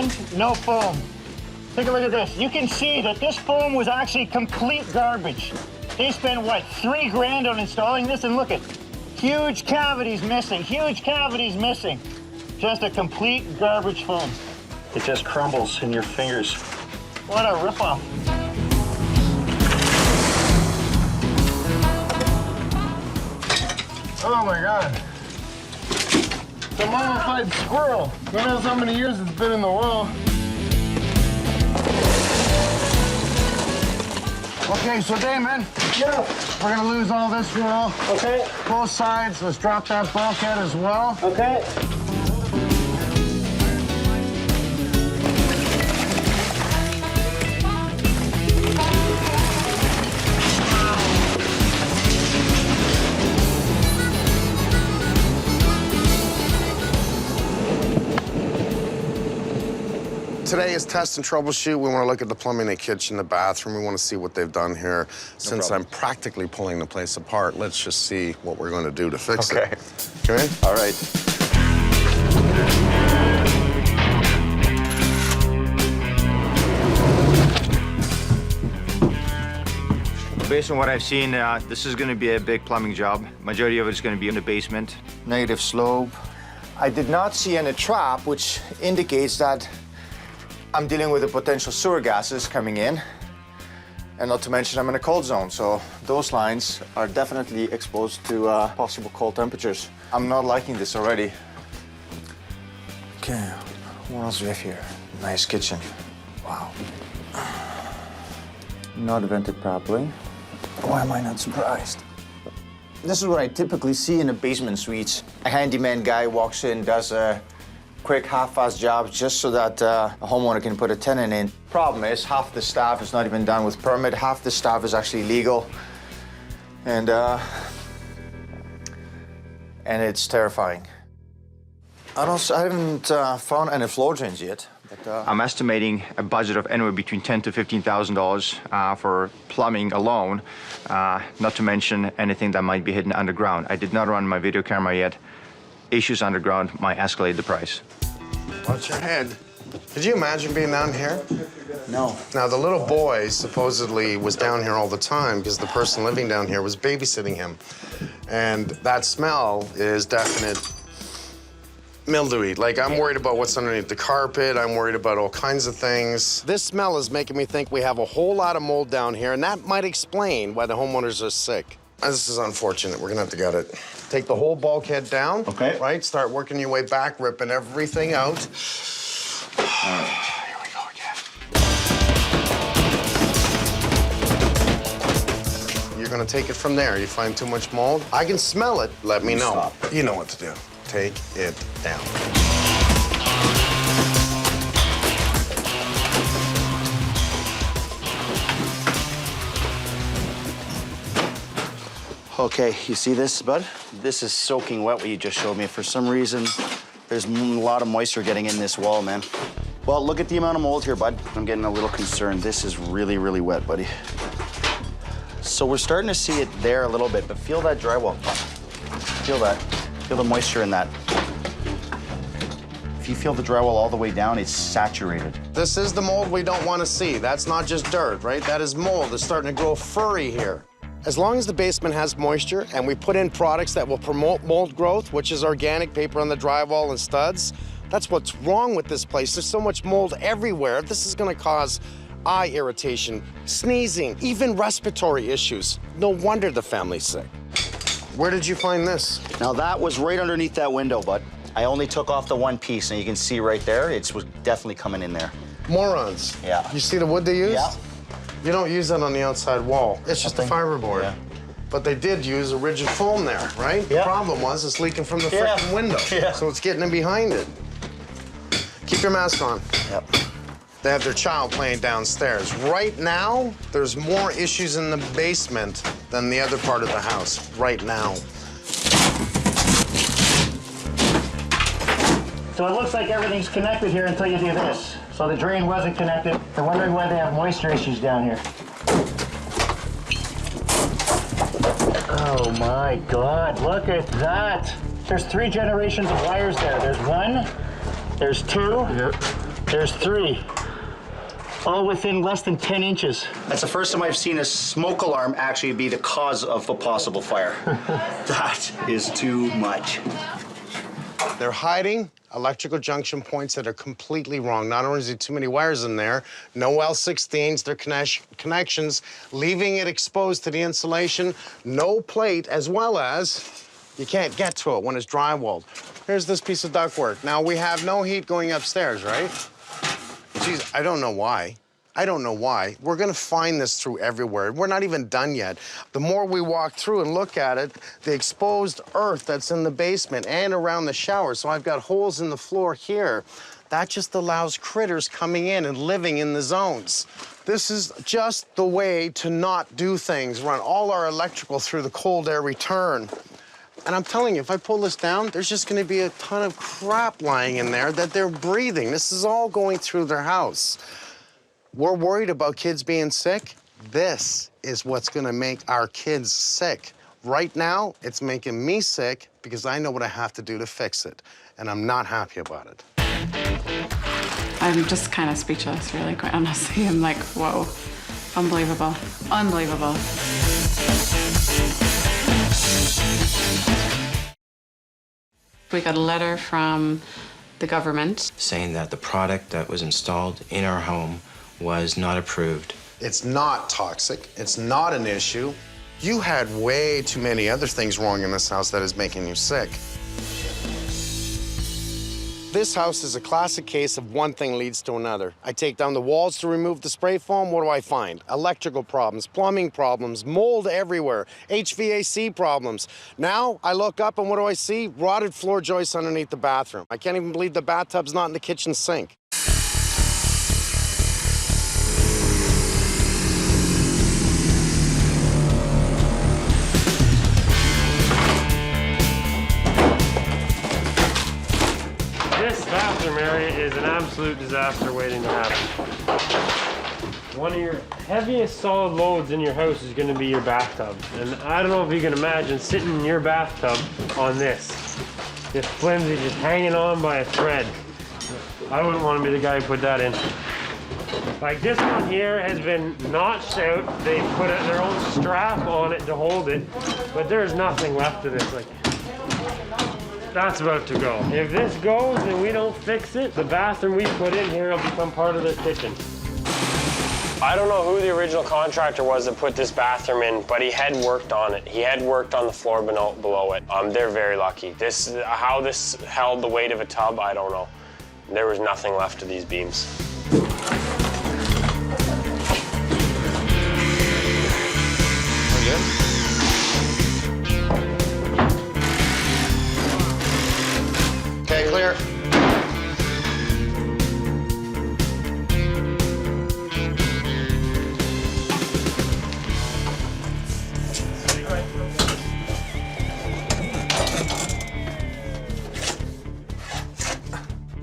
S12: and no foam. Take a look at this. You can see that this foam was actually complete garbage. They spent, what, $3 grand on installing this? And look at, huge cavities missing, huge cavities missing. Just a complete garbage foam. It just crumbles in your fingers. What a ripoff. Oh my God. It's a mummified squirrel. Who knows how many years it's been in the wall. Okay, so Damon, we're gonna lose all this wall. Okay. Both sides, let's drop that bulkhead as well. Okay.
S1: Today is test and troubleshoot. We want to look at the plumbing, the kitchen, the bathroom. We want to see what they've done here. Since I'm practically pulling the place apart, let's just see what we're going to do to fix it. Okay. Come in?
S7: All right.
S5: Based on what I've seen, this is going to be a big plumbing job. Majority of it is going to be in the basement.
S12: Negative slope. I did not see any trap, which indicates that I'm dealing with the potential sewer gases coming in. And not to mention I'm in a cold zone, so those lines are definitely exposed to possible cold temperatures. I'm not liking this already. Okay, what else do we have here? Nice kitchen. Wow. Not vented properly. Why am I not surprised? This is what I typically see in the basement suites. A handyman guy walks in, does a quick half-assed job just so that a homeowner can put a tenant in. Problem is, half the staff is not even done with permit, half the staff is actually legal. And it's terrifying. I haven't found any floor drains yet. But,
S5: I'm estimating a budget of anywhere between $10,000 to $15,000 for plumbing alone, not to mention anything that might be hidden underground. I did not run my video camera yet. Issues underground might escalate the price.
S1: Watch your head. Could you imagine being down here?
S12: No.
S1: Now, the little boy supposedly was down here all the time because the person living down here was babysitting him. And that smell is definite mildewy. Like, I'm worried about what's underneath the carpet. I'm worried about all kinds of things. This smell is making me think we have a whole lot of mold down here, and that might explain why the homeowners are sick. This is unfortunate. We're gonna have to gut it. Take the whole bulkhead down. Okay. Right? Start working your way back, ripping everything out. All right. Here we go again. You're gonna take it from there. You find too much mold? I can smell it. Let me know. Stop. You know what to do. Take it down.
S7: Okay, you see this, bud? This is soaking wet, what you just showed me. For some reason, there's a lot of moisture getting in this wall, man. Well, look at the amount of mold here, bud. I'm getting a little concerned. This is really, really wet, buddy. So we're starting to see it there a little bit, but feel that drywall. Feel that. Feel the moisture in that. If you feel the drywall all the way down, it's saturated.
S1: This is the mold we don't want to see. That's not just dirt, right? That is mold. It's starting to grow furry here. As long as the basement has moisture and we put in products that will promote mold growth, which is organic paper on the drywall and studs, that's what's wrong with this place. There's so much mold everywhere. This is going to cause eye irritation, sneezing, even respiratory issues. No wonder the family's sick. Where did you find this?
S7: Now, that was right underneath that window, bud. I only took off the one piece, and you can see right there, it was definitely coming in there.
S1: Morons.
S7: Yeah.
S1: You see the wood they used?
S7: Yeah.
S1: You don't use that on the outside wall. It's just a fiberboard. Yeah. But they did use a rigid foam there, right? Yeah. The problem was it's leaking from the frickin' window. Yeah. So it's getting in behind it. Keep your mask on.
S7: Yep.
S1: They have their child playing downstairs. Right now, there's more issues in the basement than the other part of the house, right now.
S12: So it looks like everything's connected here until you do this. So the drain wasn't connected. They're wondering why they have moisture issues down here. Oh my God, look at that. There's 3 generations of wires there. There's 1, There's 2. There's 3. All within less than 10 inches.
S7: That's the first time I've seen a smoke alarm actually be the cause of a possible fire. That is too much.
S1: They're hiding electrical junction points that are completely wrong. Not only is there too many wires in there, no L16s, their connections, leaving it exposed to the insulation, no plate, as well as you can't get to it when it's drywalled. Here's this piece of ductwork. Now, we have no heat going upstairs, right? Geez, I don't know why. I don't know why. We're gonna find this through everywhere. We're not even done yet. The more we walk through and look at it, the exposed earth that's in the basement and around the shower, so I've got holes in the floor here, that just allows critters coming in and living in the zones. This is just the way to not do things, run all our electrical through the cold air return. And I'm telling you, if I pull this down, there's just gonna be a ton of crap lying in there that they're breathing. This is all going through their house. We're worried about kids being sick. This is what's gonna make our kids sick. Right now, it's making me sick because I know what I have to do to fix it, and I'm not happy about it.
S20: I'm just kind of speechless, really, quite honestly. I'm like, whoa, unbelievable, unbelievable. We got a letter from the government
S21: saying that the product that was installed in our home was not approved.
S1: It's not toxic. It's not an issue. You had way too many other things wrong in this house that is making you sick. This house is a classic case of one thing leads to another. I take down the walls to remove the spray foam. What do I find? Electrical problems, plumbing problems, mold everywhere, HVAC problems. Now I look up and what do I see? Rotted floor joists underneath the bathroom. I can't even believe the bathtub's not in the kitchen sink.
S3: This bathroom area is an absolute disaster waiting to happen. One of your heaviest solid loads in your house is going to be your bathtub. And I don't know if you can imagine sitting in your bathtub on this. Just flimsy, just hanging on by a thread. I wouldn't want to be the guy who put that in. Like this one here has been notched out. They put their own strap on it to hold it, but there's nothing left of this. Like, that's about to go. If this goes and we don't fix it, the bathroom we put in here will become part of the kitchen. I don't know who the original contractor was that put this bathroom in, but he had worked on it. He had worked on the floor below it. They're very lucky. How this held the weight of a tub, I don't know. There was nothing left of these beams.
S7: Okay, clear.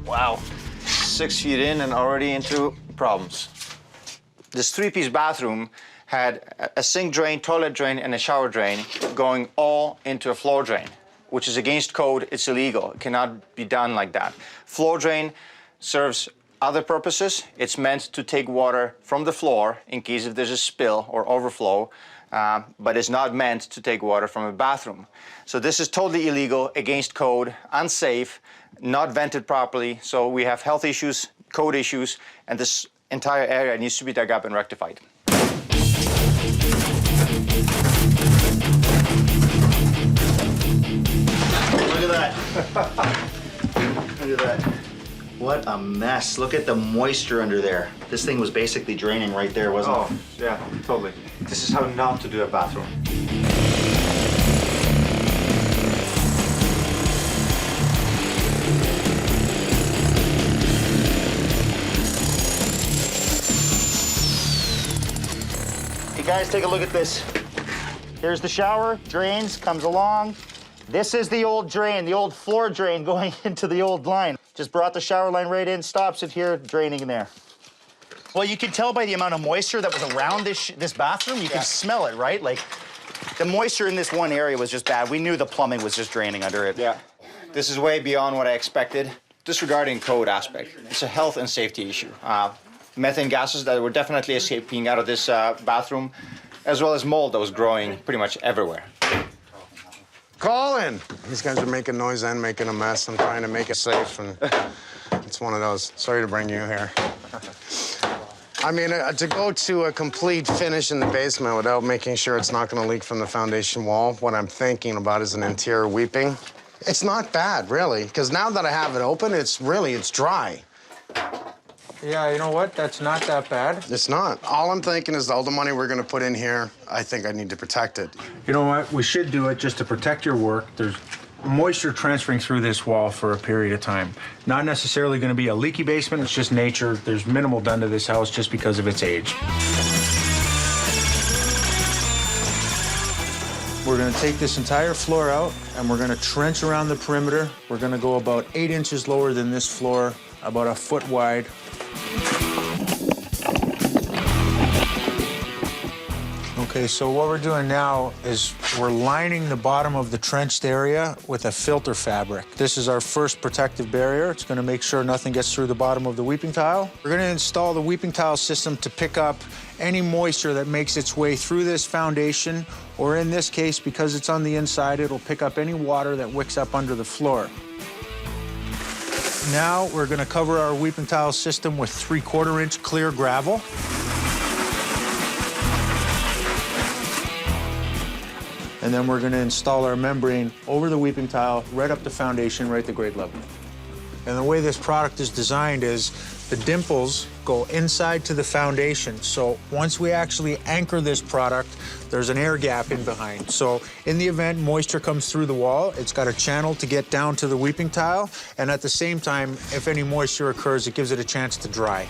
S5: Wow. 6 feet in and already into problems. This three-piece bathroom had a sink drain, toilet drain, and a shower drain going all into a floor drain, which is against code. It's illegal. It cannot be done like that. Floor drain serves other purposes. It's meant to take water from the floor in case if there's a spill or overflow, but it's not meant to take water from a bathroom. So this is totally illegal, against code, unsafe, not vented properly. So we have health issues, code issues, and this entire area needs to be dug up and rectified.
S7: Look at that. Look at that. What a mess. Look at the moisture under there. This thing was basically draining right there, wasn't it?
S5: Oh, yeah, totally. This is how not to do a bathroom.
S7: Hey guys, take a look at this. Here's the shower, drains, comes along. This is the old drain, the old floor drain going into the old line. Just brought the shower line right in, stops it here, draining in there. Well, you can tell by the amount of moisture that was around this bathroom. You can smell it, right? Like, the moisture in this one area was just bad. We knew the plumbing was just draining under it.
S5: Yeah. This is way beyond what I expected. disregarding code aspect. It's a health and safety issue. Methane gases that were definitely escaping out of this bathroom, as well as mold that was growing pretty much everywhere.
S1: Colin! These guys are making noise and making a mess. I'm trying to make it safe, and it's one of those. Sorry to bring you here. I mean, to go to a complete finish in the basement without making sure it's not going to leak from the foundation wall, what I'm thinking about is an interior weeping. It's not bad, really, because now that I have it open, it's dry.
S4: Yeah, you know what? That's not that bad.
S1: It's not. All I'm thinking is all the money we're going to put in here, I think I need to protect it.
S4: You know what? We should do it just to protect your work. There's moisture transferring through this wall for a period of time. Not necessarily going to be a leaky basement. It's just nature. There's minimal done to this house just because of its age. We're going to take this entire floor out, and we're going to trench around the perimeter. We're going to go about 8 inches lower than this floor, about a foot wide. Okay, so what we're doing now is we're lining the bottom of the trenched area with a filter fabric. This is our first protective barrier. It's going to make sure nothing gets through the bottom of the weeping tile. We're going to install the weeping tile system to pick up any moisture that makes its way through this foundation, or in this case, because it's on the inside, it'll pick up any water that wicks up under the floor. Now we're going to cover our weeping tile system with 3/4 inch clear gravel. And then we're going to install our membrane over the weeping tile, right up the foundation, right to grade level. And the way this product is designed is the dimples go inside to the foundation. So once we actually anchor this product, there's an air gap in behind. So in the event moisture comes through the wall, it's got a channel to get down to the weeping tile. And at the same time, if any moisture occurs, it gives it a chance to dry.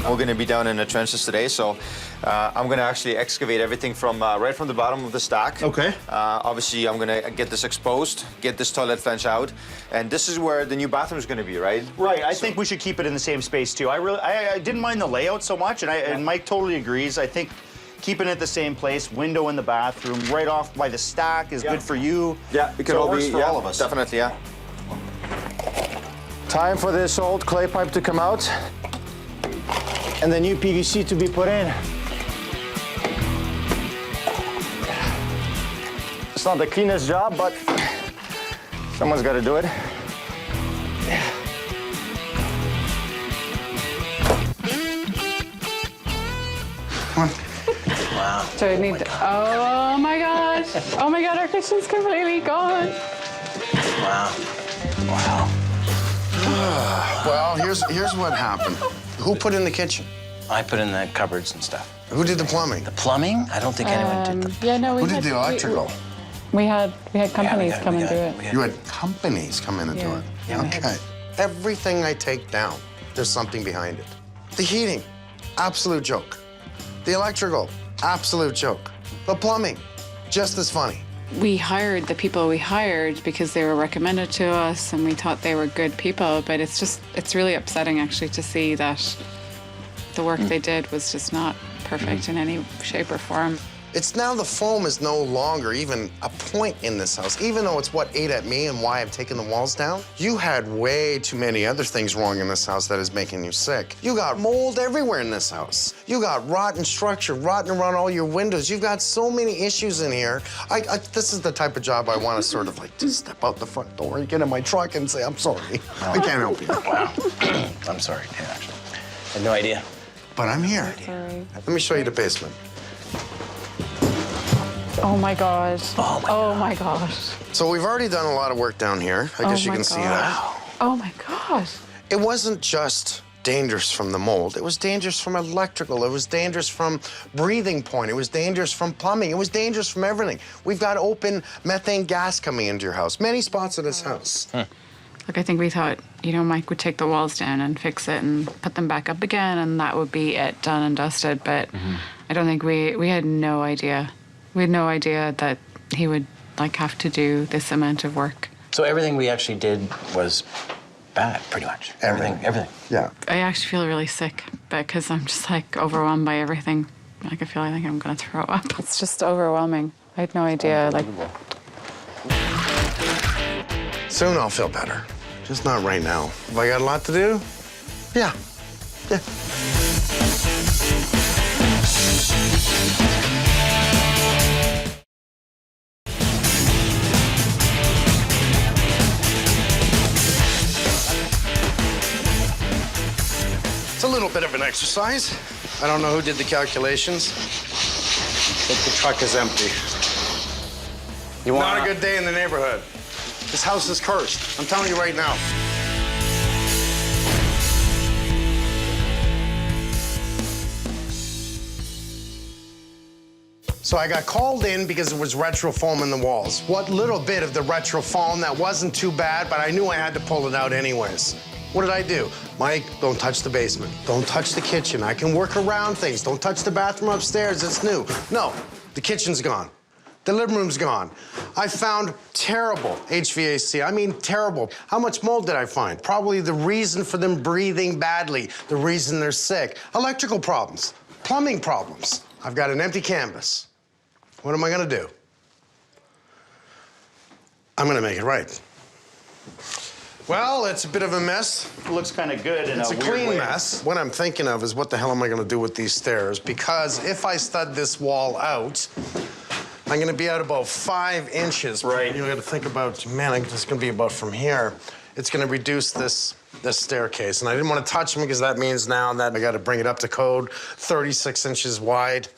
S5: We're going to be down in the trenches today, so I'm going to actually excavate everything from right from the bottom of the stack.
S1: Okay.
S5: Obviously, I'm going to get this exposed, get this toilet flange out, and this is where the new bathroom is going to be, right?
S7: Right. I think we should keep it in the same space too. I didn't mind the layout so much, and Mike totally agrees. I think keeping it the same place, window in the bathroom, right off by the stack is good for you.
S5: Yeah, it can all be for all of us. Definitely, yeah. Time for this old clay pipe to come out.
S7: And the new PVC to be put in. It's not the cleanest job, but someone's got to do it.
S20: Wow. So I need to, oh my gosh. Oh my God, our kitchen's completely gone.
S1: Wow. Wow. Well, here's what happened. Who put in the kitchen?
S21: I put in the cupboards and stuff.
S1: Who did the plumbing?
S21: The plumbing? I don't think anyone did the...
S20: Yeah, no, we
S1: Who did the electrical?
S20: We had companies come and do it.
S1: You had companies come in and do it?
S20: Yeah,
S1: okay. Everything I take down, there's something behind it. The heating, absolute joke. The electrical, absolute joke. The plumbing, just as funny.
S20: We hired the people we hired because they were recommended to us and we thought they were good people, but it's really upsetting actually to see that the work they did was just not perfect in any shape or form.
S1: It's now the foam is no longer even a point in this house, even though it's what ate at me and why I've taken the walls down. You had way too many other things wrong in this house that is making you sick. You got mold everywhere in this house. You got rotten structure, rotten around all your windows. You've got so many issues in here. This is the type of job I want to sort of like just step out the front door and get in my truck and say, I'm sorry. I can't help you.
S21: Wow. I'm sorry, actually. I had no idea.
S1: But I'm here.
S20: Sorry.
S1: Let me show you the basement.
S20: Oh my gosh. Oh my gosh.
S1: So we've already done a lot of work down here. I guess you can see that.
S20: Oh my gosh.
S1: It wasn't just dangerous from the mold. It was dangerous from electrical. It was dangerous from breathing point. It was dangerous from plumbing. It was dangerous from everything. We've got open methane gas coming into your house. Many spots of this house.
S20: Like, I think we thought, Mike would take the walls down and fix it and put them back up again, and that would be it, done and dusted. But I don't think we had no idea. We had no idea that he would, have to do this amount of work.
S21: So everything we actually did was bad, pretty much. Everything.
S1: Yeah.
S20: I actually feel really sick because I'm just, overwhelmed by everything. I feel like I'm going to throw up. It's just overwhelming. I had no idea. Like,
S1: soon I'll feel better. Just not right now. Have I got a lot to do? Yeah. Yeah. It's a little bit of an exercise. I don't know who did the calculations, but the truck is empty. Not a good day in the neighborhood. This house is cursed. I'm telling you right now. So I got called in because it was retro foam in the walls. What little bit of the retro foam that wasn't too bad, but I knew I had to pull it out anyways. What did I do? Mike, don't touch the basement. Don't touch the kitchen. I can work around things. Don't touch the bathroom upstairs. It's new. No, the kitchen's gone. The living room's gone. I found terrible HVAC. I mean, terrible. How much mold did I find? Probably the reason for them breathing badly, the reason they're sick. Electrical problems, plumbing problems. I've got an empty canvas. What am I gonna do? I'm gonna make it right. Well, it's a bit of a mess.
S7: It looks kind of good in a weird way.
S1: It's a clean mess. What I'm thinking of is what the hell am I gonna do with these stairs? Because if I stud this wall out, I'm gonna be out about 5 inches. Right. You gotta think about, man, it's gonna be about from here. It's gonna reduce this staircase. And I didn't wanna touch them because that means now that I gotta bring it up to code, 36 inches wide.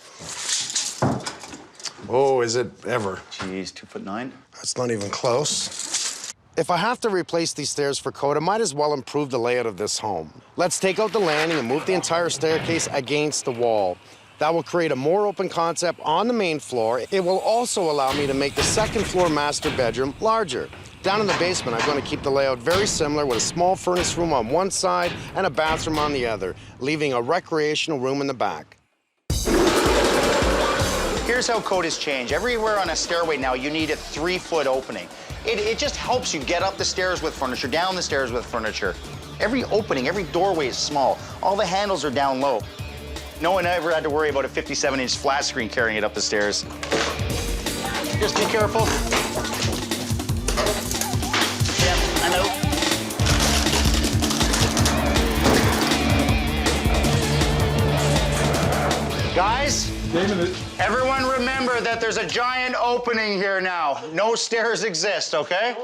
S1: Oh, is it ever?
S7: Jeez, 2'9".
S1: That's not even close. If I have to replace these stairs for code, I might as well improve the layout of this home. Let's take out the landing and move the entire staircase against the wall. That will create a more open concept on the main floor. It will also allow me to make the second floor master bedroom larger. Down in the basement, I'm going to keep the layout very similar with a small furnace room on one side and a bathroom on the other, leaving a recreational room in the back.
S7: Here's how code has changed. Everywhere on a stairway now, you need a 3-foot opening. It just helps you get up the stairs with furniture, down the stairs with furniture. Every opening, every doorway is small. All the handles are down low. No one ever had to worry about a 57-inch flat screen carrying it up the stairs. Just be careful. Yeah, I'm out. Guys, everyone remember that there's a giant opening here now. No stairs exist, okay?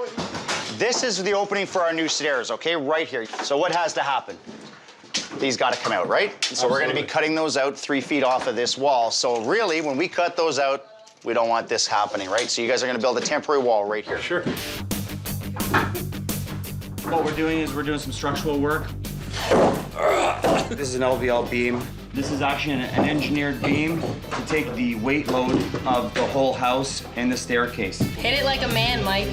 S7: This is the opening for our new stairs, okay? Right here. So what has to happen? These got to come out, right? So we're going to be cutting those out 3 feet off of this wall. So really, when we cut those out, we don't want this happening, right? So you guys are going to build a temporary wall right here. Sure. What we're doing is we're doing some structural work. This is an LVL beam. This is actually an engineered beam to take the weight load of the whole house and the staircase.
S17: Hit it like a man, Mike.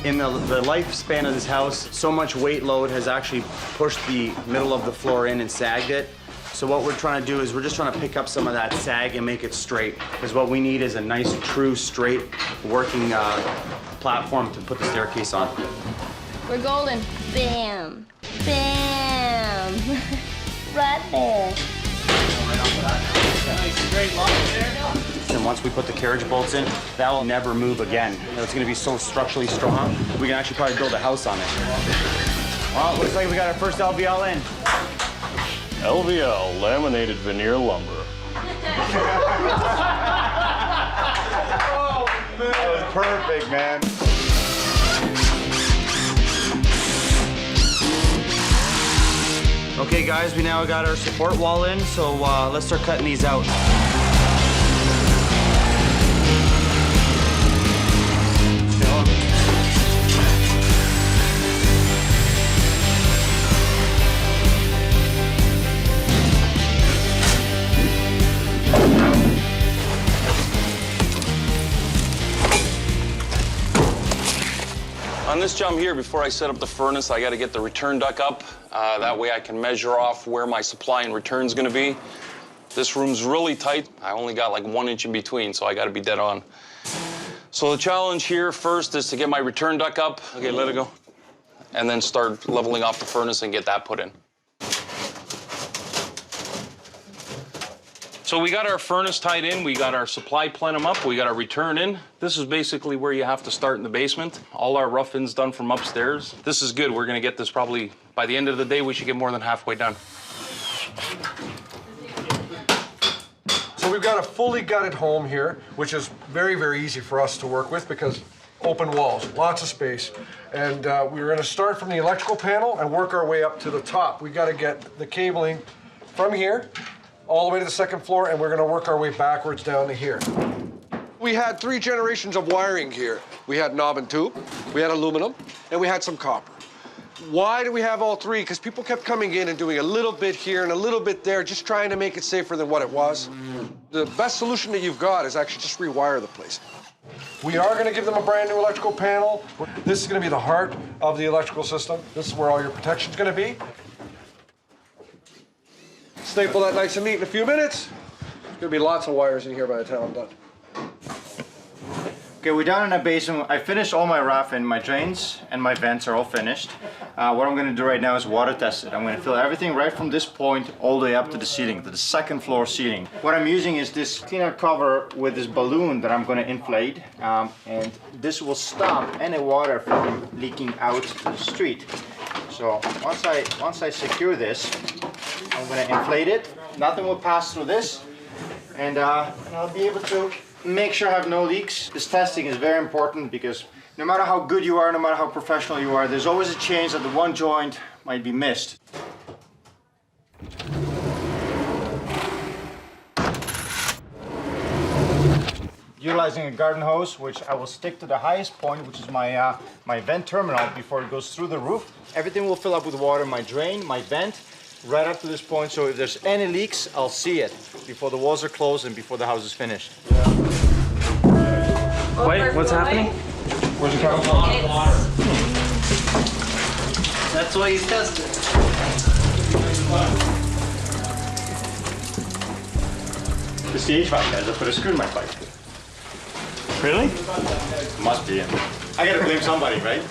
S7: In the lifespan of this house, so much weight load has actually pushed the middle of the floor in and sagged it. So what we're trying to do is we're just trying to pick up some of that sag and make it straight. Because what we need is a nice, true, straight, working platform to put the staircase on.
S17: We're golden. Bam. Bam. Right there.
S7: Nice straight line there. And once we put the carriage bolts in, that will never move again. It's going to be so structurally strong, we can actually probably build a house on it. Well, it looks like we got our first LVL in.
S11: LVL, laminated veneer lumber.
S7: Oh, man. That was perfect, man. Okay, guys, we now got our support wall in, so let's start cutting these out.
S9: On this job here, before I set up the furnace, I got to get the return duct up. That way I can measure off where my supply and return is going to be. This room's really tight. I only got like 1 inch in between, so I got to be dead on. So the challenge here first is to get my return duct up. Okay, let it go. And then start leveling off the furnace and get that put in. So we got our furnace tied in, we got our supply plenum up, we got our return in. This is basically where you have to start in the basement. All our rough-ins done from upstairs. This is good. We're gonna get this probably, by the end of the day, we should get more than halfway done.
S6: So we've got a fully gutted home here, which is very, very easy for us to work with because open walls, lots of space. And we're gonna start from the electrical panel and work our way up to the top. We gotta get the cabling from here all the way to the second floor, and we're gonna work our way backwards down to here. We had 3 generations of wiring here. We had knob and tube, we had aluminum, and we had some copper. Why do we have all 3? Because people kept coming in and doing a little bit here and a little bit there, just trying to make it safer than what it was. The best solution that you've got is actually just rewire the place. We are gonna give them a brand new electrical panel. This is gonna be the heart of the electrical system. This is where all your protection's gonna be. Staple that nice and neat in a few minutes. There's gonna be lots of wires in here by the time I'm done.
S12: Okay, we're down in the basement. I finished all my roughing. My drains and my vents are all finished. What I'm gonna do right now is water test it. I'm gonna fill everything right from this point all the way up to the ceiling, to the second floor ceiling. What I'm using is this cleaner cover with this balloon that I'm gonna inflate, and this will stop any water from leaking out to the street. So once I secure this, I'm gonna inflate it. Nothing will pass through this, and I'll be able to make sure I have no leaks. This testing is very important because no matter how good you are, no matter how professional you are, there's always a chance that the one joint might be missed. Utilizing a garden hose, which I will stick to the highest point, which is my my vent terminal before it goes through the roof. Everything will fill up with water, my drain, my vent, right up to this point, so if there's any leaks, I'll see it before the walls are closed and before the house is finished.
S16: Wait, what's happening?
S12: Where's it coming from?
S16: That's why he's testing.
S12: It's the HVAC guys, I put a screw in my pipe.
S16: Really?
S12: Must be. I gotta blame somebody, right?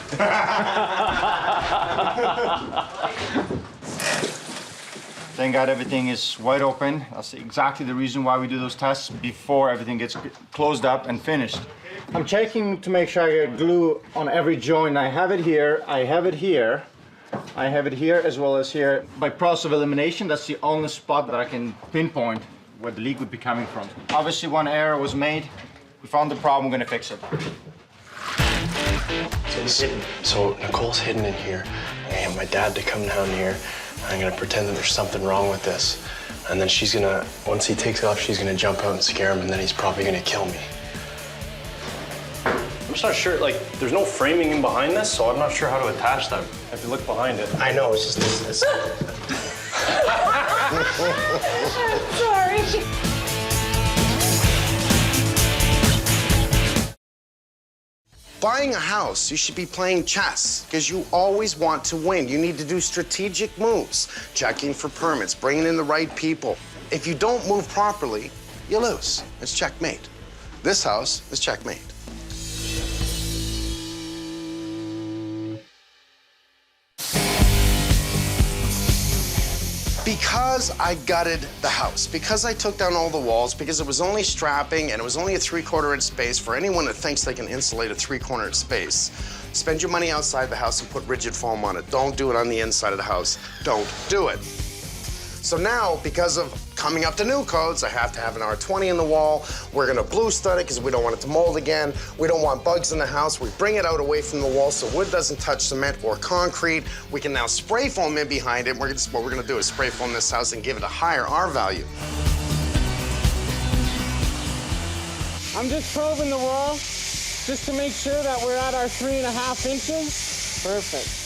S12: Thank God everything is wide open. That's exactly the reason why we do those tests before everything gets closed up and finished. I'm checking to make sure I get glue on every joint. I have it here, I have it here, I have it here as well as here. By process of elimination, that's the only spot that I can pinpoint where the leak would be coming from. Obviously one error was made. We found the problem, we're gonna fix it.
S10: So he's hidden. So Nicole's hidden in here. I'm gonna get my dad to come down here. I'm gonna pretend that there's something wrong with this. And then she's gonna, once he takes off, she's gonna jump out and scare him, and then he's probably gonna kill me.
S16: I'm just not sure, like, there's no framing in behind this, so I'm not sure how to attach that. If you look behind it.
S10: I know, it's just this.
S2: Sorry.
S1: Buying a house, you should be playing chess because you always want to win. You need to do strategic moves, checking for permits, bringing in the right people. If you don't move properly, you lose. It's checkmate. This house is checkmate. Because I gutted the house, because I took down all the walls, because it was only strapping and it was only a 3/4 inch space, for anyone that thinks they can insulate a 3/4 inch space, spend your money outside the house and put rigid foam on it. Don't do it on the inside of the house. Don't do it. So now, because of coming up to new codes, I have to have an R20 in the wall. We're gonna blue stud it because we don't want it to mold again. We don't want bugs in the house. We bring it out away from the wall so wood doesn't touch cement or concrete. We can now spray foam in behind it. What we're gonna do is spray foam this house and give it a higher R value.
S3: I'm just probing the wall just to make sure that we're at our 3.5 inches. Perfect.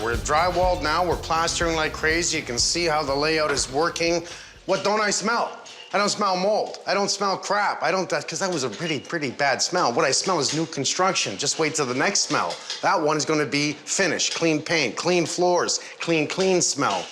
S1: We're drywalled now, we're plastering like crazy. You can see how the layout is working. What don't I smell? I don't smell mold. I don't smell crap. Because that was a pretty bad smell. What I smell is new construction. Just wait till the next smell. That one's gonna be finished, clean paint, clean floors, clean smell.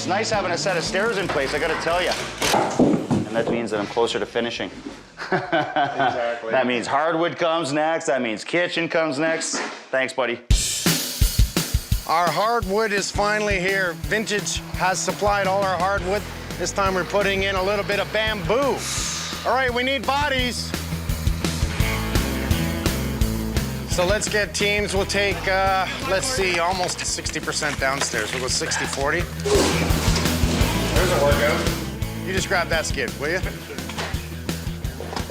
S7: It's nice having a set of stairs in place, I gotta tell you. And that means that I'm closer to finishing.
S12: Exactly.
S7: That means hardwood comes next, that means kitchen comes next. Thanks, buddy.
S1: Our hardwood is finally here. Vintage has supplied all our hardwood. This time we're putting in a little bit of bamboo. All right, we need bodies. So let's get teams. We'll take, let's see, almost 60% downstairs. We'll go 60-40. There's a workout. You just grab that skid, will you?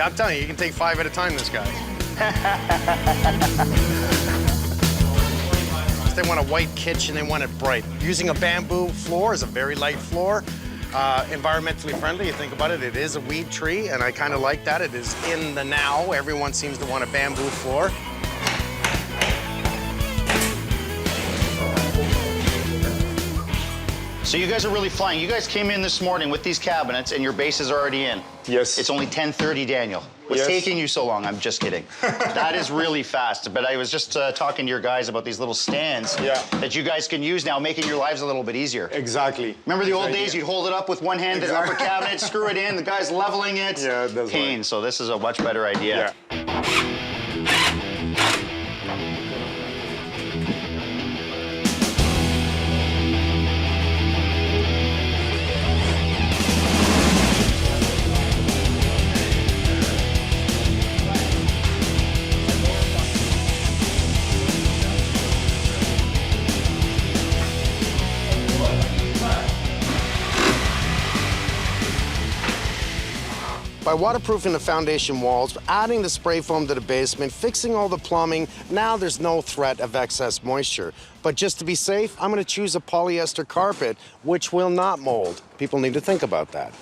S1: I'm telling you can take 5 at a time, this guy. They want a white kitchen, they want it bright. Using a bamboo floor is a very light floor. Environmentally friendly, you think about it, it is a weed tree, and I kind of like that. It is in the now. Everyone seems to want a bamboo floor.
S7: So you guys are really flying. You guys came in this morning with these cabinets and your bases are already in.
S12: Yes.
S7: It's only 10:30, Daniel. What's taking you so long? I'm just kidding. That is really fast. But I was just talking to your guys about these little stands that you guys can use now, making your lives a little bit easier.
S12: Exactly.
S7: Remember the old days? You'd hold it up with one hand, the upper cabinet, screw it in, the guy's leveling it.
S12: Yeah, that's
S7: pain.
S12: right.
S7: So this is a much better idea.
S12: Yeah.
S1: By waterproofing the foundation walls, adding the spray foam to the basement, fixing all the plumbing, now there's no threat of excess moisture. But just to be safe, I'm gonna choose a polyester carpet, which will not mold. People need to think about that.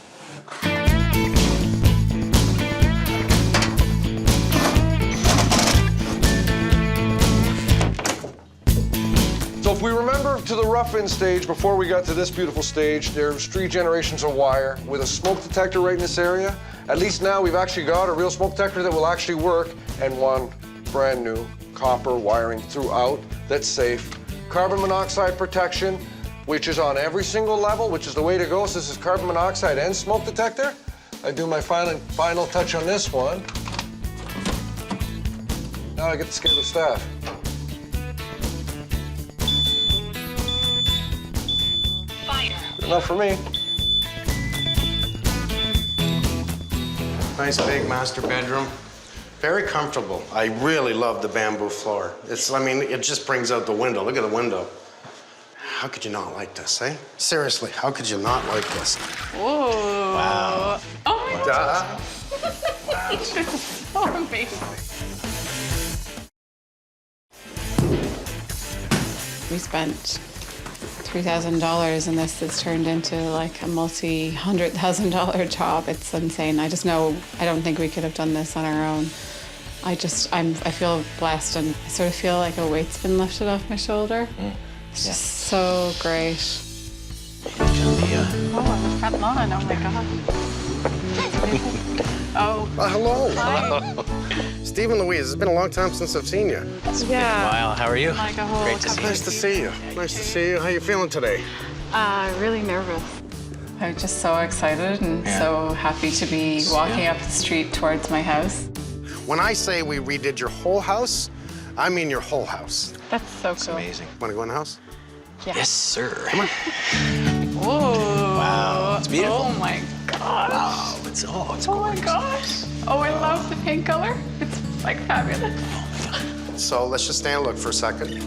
S6: So if we remember to the rough-in stage, before we got to this beautiful stage, there's 3 generations of wire with a smoke detector right in this area. At least now we've actually got a real smoke detector that will actually work, and one brand new copper wiring throughout that's safe. Carbon monoxide protection, which is on every single level, which is the way to go. So this is carbon monoxide and smoke detector. I do my final touch on this one. Now I get to scare the staff. Good enough for me.
S1: Nice big master bedroom. Very comfortable. I really love the bamboo floor. I mean, it just brings out the window. Look at the window. How could you not like this, eh? Seriously, how could you not like this?
S20: Whoa.
S1: Wow.
S20: Oh my
S1: God.
S20: This is so amazing. We spent $3,000 and this has turned into like a multi-$100,000 job. It's insane. I don't think we could have done this on our own. I feel blessed and I sort of feel like a weight's been lifted off my shoulder. It's just so great. Oh, the front lawn, oh my God. Oh.
S1: Hello.
S20: Hi.
S1: Steve and Louise, it's been a long time since I've seen you.
S21: It's been a while. How are you?
S20: Like a whole
S21: Great to see you.
S1: Nice to see you. Nice to see you. How you feeling today?
S20: Really nervous. I'm just so excited and so happy to be walking up the street towards my house.
S1: When I say we redid your whole house, I mean your whole house.
S20: That's so cool.
S21: It's amazing.
S1: Want to go in the house?
S20: Yeah.
S21: Yes, sir.
S1: Come on.
S20: Whoa.
S21: Wow, it's beautiful.
S20: Oh my gosh.
S21: Wow, it's gorgeous.
S20: Oh my gosh. Oh, I love the pink color. It's like fabulous.
S1: So let's just stand and look for a second.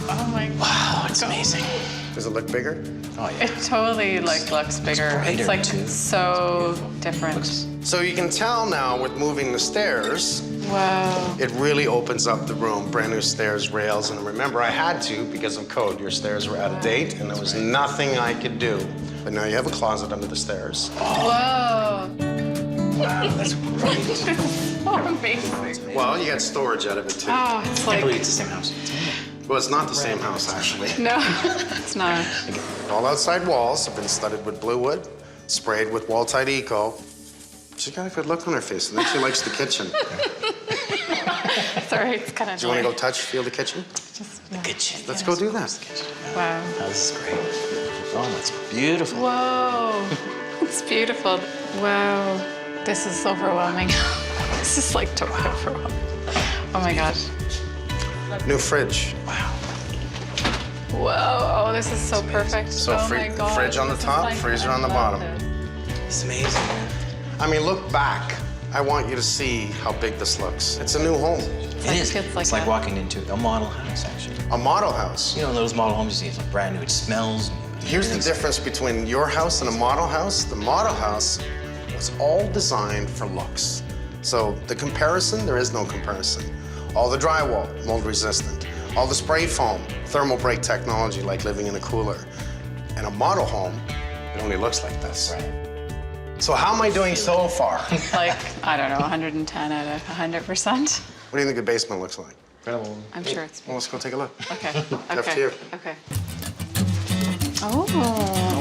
S20: Oh my God.
S21: Wow, it's amazing.
S1: Does it look bigger?
S21: Oh yeah.
S20: It totally looks bigger. It's like so different.
S1: So you can tell now with moving the stairs,
S20: wow.
S1: It really opens up the room. Brand new stairs, rails, and remember I had to because of code. Your stairs were out of date and there was nothing I could do. But now you have a closet under the stairs.
S20: Whoa.
S21: Wow, that's great.
S20: So amazing.
S1: Well, you got storage out of it too.
S20: Oh, it's
S21: I can't
S20: like...
S21: believe it's the same house.
S1: Well, it's not the same house actually.
S20: No, it's not.
S1: All outside walls have been studded with blue wood, sprayed with wall-tight eco. She's got a good look on her face. I think she likes the kitchen.
S20: Sorry, it's kind of.
S1: Do you want to go feel the kitchen?
S21: The kitchen.
S1: Let's go do that.
S20: Wow.
S21: Oh, this is great. Oh, that's beautiful.
S20: Whoa. It's beautiful. Wow. This is overwhelming. This is like totally overwhelming. Oh my gosh.
S1: New fridge.
S21: Wow.
S20: Whoa. Oh, this is so perfect.
S1: So
S20: oh my God.
S1: fridge on the
S20: This is
S1: top,
S20: like
S1: freezer on the bottom.
S21: It's amazing.
S1: I mean, look back. I want you to see how big this looks. It's a new home.
S21: It is. It's like walking into a model house, actually.
S1: A model house?
S21: You know, those model homes you see, it's like brand new. It smells.
S1: Here's the difference between your house and a model house. The model house was all designed for looks. So the comparison, there is no comparison. All the drywall, mold resistant. All the spray foam, thermal break technology, like living in a cooler. And a model home, it only looks like this.
S21: Right.
S1: So how am I doing so far?
S20: Like, I don't know, 110 out of 100%.
S1: What do you think the basement looks like?
S20: I'm sure it's.
S1: Well, let's go take a look.
S20: Okay.
S1: After you.
S20: Okay. Oh,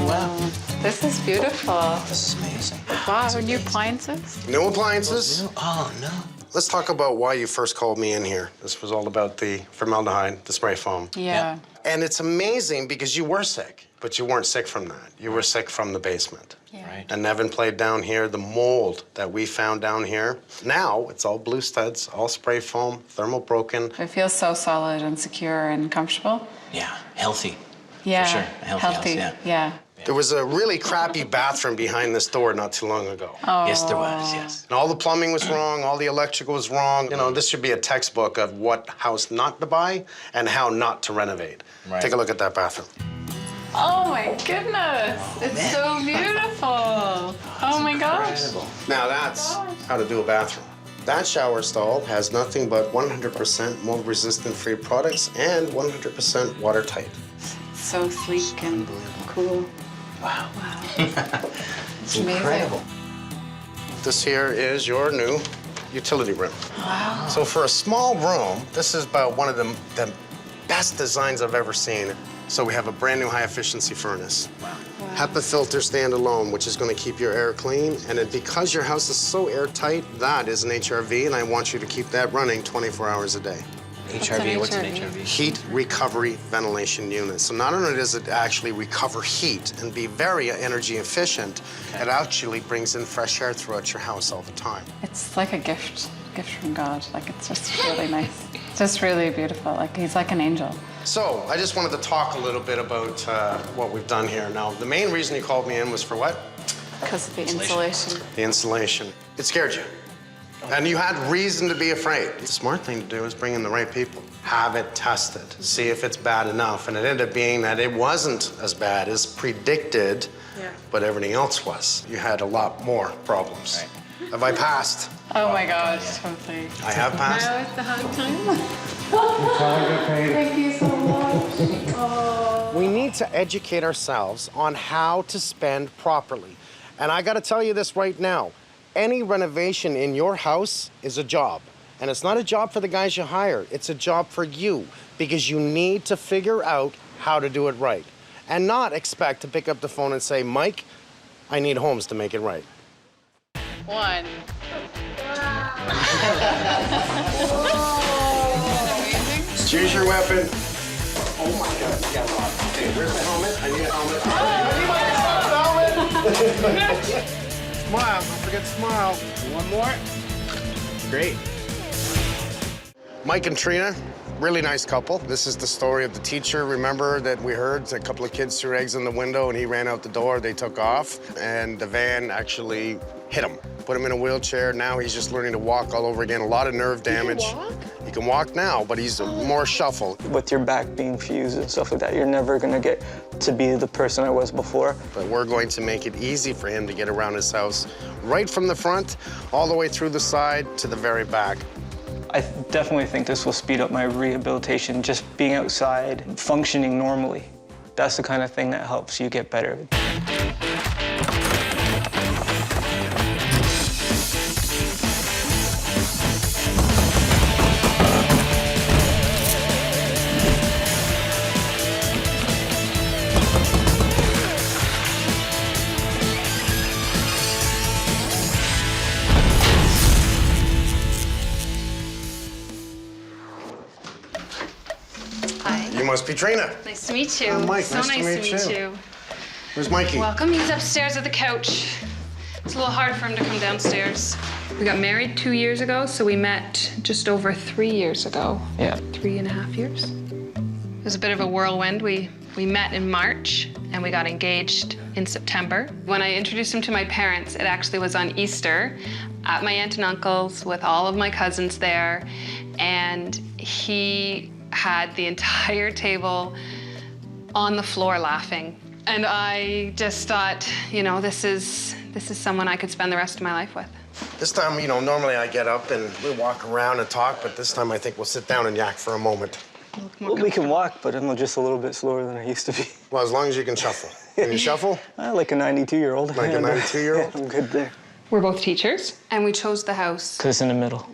S20: wow. This is beautiful.
S21: This is amazing.
S20: Wow, new appliances?
S1: New appliances?
S21: Oh, no.
S1: Let's talk about why you first called me in here. This was all about the formaldehyde, the spray foam.
S20: Yeah.
S1: And it's amazing because you were sick, but you weren't sick from that. You were sick from the basement.
S20: Yeah.
S21: Right.
S1: And Nevin played down here, the mold that we found down here. Now it's all blue studs, all spray foam, thermal broken.
S20: It feels so solid and secure and comfortable.
S21: Yeah, healthy.
S20: Yeah.
S21: For sure. A healthy house,
S20: yeah.
S1: There was a really crappy bathroom behind this door not too long ago.
S20: Oh.
S21: Yes, there was, yes.
S1: And all the plumbing was wrong, all the electrical was wrong. You know, this should be a textbook of what house not to buy and how not to renovate.
S21: Right.
S1: Take a look at that bathroom.
S20: Oh my goodness. It's so beautiful. Oh my gosh.
S1: Now that's how to do a bathroom. That shower stall has nothing but 100% mold-resistant free products and 100% watertight.
S20: So sleek and cool.
S21: Wow.
S20: Wow.
S21: It's incredible.
S1: This here is your new utility room.
S20: Wow.
S1: So for a small room, this is about one of the best designs I've ever seen. So we have a brand new high-efficiency furnace.
S21: Wow.
S1: HEPA filter standalone, which is going to keep your air clean. And because your house is so airtight, that is an HRV, and I want you to keep that running 24 hours a day.
S21: HRV, what's an HRV?
S1: Heat Recovery Ventilation Unit. So not only does it actually recover heat and be very energy efficient, it actually brings in fresh air throughout your house all the time.
S20: It's like a gift from God. Like, it's just really nice. It's just really beautiful. Like, he's like an angel.
S1: So I just wanted to talk a little bit about what we've done here. Now, the main reason you called me in was for what?
S20: Because of the insulation.
S1: The insulation. It scared you. And you had reason to be afraid. The smart thing to do is bring in the right people. Have it tested. See if it's bad enough. And it ended up being that it wasn't as bad as predicted, but everything else was. You had a lot more problems. Right. Have I passed?
S20: Oh my gosh, totally.
S1: I have passed?
S20: Now it's the hard time. Thank you so much. Oh.
S1: We need to educate ourselves on how to spend properly. And I gotta tell you this right now. Any renovation in your house is a job. And it's not a job for the guys you hire. It's a job for you because you need to figure out how to do it right and not expect to pick up the phone and say, Mike, I need Holmes to make it right.
S20: One.
S1: Choose your weapon. Oh my God, you got a lot. Okay, where's the helmet? I need a helmet. Helmet. Smile, don't forget to smile.
S21: One more. Great.
S1: Mike and Trina, really nice couple. This is the story of the teacher. Remember that we heard a couple of kids threw eggs in the window and he ran out the door, they took off, and the van actually hit him. Put him in a wheelchair. Now he's just learning to walk all over again. A lot of nerve damage. He can walk now, but he's more shuffled.
S19: With your back being fused and stuff like that, you're never gonna get to be the person I was before.
S1: But we're going to make it easy for him to get around his house, right from the front, all the way through the side to the very back.
S19: I definitely think this will speed up my rehabilitation, just being outside, functioning normally. That's the kind of thing that helps you get better.
S1: Katrina.
S17: Nice to meet you.
S1: Mike,
S17: so
S1: nice
S17: nice
S1: to
S17: to
S1: meet
S17: meet
S1: you.
S17: you.
S1: Where's Mikey?
S20: Welcome. He's upstairs at the couch. It's a little hard for him to come downstairs. We got married 2 years ago, so we met just over 3 years ago.
S19: Yeah.
S20: 3.5 years. It was a bit of a whirlwind. We met in March and we got engaged in September. When I introduced him to my parents, it actually was on Easter at my aunt and uncle's with all of my cousins there. And he had the entire table on the floor laughing. And I just thought, you know, this is someone I could spend the rest of my life with.
S1: This time, you know, normally I get up and we walk around and talk, but this time I think we'll sit down and yak for a moment.
S19: Well, we can walk, but I'm just a little bit slower than I used to be.
S1: Well, as long as you can shuffle. Can you shuffle?
S19: Like a 92-year-old.
S1: Like a 92-year-old?
S19: I'm good there.
S20: We're both teachers, and we chose the house.
S19: Because it's in the middle.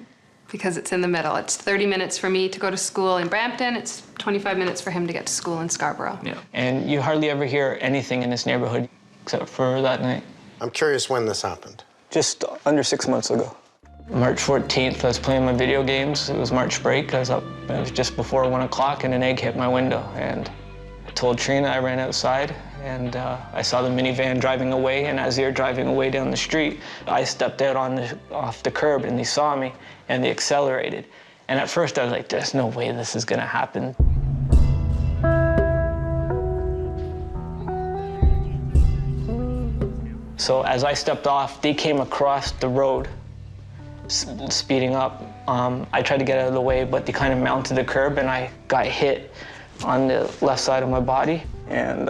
S20: Because it's in the middle. It's 30 minutes for me to go to school in Brampton. It's 25 minutes for him to get to school in Scarborough.
S19: Yeah. And you hardly ever hear anything in this neighborhood except for that night.
S1: I'm curious when this happened.
S19: Just under 6 months ago. March 14th, I was playing my video games. It was March break. I was up, it was just before 1 o'clock, and an egg hit my window. And I told Trina, I ran outside, and I saw the minivan driving away, and as they were driving away down the street, I stepped out off the curb, and they saw me, and they accelerated. And at first, I was like, there's no way this is gonna happen. So as I stepped off, they came across the road, speeding up. I tried to get out of the way, but they kind of mounted the curb, and I got hit on the left side of my body. And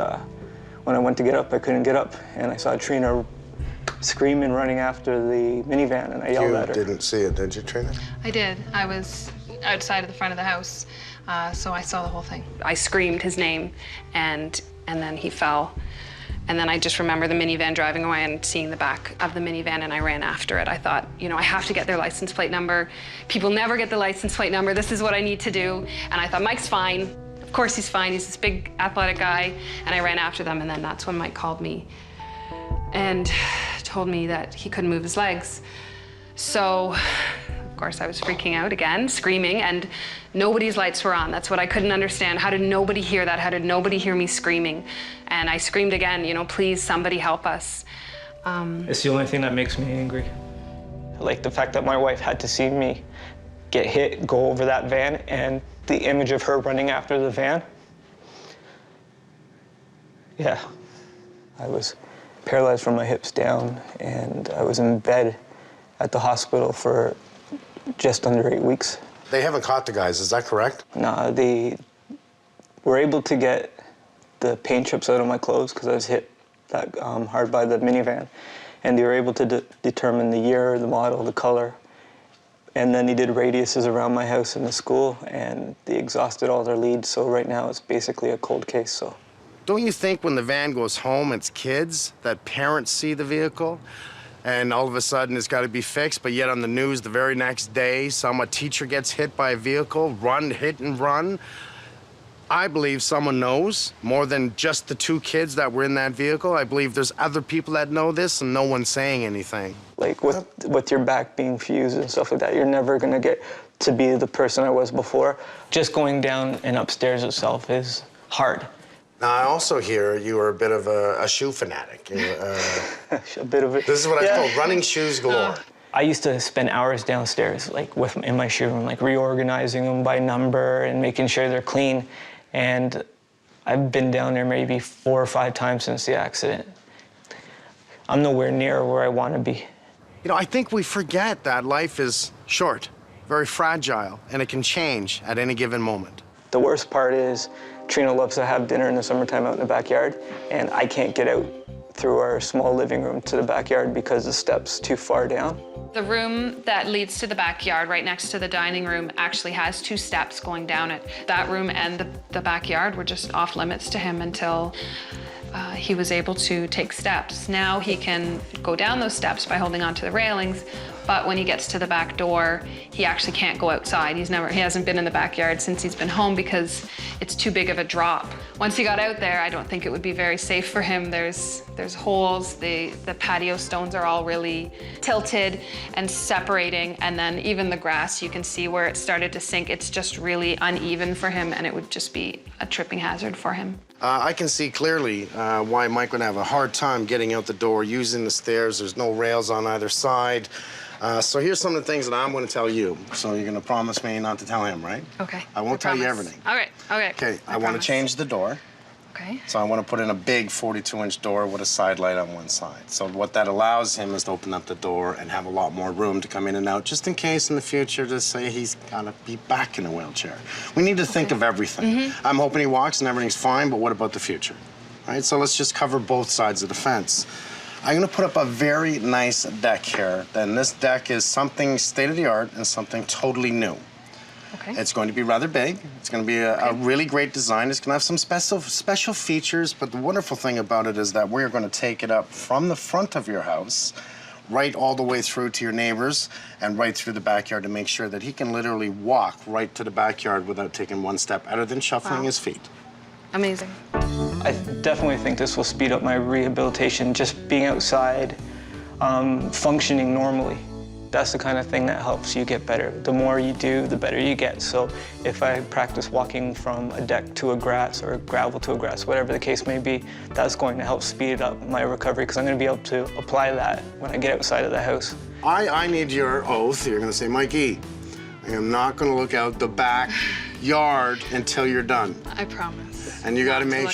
S19: when I went to get up, I couldn't get up, and I saw Trina screaming, running after the minivan, and I yelled at her.
S1: You didn't see it, did you, Trina?
S20: I did. I was outside of the front of the house, so I saw the whole thing. I screamed his name, and then he fell. And then I just remember the minivan driving away and seeing the back of the minivan, and I ran after it. I thought, you know, I have to get their license plate number. People never get the license plate number. This is what I need to do. And I thought, Mike's fine. Of course he's fine. He's this big athletic guy. And I ran after them, and then that's when Mike called me and told me that he couldn't move his legs. So, of course, I was freaking out again, screaming, and nobody's lights were on. That's what I couldn't understand. How did nobody hear that? How did nobody hear me screaming? And I screamed again, you know, please, somebody help us.
S19: It's the only thing that makes me angry. Like the fact that my wife had to see me get hit, go over that van, and the image of her running after the van. Yeah, I was paralyzed from my hips down, and I was in bed at the hospital for just under 8 weeks.
S1: They haven't caught the guys, is that correct?
S19: No, they were able to get the paint chips out of my clothes because I was hit that hard by the minivan. And they were able to determine the year, the model, the color. And then they did radiuses around my house and the school, and they exhausted all their leads. So right now it's basically a cold case. So.
S1: Don't you think when the van goes home, it's kids, that parents see the vehicle, and all of a sudden it's got to be fixed, but yet on the news the very next day, a teacher gets hit by a vehicle, hit and run. I believe someone knows more than just the 2 kids that were in that vehicle. I believe there's other people that know this and no one's saying anything.
S19: Like with your back being fused and stuff like that, you're never gonna get to be the person I was before. Just going down and upstairs itself is hard.
S1: Now, I also hear you are a bit of a shoe fanatic.
S19: A bit of it.
S1: This is what I call running shoes galore.
S19: I used to spend hours downstairs, like in my shoe room, like reorganizing them by number and making sure they're clean. And I've been down there maybe 4 or 5 times since the accident. I'm nowhere near where I want to be.
S1: You know, I think we forget that life is short, very fragile, and it can change at any given moment.
S19: The worst part is Trina loves to have dinner in the summertime out in the backyard, and I can't get out through our small living room to the backyard because the step's too far down.
S20: The room that leads to the backyard right next to the dining room actually has 2 steps going down it. That room and the backyard were just off limits to him until
S14: he was able to take steps. Now he can go down those steps by holding onto the railings, but when he gets to the back door, he actually can't go outside. He hasn't been in the backyard since he's been home because it's too big of a drop. Once he got out there, I don't think it would be very safe for him. There's holes, the patio stones are all really tilted and separating, and then even the grass, you can see where it started to sink. It's just really uneven for him, and it would just be a tripping hazard for him.
S1: I can see clearly why Mike would have a hard time getting out the door, using the stairs. There's no rails on either side. So here's some of the things that I'm going to tell you. So you're going to promise me not to tell him, right?
S14: Okay.
S1: I won't tell you everything.
S14: All right, okay.
S1: Okay, I want to change the door.
S14: Okay.
S1: So I want to put in a big 42-inch door with a side light on one side. So what that allows him is to open up the door and have a lot more room to come in and out, just in case in the future to say he's got to be back in a wheelchair. We need to think of everything. I'm hoping he walks and everything's fine, but what about the future? Right? So let's just cover both sides of the fence. I'm going to put up a very nice deck here. Then this deck is something state-of-the-art and something totally new.
S14: Okay.
S1: It's going to be rather big. It's going to be a really great design. It's going to have some special features, but the wonderful thing about it is that we're going to take it up from the front of your house, right all the way through to your neighbors, and right through the backyard to make sure that he can literally walk right to the backyard without taking one step, other than shuffling his feet.
S14: Amazing.
S19: I definitely think this will speed up my rehabilitation, just being outside, functioning normally. That's the kind of thing that helps you get better. The more you do, the better you get. So if I practice walking from a deck to a grass or gravel to a grass, whatever the case may be, that's going to help speed up my recovery because I'm going to be able to apply that when I get outside of the house.
S1: I need your oath. You're going to say, Mikey, I am not going to look out the backyard until you're done.
S14: I promise.
S1: And you got to make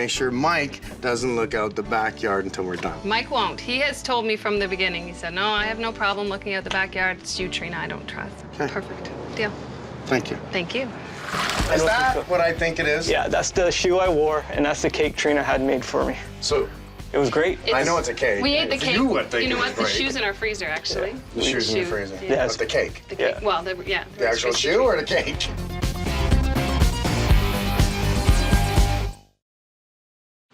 S1: sure Mike doesn't look out the backyard until we're done.
S14: Mike won't. He has told me from the beginning. He said, no, I have no problem looking at the backyard. It's you, Trina, I don't trust.
S1: Okay.
S14: Perfect. Deal.
S1: Thank you.
S14: Thank you.
S1: Is that what I think it is?
S19: Yeah, that's the shoe I wore, and that's the cake Trina had made for me.
S1: So
S19: it was great.
S1: I know it's a cake.
S14: We ate the cake.
S1: You would think
S14: know
S1: it was
S14: what? The
S1: great.
S14: shoe's in our freezer, actually.
S1: Yeah. The shoe's in the freezer.
S14: Yeah.
S1: But the cake.
S14: The cake. Well, yeah.
S1: The actual shoe or the cake?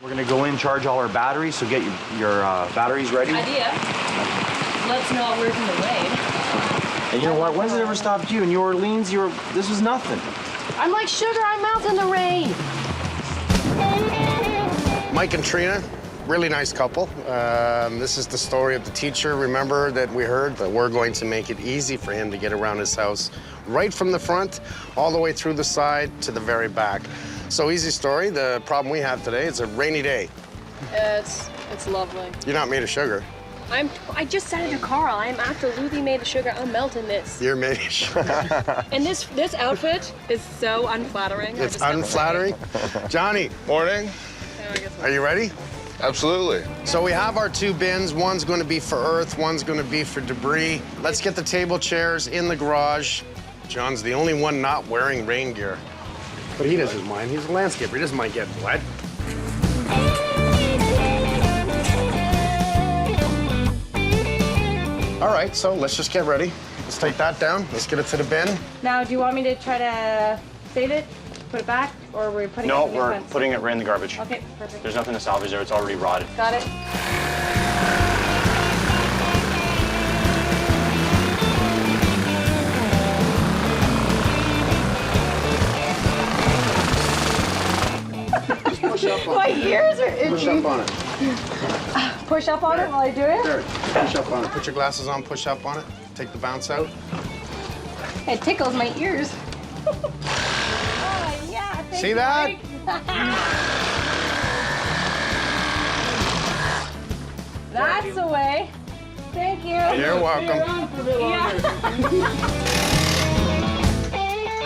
S5: We're gonna go in, charge all our batteries, so get your batteries ready.
S17: Idea. Let's not work in the rain.
S5: And you know what? When's it ever stopped you? In New Orleans, this was nothing.
S17: I'm like sugar, I melt in the rain.
S1: Mike and Trina, really nice couple. This is the story of the teacher, remember, that we heard, that we're going to make it easy for him to get around his house, right from the front, all the way through the side to the very back. So easy story. The problem we have today, it's a rainy day.
S17: It's lovely.
S1: You're not made of sugar.
S17: I just said it to Carl. I'm absolutely made of sugar. I'm melting this.
S1: You're made of sugar.
S17: And this outfit is so unflattering.
S1: It's unflattering. Johnny.
S22: Morning.
S1: Are you ready?
S22: Absolutely.
S1: So we have our two bins. One's going to be for earth, one's going to be for debris. Let's get the table chairs in the garage. John's the only one not wearing rain gear. But he doesn't mind. He's a landscaper. He doesn't mind getting wet. All right, so let's just get ready. Let's take that down. Let's get it to the bin.
S17: Now, do you want me to try to save it, put it back, or are we putting it
S5: No,
S17: in the
S5: we're
S17: fence?
S5: putting it right in the garbage.
S17: Okay, perfect.
S5: There's nothing to salvage there. It's already rotted.
S17: Got it.
S1: Push up on
S17: My
S1: it.
S17: ears are itchy.
S1: Push up on it.
S17: Push up on it while I do it?
S1: There, push up on it. Put your glasses on, push up on it. Take the bounce out.
S17: It tickles my ears. Oh, yeah, thank
S1: See
S17: you,
S1: that?
S17: Mike. That's the way. Thank you.
S1: You're welcome.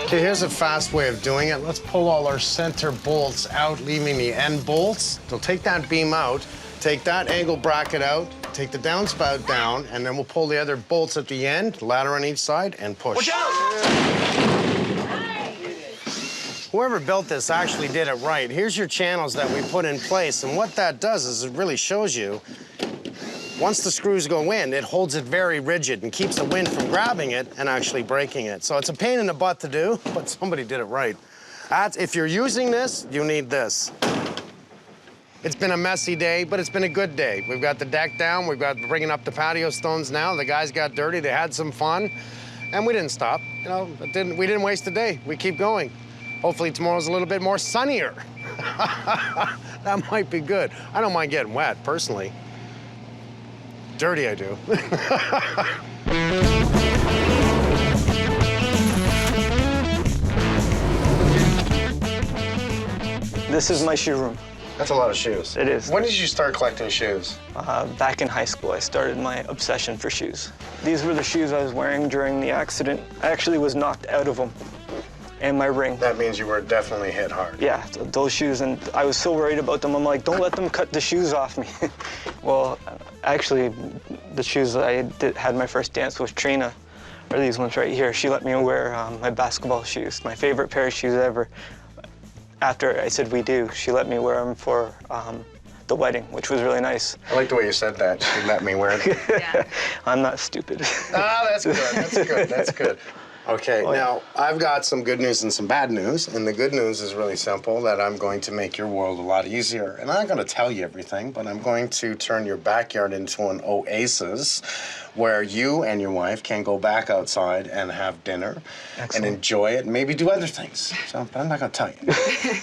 S1: Okay, here's a fast way of doing it. Let's pull all our center bolts out, leaving the end bolts. So take that beam out, take that angle bracket out, take the downspout down, and then we'll pull the other bolts at the end, ladder on each side, and push.
S5: Watch out!
S1: Whoever built this actually did it right. Here's your channels that we put in place, and what that does is it really shows you, once the screws go in, it holds it very rigid and keeps the wind from grabbing it and actually breaking it. So it's a pain in the butt to do, but somebody did it right. If you're using this, you need this. It's been a messy day, but it's been a good day. We've got the deck down, we've got bringing up the patio stones now. The guys got dirty, they had some fun, and we didn't stop. You know, we didn't waste a day. We keep going. Hopefully tomorrow's a little bit more sunnier. That might be good. I don't mind getting wet, personally. Dirty, I do.
S19: This is my shoe room.
S1: That's a lot of shoes.
S19: It is.
S1: When did you start collecting shoes?
S19: Back in high school, I started my obsession for shoes. These were the shoes I was wearing during the accident. I actually was knocked out of them, and my ring.
S1: That means you were definitely hit hard.
S19: Yeah, those shoes, and I was so worried about them. I'm like, don't let them cut the shoes off me. Well, actually, the shoes that I had my first dance with Trina are these ones right here. She let me wear my basketball shoes, my favorite pair of shoes ever. After I said we do, she let me wear them for the wedding, which was really nice.
S1: I like the way you said that. She let me wear them.
S19: Yeah. I'm not stupid.
S1: Ah, that's good. That's good. That's good. Okay, now I've got some good news and some bad news, and the good news is really simple, that I'm going to make your world a lot easier. And I'm not going to tell you everything, but I'm going to turn your backyard into an oasis where you and your wife can go back outside and have dinner and enjoy it and maybe do other things. So, but I'm not going to tell you.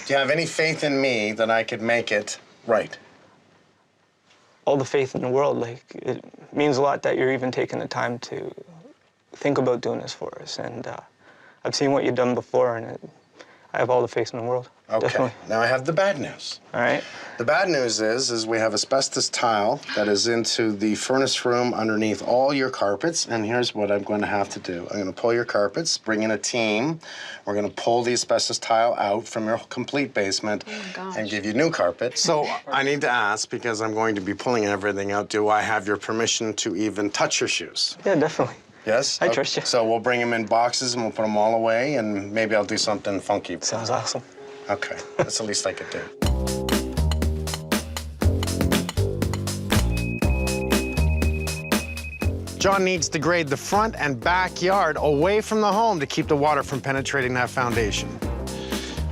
S1: Do you have any faith in me that I could make it right?
S19: All the faith in the world. Like, it means a lot that you're even taking the time to think about doing this for us, and I've seen what you've done before, and I have all the faith in the world.
S1: Okay,
S19: Definitely.
S1: Now I have the bad news.
S19: All right.
S1: The bad news is we have asbestos tile that is into the furnace room underneath all your carpets, and here's what I'm going to have to do. I'm going to pull your carpets, bring in a team. We're going to pull the asbestos tile out from your complete basement and give you new carpet. So I need to ask, because I'm going to be pulling everything out, do I have your permission to even touch your shoes?
S19: Yeah, definitely.
S1: Yes?
S19: I trust you.
S1: So we'll bring them in boxes and we'll put them all away, and maybe I'll do something funky.
S19: Sounds awesome.
S1: Okay, that's the least I could do. John needs to grade the front and backyard away from the home to keep the water from penetrating that foundation.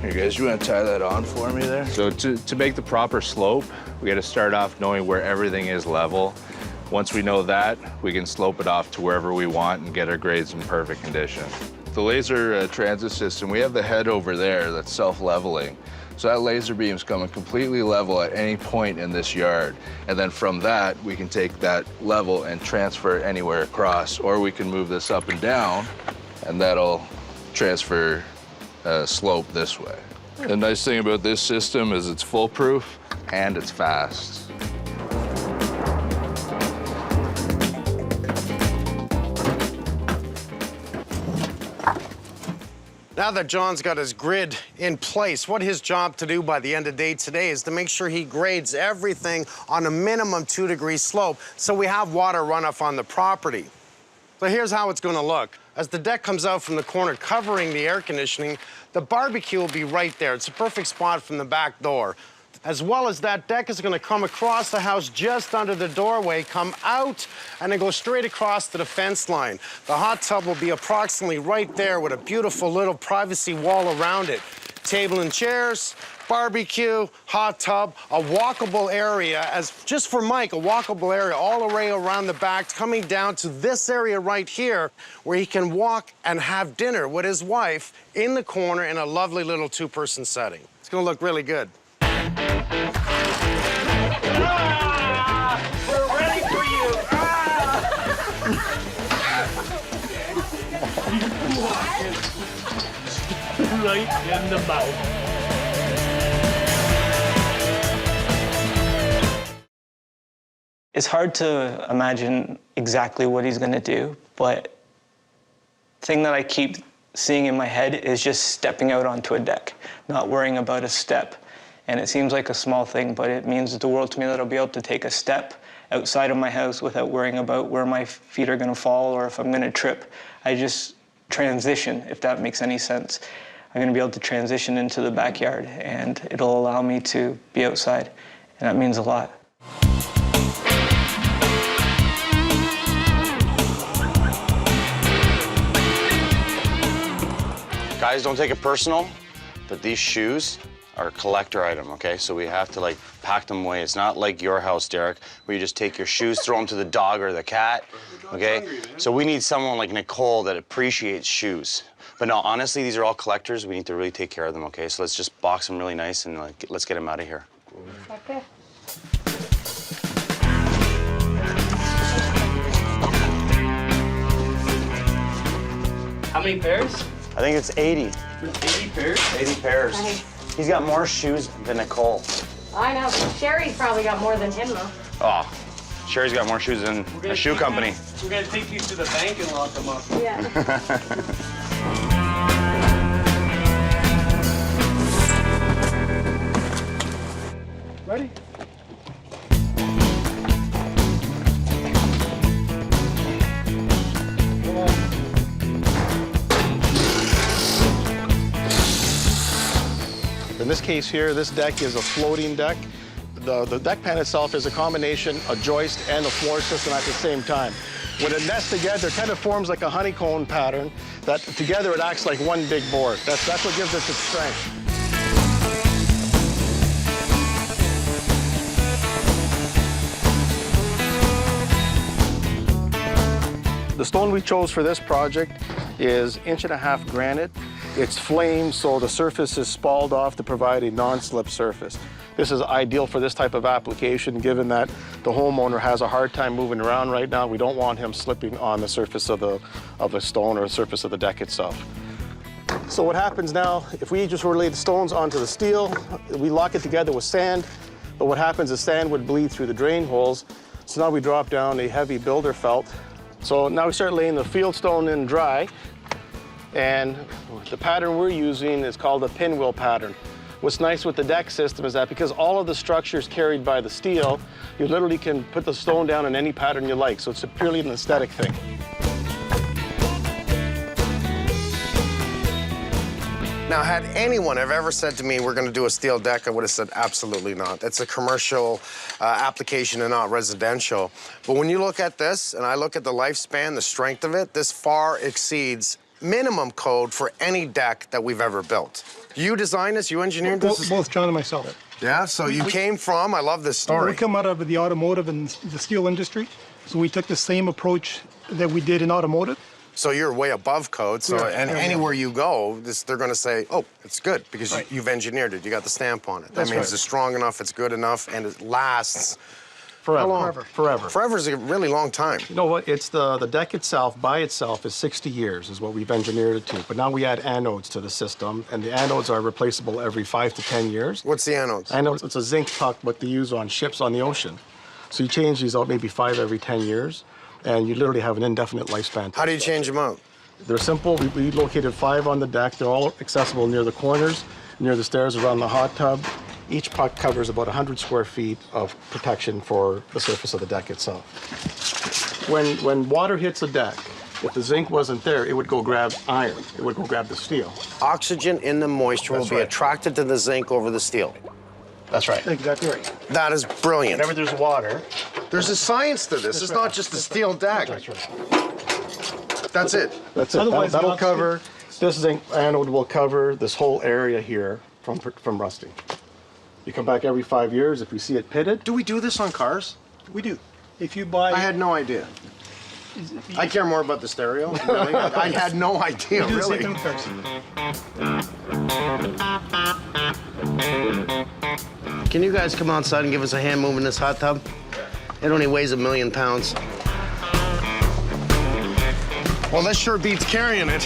S11: Here, guys, you want to tie that on for me there? So to make the proper slope, we got to start off knowing where everything is level. Once we know that, we can slope it off to wherever we want and get our grades in perfect condition. The laser transit system, we have the head over there that's self-leveling. So that laser beam's coming completely level at any point in this yard. And then from that, we can take that level and transfer it anywhere across, or we can move this up and down, and that'll transfer slope this way. The nice thing about this system is it's foolproof and it's fast.
S1: Now that John's got his grid in place, what his job to do by the end of day today is to make sure he grades everything on a minimum 2-degree slope so we have water runoff on the property. So here's how it's going to look. As the deck comes out from the corner covering the air conditioning, the barbecue will be right there. It's a perfect spot from the back door. As well as that deck is going to come across the house just under the doorway, come out, and then go straight across to the fence line. The hot tub will be approximately right there with a beautiful little privacy wall around it. Table and chairs, barbecue, hot tub, a walkable area, as just for Mike, a walkable area all the way around the back, coming down to this area right here where he can walk and have dinner with his wife in the corner in a lovely little 2-person setting. It's going to look really good.
S15: We're ready for you. Right in the mouth.
S19: It's hard to imagine exactly what he's going to do, but the thing that I keep seeing in my head is just stepping out onto a deck, not worrying about a step. And it seems like a small thing, but it means the world to me that I'll be able to take a step outside of my house without worrying about where my feet are going to fall or if I'm going to trip. I just transition, if that makes any sense. I'm going to be able to transition into the backyard, and it'll allow me to be outside, and that means a lot.
S7: Guys, don't take it personal, but these shoes
S13: are collector item, okay? So we have to like pack them away. It's not like your house, Derek, where you just take your shoes, throw them to the dog or the cat, okay? So we need someone like Nicole that appreciates shoes. But no, honestly, these are all collectors. We need to really take care of them, okay? So let's just box them really nice and like, let's get them out of here.
S17: Okay.
S13: How many pairs? I think it's 80.
S17: 80 pairs?
S13: 80 pairs.
S17: Nice.
S13: He's got more shoes than Nicole.
S17: I know. Sherry's probably got more than him, though.
S13: Oh, Sherry's got more shoes than a shoe company.
S3: We're gonna take you to the bank and lock them up.
S17: Yeah.
S3: Ready?
S22: In this case here, this deck is a floating deck. The deck pan itself is a combination, a joist and a floor system at the same time. When it nests together, it kind of forms like a honeycomb pattern that together it acts like one big board. That's what gives us its strength. The stone we chose for this project is 1.5 inch granite. It's flamed, so the surface is spalled off to provide a non-slip surface. This is ideal for this type of application, given that the homeowner has a hard time moving around right now. We don't want him slipping on the surface of the stone or the surface of the deck itself. So what happens now, if we just lay the stones onto the steel, we lock it together with sand, but what happens is sand would bleed through the drain holes. So now we drop down a heavy builder felt. So now we start laying the field stone in dry, and the pattern we're using is called a pinwheel pattern. What's nice with the deck system is that because all of the structure is carried by the steel, you literally can put the stone down in any pattern you like, so it's purely an aesthetic thing.
S1: Now, had anyone have ever said to me, we're going to do a steel deck, I would have said, absolutely not. It's a commercial application and not residential. But when you look at this, and I look at the lifespan, the strength of it, this far exceeds minimum code for any deck that we've ever built. You designed this, you engineered this?
S23: Both John and myself.
S1: Yeah, so you came from, I love this story.
S23: We come out of the automotive and the steel industry, so we took the same approach that we did in automotive.
S1: So you're way above code, so, and anywhere you go, they're going to say, oh, it's good, because you've engineered it, you got the stamp on it. That means it's strong enough, it's good enough, and it lasts
S22: Forever.
S1: How long?
S22: Forever.
S1: Forever is a really long time.
S22: You know what? It's the deck itself, by itself, is 60 years is what we've engineered it to. But now we add anodes to the system, and the anodes are replaceable every 5 to 10 years.
S1: What's the anodes?
S22: Anodes, it's a zinc puck, what they use on ships on the ocean. So you change these out maybe 5 every 10 years, and you literally have an indefinite lifespan.
S1: How do you change them out?
S22: They're simple. We located 5 on the deck. They're all accessible near the corners, near the stairs, around the hot tub. Each puck covers about 100 square feet of protection for the surface of the deck itself. When water hits the deck, if the zinc wasn't there, it would go grab iron. It would go grab the steel.
S1: Oxygen in the moisture will be attracted to the zinc over the steel.
S22: That's right. Exactly right.
S1: That is brilliant.
S22: Whenever there's water.
S1: There's a science to this. It's not just a steel deck.
S22: That's right.
S1: That's it.
S22: That's it. That'll cover, this zinc anode will cover this whole area here from rusting. You come back every 5 years if you see it pitted.
S1: Do we do this on cars?
S23: We do. If you buy...
S1: I had no idea. I care more about the stereo, really. I had no idea,
S23: We do
S1: really.
S23: the same thing
S1: Can you guys come outside and give us a hand moving this hot tub? It only weighs 1 million pounds. Well, this sure beats carrying it.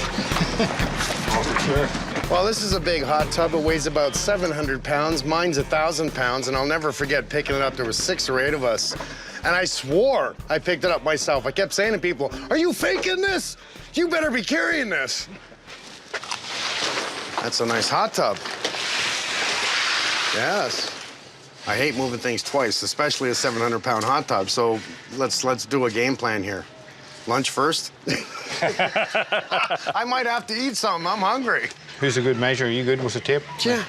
S22: Sure.
S1: Well, this is a big hot tub. It weighs about 700 pounds. Mine's 1,000 pounds, and I'll never forget picking it up. There was 6 or 8 of us, and I swore I picked it up myself. I kept saying to people, are you faking this? You better be carrying this. That's a nice hot tub. Yes. I hate moving things twice, especially a 700-pound hot tub, so let's do a game plan here. Lunch first? I might have to eat something. I'm hungry.
S4: Who's a good measure? Are you good with the tape?
S1: Yeah.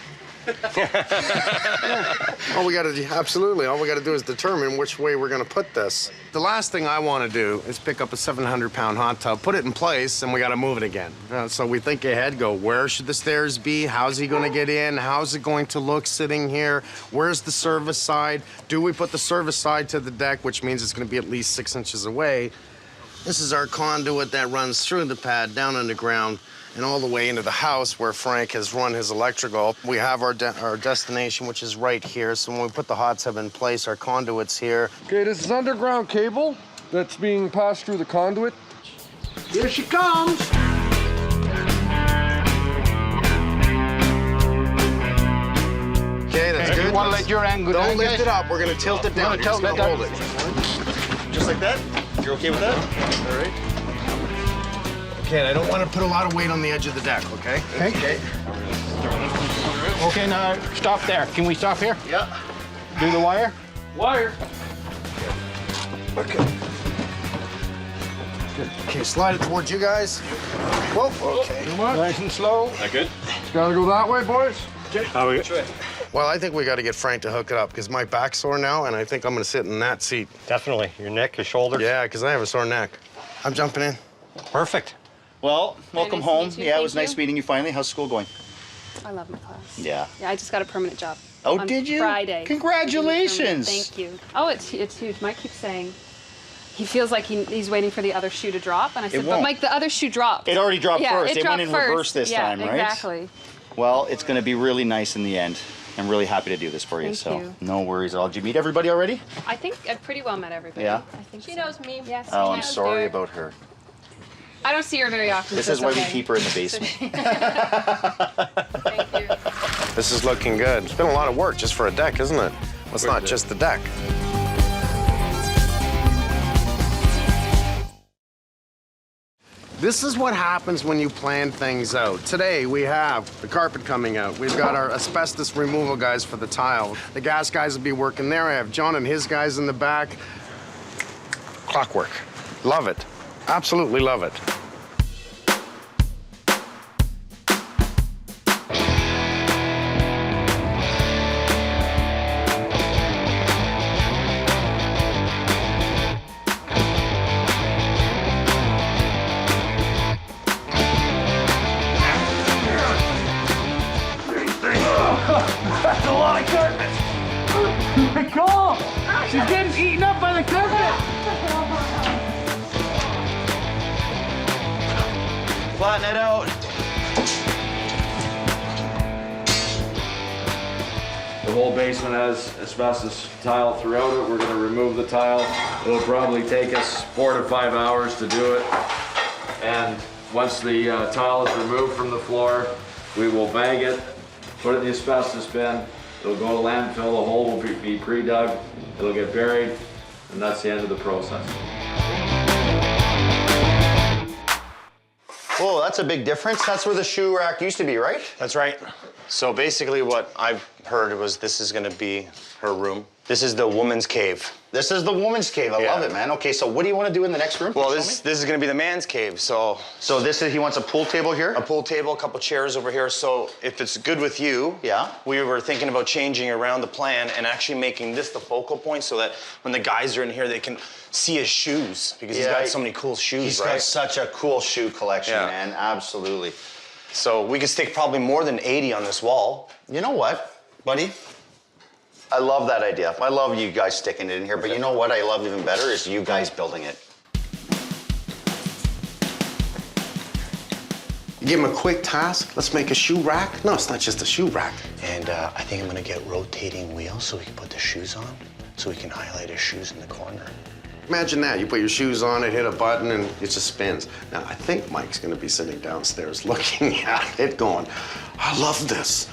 S1: All we gotta do, absolutely, all we gotta do is determine which way we're gonna put this. The last thing I wanna do is pick up a 700-pound hot tub, put it in place, and we gotta move it again. So we think ahead, go, where should the stairs be? How's he gonna get in? How's it going to look sitting here? Where's the service side? Do we put the service side to the deck, which means it's gonna be at least 6 inches away? This is our conduit that runs through the pad, down underground, and all the way into the house where Frank has run his electrical. We have our destination, which is right here. So when we put the hot tub in place, our conduit's here.
S6: Okay, this is underground cable that's being passed through the conduit.
S1: Here she comes. Okay, that's good.
S12: You want to let your angle down,
S1: Don't lift
S12: guys?
S1: it up. We're going to tilt it down.
S12: We're gonna
S1: You're just
S12: tilt
S1: gonna
S12: that
S1: hold it.
S7: Just like that? You're okay with that?
S1: All right. Okay, I don't want to put a lot of weight on the edge of the deck, okay?
S12: Okay. Okay, now stop there. Can we stop here?
S7: Yeah.
S12: Do the wire?
S6: Wire.
S1: Okay. Good. Okay, slide it towards you guys. Whoa, okay.
S12: Nice and slow.
S3: That good?
S6: It's gotta go that way, boys.
S3: How we
S1: Well, I think we got to get Frank to hook it up because my back's sore now, and I think I'm going to sit in that seat.
S3: Definitely. Your neck, your shoulders.
S1: Yeah, because I have a sore neck. I'm jumping in.
S3: Perfect.
S7: Well, welcome
S17: nice to
S7: home.
S17: meet you.
S7: Yeah, it
S17: Thank
S7: was nice
S17: you.
S7: meeting you finally. How's school going?
S17: I love my class.
S7: Yeah.
S17: Yeah, I just got a permanent job.
S7: Oh,
S17: on
S7: did you?
S17: Friday.
S7: Congratulations.
S17: Thank you. Oh, it's huge. Mike keeps saying he feels like he's waiting for the other shoe to drop, and I said, but
S7: won't.
S17: Mike, the other shoe dropped.
S7: It already dropped first.
S17: It
S7: It went
S17: dropped
S7: in
S17: first.
S7: reverse this time, right?
S17: Exactly.
S7: Well, it's going to be really nice in the end. I'm really happy to do this for you.
S17: Thank
S7: so
S17: you.
S7: no worries at all. Did you meet everybody already?
S17: I think I've pretty well met everybody.
S7: Yeah?
S17: I think she knows me. Yes.
S7: Oh,
S17: she
S7: I'm
S17: knows
S7: sorry
S17: her.
S7: about her.
S17: I don't see her very often.
S7: This
S17: so
S7: is
S17: it's
S7: why
S17: okay.
S7: we keep her in the basement.
S17: Thank you.
S1: This is looking good. It's been a lot of work just for a deck, isn't it? Well, it's not just the deck. This is what happens when you plan things out. Today, we have the carpet coming out. We've got our asbestos removal guys for the tile. The gas guys will be working there. I have John and his guys in the back. Clockwork. Love it. Absolutely love it.
S15: That's a lot of carpet. Go! She's getting eaten up by the carpet.
S7: Flatten it out.
S3: The whole basement has asbestos tile throughout it. We're gonna remove the tile. It'll probably take us 4 to 5 hours to do it. And once the tile is removed from the floor, we will bag it, put it in the asbestos bin. It'll go to landfill, the hole will be pre-dug, it'll get buried, and that's the end of the process.
S7: Whoa, that's a big difference. That's where the shoe rack used to be, right? That's right. So basically what I've heard was this is gonna be her room. This is the woman's cave. This is the woman's cave. I love it, man. Okay, so what do you want to do in the next room? Well, this is gonna be the man's cave. So this is, he wants a pool table here? A pool table, a couple chairs over here. So if it's good with you, yeah, we were thinking about changing around the plan and actually making this the focal point so that when the guys are in here, they can see his shoes because he's got so many cool shoes, right? He's got such a cool shoe collection, man. Absolutely. So we could stick probably more than 80 on this wall. You know what, buddy? I love that idea. I love you guys sticking it in here, but you know what I love even better is you guys building it.
S1: You give him a quick task. Let's make a shoe rack. No, it's not just a shoe rack.
S7: And I think I'm gonna get rotating wheels so we can put the shoes on, so we can highlight his shoes in the corner.
S1: Imagine that. You put your shoes on it, hit a button, and it just spins. Now, I think Mike's gonna be sitting downstairs looking at it going, I love this.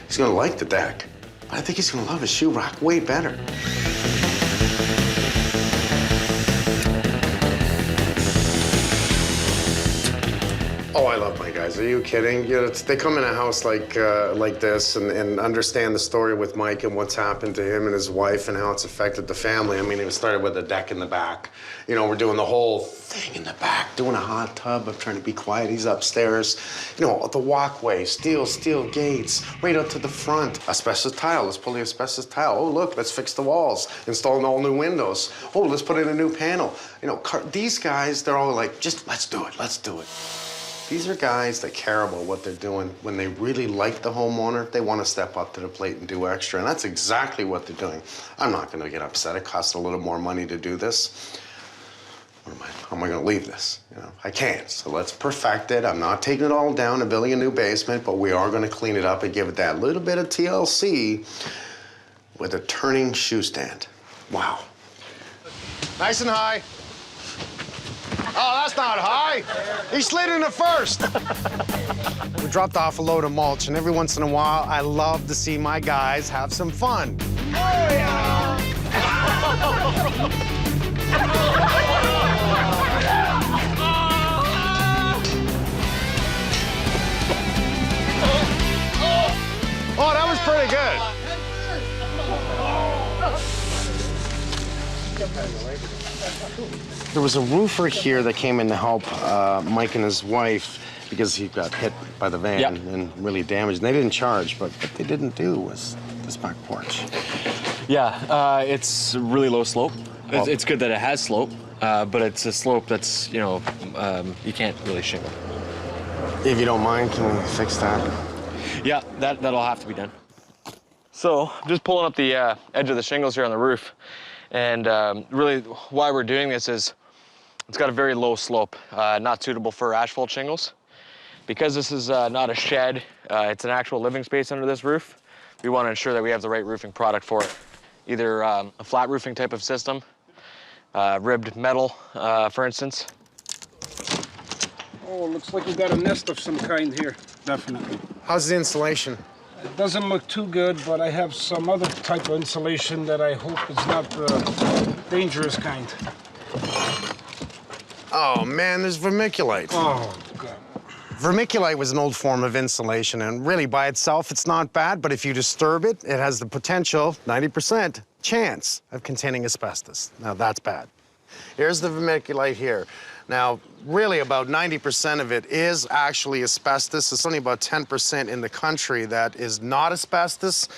S1: He's gonna like the deck. I think he's gonna love his shoe rack way better. Oh, I love my guys. Are you kidding? You know, they come in a house like this and understand the story with Mike and what's happened to him and his wife and how it's affected the family. I mean, it started with a deck in the back. You know, we're doing the whole thing in the back, doing a hot tub. I'm trying to be quiet. He's upstairs. You know, the walkway, steel gates, right up to the front. Asbestos tile. Let's pull the asbestos tile. Oh, look, let's fix the walls. Install all new windows. Oh, let's put in a new panel. You know, these guys, they're all like, just let's do it. Let's do it. These are guys that care about what they're doing. When they really like the homeowner, they want to step up to the plate and do extra, and that's exactly what they're doing. I'm not going to get upset. It costs a little more money to do this. How am I going to leave this? You know, I can't. So let's perfect it. I'm not taking it all down and building a new basement, but we are going to clean it up and give it that little bit of TLC with a turning shoe stand. Wow. Nice and high. Oh, that's not high. He slid into first. We dropped off a load of mulch, and every once in a while, I love to see my guys have some fun. Oh, yeah. Oh, that was pretty good. There was a roofer here that came in to help Mike and his wife because he got hit by the van and really damaged. And they didn't charge, but what they didn't do was this back porch.
S10: Yeah, it's really low slope. It's good that it has slope, but it's a slope that's, you know, you can't really shingle.
S1: If you don't mind, can we fix that?
S10: Yeah, that'll have to be done. So, just pulling up the edge of the shingles here on the roof. And really, why we're doing this is it's got a very low slope, not suitable for asphalt shingles. Because this is not a shed, it's an actual living space under this roof, we want to ensure that we have the right roofing product for it. Either a flat roofing type of system, ribbed metal, for instance.
S8: Oh, looks like we got a nest of some kind here, definitely.
S1: How's the insulation?
S8: It doesn't look too good, but I have some other type of insulation that I hope is not the dangerous kind.
S1: Oh, man, there's vermiculite.
S8: Oh, God.
S1: Vermiculite was an old form of insulation, and really, by itself, it's not bad, but if you disturb it, it has the potential, 90% chance of containing asbestos. Now, that's bad. Here's the vermiculite here. Now, really, about 90% of it is actually asbestos. It's only about 10% in the country that is not asbestos.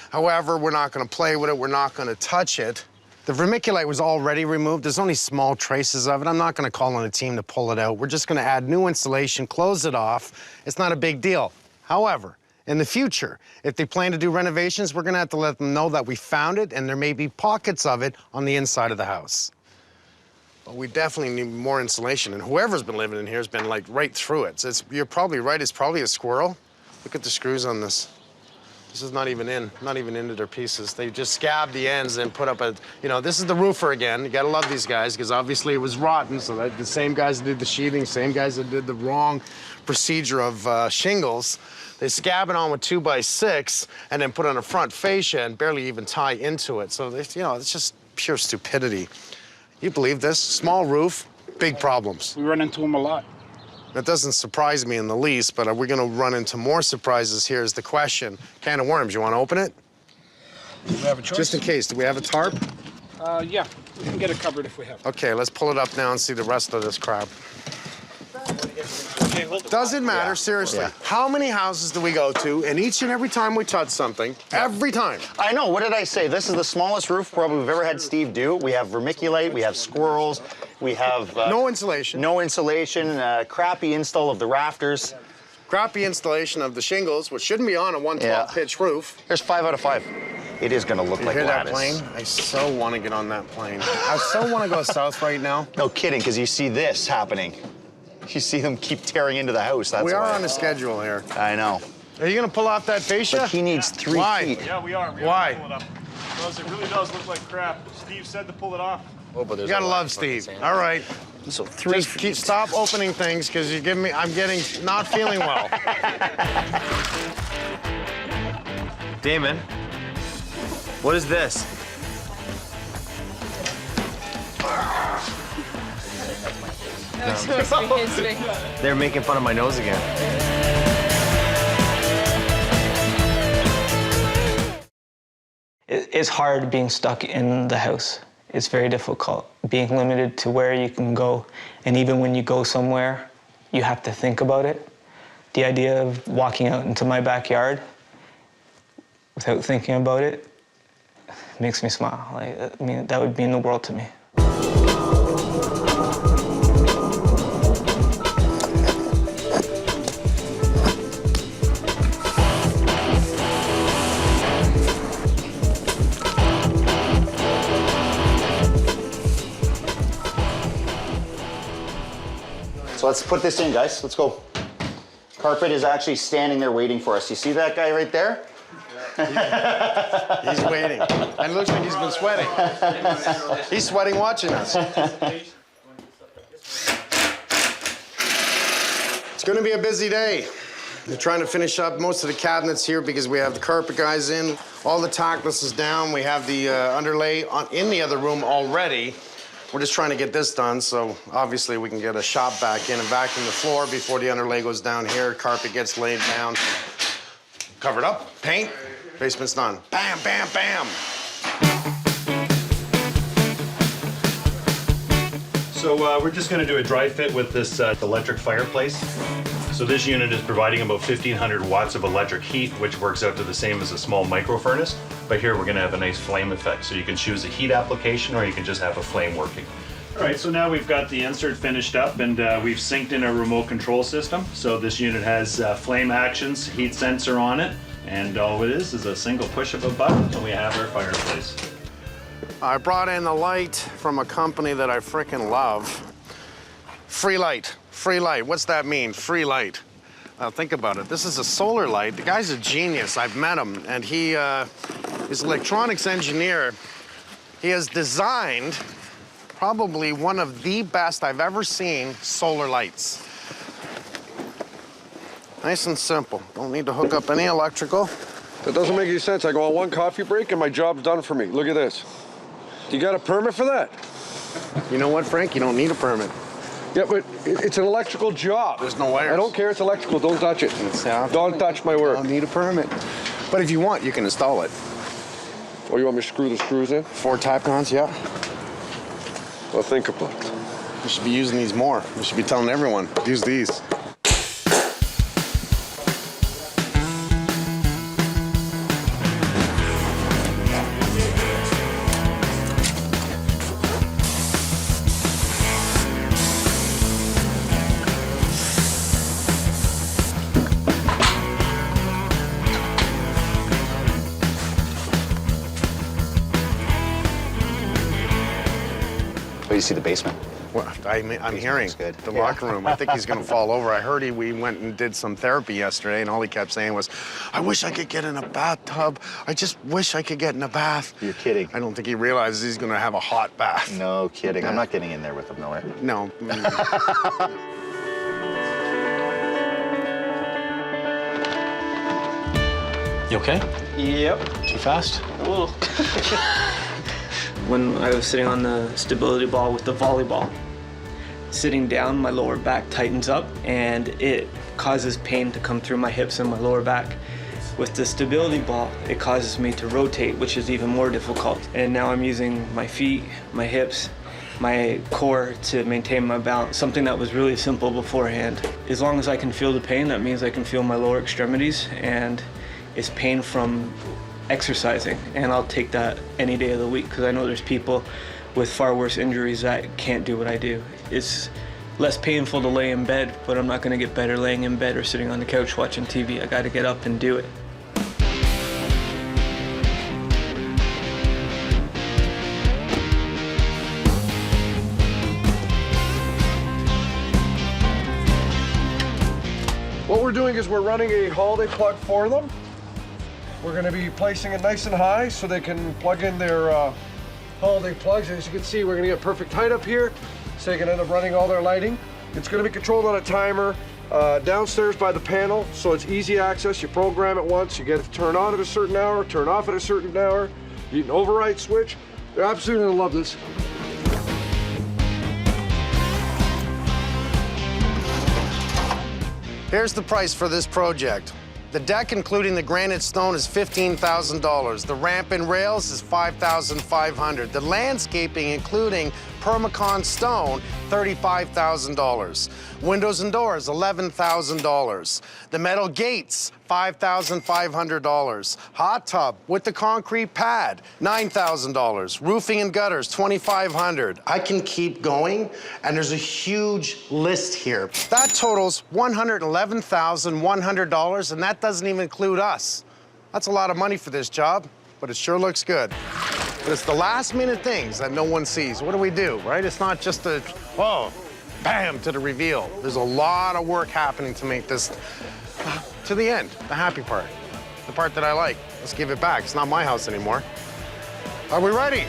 S1: However, we're not going to play with it. We're not going to touch it. The vermiculite was already removed. There's only small traces of it. I'm not going to call on a team to pull it out. We're just going to add new insulation, close it off. It's not a big deal. However, in the future, if they plan to do renovations, we're going to have to let them know that we found it, and there may be pockets of it on the inside of the house. But we definitely need more insulation, and whoever's been living in here has been, like, right through it. So you're probably right. It's probably a squirrel. Look at the screws on this. This is not even into their pieces. They just scabbed the ends and put up a, you know, this is the roofer again. You gotta love these guys, because obviously it was rotten, so that the same guys that did the sheathing, same guys that did the wrong procedure of shingles, they scab it on with 2x6 and then put on a front fascia and barely even tie into it. So, you know, it's just pure stupidity. You believe this? Small roof, big problems.
S8: We run into them a lot.
S1: That doesn't surprise me in the least, but are we going to run into more surprises? Here's the question. Can of worms, you want to open it?
S8: Do we have a choice?
S1: Just in case. Do we have a tarp?
S8: Yeah, we can get it covered if we have.
S1: Okay, let's pull it up now and see the rest of this crap. Doesn't matter, seriously.
S7: Yeah.
S1: How many houses do we go to, and each and every time we touch something, every time?
S7: I know, what did I say? This is the smallest roof probably we've ever had Steve do. We have vermiculite, we have squirrels, we have...
S1: no insulation.
S7: No insulation, crappy install of the rafters.
S1: Crappy installation of the shingles, which shouldn't be on a 112-pitch roof.
S7: Here's 5 out of 5. It is gonna look
S1: You
S7: like
S1: hear
S7: lattice.
S1: that plane? I so want to get on that plane. I so want to go south right now.
S7: No kidding, because you see this happening. You see them keep tearing into the house, that's
S1: We are
S7: why.
S1: on a schedule here.
S7: I know.
S1: Are you going to pull off that fascia?
S7: But he needs 3 feet.
S3: Yeah, we are.
S1: Why?
S3: Pull it up. Because it really does look like crap. Steve said to pull it off.
S7: Oh, but
S1: You gotta love Steve. All right.
S7: So 3
S1: feet. Stop opening things, because you give me. I'm not feeling well.
S5: Damon, what is this?
S2: That was supposed to be his face.
S9: They're making fun of my nose again.
S19: It's hard being stuck in the house. It's very difficult being limited to where you can go. And even when you go somewhere, you have to think about it. The idea of walking out into my backyard without thinking about it makes me smile. Like, I mean, that would mean the world to me.
S7: So let's put this in, guys. Let's go. Carpet is actually standing there waiting for us. You see that guy right there?
S1: He's waiting. And it looks like he's been sweating. He's sweating watching us. It's going to be a busy day. We're trying to finish up most of the cabinets here because we have the carpet guys in. All the tackless is down. We have the underlay in the other room already. We're just trying to get this done, so obviously we can get a shop back in and vacuum the floor before the underlay goes down here. Carpet gets laid down, covered up, paint, basement's done. Bam, bam, bam.
S16: So we're just going to do a dry fit with this electric fireplace. So this unit is providing about 1,500 watts of electric heat, which works out to the same as a small micro furnace. But here we're going to have a nice flame effect. So you can choose a heat application or you can just have a flame working. All right, so now we've got the insert finished up and we've synced in a remote control system. So this unit has flame actions, heat sensor on it, and all it is a single push of a button and we have our fireplace.
S1: I brought in the light from a company that I frickin' love. Free light. Free light. What's that mean? Free light. Think about it. This is a solar light. The guy's a genius. I've met him, and he is an electronics engineer. He has designed probably one of the best I've ever seen solar lights. Nice and simple. Don't need to hook up any electrical.
S6: That doesn't make any sense. I go on one coffee break and my job's done for me. Look at this. You got a permit for that?
S1: You know what, Frank? You don't need a permit.
S6: Yeah, but it's an electrical job.
S1: There's no wires.
S6: I don't care, it's electrical, don't touch it. Don't touch my work.
S1: Don't need a permit. But if you want, you can install it.
S6: Oh, you want me to screw the screws in?
S1: 4 Tapcons, yeah.
S6: Well, think about it.
S1: We should be using these more. We should be telling everyone, use these.
S7: You see the basement?
S1: Well, I'm hearing
S7: good.
S1: the locker room. I think he's going to fall over. I heard we went and did some therapy yesterday, and all he kept saying was, I wish I could get in a bathtub. I just wish I could get in a bath.
S7: You're kidding.
S1: I don't think he realizes he's going to have a hot bath.
S7: No kidding. I'm not getting in there with him, no way.
S1: No.
S10: You okay?
S19: Yep.
S10: Too fast?
S19: A little. When I was sitting on the stability ball with the volleyball, sitting down, my lower back tightens up and it causes pain to come through my hips and my lower back. With the stability ball, it causes me to rotate, which is even more difficult. And now I'm using my feet, my hips, my core to maintain my balance, something that was really simple beforehand. As long as I can feel the pain, that means I can feel my lower extremities, and it's pain from exercising, and I'll take that any day of the week because I know there's people with far worse injuries that can't do what I do. It's less painful to lay in bed, but I'm not going to get better laying in bed or sitting on the couch watching TV. I got to get up and do it.
S6: What we're doing is we're running a holiday plug for them. We're going to be placing it nice and high so they can plug in their holiday plugs. As you can see, we're going to get perfect height up here so they can end up running all their lighting. It's going to be controlled on a timer downstairs by the panel, so it's easy access. You program it once, you get it to turn on at a certain hour, turn off at a certain hour. You can override switch. They're absolutely going to love this.
S1: Here's the price for this project. The deck, including the granite stone, is $15,000. The ramp and rails is $5,500. The landscaping, including permacon stone, $35,000. Windows and doors, $11,000. The metal gates, $5,500. Hot tub with the concrete pad, $9,000. Roofing and gutters, $2,500. I can keep going, and there's a huge list here. That totals $111,100, and that doesn't even include us. That's a lot of money for this job, but it sure looks good. But it's the last minute things that no one sees. What do we do, right? It's not just a, oh, bam, to the reveal. There's a lot of work happening to make this to the end, the happy part, the part that I like. Let's give it back. It's not my house anymore. Are we ready?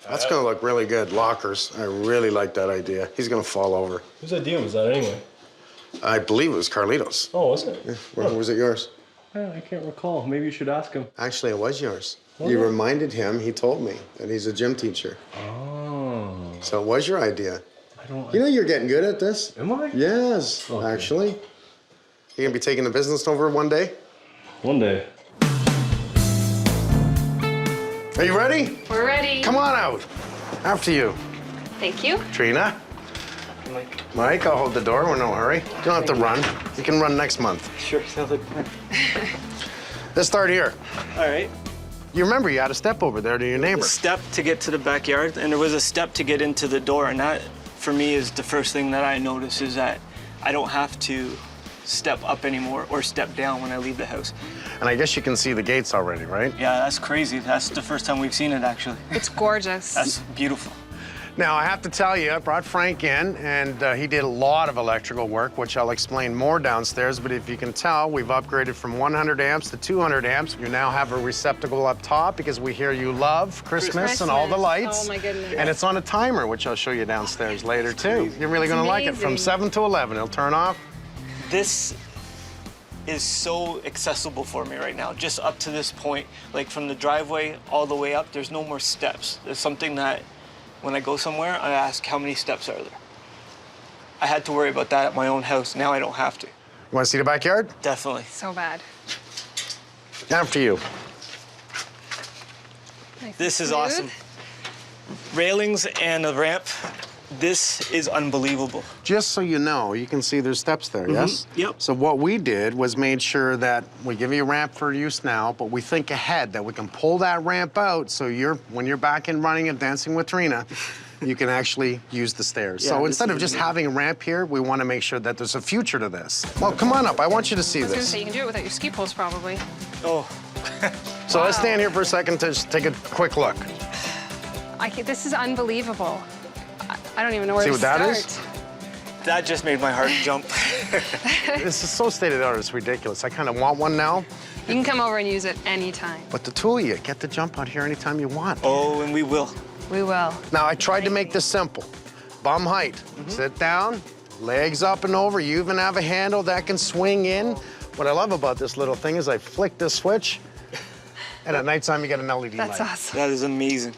S1: That's gonna look really good. Lockers. I really like that idea. He's gonna fall over.
S3: Whose idea was that anyway?
S1: I believe it was Carlito's.
S3: Oh, was it?
S1: Yeah. Or was it yours?
S3: I can't recall. Maybe you should ask him.
S1: Actually, it was yours.
S3: Was
S1: You
S3: it?
S1: reminded him, he told me, that he's a gym teacher.
S3: Oh.
S1: So it was your idea.
S3: I don't...
S1: You know you're getting good at this.
S3: Am I?
S1: Yes,
S3: Okay.
S1: actually. You gonna be taking the business over one day?
S3: One day.
S1: Are you ready?
S14: We're ready.
S1: Come on out. After you.
S14: Thank you.
S1: Trina. Mike, I'll hold the door. We're in no hurry. You don't have to run. You can run next month.
S19: Sure, sounds like fun.
S1: Let's start here.
S19: All right.
S1: You remember you had a step over there to your neighbor.
S19: A step to get to the backyard, and there was a step to get into the door, and that, for me, is the first thing that I notice is that I don't have to step up anymore or step down when I leave the house.
S1: And I guess you can see the gates already, right?
S19: Yeah, that's crazy. That's the first time we've seen it, actually.
S14: It's gorgeous.
S19: That's beautiful.
S1: Now, I have to tell you, I brought Frank in, and he did a lot of electrical work, which I'll explain more downstairs, but if you can tell, we've upgraded from 100 amps to 200 amps. You now have a receptacle up top because we hear you love Christmas and all the lights.
S14: Oh, my goodness.
S1: And it's on a timer, which I'll show you downstairs later, too. You're really gonna like it. From
S14: amazing.
S1: 7 to 11, it'll turn off.
S19: This is so accessible for me right now, just up to this point. Like from the driveway all the way up, there's no more steps. There's something that when I go somewhere, I ask how many steps are there. I had to worry about that at my own house. Now I don't have to.
S1: You wanna see the backyard?
S19: Definitely.
S14: So bad.
S1: After you.
S14: Nice
S19: This
S14: and
S19: is
S14: smooth.
S19: awesome. Railings and a ramp. This is unbelievable.
S1: Just so you know, you can see there's steps there, yes?
S19: Yep.
S1: So what we did was made sure that we give you a ramp for use now, but we think ahead that we can pull that ramp out so when you're back and running and dancing with Trina, you can actually use the stairs.
S19: Yeah,
S1: So
S19: this
S1: instead of
S19: is
S1: just
S19: amazing.
S1: having a ramp here, we want to make sure that there's a future to this. Well, come on up. I want you to see
S14: I was gonna
S1: this.
S14: say you can do it without your ski poles, probably.
S19: Oh.
S1: So let's stand here for a second to just take a quick look.
S14: This is unbelievable. I don't even know where
S1: See
S14: to
S1: what that
S14: start.
S1: is?
S19: That just made my heart jump.
S1: This is so state-of-the-art, it's ridiculous. I kind of want one now,
S14: You can come over and use it anytime.
S1: but the two of you get to jump out here anytime you want.
S19: Oh, and we will.
S14: We will.
S1: Now, I tried to make this simple. Bum height. Sit down, legs up and over. You even have a handle that can swing in. What I love about this little thing is I flick this switch, and at nighttime you get an LED
S14: That's
S1: light.
S14: awesome.
S19: That is amazing.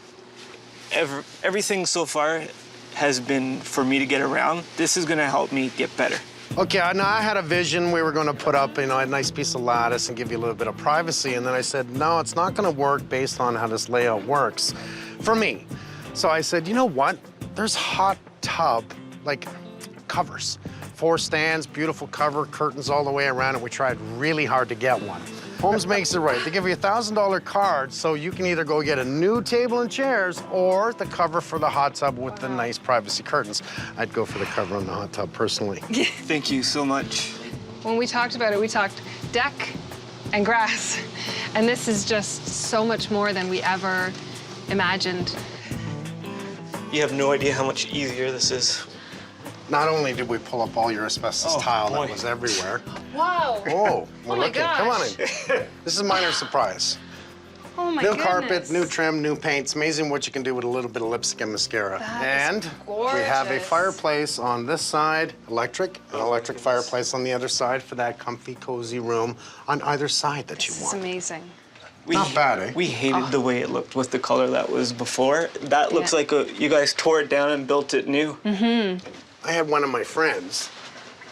S19: Everything so far has been for me to get around. This is gonna help me get better.
S1: Okay, now I had a vision. We were going to put up, a nice piece of lattice and give you a little bit of privacy. And then I said, no, it's not going to work based on how this layout works for me. So I said, you know what? There's hot tub, covers. 4 stands, beautiful cover, curtains all the way around, and we tried really hard to get one. Holmes Makes It Right. They give you a $1,000 card, so you can either go get a new table and chairs or the cover for the hot tub with the nice privacy curtains. I'd go for the cover on the hot tub, personally.
S19: Thank you so much.
S14: When we talked about it, we talked deck and grass. And this is just so much more than we ever imagined.
S19: You have no idea how much easier this is.
S1: Not only did we pull up all your asbestos tile
S19: boy.
S1: that was everywhere.
S14: Wow.
S1: Oh, we're
S14: Oh my
S1: looking. Come on
S14: gosh.
S1: in. This is minor surprise.
S14: Oh my
S1: New
S14: goodness.
S1: carpet, new trim, new paint. It's amazing what you can do with a little bit of lipstick and mascara.
S14: That is
S1: And we have a
S14: gorgeous.
S1: fireplace on this side, electric, an electric fireplace on the other side for that comfy, cozy room on either side that you
S14: This is
S1: want.
S14: amazing.
S1: Not bad, eh?
S19: We hated the way it looked with the color that was before. That looks like you guys tore it down and built it new.
S1: Mm-hmm. I had one of my friends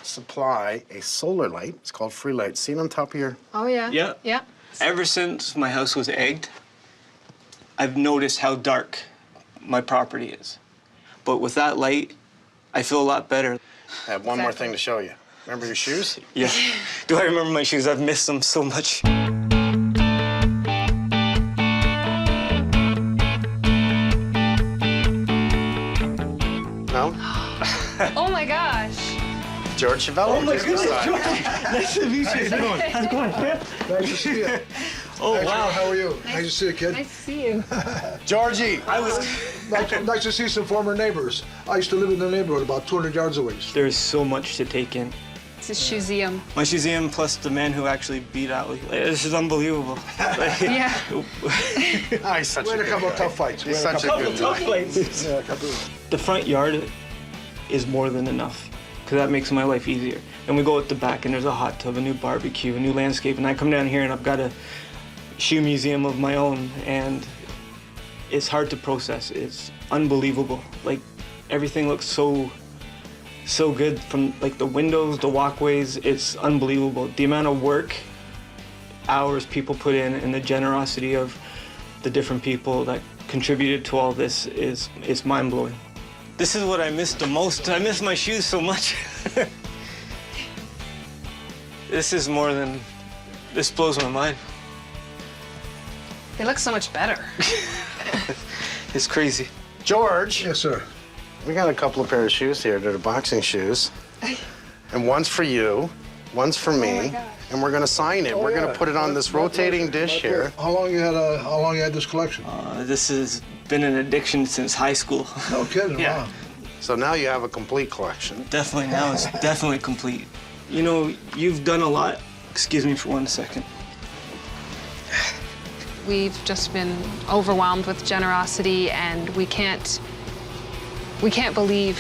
S1: supply a solar light. It's called Free Light. See it on top of your...
S14: Oh, yeah.
S19: Yeah.
S14: Yeah.
S19: Ever since my house was egged, I've noticed how dark my property is. But with that light, I feel a lot better.
S1: I have one more thing to show you. Remember your shoes?
S19: Yeah. Do I remember my shoes? I've missed them so much.
S1: No?
S14: Oh my gosh.
S1: George Chevello.
S15: Oh my goodness,
S1: George.
S15: Nice to meet you.
S1: How you doing?
S15: How's it going? Nice to see you.
S19: Oh, wow.
S15: How are you? Nice to see you, kid.
S14: Nice to see you.
S1: Georgie.
S15: Nice to see some former neighbors. I used to live in the neighborhood about 200 yards away.
S19: There's so much to take in.
S14: It's a museum.
S19: My museum plus the man who actually beat Ali. This is unbelievable.
S14: Yeah.
S1: Oh, he's such
S15: We're
S1: a
S15: in a
S1: good
S15: couple
S1: guy.
S15: of tough fights.
S1: He's such a good guy.
S19: The front yard is more than enough, because that makes my life easier. And we go at the back, and there's a hot tub, a new barbecue, a new landscape, and I come down here, and I've got a shoe museum of my own, and it's hard to process. It's unbelievable. Like, everything looks so good, from like the windows, the walkways. It's unbelievable. The amount of work, hours people put in, and the generosity of the different people that contributed to all this is mind-blowing. This is what I miss the most. I miss my shoes so much. This is more than, this blows my mind.
S14: They look so much better.
S19: It's crazy.
S1: George.
S15: Yes, sir.
S1: We got a couple of pairs of shoes here. They're the boxing shoes. And one's for you, one's for me. And we're gonna sign it. We're gonna put it on this rotating dish here.
S15: How long you had this collection?
S19: This has been an addiction since high school.
S15: No kidding.
S19: Yeah.
S15: Wow.
S1: So now you have a complete collection.
S19: Definitely, now it's definitely complete. You know, you've done a lot. Excuse me for 1 second.
S14: We've just been overwhelmed with generosity, and we can't believe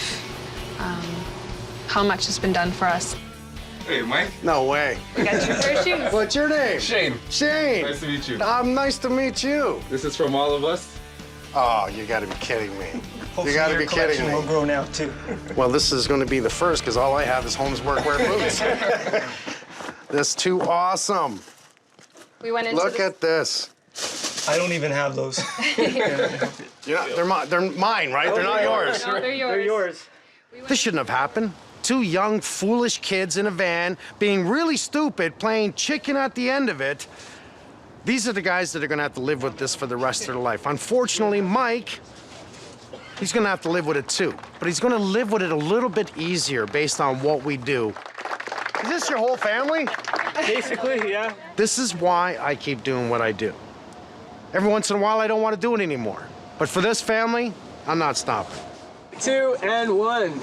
S14: how much has been done for us.
S9: Hey, Mike.
S1: No way.
S14: We got your pair of shoes.
S1: What's your name?
S9: Shane.
S1: Shane.
S9: Nice to meet you.
S1: Nice to meet you.
S9: This is from all of us.
S1: Oh, you gotta be kidding me.
S19: Hopefully
S1: You gotta
S19: your
S1: be kidding
S19: collection
S1: me.
S19: will grow now, too.
S1: Well, this is gonna be the first, because all I have is Holmes Workwear boots. This is too awesome.
S14: We went into
S1: Look at this.
S19: I don't even have those.
S1: They're mine, right? They're not yours.
S14: No, they're yours.
S19: They're yours.
S1: This shouldn't have happened. Two young, foolish kids in a van being really stupid, playing chicken at the end of it. These are the guys that are gonna have to live with this for the rest of their life. Unfortunately, Mike, he's gonna have to live with it too. But he's gonna live with it a little bit easier based on what we do. Is this your whole family?
S19: Basically, yeah.
S1: This is why I keep doing what I do. Every once in a while, I don't want to do it anymore. But for this family, I'm not stopping.
S19: 2 and 1.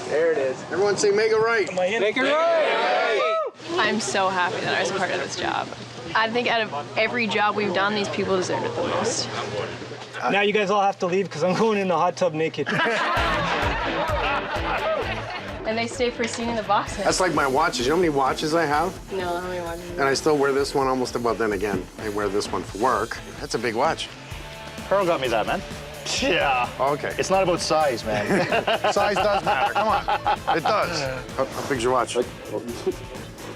S19: There it is.
S1: Everyone say, make it right.
S19: Make it right.
S2: I'm so happy that I was part of this job. I think out of every job we've done, these people deserve it the most.
S19: Now you guys all have to leave because I'm going in the hot tub naked.
S2: And they stay pristine in the box.
S1: That's like my watches. You know how many watches I have?
S2: No, how many watches?
S1: And I still wear this one almost, well, then again, I wear this one for work. That's a big watch.
S12: Pearl got me that, man. Yeah.
S1: Okay.
S12: It's not about size, man.
S1: Size does matter. Come on. It does. How big's your watch?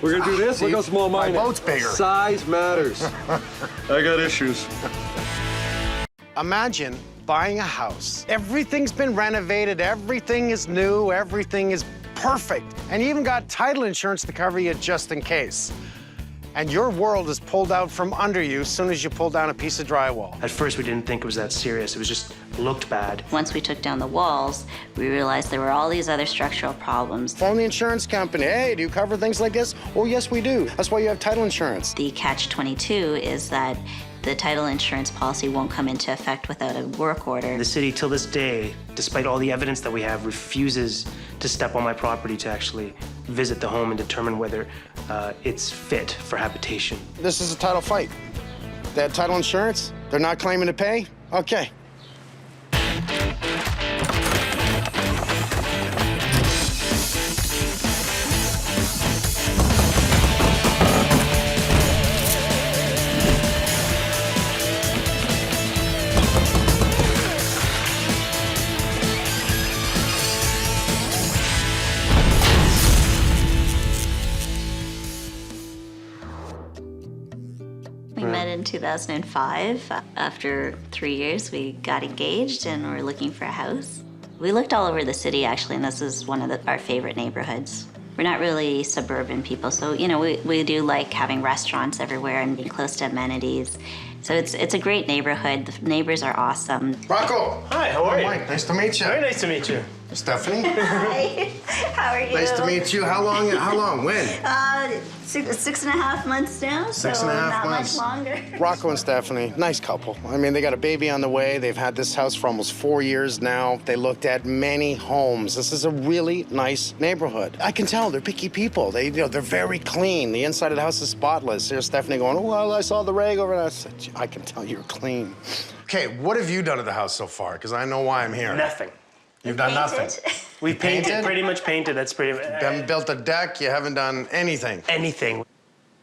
S6: We're gonna do this? Look how small mine is.
S1: My boat's bigger.
S6: Size matters. I got issues.
S1: Imagine buying a house. Everything's been renovated, everything is new, everything is perfect. And you even got title insurance to cover you just in case. And your world is pulled out from under you as soon as you pull down a piece of drywall.
S18: At first, we didn't think it was that serious. It was just looked bad.
S21: Once we took down the walls, we realized there were all these other structural problems.
S1: Phone the insurance company. Hey, do you cover things like this? Oh, yes, we do. That's why you have title insurance.
S21: The catch-22 is that the title insurance policy won't come into effect without a work order.
S18: The city, till this day, despite all the evidence that we have, refuses to step on my property to actually visit the home and determine whether it's fit for habitation.
S1: This is a title fight. They had title insurance. They're not claiming to pay. Okay.
S21: We met in 2005. After 3 years, we got engaged and we're looking for a house. We looked all over the city, actually, and this is one of our favorite neighborhoods. We're not really suburban people, so, you know, we do like having restaurants everywhere and being close to amenities. So it's a great neighborhood. The neighbors are awesome.
S1: Rocco!
S18: Hi, how are you?
S1: Mike, nice to meet you.
S18: Very nice to meet you.
S1: Stephanie?
S21: Hi, how are you?
S1: Nice to meet you. How long? When?
S21: 6.5 months now, so
S1: 6.5
S21: not
S1: months.
S21: much longer.
S1: Rocco and Stephanie, nice couple. I mean, they got a baby on the way. They've had this house for almost 4 years now. They looked at many homes. This is a really nice neighborhood. I can tell they're picky people. They're very clean. The inside of the house is spotless. Here's Stephanie going, oh, well, I saw the rag over there. I said, I can tell you're clean. Okay, what have you done to the house so far? Because I know why I'm here.
S18: Nothing.
S1: You've done nothing.
S18: We painted, pretty much painted. That's pretty much.
S1: Haven't built a deck. You haven't done anything.
S18: Anything.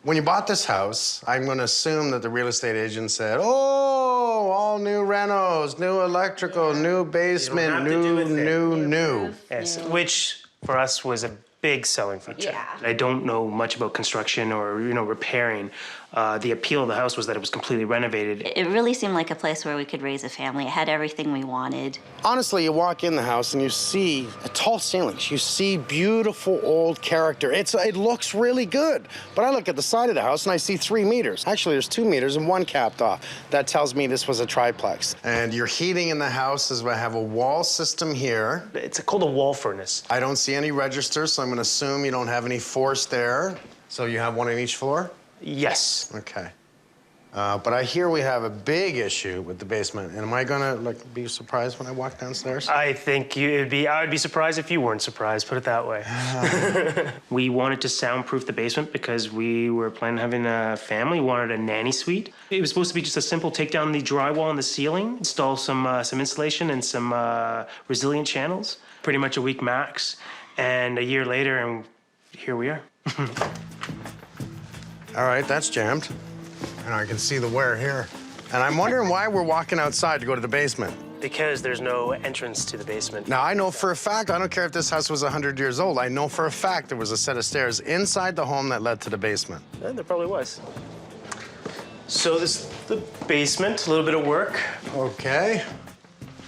S1: When you bought this house, I'm going to assume that the real estate agent said, oh, all new renos, new electrical, new basement, new.
S18: Yes, which for us was a big selling feature.
S21: Yeah.
S18: I don't know much about construction or, repairing. The appeal of the house was that it was completely renovated.
S21: It really seemed like a place where we could raise a family. It had everything we wanted.
S1: Honestly, you walk in the house and you see tall ceilings. You see beautiful old character. It looks really good. But I look at the side of the house and I see 3 meters. Actually, there's 2 meters and 1 capped off. That tells me this was a triplex. And your heating in the house is I have a wall system here.
S18: It's called a wall furnace.
S1: I don't see any registers, so I'm going to assume you don't have any force there. So you have one on each floor?
S18: Yes.
S1: Okay. But I hear we have a big issue with the basement. And am I gonna be surprised when I walk downstairs?
S18: I think I would be surprised if you weren't surprised, put it that way. We wanted to soundproof the basement because we were planning on having a family, wanted a nanny suite. It was supposed to be just a simple take down the drywall on the ceiling, install some insulation and some resilient channels, pretty much a week max. And a year later, and here we are.
S1: All right, that's jammed. And I can see the wear here. And I'm wondering why we're walking outside to go to the basement.
S18: Because there's no entrance to the basement.
S1: Now, I know for a fact, I don't care if this house was 100 years old, I know for a fact there was a set of stairs inside the home that led to the basement.
S18: Yeah, there probably was. So this is the basement, a little bit of work.
S1: Okay.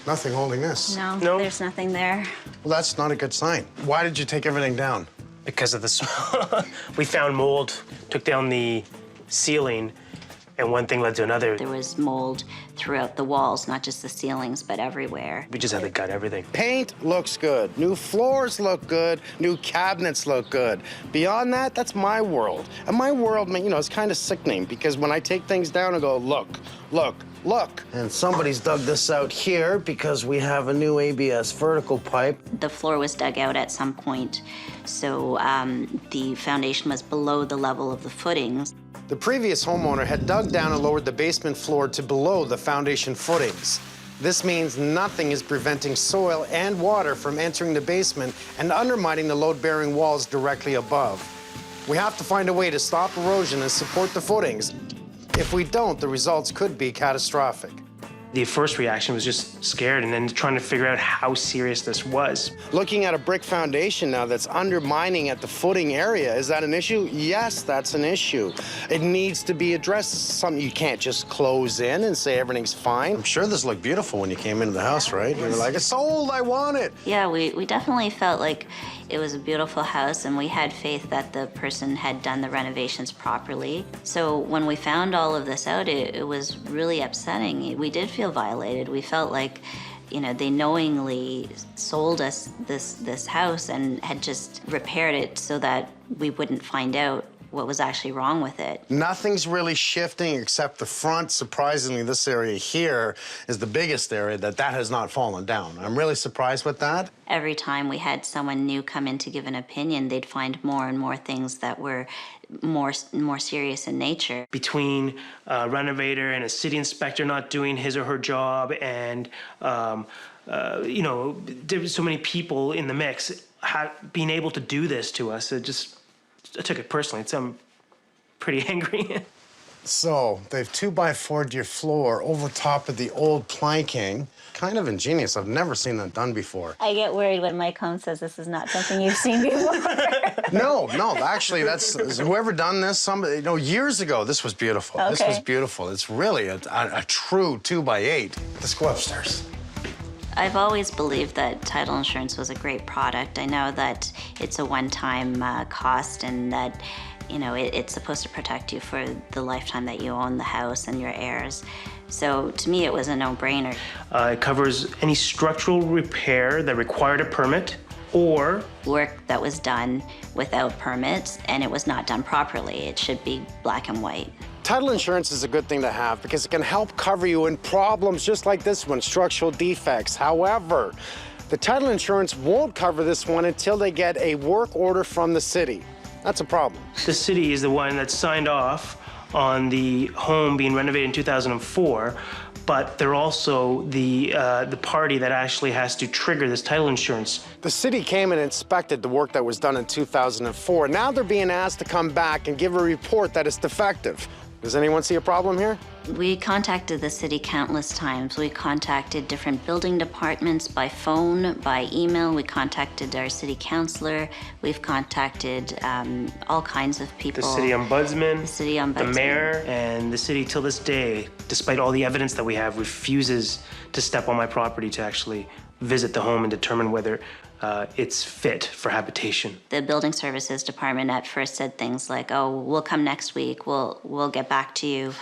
S1: Nothing holding this.
S21: No, there's nothing there.
S1: Well, that's not a good sign. Why did you take everything down?
S18: Because of the smell. We found mold, took down the ceiling, and one thing led to another.
S21: There was mold throughout the walls, not just the ceilings, but everywhere.
S18: We just had to gut everything.
S1: Paint looks good. New floors look good. New cabinets look good. Beyond that, that's my world. And my world, it's kind of sickening because when I take things down and go, look. And somebody's dug this out here because we have a new ABS vertical pipe.
S21: The floor was dug out at some point, so the foundation was below the level of the footings.
S1: The previous homeowner had dug down and lowered the basement floor to below the foundation footings. This means nothing is preventing soil and water from entering the basement and undermining the load-bearing walls directly above. We have to find a way to stop erosion and support the footings. If we don't, the results could be catastrophic.
S18: The first reaction was just scared and then trying to figure out how serious this was.
S1: Looking at a brick foundation now that's undermining at the footing area, is that an issue? Yes, that's an issue. It needs to be addressed. It's something you can't just close in and say everything's fine. I'm sure this looked beautiful when you came into the house, right? You were like, it's sold, I want it.
S21: Yeah, we definitely felt like it was a beautiful house, and we had faith that the person had done the renovations properly. So when we found all of this out, it was really upsetting. We did feel violated. We felt like, they knowingly sold us this house and had just repaired it so that we wouldn't find out what was actually wrong with it.
S1: Nothing's really shifting except the front. Surprisingly, this area here is the biggest area that has not fallen down. I'm really surprised with that.
S21: Every time we had someone new come in to give an opinion, they'd find more and more things that were more serious in nature.
S18: Between a renovator and a city inspector not doing his or her job, and there was so many people in the mix being able to do this to us, I took it personally. I'm pretty angry.
S1: So they've 2x4'd your floor over top of the old planking. Kind of ingenious. I've never seen that done before.
S21: I get worried when Mike Holmes says this is not something you've seen before.
S1: No, actually, that's whoever done this. Somebody, years ago. This was beautiful.
S21: Okay.
S1: This was beautiful. It's really a true 2x8. Let's go upstairs.
S21: I've always believed that title insurance was a great product. I know that it's a one-time cost and that, it's supposed to protect you for the lifetime that you own the house and your heirs. So to me, it was a no-brainer.
S18: It covers any structural repair that required a permit or
S21: work that was done without permits and it was not done properly. It should be black and white.
S1: Title insurance is a good thing to have because it can help cover you in problems just like this one, structural defects. However, the title insurance won't cover this one until they get a work order from the city. That's a problem.
S18: the city is the one that signed off on the home being renovated in 2004, but they're also the party that actually has to trigger this title insurance.
S1: The city came and inspected the work that was done in 2004. Now they're being asked to come back and give a report that it's defective. Does anyone see a problem here?
S21: We contacted the city countless times. We contacted different building departments by phone, by email. We contacted our city councilor. We've contacted all kinds of people.
S18: The city ombudsman,
S21: the
S18: mayor, and the city till this day, despite all the evidence that we have, refuses to step on my property to actually visit the home and determine whether it's fit for habitation.
S21: The building services department at first said things like, "Oh, we'll come next week. We'll get back to you."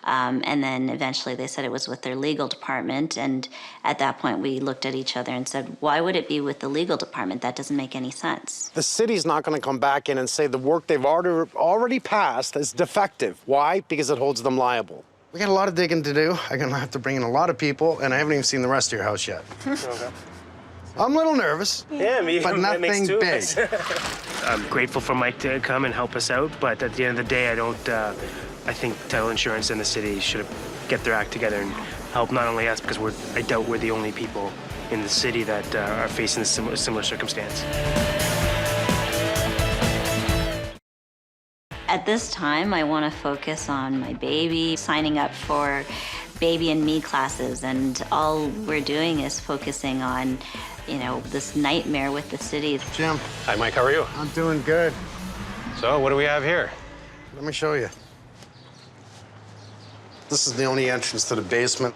S21: And then eventually they said it was with their legal department. And at that point, we looked at each other and said, why would it be with the legal department? That doesn't make any sense.
S1: The city's not going to come back in and say the work they've already passed is defective. Why? Because it holds them liable. We got a lot of digging to do. I'm going to have to bring in a lot of people, and I haven't even seen the rest of your house yet.
S18: Okay.
S1: I'm a little nervous.
S18: Yeah, me.
S1: But
S18: that makes
S1: nothing
S18: two of
S1: big.
S18: us. I'm grateful for Mike to come and help us out, but at the end of the day, I think title insurance and the city should get their act together and help not only us, because I doubt we're the only people in the city that are facing a similar circumstance.
S21: At this time, I want to focus on my baby, signing up for baby and me classes, and all we're doing is focusing on, this nightmare with the city.
S1: Jim.
S11: Hi, Mike. How are you?
S1: I'm doing good.
S11: So, what do we have here?
S1: Let me show you. This is the only entrance to the basement.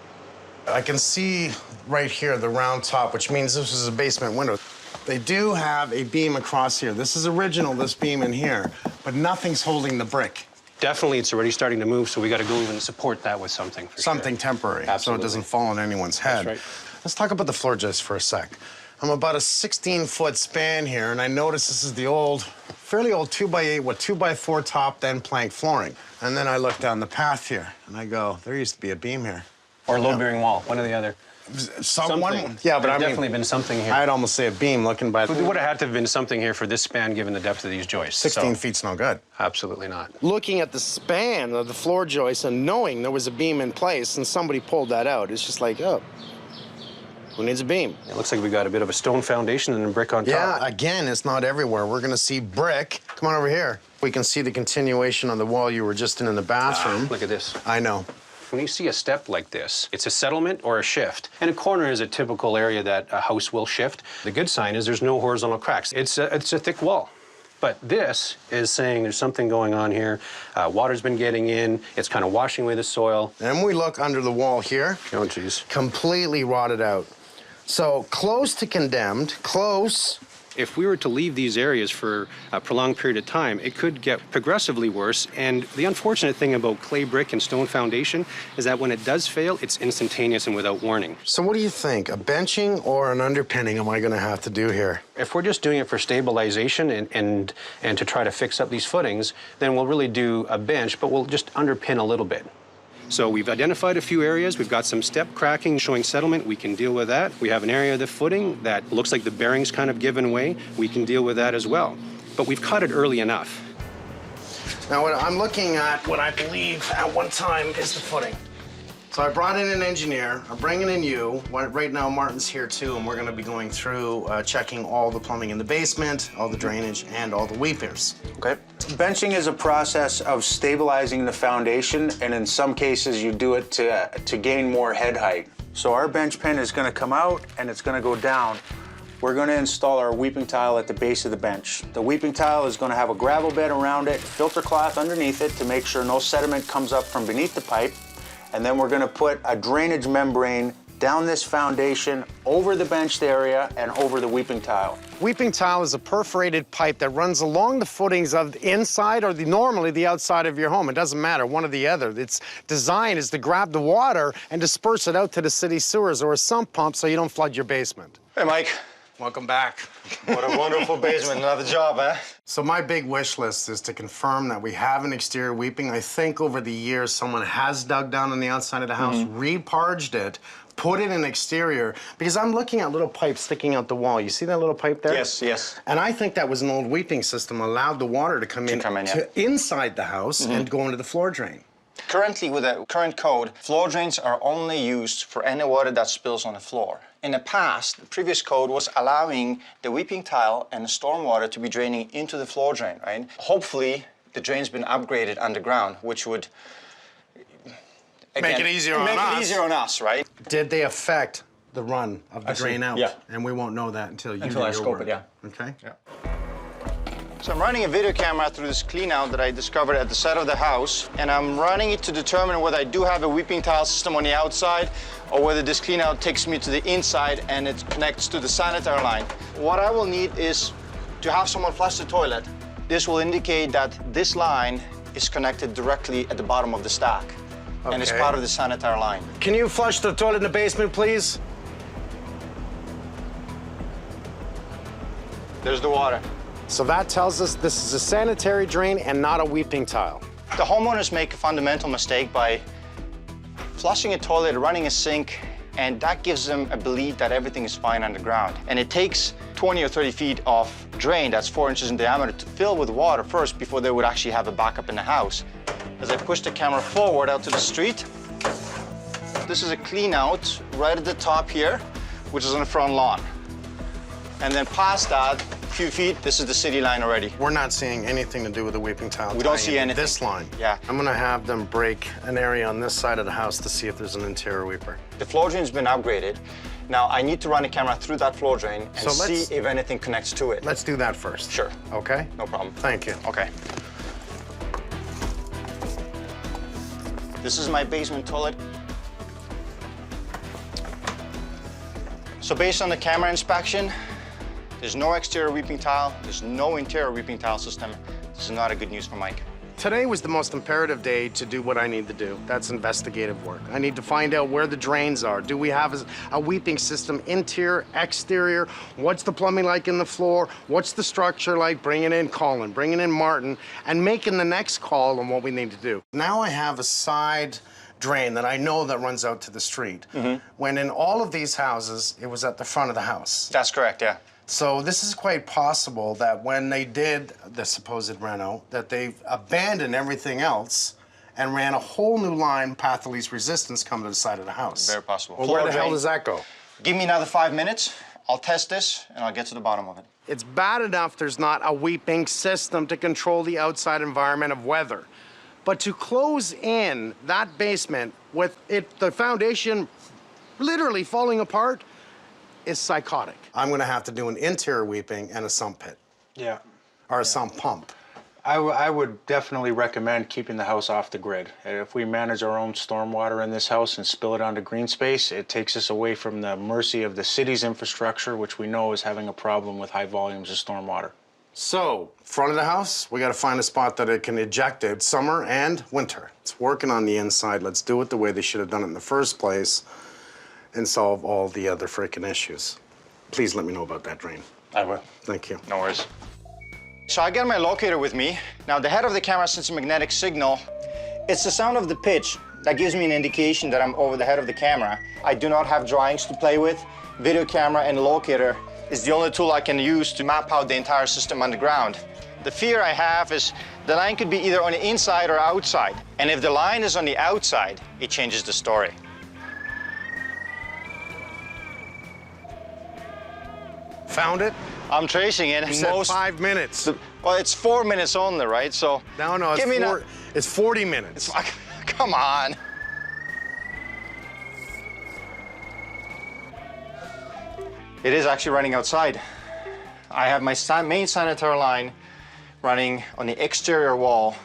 S1: I can see right here the round top, which means this is a basement window. They do have a beam across here. This is original, this beam in here, but nothing's holding the brick.
S11: Definitely, it's already starting to move, so we got to go and support that with something.
S1: Something temporary,
S11: Absolutely.
S1: so it doesn't fall on anyone's head.
S11: That's right.
S1: Let's talk about the floor just for a sec. I'm about a 16-foot span here, and I notice this is the fairly old 2x8 with 2x4 top, then plank flooring. And then I look down the path here, and I go, there used to be a beam here.
S11: Or load-bearing wall, one or the other.
S1: Something. Yeah, but
S11: There's definitely been something here.
S1: I'd almost say a beam looking by.
S11: There would have had to have been something here for this span, given the depth of these joists.
S1: 16 feet's no good.
S11: Absolutely not.
S1: Looking at the span of the floor joist and knowing there was a beam in place and somebody pulled that out, it's just like, oh, who needs a beam?
S11: It looks like we got a bit of a stone foundation and a brick on top.
S1: Yeah, again, it's not everywhere. We're gonna see brick. Come on over here. We can see the continuation on the wall you were just in the bathroom.
S11: Look at this.
S1: I know.
S11: When you see a step like this, it's a settlement or a shift. And a corner is a typical area that a house will shift. The good sign is there's no horizontal cracks. It's a thick wall. But this is saying there's something going on here. Water's been getting in. It's kind of washing away the soil.
S1: And we look under the wall here.
S11: Oh, geez.
S1: Completely rotted out. So close to condemned, close.
S11: If we were to leave these areas for a prolonged period of time, it could get progressively worse. And the unfortunate thing about clay brick and stone foundation is that when it does fail, it's instantaneous and without warning.
S1: So what do you think? A benching or an underpinning am I going to have to do here?
S11: If we're just doing it for stabilization and to try to fix up these footings, then we'll really do a bench, but we'll just underpin a little bit. So we've identified a few areas. We've got some step cracking showing settlement. We can deal with that. We have an area of the footing that looks like the bearing's kind of given way. We can deal with that as well. But we've cut it early enough.
S1: Now, what I'm looking at, what I believe at one time is the footing. So I brought in an engineer. I'm bringing in you. Right now, Martin's here too, and we're going to be going through checking all the plumbing in the basement, all the drainage, and all the weepers.
S4: Okay. Benching is a process of stabilizing the foundation, and in some cases, you do it to gain more head height. So our bench pin is going to come out, and it's going to go down. We're going to install our weeping tile at the base of the bench. The weeping tile is going to have a gravel bed around it, filter cloth underneath it to make sure no sediment comes up from beneath the pipe. And then we're going to put a drainage membrane down this foundation, over the benched area, and over the weeping tile.
S1: Weeping tile is a perforated pipe that runs along the footings of the inside or normally the outside of your home. It doesn't matter, one or the other. Its design is to grab the water and disperse it out to the city sewers or a sump pump so you don't flood your basement.
S12: Hey, Mike.
S1: Welcome back.
S12: What a wonderful basement. Another job, huh?
S1: So my big wish list is to confirm that we have an exterior weeping. I think over the years, someone has dug down on the outside of the house, reparged it, put it in exterior, because I'm looking at little pipes sticking out the wall. You see that little pipe there?
S12: Yes, yes.
S1: And I think that was an old weeping system, allowed the water to come in inside the house and go into the floor drain.
S12: Currently, with the current code, floor drains are only used for any water that spills on the floor. In the past, the previous code was allowing the weeping tile and the storm water to be draining into the floor drain, right? Hopefully, the drain's been upgraded underground, which would
S1: Make it easier on us.
S12: Make it easier on us, right?
S1: Did they affect the run of the drain out?
S12: Yeah.
S1: And we won't know that until you do
S12: I
S1: your
S12: scope
S1: work.
S12: it, yeah.
S1: Okay?
S12: Yeah. So I'm running a video camera through this clean out that I discovered at the side of the house, and I'm running it to determine whether I do have a weeping tile system on the outside or whether this clean out takes me to the inside and it connects to the sanitary line. What I will need is to have someone flush the toilet. This will indicate that this line is connected directly at the bottom of the stack.
S1: Okay.
S12: And it's part of the sanitary line.
S1: Can you flush the toilet in the basement, please?
S12: There's the water.
S1: So that tells us this is a sanitary drain and not a weeping tile.
S12: The homeowners make a fundamental mistake by flushing a toilet, running a sink, and that gives them a belief that everything is fine underground. And it takes 20 or 30 feet of drain that's 4 inches in diameter to fill with water first before they would actually have a backup in the house. As I push the camera forward out to the street, this is a clean out right at the top here, which is on the front lawn. And then past that, a few feet, this is the city line already.
S1: We're not seeing anything to do with the weeping tile.
S12: We don't see anything.
S1: This line.
S12: Yeah.
S1: I'm gonna have them break an area on this side of the house to see if there's an interior weeper.
S12: The floor drain's been upgraded. Now I need to run a camera through that floor drain and see if anything connects to it.
S1: Let's do that first.
S12: Sure.
S1: Okay?
S12: No problem.
S1: Thank you.
S12: Okay. This is my basement toilet. So based on the camera inspection, there's no exterior weeping tile, there's no interior weeping tile system. This is not a good news for Mike.
S1: Today was the most imperative day to do what I need to do. That's investigative work. I need to find out where the drains are. Do we have a weeping system, interior, exterior? What's the plumbing like in the floor? What's the structure like? Bringing in Colin, bringing in Martin, and making the next call on what we need to do. Now I have a side drain that I know that runs out to the street. When in all of these houses, it was at the front of the house.
S12: That's correct, yeah.
S1: So this is quite possible that when they did the supposed reno, that they abandoned everything else and ran a whole new line, path of least resistance, coming to the side of the house.
S12: Very possible.
S1: Well, where the hell does that go?
S12: Give me another 5 minutes. I'll test this and I'll get to the bottom of it.
S1: It's bad enough there's not a weeping system to control the outside environment of weather. But to close in that basement with the foundation literally falling apart is psychotic. I'm gonna have to do an interior weeping and a sump pit.
S4: Yeah.
S1: Or a sump pump.
S4: I would definitely recommend keeping the house off the grid. If we manage our own stormwater in this house and spill it onto green space, it takes us away from the mercy of the city's infrastructure, which we know is having a problem with high volumes of stormwater.
S1: So, front of the house, we gotta find a spot that it can eject it summer and winter. It's working on the inside. Let's do it the way they should have done it in the first place and solve all the other freaking issues. Please let me know about that drain.
S12: I will.
S1: Thank you.
S12: No worries. So I got my locator with me. Now the head of the camera sends a magnetic signal. It's the sound of the pitch that gives me an indication that I'm over the head of the camera. I do not have drawings to play with. Video camera and locator is the only tool I can use to map out the entire system underground.
S7: The fear I have is the line could be either on the inside or outside. And if the line is on the outside, it changes the story.
S1: Found it?
S7: I'm tracing it.
S1: You said 5 minutes.
S7: Well, it's 4 minutes only, right? So
S1: no, it's 40 minutes.
S7: Come on. It is actually running outside. I have my main sanitary line running on the exterior wall,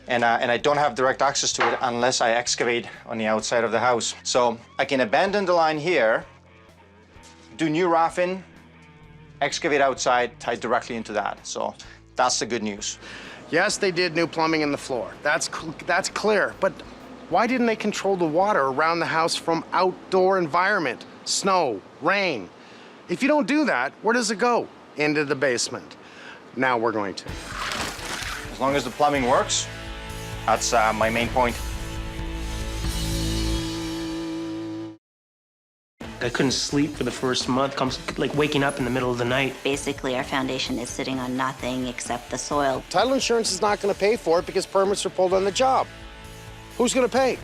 S7: and I don't have direct access to it unless I excavate on the outside of the house. So I can abandon the line here, do new roughing, excavate outside, tie directly into that. So that's the good news.
S1: Yes, they did new plumbing in the floor. That's clear. But why didn't they control the water around the house from outdoor environment? Snow, rain. If you don't do that, where does it go? Into the basement. Now we're going to.
S7: As long as the plumbing works, that's my main point.
S18: I couldn't sleep for the first month, like waking up in the middle of the night.
S21: Basically, our foundation is sitting on nothing except the soil.
S1: Title insurance is not going to pay for it because permits are pulled on the job. Who's going to pay?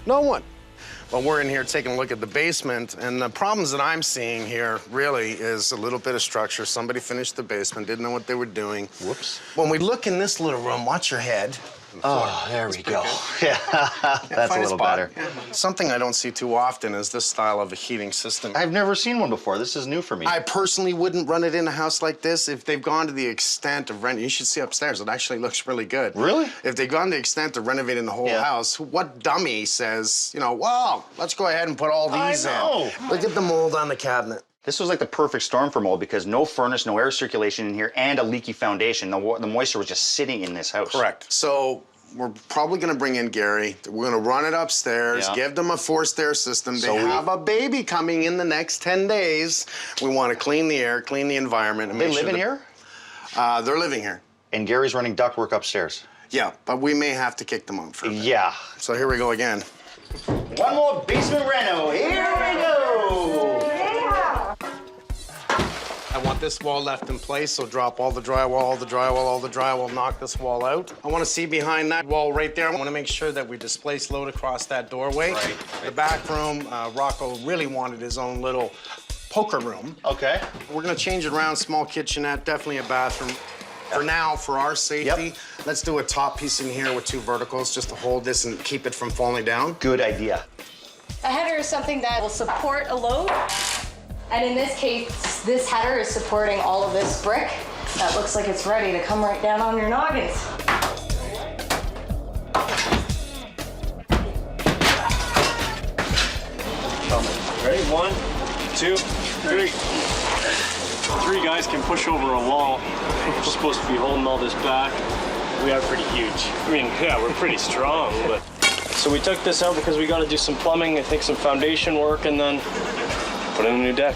S1: No one. Well, we're in here taking a look at the basement, and the problems that I'm seeing here really is a little bit of structure. Somebody finished the basement, didn't know what they were doing.
S7: Whoops.
S1: When we look in this little room, watch your head.
S7: Oh, there we go. Yeah, that's a little better.
S1: Yeah. Something I don't see too often is this style of a heating system.
S7: I've never seen one before. This is new for me.
S1: I personally wouldn't run it in a house like this if they've gone to the extent of renting. You should see upstairs. It actually looks really good.
S7: Really?
S1: If they've gone to the extent of renovating the whole house, what dummy says, you know, well, let's go ahead and put all these in. Look at the mold on the cabinet.
S7: This was like the perfect storm for mold because no furnace, no air circulation in here, and a leaky foundation. The moisture was just sitting in this house.
S1: Correct. So we're probably going to bring in Gary. We're going to run it upstairs, give them a forced air system. They have a baby coming in the next 10 days. We want to clean the air, clean the environment. And
S7: They live in here?
S1: They're living here.
S7: And Gary's running ductwork upstairs.
S1: Yeah, but we may have to kick them out for a bit.
S7: Yeah.
S1: So here we go again.
S7: One more basement reno. Here we go.
S1: I want this wall left in place, so drop all the drywall, knock this wall out. I want to see behind that wall right there. I want to make sure that we displace load across that doorway. Right. The back room, Rocco really wanted his own little poker room.
S7: Okay.
S1: We're going to change it around, small kitchenette, definitely a bathroom. For now, for our safety, let's do a top piece in here with 2 verticals just to hold this and keep it from falling down.
S7: Good idea.
S17: A header is something that will support a load. And in this case, this header is supporting all of this brick. That looks like it's ready to come right down on your noggins.
S3: Ready? 1, 2, 3. 3 guys can push over a wall. We're supposed to be holding all this back. We are pretty huge. I mean, yeah, we're pretty strong, but. So we took this out because we got to do some plumbing, I think some foundation work, and then put in a new deck.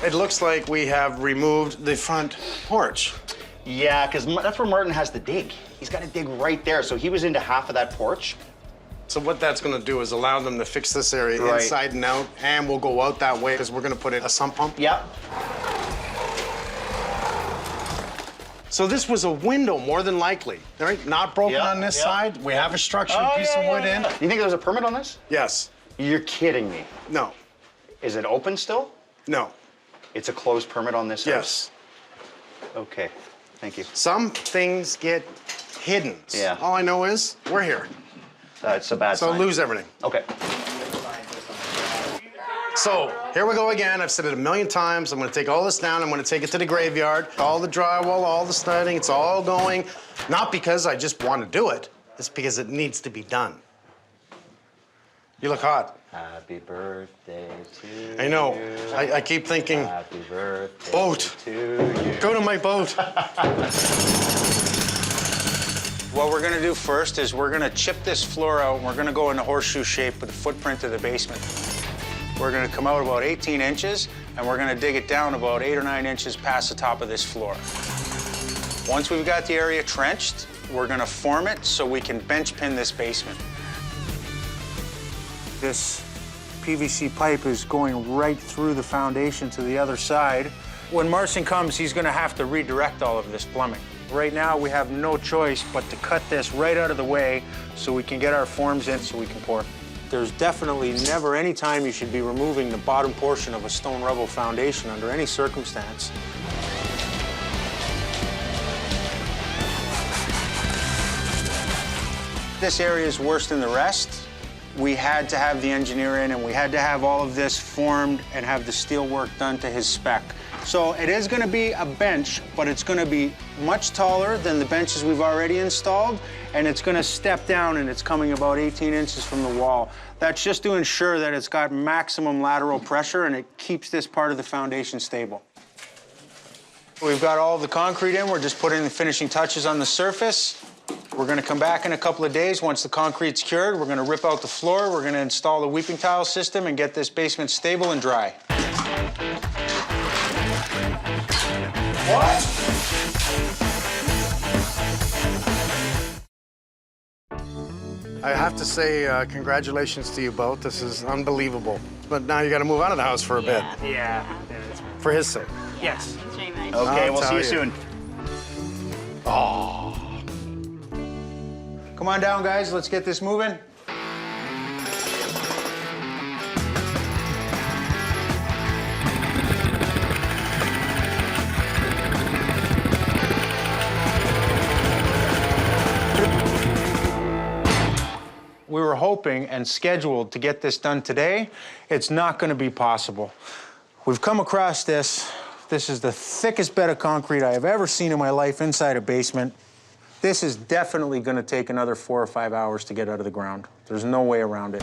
S1: It looks like we have removed the front porch.
S7: Yeah, because that's where Martin has the dig. He's got to dig right there, so he was into half of that porch.
S1: So what that's going to do is allow them to fix this area inside and out, and we'll go out that way because we're going to put in a sump pump.
S7: Yep.
S1: So this was a window, more than likely, right? Not broken on this side. We have a structured piece of wood in.
S7: You think there's a permit on this?
S1: Yes.
S7: You're kidding me.
S1: No.
S7: Is it open still?
S1: No.
S7: It's a closed permit on this house?
S1: Yes.
S7: Okay, thank you.
S1: Some things get hidden.
S7: Yeah.
S1: All I know is we're here.
S7: It's a bad sign.
S1: So lose everything.
S7: Okay.
S1: So here we go again. I've said it a million times. I'm going to take all this down. I'm going to take it to the graveyard. All the drywall, all the studding, it's all going. Not because I just want to do it. It's because it needs to be done. You look hot.
S7: Happy birthday to you.
S1: I know. I keep thinking,
S7: Happy birthday
S1: boat.
S7: to you.
S1: Go to my boat.
S4: What we're gonna do first is we're gonna chip this floor out and we're gonna go in a horseshoe shape with the footprint of the basement. We're gonna come out about 18 inches and we're gonna dig it down about 8 or 9 inches past the top of this floor. Once we've got the area trenched, we're gonna form it so we can bench pin this basement. This PVC pipe is going right through the foundation to the other side. When Marcin comes, he's gonna have to redirect all of this plumbing. Right now, we have no choice but to cut this right out of the way so we can get our forms in so we can pour. There's definitely never any time you should be removing the bottom portion of a stone rubble foundation under any circumstance. This area is worse than the rest. We had to have the engineer in, and we had to have all of this formed and have the steel work done to his spec. So it is going to be a bench, but it's going to be much taller than the benches we've already installed, and it's going to step down, and it's coming about 18 inches from the wall. That's just to ensure that it's got maximum lateral pressure and it keeps this part of the foundation stable. We've got all the concrete in. We're just putting the finishing touches on the surface. We're going to come back in a couple of days. Once the concrete's cured, we're going to rip out the floor. We're going to install the weeping tile system and get this basement stable and dry.
S1: What? I have to say congratulations to you both. This is unbelievable. But now you got to move out of the house for a bit.
S18: Yeah.
S1: For his sake.
S18: Yes.
S7: Okay, we'll see you soon.
S1: Oh.
S4: Come on down, guys. Let's get this moving. We were hoping and scheduled to get this done today. It's not going to be possible. We've come across this. This is the thickest bed of concrete I have ever seen in my life inside a basement. This is definitely going to take another 4 or 5 hours to get out of the ground. There's no way around it.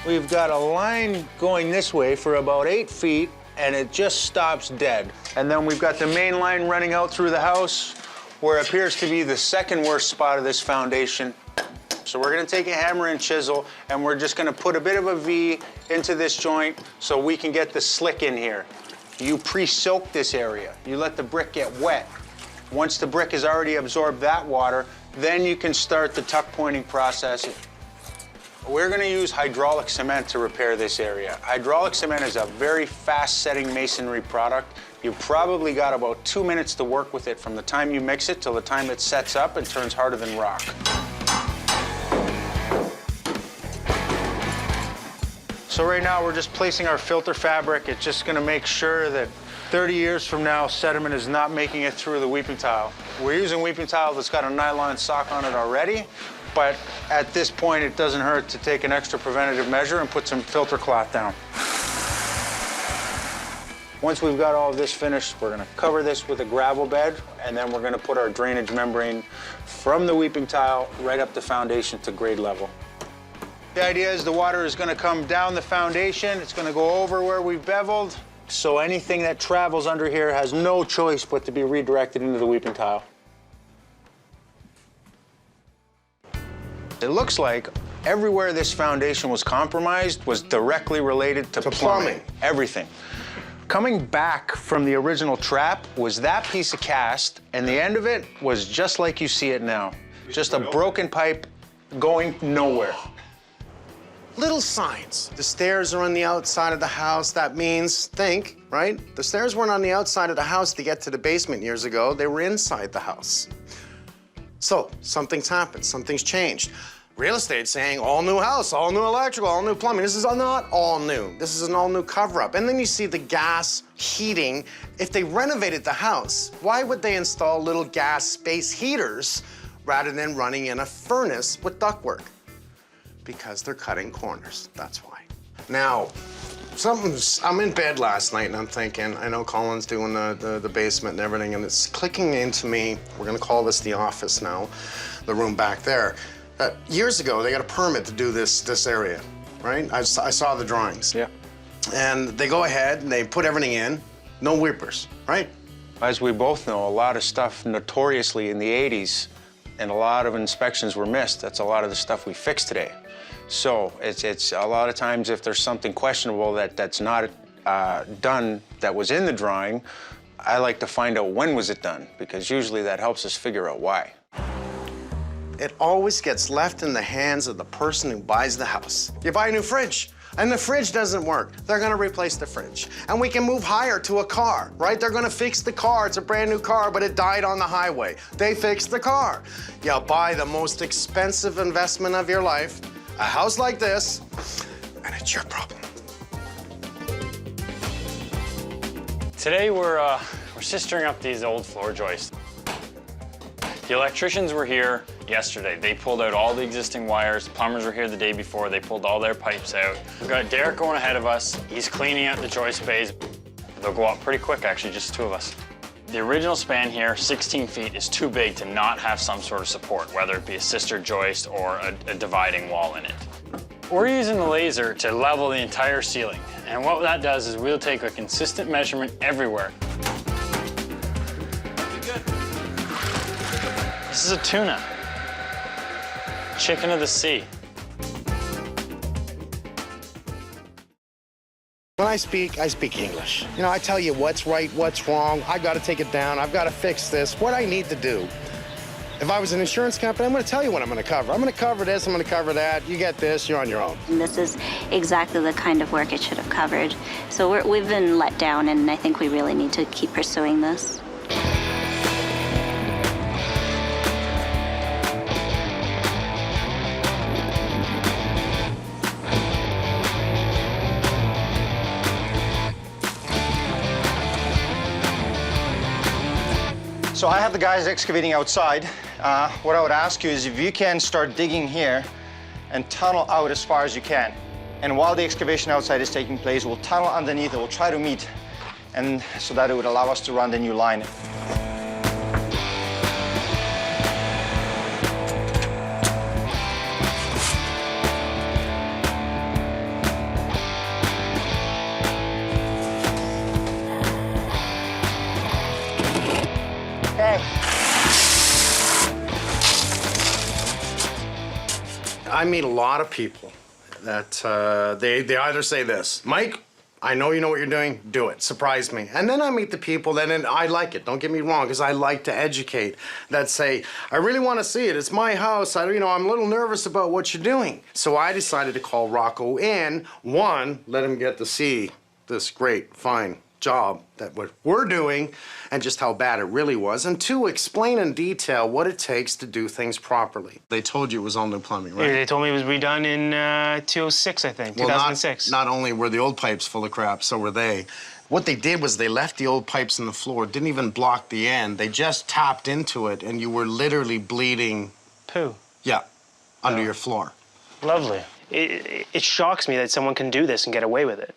S4: We've got a line going this way for about 8 feet, and it just stops dead. And then we've got the main line running out through the house, where it appears to be the second worst spot of this foundation. So we're gonna take a hammer and chisel, and we're just gonna put a bit of a V into this joint so we can get the slick in here. You pre-soak this area. You let the brick get wet. Once the brick has already absorbed that water, then you can start the tuck pointing process. We're gonna use hydraulic cement to repair this area. Hydraulic cement is a very fast-setting masonry product. You've probably got about 2 minutes to work with it from the time you mix it till the time it sets up and turns harder than rock. So right now we're just placing our filter fabric. It's just gonna make sure that 30 years from now, sediment is not making it through the weeping tile. We're using weeping tile that's got a nylon sock on it already, but at this point it doesn't hurt to take an extra preventative measure and put some filter cloth down. Once we've got all of this finished, we're gonna cover this with a gravel bed, and then we're gonna put our drainage membrane from the weeping tile right up the foundation to grade level. The idea is the water is going to come down the foundation. It's going to go over where we've beveled. So anything that travels under here has no choice but to be redirected into the weeping tile. It looks like everywhere this foundation was compromised was directly related to plumbing. Everything. Coming back from the original trap was that piece of cast, and the end of it was just like you see it now. Just a broken pipe going nowhere.
S1: Little signs. The stairs are on the outside of the house. That means, right? The stairs weren't on the outside of the house to get to the basement years ago. They were inside the house. So something's happened. Something's changed. Real estate saying all new house, all new electrical, all new plumbing. This is not all new. This is an all new cover-up. And then you see the gas heating. If they renovated the house, why would they install little gas space heaters rather than running in a furnace with ductwork? Because they're cutting corners, that's why. Now, I'm in bed last night and I'm thinking, I know Colin's doing the basement and everything, and it's clicking into me, we're gonna call this the office now, the room back there. Years ago, they got a permit to do this area, right? I saw the drawings.
S4: Yeah.
S1: And they go ahead and they put everything in, no weepers, right?
S4: As we both know, a lot of stuff notoriously in the 80s and a lot of inspections were missed. That's a lot of the stuff we fix today. So it's a lot of times if there's something questionable that's not done that was in the drawing, I like to find out when was it done, because usually that helps us figure out why.
S1: it always gets left in the hands of the person who buys the house. You buy a new fridge, and the fridge doesn't work. They're gonna replace the fridge. And we can move higher to a car, right? They're gonna fix the car. It's a brand new car, but it died on the highway. They fixed the car. You buy the most expensive investment of your life, a house like this, and it's your problem.
S13: Today we're sistering up these old floor joists. The electricians were here yesterday. They pulled out all the existing wires. Plumbers were here the day before. They pulled all their pipes out. We've got Derek going ahead of us. He's cleaning out the joist bays. They'll go up pretty quick, actually, just the two of us. The original span here, 16 feet, is too big to not have some sort of support, whether it be a sister joist or a dividing wall in it. We're using the laser to level the entire ceiling. And what that does is we'll take a consistent measurement everywhere. This is a tuna. Chicken of the sea.
S1: When I speak English. You know, I tell you what's right, what's wrong. I gotta take it down. I've gotta fix this, what I need to do. If I was an insurance company, I'm gonna tell you what I'm gonna cover. I'm gonna cover this, I'm gonna cover that. You get this, you're on your own.
S21: And this is exactly the kind of work it should have covered. So we've been let down, and I think we really need to keep pursuing this.
S7: So I have the guys excavating outside. What I would ask you is if you can start digging here and tunnel out as far as you can. And while the excavation outside is taking place, we'll tunnel underneath it, we'll try to meet, and so that it would allow us to run the new line.
S1: I meet a lot of people that they either say this, Mike, I know you know what you're doing, do it, surprise me. And then I meet the people that, and I like it, don't get me wrong, because I like to educate, that say, I really want to see it, it's my house, I'm a little nervous about what you're doing. So I decided to call ROKU in, one, let him get to see this great, fine job that what we're doing and just how bad it really was, and two, explain in detail what it takes to do things properly. They told you it was all new plumbing, right?
S18: Yeah, they told me it was redone in 2006, I think, 2006.
S1: Not only were the old pipes full of crap, so were they. What they did was they left the old pipes in the floor, didn't even block the end. They just tapped into it, and you were literally bleeding.
S18: Poo.
S1: Yeah, under your floor.
S18: Lovely. It shocks me that someone can do this and get away with it.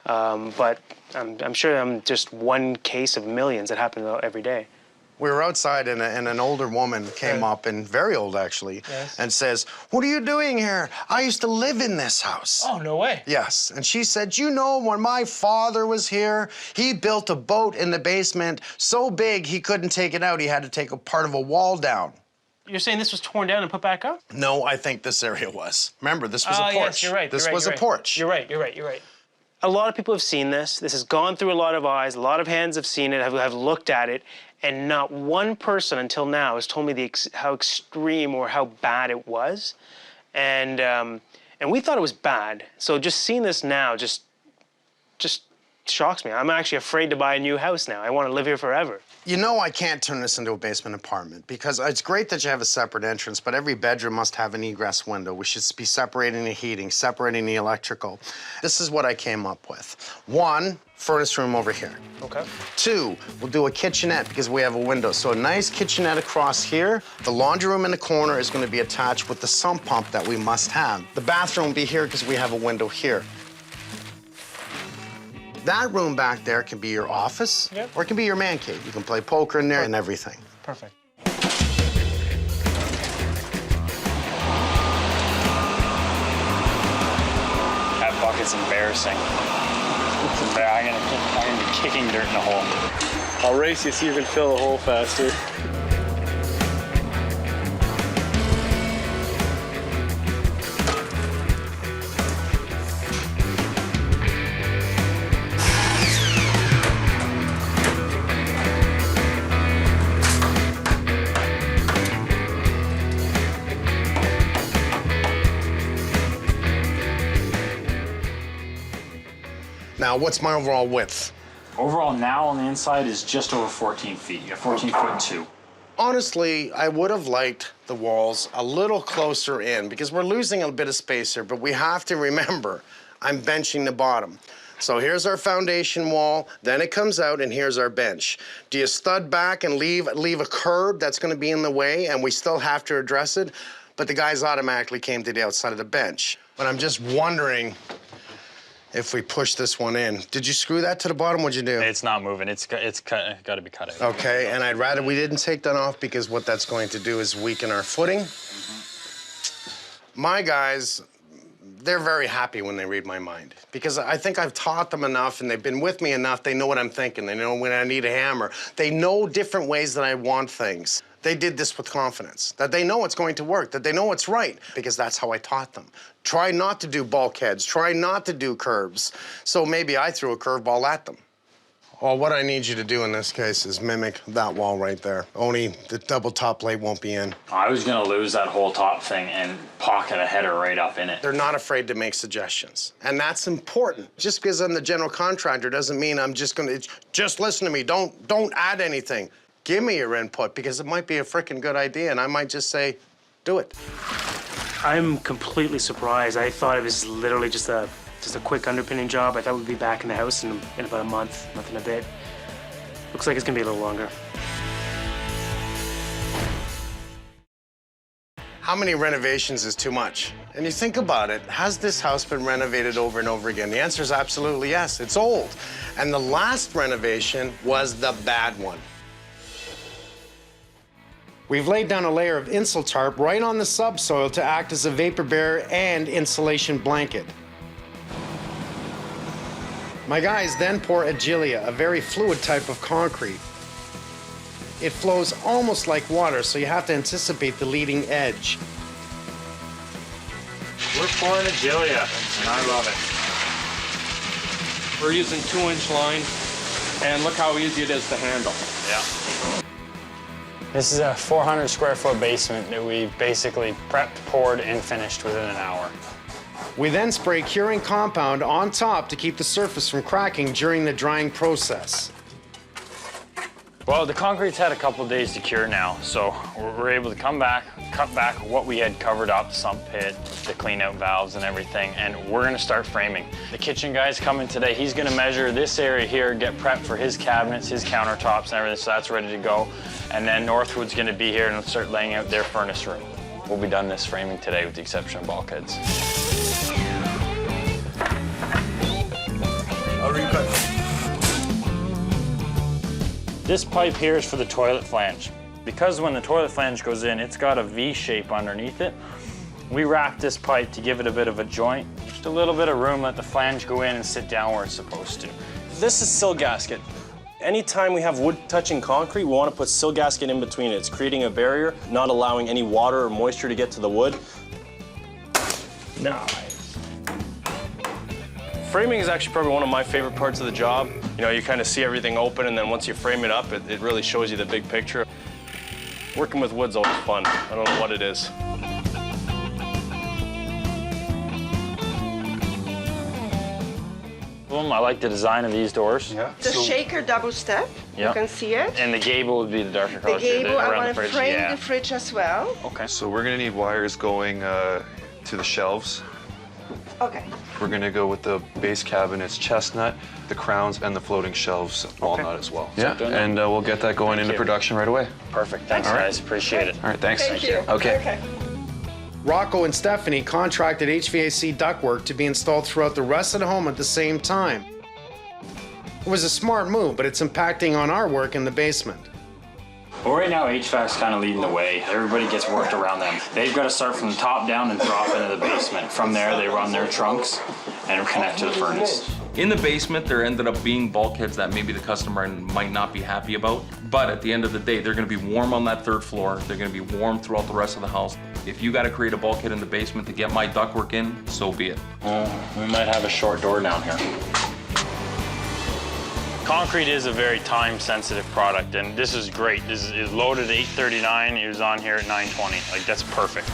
S18: But I'm sure I'm just one case of millions that happen every day.
S1: We were outside and an older woman came up, and very old actually, and says, what are you doing here? I used to live in this house.
S18: Oh, no way.
S1: Yes, and she said, you know, when my father was here, he built a boat in the basement so big he couldn't take it out. He had to take a part of a wall down.
S18: You're saying this was torn down and put back up?
S1: No, I think this area was. Remember, this was a porch.
S18: Yes, you're right.
S1: This was a porch.
S18: You're right. A lot of people have seen this. This has gone through a lot of eyes. A lot of hands have seen it, have looked at it, and not one person until now has told me how extreme or how bad it was. And we thought it was bad. So just seeing this now just shocks me. I'm actually afraid to buy a new house now. I want to live here forever.
S1: You know I can't turn this into a basement apartment because it's great that you have a separate entrance, but every bedroom must have an egress window. We should be separating the heating, separating the electrical. This is what I came up with. One, furnace room over here.
S18: Okay.
S1: Two, we'll do a kitchenette because we have a window. So a nice kitchenette across here. The laundry room in the corner is going to be attached with the sump pump that we must have. The bathroom will be here because we have a window here. That room back there can be your office, or it can be your man cave. You can play poker in there and everything.
S18: Perfect.
S13: That bucket's embarrassing. I'm gonna be kicking dirt in the hole.
S3: I'll race you so you can fill the hole faster.
S1: Now, what's my overall width?
S13: Overall now on the inside is just over 14 feet. You got 14 foot and 2.
S1: Honestly, I would have liked the walls a little closer in because we're losing a bit of space here, but we have to remember, I'm benching the bottom. So here's our foundation wall, then it comes out, and here's our bench. Do you stud back and leave a curb that's gonna be in the way, and we still have to address it? But the guys automatically came to the outside of the bench. But I'm just wondering if we push this one in. Did you screw that to the bottom? What'd you do?
S13: It's not moving. It's got to be cut out.
S1: Okay, and I'd rather we didn't take that off because what that's going to do is weaken our footing. My guys, they're very happy when they read my mind because I think I've taught them enough and they've been with me enough. They know what I'm thinking. They know when I need a hammer. They know different ways that I want things. They did this with confidence, that they know it's going to work, that they know it's right, because that's how I taught them. Try not to do bulkheads, try not to do curves. So maybe I threw a curveball at them. Well, what I need you to do in this case is mimic that wall right there. Only the double top plate won't be in.
S13: I was going to lose that whole top thing and pocket a header right up in it.
S1: They're not afraid to make suggestions, and that's important. Just because I'm the general contractor doesn't mean I'm just going to, just listen to me, don't add anything. Give me your input, because it might be a frickin' good idea, and I might just say, do it.
S18: I'm completely surprised. I thought it was literally just a quick underpinning job. I thought we'd be back in the house in about a month and a bit. Looks like it's gonna be a little longer.
S1: How many renovations is too much? And you think about it, has this house been renovated over and over again? The answer is absolutely yes, it's old. And the last renovation was the bad one. We've laid down a layer of insul tarp right on the subsoil to act as a vapor barrier and insulation blanket. My guys then pour Agilia, a very fluid type of concrete. It flows almost like water, so you have to anticipate the leading edge.
S3: We're pouring Agilia, and I love it. We're using 2-inch line, and look how easy it is to handle.
S13: Yeah. This is a 400 square foot basement that we basically prepped, poured, and finished within an hour.
S1: We then spray curing compound on top to keep the surface from cracking during the drying process.
S13: Well, the concrete's had a couple days to cure now, so we're able to come back, cut back what we had covered up, the sump pit, the clean out valves and everything, and we're gonna start framing. The kitchen guy's coming today. He's gonna measure this area here, get prepped for his cabinets, his countertops and everything, so that's ready to go. And then Northwood's gonna be here and start laying out their furnace room. We'll be done this framing today with the exception of bulkheads.
S1: I'll recut.
S13: This pipe here is for the toilet flange. Because when the toilet flange goes in, it's got a V shape underneath it. We wrap this pipe to give it a bit of a joint, just a little bit of room, let the flange go in and sit down where it's supposed to.
S20: This is sill gasket. Anytime we have wood touching concrete, we want to put sill gasket in between it. It's creating a barrier, not allowing any water or moisture to get to the wood.
S18: Nice.
S20: Framing is actually probably one of my favorite parts of the job. You know, you kind of see everything open, and then once you frame it up, it really shows you the big picture. Working with wood's always fun. I don't know what it is.
S13: I like the design of these doors.
S22: Yeah. The shaker double step,
S13: Yeah.
S22: you can see it.
S13: And the gable would be the darker color.
S22: The gable, I
S13: around
S22: want
S13: the
S22: to
S13: fridge.
S22: frame
S13: Yeah.
S22: the fridge as well.
S13: Okay.
S9: So we're gonna need wires going to the shelves.
S22: Okay.
S9: We're gonna go with the base cabinets, chestnut, the crowns, and the floating shelves, walnut as well. Yeah, and we'll get that going into production right away.
S13: Perfect, thanks guys, appreciate it.
S9: All right, thanks.
S22: Thank you.
S9: Okay.
S1: Rocco and Stephanie contracted HVAC ductwork to be installed throughout the rest of the home at the same time. It was a smart move, but it's impacting on our work in the basement.
S13: Well, right now HVAC's kind of leading the way. Everybody gets worked around them. They've got to start from the top down and drop into the basement. From there, they run their trunks and connect to the furnace.
S23: In the basement, there ended up being bulkheads that maybe the customer might not be happy about. But at the end of the day, they're gonna be warm on that third floor. They're gonna be warm throughout the rest of the house. If you gotta create a bulkhead in the basement to get my ductwork in, so be it.
S13: Well, we might have a short door down here. Concrete is a very time-sensitive product, and this is great. This is loaded at 8:39. It was on here at 9:20. Like, that's perfect.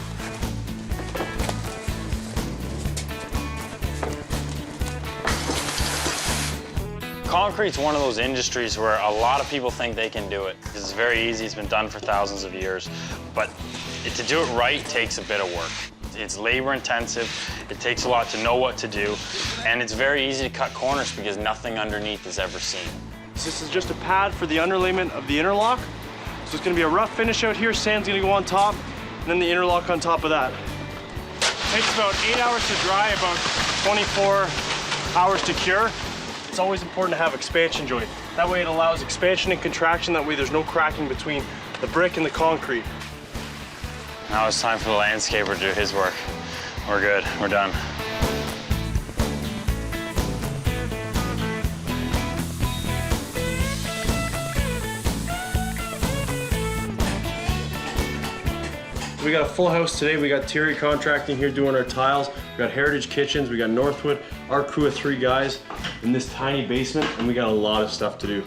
S13: Concrete's one of those industries where a lot of people think they can do it. It's very easy, it's been done for thousands of years, but to do it right takes a bit of work. It's labor intensive, it takes a lot to know what to do, and it's very easy to cut corners because nothing underneath is ever seen.
S3: This is just a pad for the underlayment of the interlock. So it's gonna be a rough finish out here, sand's gonna go on top, and then the interlock on top of that. It takes about 8 hours to dry, about 24 hours to cure. It's always important to have expansion joint. That way it allows expansion and contraction, that way there's no cracking between the brick and the concrete.
S13: Now it's time for the landscaper to do his work. We're good, we're done.
S3: We got a full house today. We got Terry Contracting here doing our tiles. We got Heritage Kitchens, we got Northwood, our crew of 3 guys in this tiny basement, and we got a lot of stuff to do.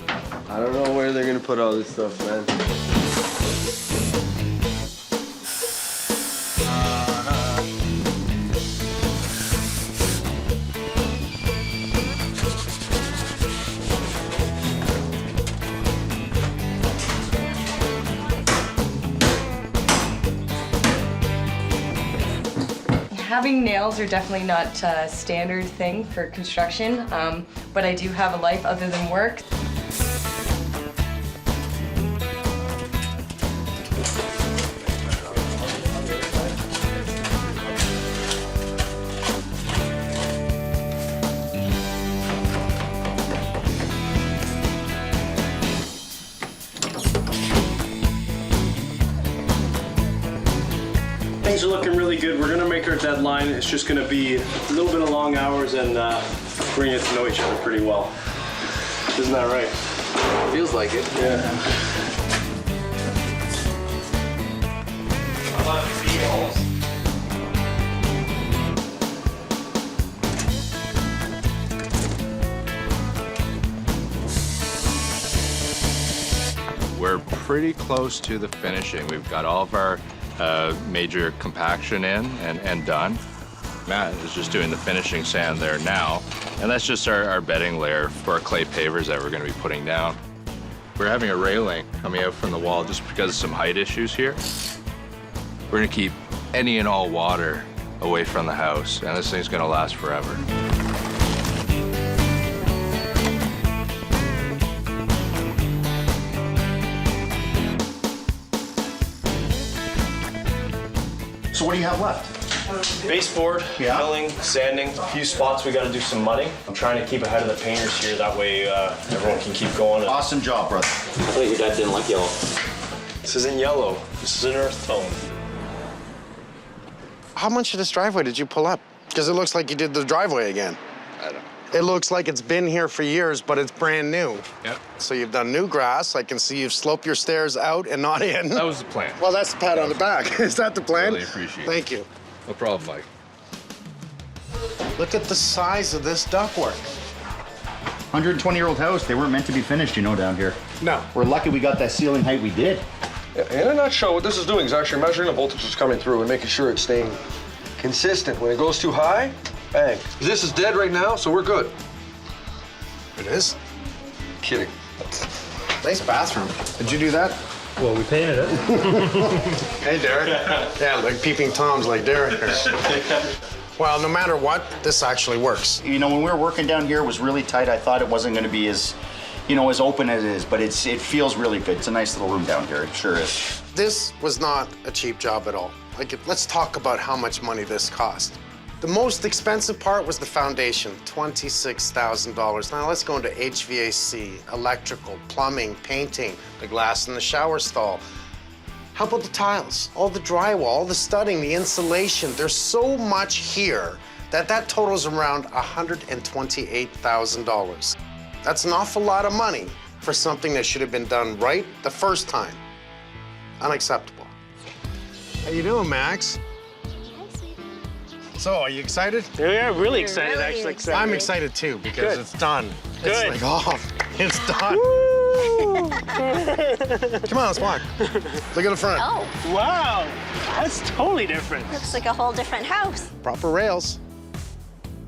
S5: I don't know where they're gonna put all this stuff, man.
S17: Having nails are definitely not a standard thing for construction, but I do have a life other than work.
S3: Things are looking really good. We're gonna make our deadline. It's just gonna be a little bit of long hours and we're gonna get to know each other pretty well. Isn't that right?
S5: Feels like it.
S3: Yeah.
S13: A lot of vehicles.
S8: We're pretty close to the finishing. We've got all of our major compaction in and done. Matt is just doing the finishing sand there now. And that's just our bedding layer for our clay pavers that we're gonna be putting down. We're having a railing coming out from the wall just because of some height issues here. We're gonna keep any and all water away from the house, and this thing's gonna last forever.
S7: So what do you have left?
S3: Baseboard, filling, sanding, a few spots we gotta do some mudding. I'm trying to keep ahead of the painters here, that way everyone can keep going.
S7: Awesome job, brother.
S3: I thought your dad didn't like yellow. This isn't yellow, this is an earth tone.
S1: How much of this driveway did you pull up? Because it looks like you did the driveway again.
S8: I don't know.
S1: It looks like it's been here for years, but it's brand new.
S8: Yep.
S1: So you've done new grass. I can see you've sloped your stairs out and not in.
S8: That was the plan.
S1: Well, that's the pat on the back. Is that the plan?
S8: Really appreciate it.
S1: Thank you.
S8: No problem, Mike.
S1: Look at the size of this ductwork.
S7: 120-year-old house. They weren't meant to be finished, you know, down here.
S1: No.
S7: We're lucky we got that ceiling height we did.
S6: In a nutshell, what this is doing is actually measuring the voltage that's coming through and making sure it's staying consistent. When it goes too high, bang. This is dead right now, so we're good.
S1: It is?
S6: Kidding.
S1: Nice bathroom. Did you do that?
S3: Well, we painted it.
S1: Hey, Derek. Yeah, like peeping Toms like Derek. Well, no matter what, this actually works.
S7: You know, when we were working down here, it was really tight. I thought it wasn't going to be as, you know, as open as it is, but it feels really good. It's a nice little room down here. It sure is.
S1: This was not a cheap job at all. Like, let's talk about how much money this cost. The most expensive part was the foundation, $26,000. Now let's go into HVAC, electrical, plumbing, painting, the glass in the shower stall. How about the tiles? All the drywall, all the studding, the insulation. There's so much here that totals around $128,000. That's an awful lot of money for something that should have been done right the first time. Unacceptable. How you doing, Max? So, are you excited?
S3: Yeah, really excited, actually excited.
S1: I'm excited too, because it's done.
S3: Good.
S1: It's like, oh, it's done. Come on, let's walk. Look at the front.
S18: Oh. Wow, that's totally different.
S16: Looks like a whole different house.
S1: Proper rails.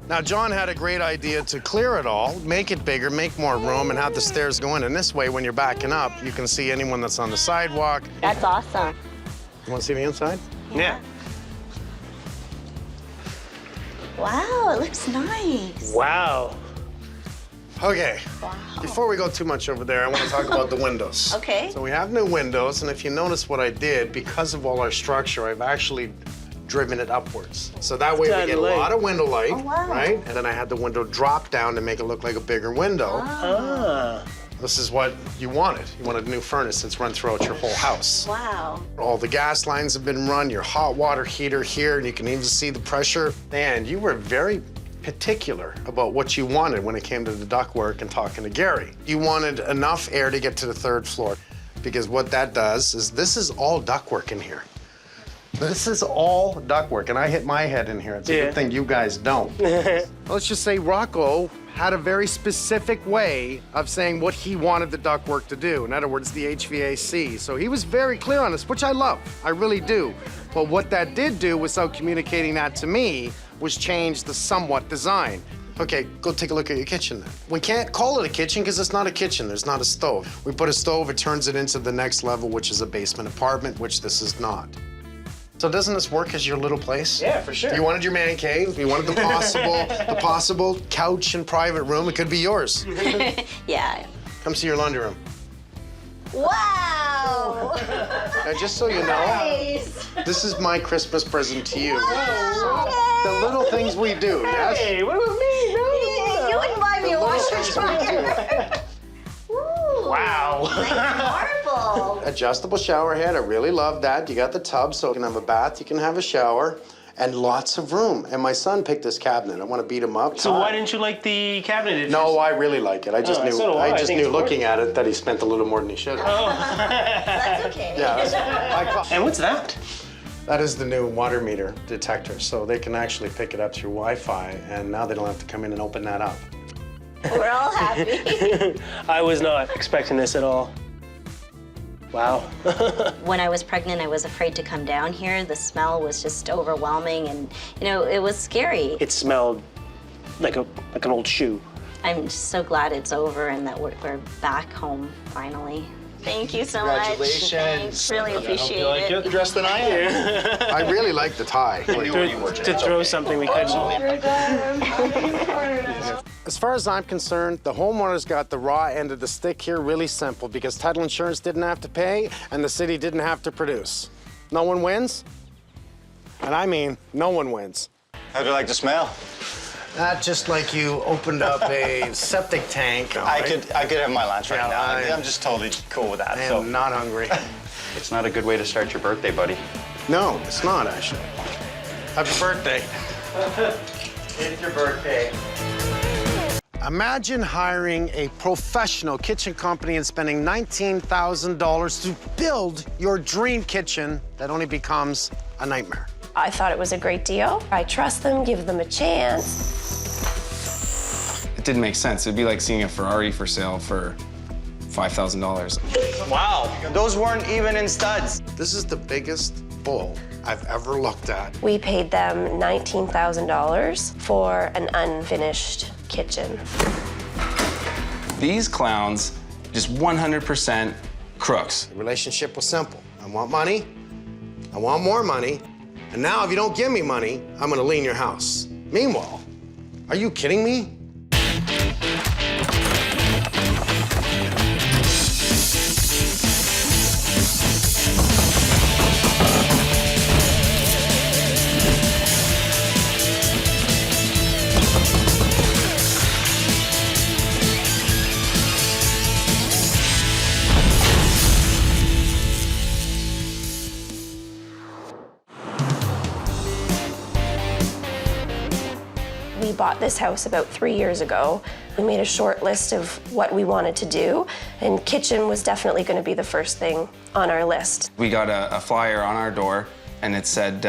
S1: Now, John had a great idea to clear it all, make it bigger, make more room, and have the stairs go in. And this way, when you're backing up, you can see anyone that's on the sidewalk.
S21: That's awesome.
S1: You want to see the inside?
S18: Yeah.
S21: Wow, it looks nice.
S18: Wow.
S1: Okay. Before we go too much over there, I want to talk about the windows.
S21: Okay.
S1: So we have new windows, and if you notice what I did, because of all our structure, I've actually driven it upwards. So that way we get a lot of window light, right? And then I had the window drop down to make it look like a bigger window.
S18: Ah.
S1: This is what you wanted. You wanted a new furnace that's run throughout your whole house.
S21: Wow.
S1: All the gas lines have been run, your hot water heater here, and you can even see the pressure. And you were very particular about what you wanted when it came to the ductwork and talking to Gary. You wanted enough air to get to the 3rd floor, because what that does is this is all ductwork in here. This is all ductwork, and I hit my head in here. It's a good thing you guys don't. Let's just say Rocco had a very specific way of saying what he wanted the ductwork to do. In other words, the HVAC. So he was very clear on this, which I love. I really do. But what that did do without communicating that to me was change the somewhat design. Okay, go take a look at your kitchen then. We can't call it a kitchen because it's not a kitchen. There's not a stove. We put a stove, it turns it into the next level, which is a basement apartment, which this is not. So doesn't this work as your little place?
S18: Yeah, for sure.
S1: You wanted your man cave, you wanted the possible couch and private room, it could be yours.
S21: Yeah.
S1: Come see your laundry room.
S21: Wow.
S1: Now, just so you know,
S21: Nice.
S1: this is my Christmas present to you.
S21: Wow.
S1: The little things we do, yes?
S18: Hey, what about me? No.
S21: You wouldn't buy me a washer dryer.
S18: Wow.
S21: Nice marble.
S1: Adjustable shower head, I really love that. You got the tub, so you can have a bath, you can have a shower, and lots of room. And my son picked this cabinet. I want to beat him up.
S18: So why didn't you like the cabinet?
S1: No, I really like it. I just
S18: Oh,
S1: knew,
S18: so do I.
S1: I
S18: I
S1: just
S18: think
S1: knew
S18: it's
S1: looking at it that he spent a little more than he should have.
S18: Oh.
S21: That's okay.
S1: Yeah.
S18: And what's that?
S1: That is the new water meter detector, so they can actually pick it up through Wi-Fi, and now they don't have to come in and open that up.
S21: We're all happy.
S18: I was not expecting this at all. Wow.
S21: When I was pregnant, I was afraid to come down here. The smell was just overwhelming, and you know, it was scary.
S18: It smelled like an old shoe.
S21: I'm so glad it's over and that we're back home finally. Thank you so much.
S12: Congratulations.
S21: Thanks. Really appreciate it.
S12: You're dressed than I am.
S1: I really like the tie.
S18: To throw something we couldn't.
S1: As far as I'm concerned, the homeowners got the raw end of the stick here really simple because title insurance didn't have to pay and the city didn't have to produce. No one wins? And I mean, no one wins.
S12: How'd you like the smell?
S1: Just like you opened up a septic tank.
S12: I could have my lunch right now. I'm just totally cool with that.
S1: I am not hungry.
S9: It's not a good way to start your birthday, buddy.
S1: No, it's not actually. Happy birthday.
S12: It's your birthday.
S1: Imagine hiring a professional kitchen company and spending $19,000 to build your dream kitchen that only becomes a nightmare.
S10: I thought it was a great deal. I trust them, give them a chance.
S15: It didn't make sense. It'd be like seeing a Ferrari for sale for $5,000.
S12: Wow, those weren't even in studs.
S1: This is the biggest bull I've ever looked at.
S10: We paid them $19,000 for an unfinished kitchen.
S15: These clowns, just 100% crooks.
S1: The relationship was simple. I want money, I want more money, and now if you don't give me money, I'm gonna lean your house. Meanwhile, are you kidding me?
S10: We bought this house about 3 years ago. We made a short list of what we wanted to do, and kitchen was definitely going to be the first thing on our list.
S15: We got a flyer on our door, and it said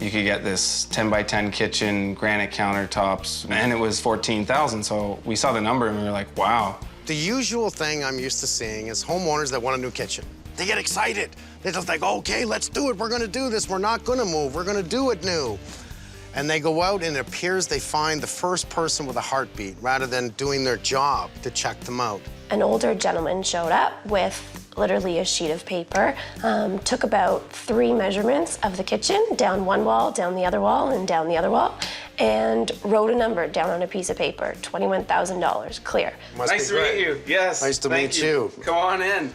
S15: you could get this 10 by 10 kitchen, granite countertops, and it was $14,000. So we saw the number and we were like, wow.
S1: The usual thing I'm used to seeing is homeowners that want a new kitchen. They get excited. They're just like, okay, let's do it. We're gonna do this. We're not gonna move. We're gonna do it new. And they go out and it appears they find the first person with a heartbeat rather than doing their job to check them out.
S10: An older gentleman showed up with literally a sheet of paper, took about 3 measurements of the kitchen, down one wall, down the other wall, and down the other wall, and wrote a number down on a piece of paper, $21,000, clear.
S15: Nice to meet you. Yes.
S1: Nice to meet you.
S15: Come on in.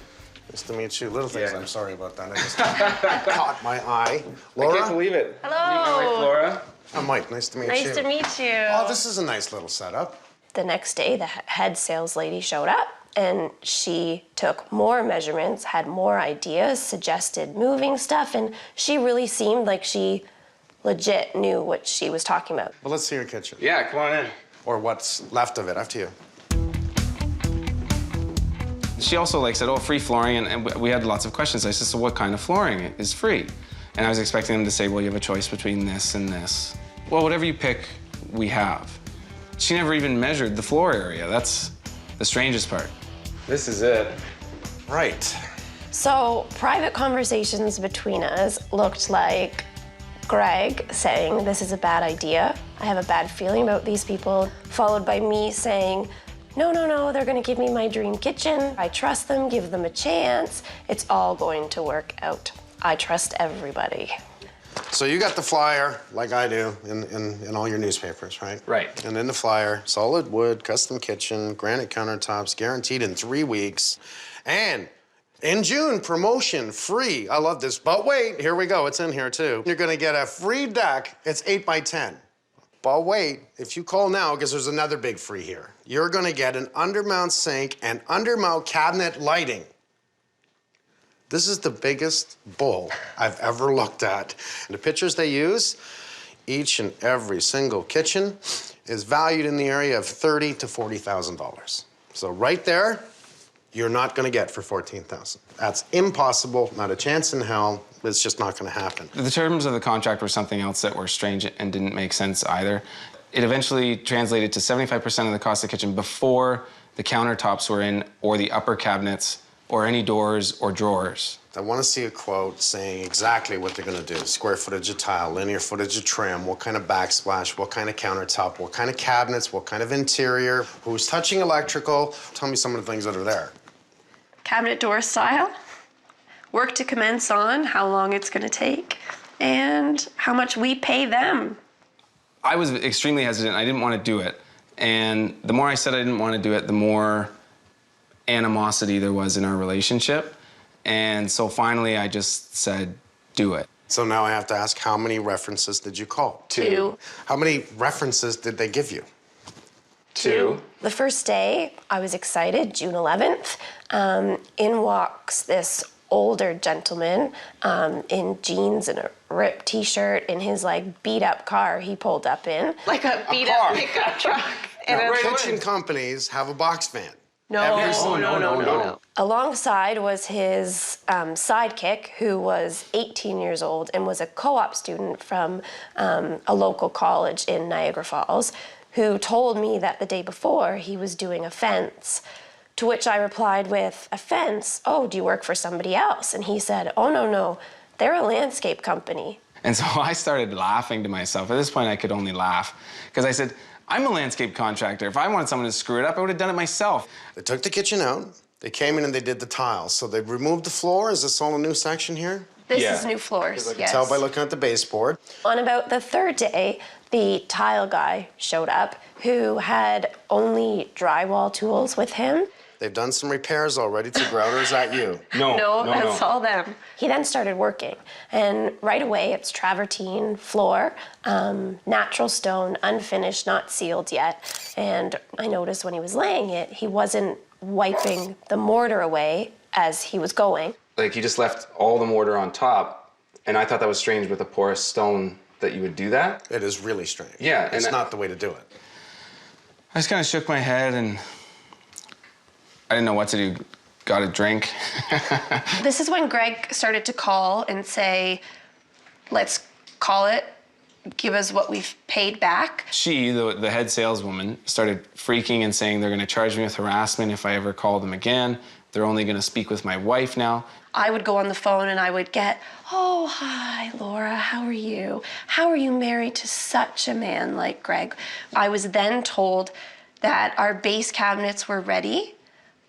S1: Nice to meet you. Little things, I'm sorry about that. I just caught my eye. Laura?
S15: I can't believe it.
S10: Hello.
S15: Meet my wife, Laura.
S1: I'm Mike. Nice to meet you.
S10: Nice to meet you.
S1: Oh, this is a nice little setup.
S10: The next day, the head sales lady showed up, and she took more measurements, had more ideas, suggested moving stuff, and she really seemed like she legit knew what she was talking about.
S1: Well, let's see your kitchen.
S15: Yeah, come on in.
S1: Or what's left of it, up to you.
S15: She also said, oh, free flooring, and we had lots of questions. I said, so what kind of flooring is free? And I was expecting them to say, well, you have a choice between this and this. Well, whatever you pick, we have. She never even measured the floor area. That's the strangest part. This is it.
S1: Right.
S10: So private conversations between us looked like Greg saying, this is a bad idea. I have a bad feeling about these people, followed by me saying, no, no, no, they're gonna give me my dream kitchen. I trust them, give them a chance. It's all going to work out. I trust everybody.
S1: So you got the flyer, like I do, in all your newspapers, right?
S15: Right.
S1: And in the flyer, solid wood, custom kitchen, granite countertops, guaranteed in 3 weeks. And in June, promotion, free. I love this. But wait, here we go. It's in here, too. You're gonna get a free deck. It's 8 by 10. But wait, if you call now, because there's another big free here, you're gonna get an undermount sink and undermount cabinet lighting. This is the biggest bull I've ever looked at. And the pictures they use, each and every single kitchen is valued in the area of $30,000 to $40,000. So right there, you're not gonna get for $14,000. That's impossible, not a chance in hell. It's just not gonna happen.
S15: The terms of the contract were something else that were strange and didn't make sense either. It eventually translated to 75% of the cost of the kitchen before the countertops were in, or the upper cabinets, or any doors or drawers.
S1: I want to see a quote saying exactly what they're going to do. Square footage of tile, linear footage of trim, what kind of backsplash, what kind of countertop, what kind of cabinets, what kind of interior, who's touching electrical. Tell me some of the things that are there.
S10: Cabinet door style, work to commence on, how long it's gonna take, and how much we pay them.
S15: I was extremely hesitant. I didn't want to do it. And the more I said I didn't want to do it, the more animosity there was in our relationship. And so finally I just said, do it.
S1: So now I have to ask, how many references did you call?
S10: 2.
S1: How many references did they give you?
S15: 2.
S10: The first day, I was excited, June 11th. In walks this older gentleman in jeans and a ripped t-shirt in his beat up car he pulled up in. Like a beat up pickup truck.
S1: Now, kitchen companies have a box van.
S10: No. Alongside was his sidekick, who was 18 years old and was a co-op student from a local college in Niagara Falls, who told me that the day before he was doing a fence. To which I replied with, a fence? Oh, do you work for somebody else? And he said, oh, no, they're a landscape company.
S15: And so I started laughing to myself. At this point, I could only laugh, because I said, I'm a landscape contractor. If I wanted someone to screw it up, I would have done it myself.
S1: They took the kitchen out, they came in and they did the tiles. So they removed the floor. Is this all a new section here?
S10: This is new floors,
S1: I can tell by looking at the baseboard.
S10: On about the third day, the tile guy showed up, who had only drywall tools with him.
S1: They've done some repairs already to grout, or is that you?
S10: No, that's all them. He then started working, and right away it's travertine floor, natural stone, unfinished, not sealed yet. And I noticed when he was laying it, he wasn't wiping the mortar away as he was going.
S15: He just left all the mortar on top, and I thought that was strange with a porous stone that you would do that.
S1: It is really strange.
S15: Yeah.
S1: It's not the way to do it.
S15: I just kind of shook my head, and I didn't know what to do. Got a drink.
S10: This is when Greg started to call and say, let's call it give us what we've paid back.
S15: She, the head saleswoman, started freaking and saying they're going to charge me with harassment if I ever call them again. They're only going to speak with my wife now.
S10: I would go on the phone and I would get, oh, hi, Laura, how are you? How are you married to such a man like Greg? I was then told that our base cabinets were ready,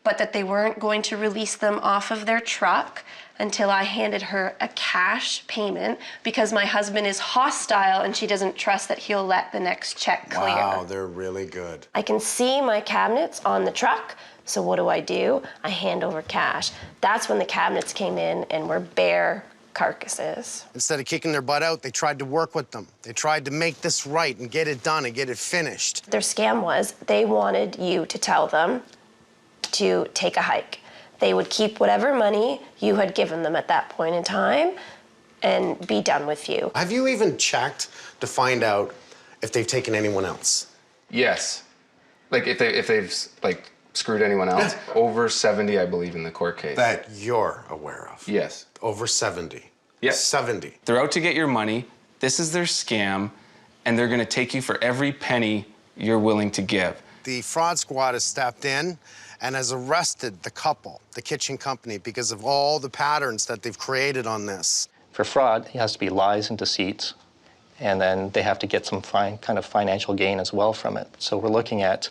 S10: but that they weren't going to release them off of their truck until I handed her a cash payment because my husband is hostile and she doesn't trust that he'll let the next check clear.
S1: Wow, they're really good.
S10: I can see my cabinets on the truck, so what do? I hand over cash. That's when the cabinets came in and were bare carcasses.
S1: Instead of kicking their butt out, they tried to work with them. They tried to make this right and get it done and get it finished.
S10: Their scam was they wanted you to tell them to take a hike. They would keep whatever money you had given them at that point in time and be done with you.
S1: Have you even checked to find out if they've taken anyone else?
S15: Yes. Like if they've like screwed anyone else. Over 70, I believe, in the court case.
S1: That you're aware of?
S15: Yes.
S1: Over 70?
S15: Yes.
S1: 70.
S15: They're out to get your money. This is their scam, and they're going to take you for every penny you're willing to give.
S1: The fraud squad has stepped in and has arrested the couple, the kitchen company, because of all the patterns that they've created on this.
S14: For fraud, it has to be lies and deceits, and then they have to get some kind of financial gain as well from it. So we're looking at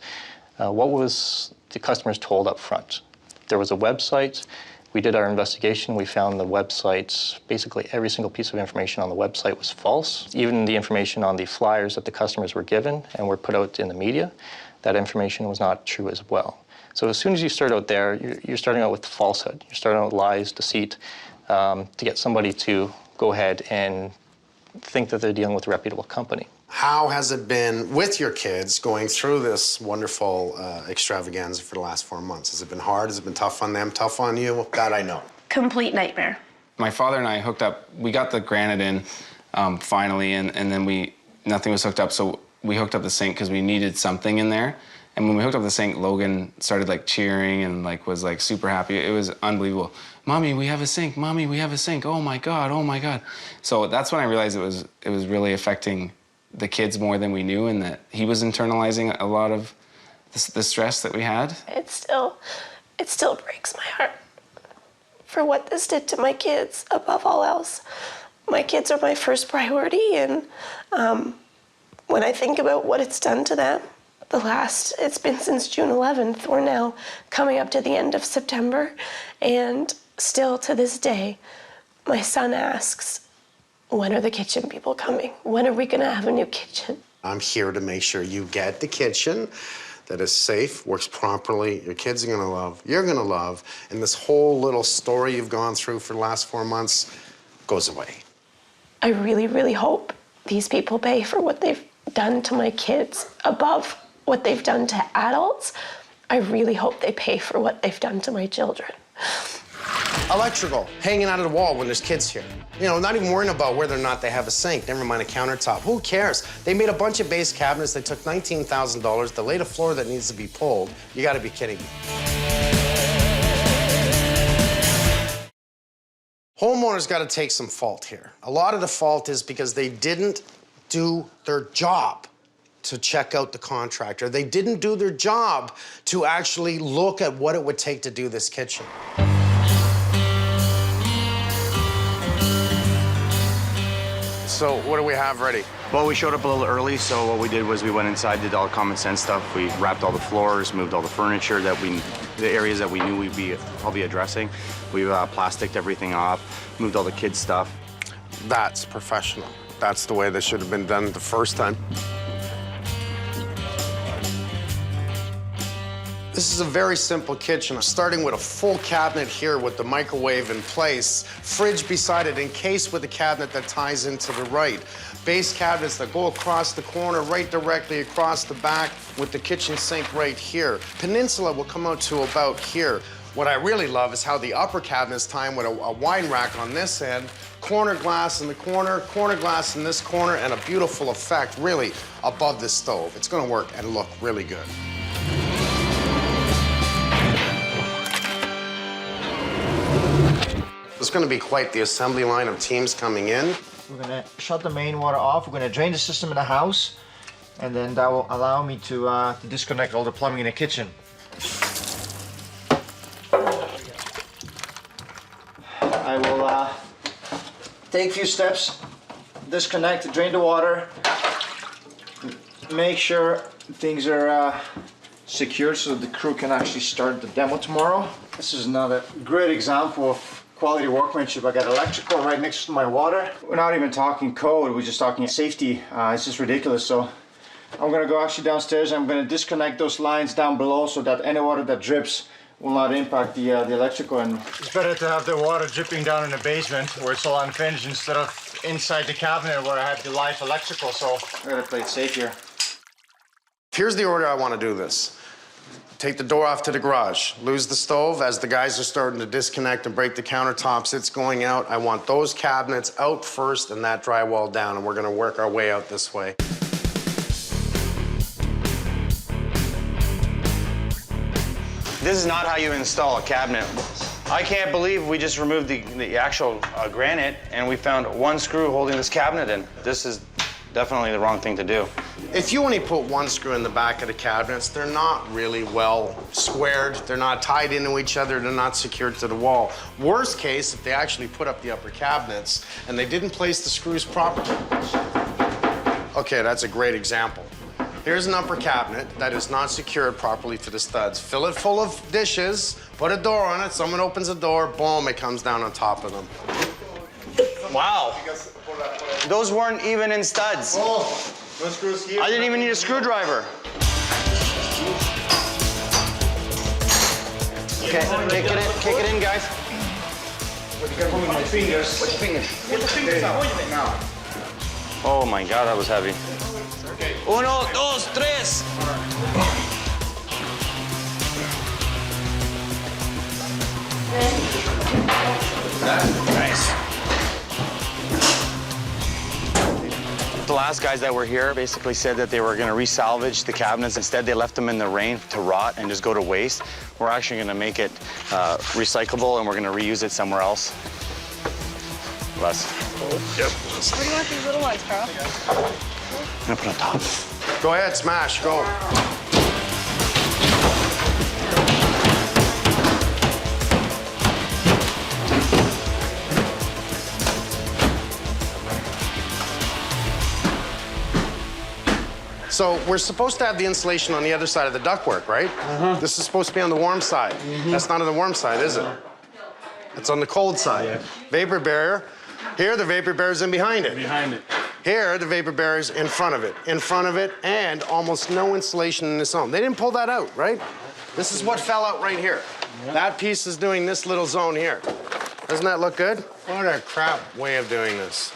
S14: what was the customers told up front. There was a website. We did our investigation. We found the website, basically every single piece of information on the website was false. Even the information on the flyers that the customers were given and were put out in the media, that information was not true as well. So as soon as you start out there, you're starting out with falsehood. You're starting out with lies, deceit, to get somebody to go ahead and think that they're dealing with a reputable company.
S1: How has it been with your kids going through this wonderful extravaganza for the last 4 months? Has it been hard? Has it been tough on them, tough on you? That I know.
S10: Complete nightmare.
S15: My father and I hooked up. We got the granite in finally, and then nothing was hooked up, so we hooked up the sink because we needed something in there. And when we hooked up the sink, Logan started like cheering and like was like super happy. It was unbelievable. Mommy, we have a sink. Mommy, we have a sink. Oh my God, oh my God. So that's when I realized it was really affecting the kids more than we knew, and that he was internalizing a lot of the stress that we had.
S10: It still breaks my heart for what this did to my kids above all else. My kids are my first priority, and when I think about what it's done to them, it's been since June 11th. We're now coming up to the end of September, and still to this day, my son asks, when are the kitchen people coming? When are we gonna have a new kitchen?
S1: I'm here to make sure you get the kitchen that is safe, works properly, your kids are gonna love, you're gonna love, and this whole little story you've gone through for the last 4 months goes away.
S10: I really, really hope these people pay for what they've done to my kids above what they've done to adults. I really hope they pay for what they've done to my children.
S1: Electrical, hanging out of the wall when there's kids here. You know, not even worrying about whether or not they have a sink, never mind a countertop. Who cares? They made a bunch of base cabinets. They took $19,000. They laid a floor that needs to be pulled. You gotta be kidding me. Homeowners gotta take some fault here. A lot of the fault is because they didn't do their job to check out the contractor. They didn't do their job to actually look at what it would take to do this kitchen. So what do we have ready?
S12: Well, we showed up a little early, so what we did was we went inside, did all the common sense stuff. We wrapped all the floors, moved all the furniture the areas that we knew we'd be probably addressing. We plasticed everything off, moved all the kids' stuff.
S1: That's professional. That's the way this should have been done the first time. This is a very simple kitchen, starting with a full cabinet here with the microwave in place, fridge beside it, encased with a cabinet that ties into the right. Base cabinets that go across the corner, right directly across the back with the kitchen sink right here. Peninsula will come out to about here. What I really love is how the upper cabinets tie in with a wine rack on this end, corner glass in the corner glass in this corner, and a beautiful effect, really, above the stove. It's gonna work and look really good. It's going to be quite the assembly line of teams coming in.
S12: We're gonna shut the main water off. We're gonna drain the system in the house, and then that will allow me to disconnect all the plumbing in the kitchen. I will take a few steps, disconnect, drain the water, make sure things are secured so the crew can actually start the demo tomorrow. This is another great example of quality workmanship. I got electrical right next to my water. We're not even talking code, we're just talking safety. It's just ridiculous. So I'm gonna go actually downstairs and I'm gonna disconnect those lines down below so that any water that drips will not impact the electrical. And it's better to have the water dripping down in the basement where it's all unfinished instead of inside the cabinet where I have the live electrical. So I gotta play it safe here.
S1: Here's the order I want to do this. Take the door off to the garage, lose the stove. As the guys are starting to disconnect and break the countertops, it's going out. I want those cabinets out first and that drywall down, and we're gonna work our way out this way.
S7: This is not how you install a cabinet. I can't believe we just removed the actual granite and we found one screw holding this cabinet in. This is definitely the wrong thing to do.
S1: If you only put one screw in the back of the cabinets, they're not really well squared. They're not tied into each other. They're not secured to the wall. Worst case, if they actually put up the upper cabinets and they didn't place the screws properly. Okay, that's a great example. Here's an upper cabinet that is not secured properly to the studs. Fill it full of dishes, put a door on it, someone opens the door, boom, it comes down on top of them.
S7: Wow. Those weren't even in studs.
S12: Oh, no screws here.
S7: I didn't even need a screwdriver. Okay, kick it in, guys.
S12: What you got with my fingers?
S7: With your fingers.
S12: Get the fingers out. Now.
S7: Oh my God, that was heavy. Uno, dos, tres. Nice. The last guys that were here basically said that they were going to resalvage the cabinets. Instead, they left them in the rain to rot and just go to waste. We're actually going to make it recyclable, and we're going to reuse it somewhere else. Less. Yep.
S17: Where do you want these little ones, Carl?
S7: I'm going to put on top.
S1: Go ahead, smash, go. So we're supposed to have the insulation on the other side of the ductwork, right? This is supposed to be on the warm side. That's not on the warm side, is it? It's on the cold side. Yeah. Vapor barrier. Here, the vapor barrier's in behind it.
S3: Behind it.
S1: Here, the vapor barrier's in front of it, and almost no insulation in this zone. They didn't pull that out, right? This is what fell out right here. Yep. That piece is doing this little zone here. Doesn't that look good? What a crap way of doing this.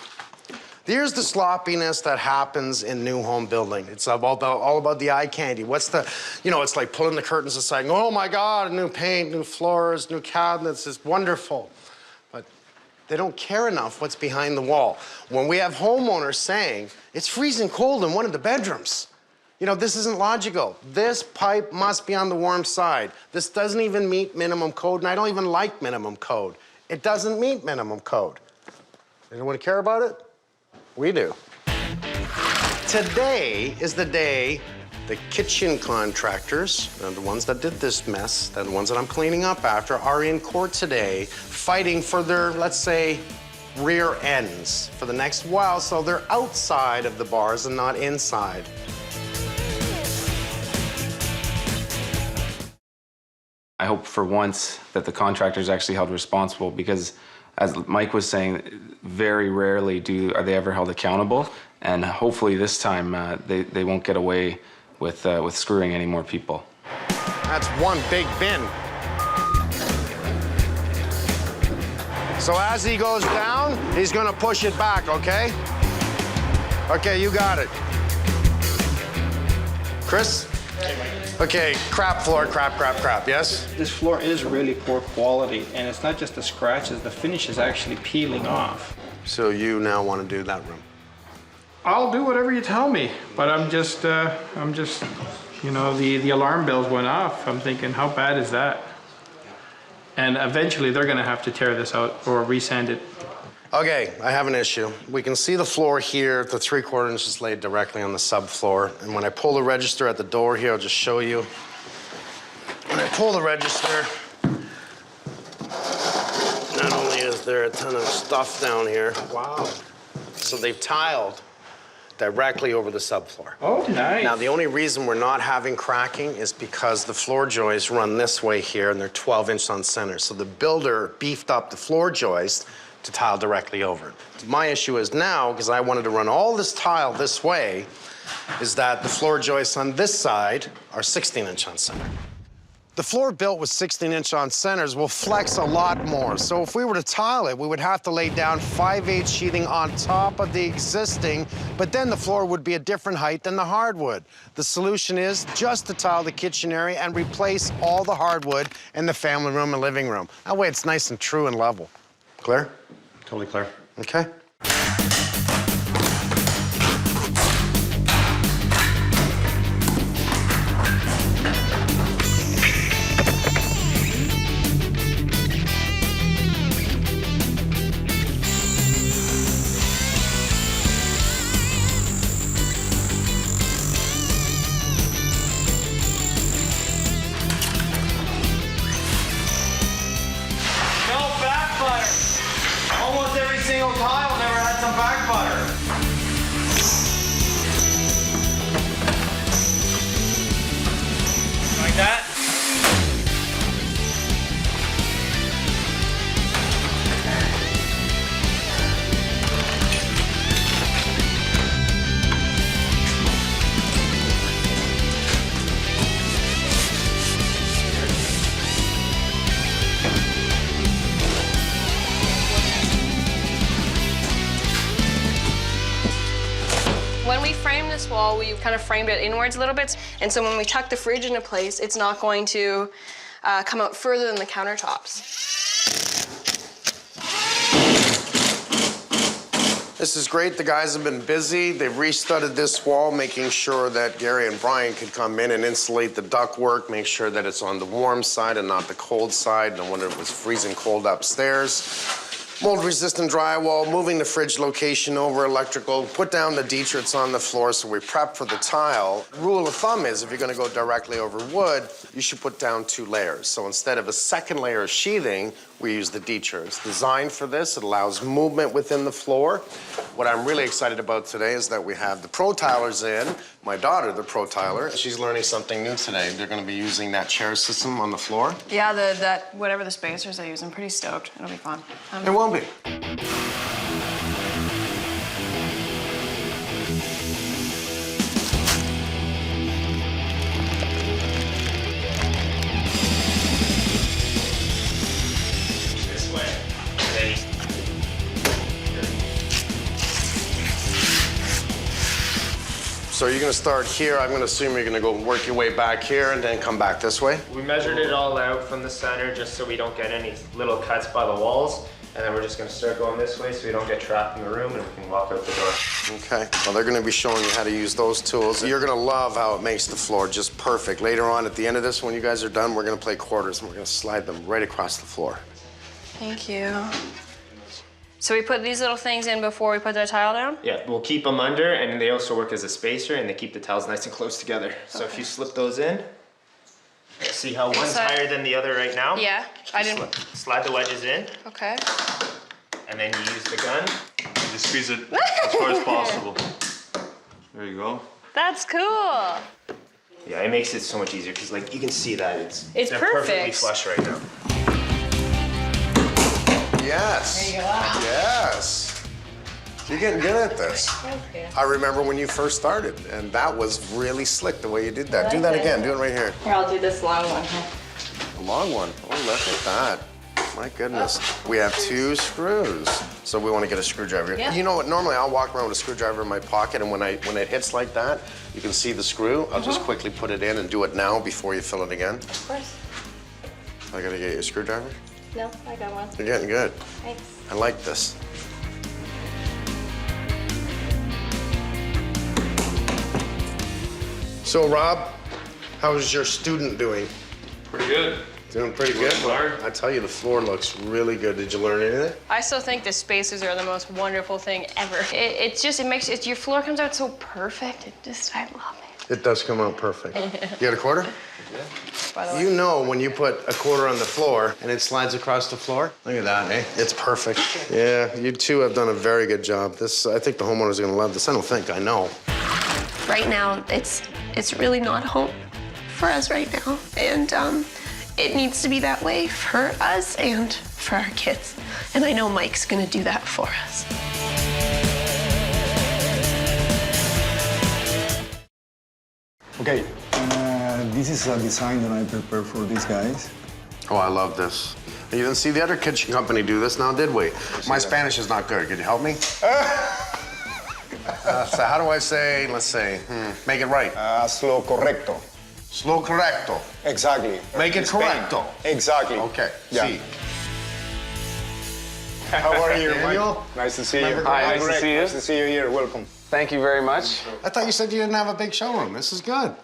S1: Here's the sloppiness that happens in new home building. It's all about the eye candy. What's the, it's like pulling the curtains aside and going, oh my God, new paint, new floors, new cabinets, it's wonderful. But they don't care enough what's behind the wall. When we have homeowners saying, it's freezing cold in one of the bedrooms. This isn't logical. This pipe must be on the warm side. This doesn't even meet minimum code, and I don't even like minimum code. It doesn't meet minimum code. Anyone care about it? We do. Today is the day the kitchen contractors, the ones that did this mess, the ones that I'm cleaning up after, are in court today fighting for their, let's say, rear ends for the next while, so they're outside of the bars and not inside.
S15: I hope for once that the contractor's actually held responsible, because as Mike was saying, very rarely are they ever held accountable, and hopefully this time they won't get away with screwing any more people.
S1: That's one big bin. So as he goes down, he's gonna push it back, okay? Okay, you got it. Chris? Okay, crap floor, crap, yes?
S2: This floor is really poor quality, and it's not just the scratches, the finish is actually peeling off.
S1: So you now want to do that room?
S2: I'll do whatever you tell me, but I'm just, the alarm bells went off. I'm thinking, how bad is that? And eventually they're gonna have to tear this out or resand it.
S1: Okay, I have an issue. We can see the floor here, the 3/4 inches laid directly on the subfloor. And when I pull the register at the door here, I'll just show you. When I pull the register, not only is there a ton of stuff down here, wow. So they've tiled directly over the subfloor.
S2: Oh, nice.
S1: Now, the only reason we're not having cracking is because the floor joists run this way here, and they're 12-inch on center. So the builder beefed up the floor joist to tile directly over it. My issue is now, because I wanted to run all this tile this way, is that the floor joists on this side are 16-inch on center. The floor built with 16-inch on centers will flex a lot more. So if we were to tile it, we would have to lay down 5/8 sheathing on top of the existing, but then the floor would be a different height than the hardwood. The solution is just to tile the kitchen area and replace all the hardwood in the family room and living room. That way it's nice and true and level. Clear?
S2: Totally clear.
S1: Okay.
S17: When we framed this wall, we kind of framed it inwards a little bit. And so when we tuck the fridge into place, it's not going to come out further than the countertops.
S1: This is great. The guys have been busy. They've restudded this wall, making sure that Gary and Brian could come in and insulate the ductwork, make sure that it's on the warm side and not the cold side. No wonder it was freezing cold upstairs. Mold-resistant drywall, moving the fridge location over electrical, put down the detrits on the floor so we prep for the tile. Rule of thumb is if you're gonna go directly over wood, you should put down 2 layers. So instead of a second layer of sheathing, we use the detrits. Designed for this, it allows movement within the floor. What I'm really excited about today is that we have the pro tilers in. My daughter, the pro tiler, she's learning something new today. They're gonna be using that chair system on the floor.
S17: Yeah, that whatever the spacers I use, I'm pretty stoked. It'll be fun.
S1: It won't be.
S18: This way. Ready.
S1: So you're gonna start here. I'm gonna assume you're gonna go work your way back here and then come back this way.
S3: We measured it all out from the center just so we don't get any little cuts by the walls. And then we're just gonna start going this way so we don't get trapped in the room and we can walk out the door.
S1: Okay, well, they're gonna be showing you how to use those tools. You're gonna love how it makes the floor just perfect. Later on, at the end of this, when you guys are done, we're gonna play quarters and we're gonna slide them right across the floor.
S17: Thank you. So we put these little things in before we put the tile down?
S3: Yeah, we'll keep them under, and they also work as a spacer, and they keep the tiles nice and close together. So if you slip those in, see how one's higher than the other right now?
S17: Yeah, I didn't.
S3: Slide the wedges in,
S17: Okay.
S3: and then you use the gun.
S9: Just squeeze it as far as possible. There you go.
S17: That's cool.
S3: Yeah, it makes it so much easier because, like, you can see that
S17: It's
S3: they're perfectly
S17: perfect.
S3: flush right now.
S1: Yes.
S17: There you go.
S1: Yes. You're getting good at this.
S17: Thank you.
S1: I remember when you first started, and that was really slick the way you did that. Do that again. Do it right here.
S17: Here, I'll do this long one.
S1: A long one. Oh, look at that. My goodness. We have 2 screws. So we want to get a screwdriver.
S17: Yeah.
S1: You know what? Normally I'll walk around with a screwdriver in my pocket, and when it hits like that, you can see the screw. I'll just quickly put it in and do it now before you fill it again.
S17: Of course.
S1: I gotta get you a screwdriver.
S17: No, I got one.
S1: You're getting good.
S17: Thanks.
S1: I like this. So, Rob, how is your student doing?
S8: Pretty good.
S1: Doing pretty good. I tell you, the floor looks really good. Did you learn anything?
S17: I still think the spacers are the most wonderful thing ever. It makes your floor comes out so perfect. I love it.
S1: It does come out perfect. You got a quarter?
S17: Yeah. By the way.
S1: You know when you put a quarter on the floor and it slides across the floor? Look at that, eh? It's perfect. Yeah, you two have done a very good job. I think the homeowners are gonna love this. I don't think, I know.
S10: Right now, it's really not home for us right now. And it needs to be that way for us and for our kids. And I know Mike's gonna do that for us.
S11: Okay, this is a design that I prepared for these guys.
S1: Oh, I love this. You didn't see the other kitchen company do this now, did we? My Spanish is not good. Could you help me? So how do I say, let's say, make it right?
S11: Slow correcto.
S1: Slow correcto.
S11: Exactly.
S1: Make it correcto.
S11: Exactly.
S1: Okay,
S11: yeah.
S1: see.
S11: How are you,
S1: Daniel?
S11: Mike? Nice to see you.
S1: Hi, nice to see you.
S11: Nice to see you here. Welcome.
S16: Thank you very much.
S1: I thought you said you didn't have a big showroom. This is good.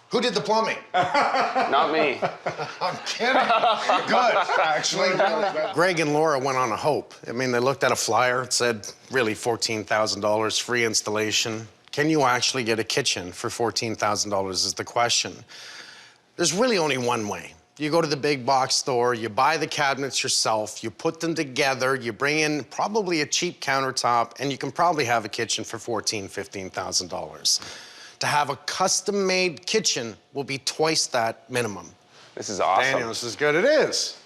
S1: Who did the plumbing?
S16: Not me.
S1: I'm kidding. Good, actually. Greg and Laura went on a hope. I mean, they looked at a flyer. It said, really, $14,000, free installation. Can you actually get a kitchen for $14,000 is the question. There's really only one way. You go to the big box store, you buy the cabinets yourself, you put them together, you bring in probably a cheap countertop, and you can probably have a kitchen for $14,000, $15,000. To have a custom-made kitchen will be twice that minimum.
S16: This is awesome.
S1: Daniel, this is good. It is.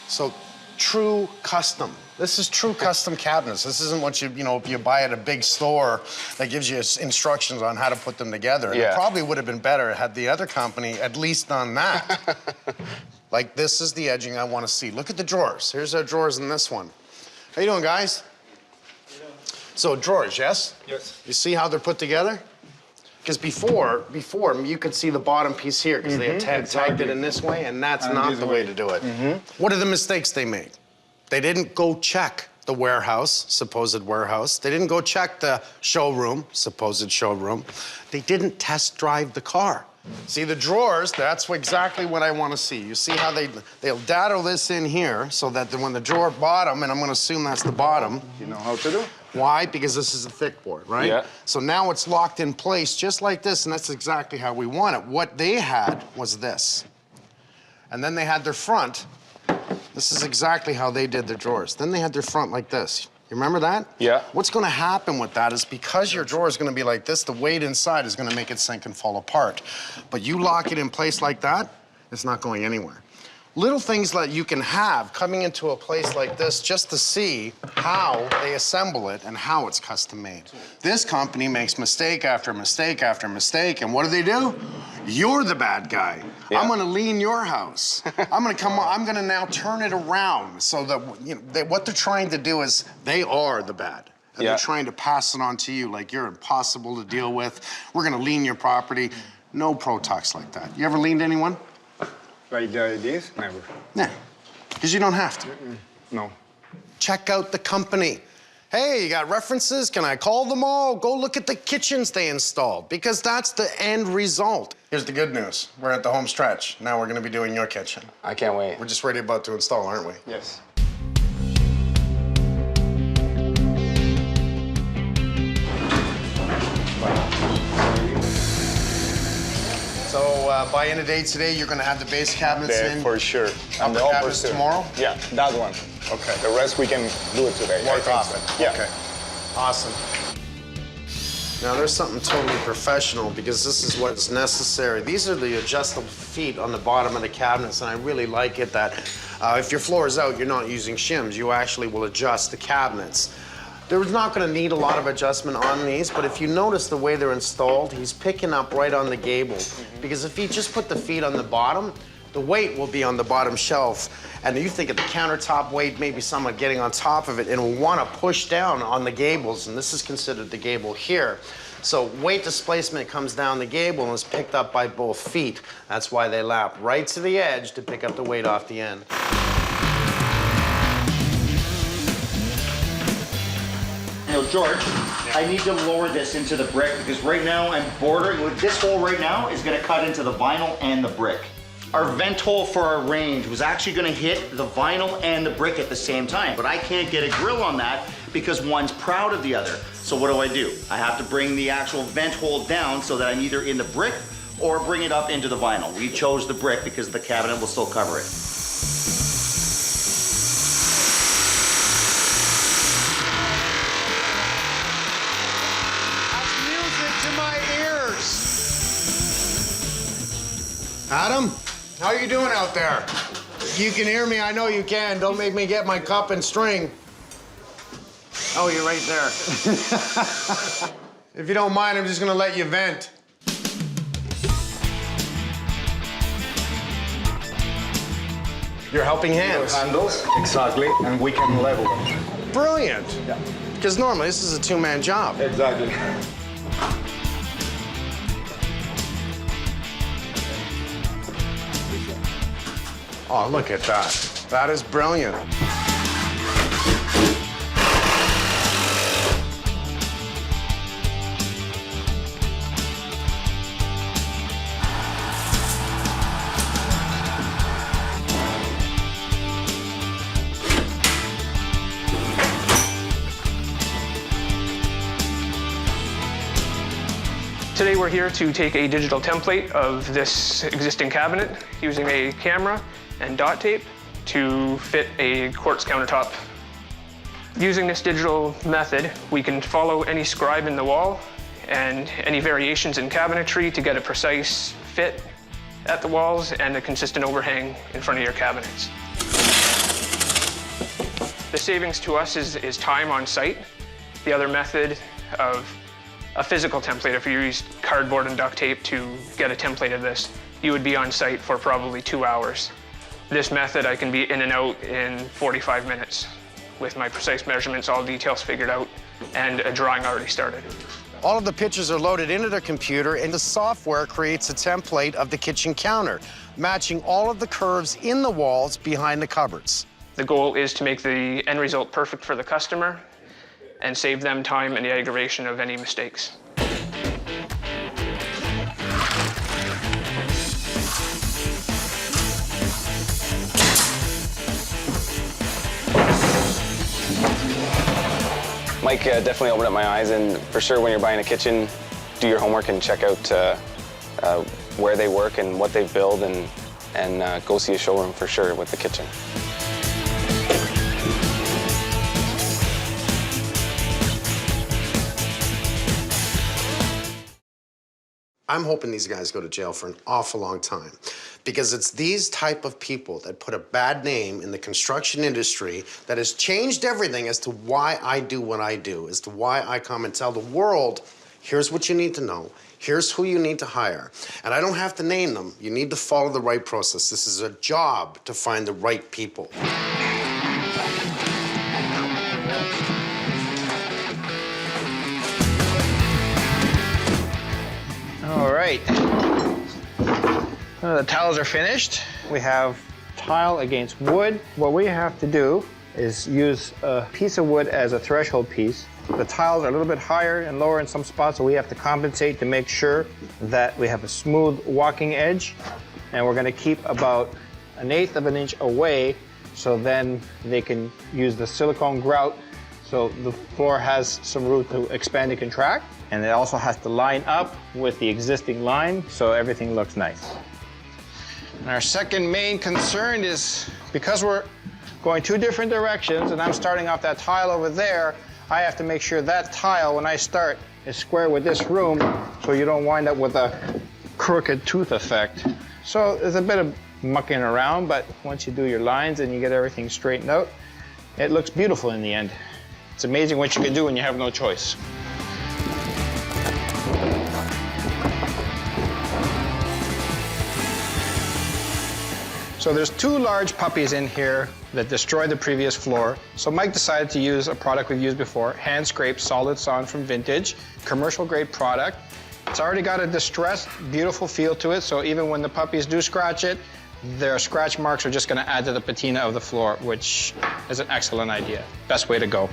S1: So, true custom. This is true custom cabinets. This isn't what you buy at a big store that gives you instructions on how to put them together. And it probably would have been better had the other company at least done that. Like, this is the edging I want to see. Look at the drawers. Here's our drawers in this one. How you doing, guys? So, drawers, yes?
S11: Yes.
S1: You see how they're put together? Because before, you could see the bottom piece here, because they had tagged it in this way, and that's not the way to do it. What are the mistakes they made? They didn't go check the warehouse, supposed warehouse. They didn't go check the showroom, supposed showroom. They didn't test drive the car. See, the drawers, that's exactly what I want to see. You see how they'll daddle this in here so that when the drawer bottom, and I'm going to assume that's the bottom.
S11: You know how to do?
S1: Why? Because this is a thick board, right?
S16: Yeah.
S1: So now it's locked in place just like this, and that's exactly how we want it. What they had was this. And then they had their front. This is exactly how they did their drawers. Then they had their front like this. You remember that?
S16: Yeah.
S1: What's gonna happen with that is because your drawer is gonna be like this, the weight inside is gonna make it sink and fall apart. But you lock it in place like that, it's not going anywhere. Little things that you can have coming into a place like this just to see how they assemble it and how it's custom made. This company makes mistake after mistake after mistake, and what do? You're the bad guy. Yeah. I'm gonna lean your house. I'm gonna now turn it around so that, what they're trying to do is they are the bad. And they're trying to pass it on to you like you're impossible to deal with. We're gonna lean your property. No pro talks like that. You ever leaned anyone?
S11: Like this? Never.
S1: Yeah, because you don't have to.
S11: No.
S1: Check out the company. Hey, you got references? Can I call them all? Go look at the kitchens they installed, because that's the end result. Here's the good news. We're at the home stretch. Now we're gonna be doing your kitchen.
S16: I can't wait.
S1: We're just ready about to install, aren't we?
S11: Yes.
S1: So by end of day today, you're gonna have the base cabinets in?
S11: For sure.
S1: And the cabinets tomorrow?
S11: Yeah, that one.
S1: Okay.
S11: The rest we can do it today.
S1: Work off it?
S11: Yeah.
S1: Okay. Awesome. Now there's something totally professional because this is what's necessary. These are the adjustable feet on the bottom of the cabinets, and I really like it that if your floor is out, you're not using shims. You actually will adjust the cabinets. There's not gonna need a lot of adjustment on these, but if you notice the way they're installed, he's picking up right on the gable. Because if you just put the feet on the bottom, the weight will be on the bottom shelf. And you think of the countertop weight, maybe someone getting on top of it, and will wanna push down on the gables, and this is considered the gable here. So weight displacement comes down the gable and is picked up by both feet. That's why they lap right to the edge to pick up the weight off the end.
S2: George,
S7: I need to lower this into the brick because right now I'm bordering with this hole right now is gonna cut into the vinyl and the brick. Our vent hole for our range was actually gonna hit the vinyl and the brick at the same time, but I can't get a grill on that because one's proud of the other. So what do? I have to bring the actual vent hole down so that I'm either in the brick or bring it up into the vinyl. We chose the brick because the cabinet will still cover it.
S1: Adam, how are you doing out there? You can hear me, I know you can. Don't make me get my cup and string. Oh, you're right there. If you don't mind, I'm just gonna let you vent. Your helping hands.
S12: Handles, exactly, and we can level them.
S1: Brilliant. Yeah. Because normally this is a two-man job.
S12: Exactly.
S1: Oh, look at that. That is brilliant.
S4: Today we're here to take a digital template of this existing cabinet using a camera and dot tape to fit a quartz countertop. Using this digital method, we can follow any scribe in the wall and any variations in cabinetry to get a precise fit at the walls and a consistent overhang in front of your cabinets. The savings to us is time on site. The other method of a physical template, if you used cardboard and duct tape to get a template of this, you would be on site for probably 2 hours. This method, I can be in and out in 45 minutes with my precise measurements, all details figured out, and a drawing already started.
S1: All of the pictures are loaded into the computer, and the software creates a template of the kitchen counter, matching all of the curves in the walls behind the cupboards.
S4: The goal is to make the end result perfect for the customer and save them time and the aggravation of any mistakes.
S16: Mike definitely opened up my eyes, and for sure when you're buying a kitchen, do your homework and check out where they work and what they build, and go see a showroom for sure with the kitchen.
S1: I'm hoping these guys go to jail for an awful long time because it's these type of people that put a bad name in the construction industry that has changed everything as to why I do what I do, as to why I come and tell the world, here's what you need to know, here's who you need to hire. And I don't have to name them. You need to follow the right process. This is a job to find the right people.
S2: All right. The tiles are finished. We have tile against wood. What we have to do is use a piece of wood as a threshold piece. The tiles are a little bit higher and lower in some spots, so we have to compensate to make sure that we have a smooth walking edge. And we're gonna keep about 1/8 of an inch away, so then they can use the silicone grout so the floor has some room to expand and contract. And it also has to line up with the existing line so everything looks nice. And our second main concern is because we're going 2 different directions and I'm starting off that tile over there, I have to make sure that tile, when I start, is square with this room so you don't wind up with a crooked tooth effect. So there's a bit of mucking around, but once you do your lines and you get everything straightened out, it looks beautiful in the end. It's amazing what you can do when you have no choice. So there's 2 large puppies in here that destroyed the previous floor. So Mike decided to use a product we've used before, hand scraped solid sawn from Vintage, commercial grade product. It's already got a distressed, beautiful feel to it, so even when the puppies do scratch it, their scratch marks are just gonna add to the patina of the floor, which is an excellent idea. Best way to go.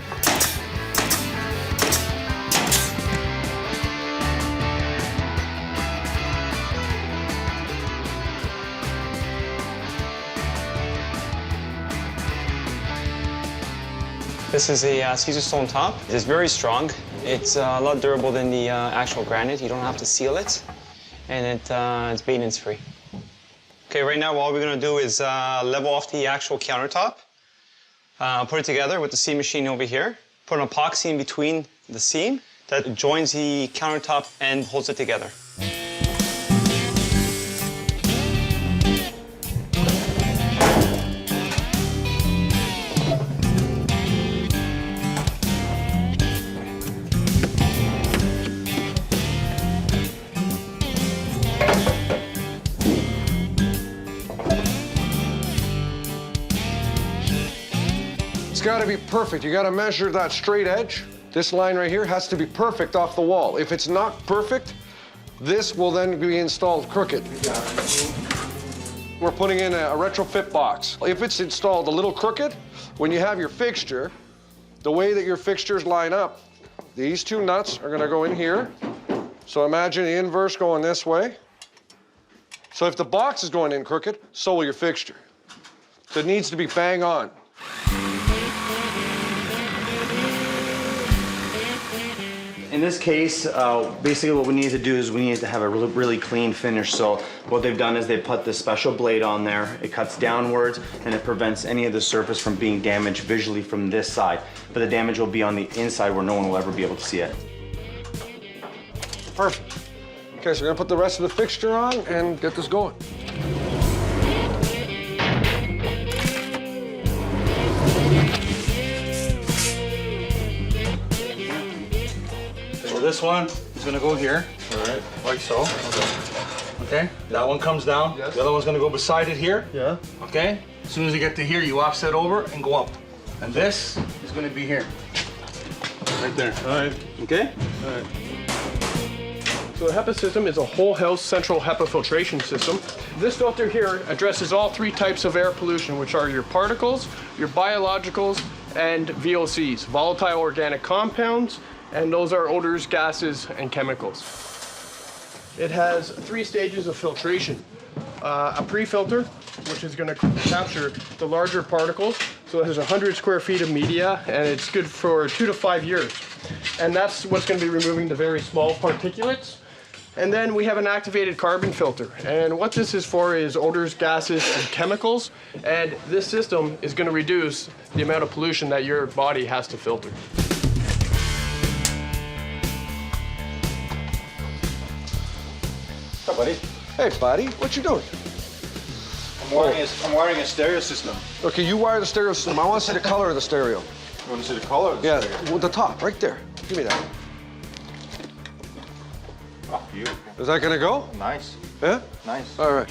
S16: This is a Caesar stone top. It's very strong. It's a lot durable than the actual granite. You don't have to seal it, and it's maintenance-free. Okay, right now all we're gonna do is level off the actual countertop, put it together with the seam machine over here, put an epoxy in between the seam that joins the countertop and holds it together.
S6: It's got to be perfect. You got to measure that straight edge. This line right here has to be perfect off the wall. If it's not perfect, this will then be installed crooked. We're putting in a retrofit box. If it's installed a little crooked, when you have your fixture, the way that your fixtures line up, these two nuts are going to go in here. So imagine the inverse going this way. So if the box is going in crooked, so will your fixture. So it needs to be bang on.
S19: In this case, basically what we need to do is we need to have a really clean finish. So what they've done is they put this special blade on there. It cuts downwards and it prevents any of the surface from being damaged visually from this side. But the damage will be on the inside where no one will ever be able to see it.
S6: Perfect. Okay, so we're gonna put the rest of the fixture on and get this going.
S20: So this one is gonna go here. All right. Like so. Okay. That one comes down. Yes. The other one's gonna go beside it here. Yeah. Okay. As soon as you get to here, you offset over and go up. And this is gonna be here. Right there. All right. Okay? All right.
S22: So the HEPA system is a whole house central HEPA filtration system. This filter here addresses all three types of air pollution, which are your particles, your biologicals, and VOCs, volatile organic compounds, and those are odors, gases, and chemicals. It has 3 stages of filtration. A pre-filter, which is going to capture the larger particles. So it has 100 square feet of media, and it's good for 2 to 5 years. And that's what's going to be removing the very small particulates. And then we have an activated carbon filter. And what this is for is odors, gases, and chemicals. And this system is going to reduce the amount of pollution that your body has to filter.
S12: Hi, buddy.
S6: Hey, buddy, what you doing?
S12: I'm wiring a stereo system.
S6: Okay, you wire the stereo system. I want to see the color of the stereo.
S12: You want to see the color of the
S6: Yeah,
S12: stereo?
S6: well, the top, right there. Give me that.
S12: Oh, beautiful.
S6: Is that gonna go?
S12: Nice.
S6: Yeah?
S12: Nice.
S6: All right.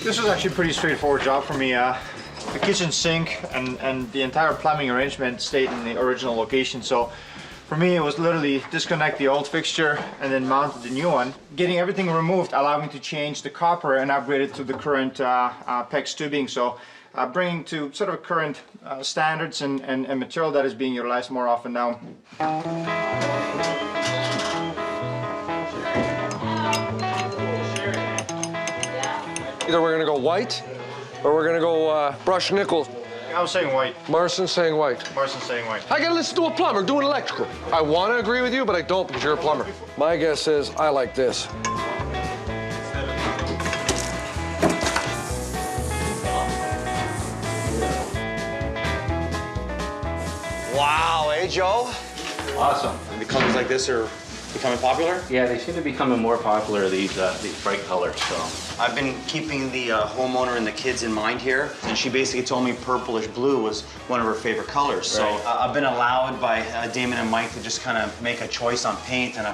S12: This was actually a pretty straightforward job for me. The kitchen sink and the entire plumbing arrangement stayed in the original location. So for me, it was literally disconnect the old fixture and then mount the new one. Getting everything removed allowed me to change the copper and upgrade it to the current PEX tubing. So bringing to sort of current standards and material that is being utilized more often now.
S6: Either we're gonna go white or we're gonna go brushed nickel.
S12: I was saying white.
S6: Marston's saying white.
S12: Marston's saying white.
S6: I gotta listen to a plumber doing electrical. I wanna agree with you, but I don't because you're a plumber. My guess is I like this.
S7: Wow, eh, Joe?
S19: Awesome. And the colors like this are becoming popular?
S24: Yeah, they seem to be becoming more popular, these bright colors, so.
S19: I've been keeping the homeowner and the kids in mind here, and she basically told me purplish blue was one of her favorite colors.
S24: Right.
S19: So I've been allowed by Damon and Mike to just kind of make a choice on paint, and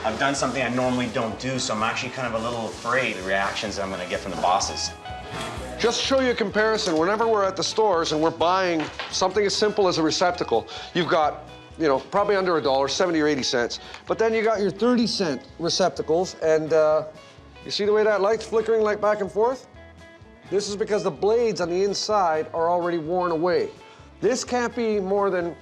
S19: I've done something I normally don't do, so I'm actually kind of a little afraid of the reactions that I'm gonna get from the bosses.
S6: Just to show you a comparison, whenever we're at the stores and we're buying something as simple as a receptacle, you've got, you know, probably under $1, 70 or 80 cents. But then you got your 30-cent receptacles, and you see the way that light's flickering like back and forth? This is because the blades on the inside are already worn away. This can't be more than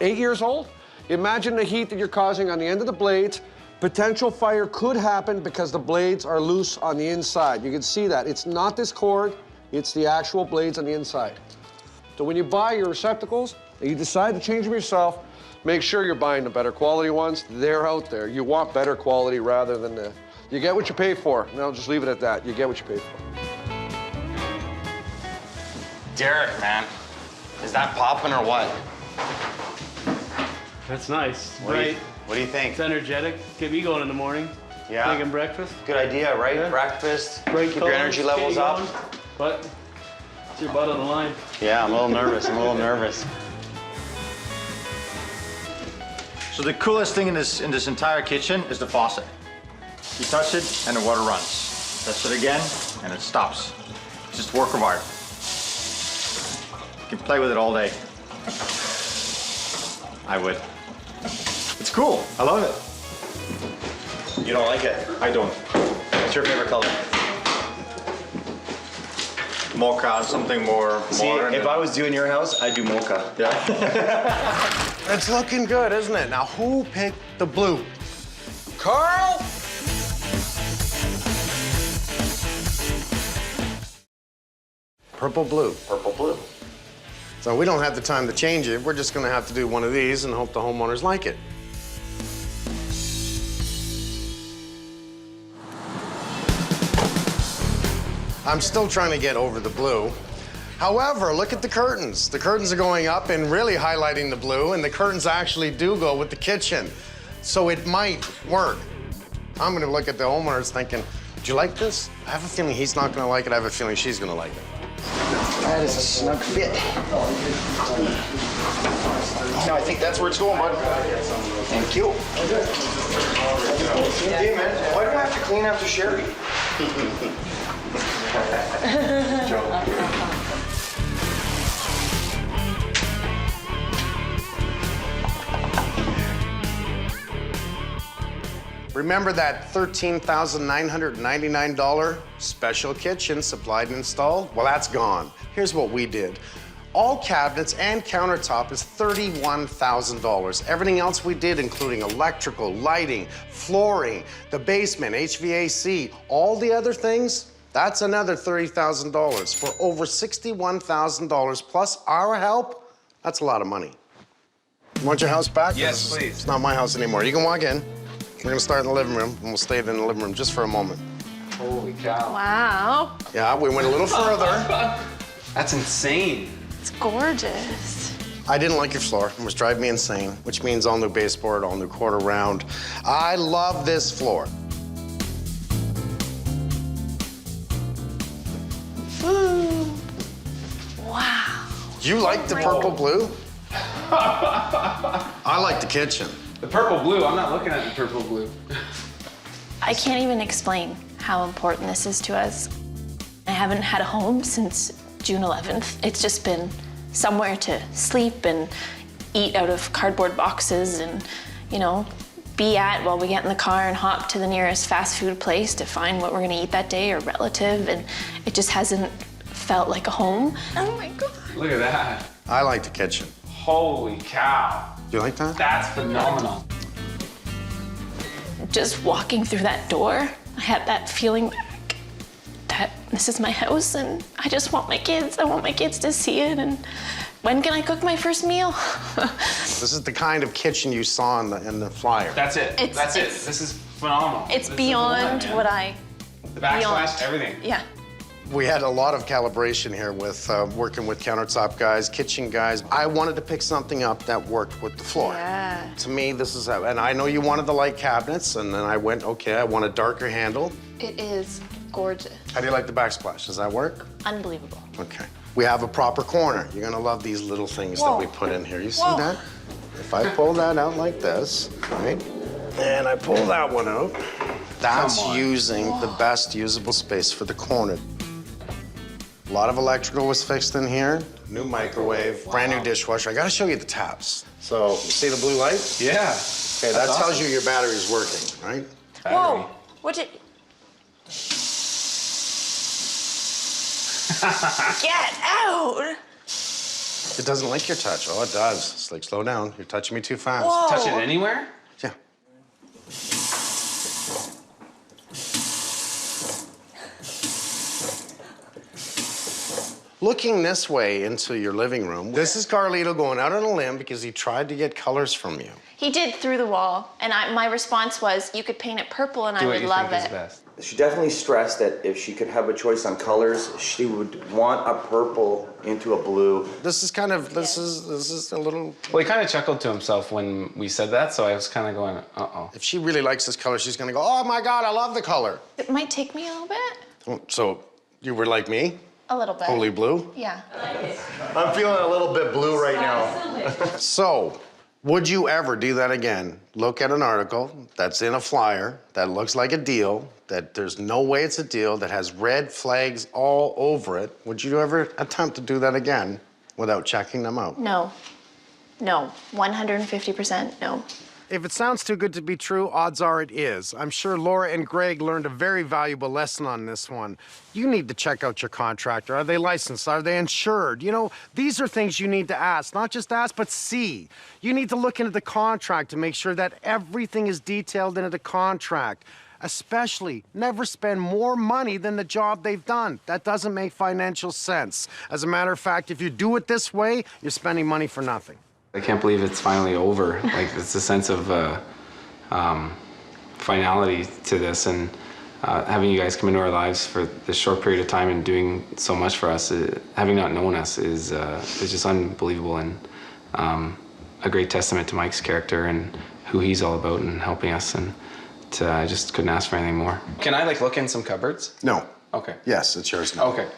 S6: 8 years old. Imagine the heat that you're causing on the end of the blades. Potential fire could happen because the blades are loose on the inside. You can see that. It's not this cord, it's the actual blades on the inside. So when you buy your receptacles and you decide to change them yourself, make sure you're buying the better quality ones. They're out there. You want better quality rather than the... You get what you pay for. And I'll just leave it at that. You get what you pay for.
S16: Derek, man, is that popping or what?
S5: That's nice.
S16: What do you think?
S5: It's energetic. Get me going in the morning.
S16: Yeah.
S5: Making breakfast.
S16: Good idea, right?
S5: Yeah.
S16: Breakfast.
S5: Break
S16: Keep your energy levels up.
S5: But it's your butt on the line.
S16: Yeah, I'm a little nervous. I'm a little nervous.
S12: So the coolest thing in this entire kitchen is the faucet. You touch it and the water runs. Touch it again and it stops. It's just work of art. You can play with it all day. I would. It's cool. I love it.
S16: You don't like it?
S12: I don't.
S16: What's your favorite color?
S12: Mocha, something more modern.
S16: If I was doing your house, I'd do mocha.
S12: Yeah.
S1: It's looking good, isn't it? Now, who picked the blue?
S6: Carl?
S1: Purple blue.
S16: Purple blue.
S1: So we don't have the time to change it. We're just gonna have to do one of these and hope the homeowners like it. I'm still trying to get over the blue. However, look at the curtains. The curtains are going up and really highlighting the blue, and the curtains actually do go with the kitchen. So it might work. I'm gonna look at the homeowners thinking, do you like this? I have a feeling he's not gonna like it. I have a feeling she's gonna like it.
S7: That is a snug fit. No, I think that's where it's going, bud. Thank you. Hey, man, why do I have to clean after Sherry?
S1: Remember that $13,999 special kitchen supplied and installed? Well, that's gone. Here's what we did. All cabinets and countertop is $31,000. Everything else we did, including electrical, lighting, flooring, the basement, HVAC, all the other things, that's another $30,000. For over $61,000 plus our help, that's a lot of money. You want your house back?
S15: Yes, please.
S1: It's not my house anymore. You can walk in. We're gonna start in the living room, and we'll stay in the living room just for a moment.
S15: Holy cow.
S17: Wow.
S1: Yeah, we went a little further.
S15: That's insane.
S17: It's gorgeous.
S1: I didn't like your floor. It was driving me insane, which means all new baseboard, all new quarter round. I love this floor.
S17: Wow.
S1: You like the purple blue? I like the kitchen.
S15: The purple blue, I'm not looking at the purple blue.
S10: I can't even explain how important this is to us. I haven't had a home since June 11th. It's just been somewhere to sleep and eat out of cardboard boxes and, you know, be at while we get in the car and hop to the nearest fast food place to find what we're gonna eat that day or relative, and it just hasn't felt like a home. Oh my God.
S15: Look at that.
S1: I like the kitchen.
S15: Holy cow.
S1: You like that?
S15: That's phenomenal.
S10: Just walking through that door, I had that feeling that this is my house and I just want my kids. I want my kids to see it, and when can I cook my first meal?
S1: This is the kind of kitchen you saw in the flyer.
S15: That's it. That's it. This is phenomenal.
S10: It's
S15: This
S10: beyond
S15: is the one,
S10: what I...
S15: The backsplash,
S10: beyond.
S15: everything.
S10: Yeah.
S1: We had a lot of calibration here with working with countertop guys, kitchen guys. I wanted to pick something up that worked with the floor.
S10: Yeah.
S1: To me, this is how, and I know you wanted the light cabinets, and then I went, okay, I want a darker handle.
S10: It is gorgeous.
S1: How do you like the backsplash? Does that work?
S10: Unbelievable.
S1: Okay. We have a proper corner. You're gonna love these little things that we put in here. You see that? If I pull that out like this, right? And I pull that one out, that's using the best usable space for the corner. A lot of electrical was fixed in here. New microwave, brand new dishwasher. I gotta show you the taps. So, see the blue light?
S15: Yeah.
S1: Okay, that tells you your battery's working, right?
S10: Whoa, what did... Get out!
S1: It doesn't like your touch. Oh, it does. It's like, slow down. You're touching me too fast.
S15: Whoa. Touch it anywhere?
S1: Yeah. Looking this way into your living room, this is Carlito going out on a limb because he tried to get colors from you.
S13: He did through the wall, and my response was, you could paint it purple and I would love it.
S14: She definitely stressed that if she could have a choice on colors, she would want a purple into a blue.
S1: This is kind of, this is a little...
S15: Well, he kind of chuckled to himself when we said that, so I was kind of going, uh-oh.
S1: If she really likes this color, she's gonna go, oh my God, I love the color.
S13: It might take me a little bit.
S1: So you were like me?
S13: A little bit.
S1: Totally blue?
S13: Yeah.
S7: I'm feeling a little bit blue right now.
S1: So, would you ever do that again? Look at an article that's in a flyer that looks like a deal, that there's no way it's a deal, that has red flags all over it. Would you ever attempt to do that again without checking them out?
S13: No. No. 150% no.
S1: If it sounds too good to be true, odds are it is. I'm sure Laura and Greg learned a very valuable lesson on this one. You need to check out your contractor. Are they licensed? Are they insured? You know, these are things you need to ask. Not just ask, but see. You need to look into the contract to make sure that everything is detailed into the contract. Especially, never spend more money than the job they've done. That doesn't make financial sense. As a matter of fact, if you do it this way, you're spending money for nothing.
S15: I can't believe it's finally over. Like, it's a sense of finality to this, and having you guys come into our lives for this short period of time and doing so much for us, having not known us is just unbelievable, and a great testament to Mike's character and who he's all about and helping us, and I just couldn't ask for anything more. Can I look in some cupboards?
S1: No.
S15: Okay.
S1: Yes, it's yours now.
S15: Okay.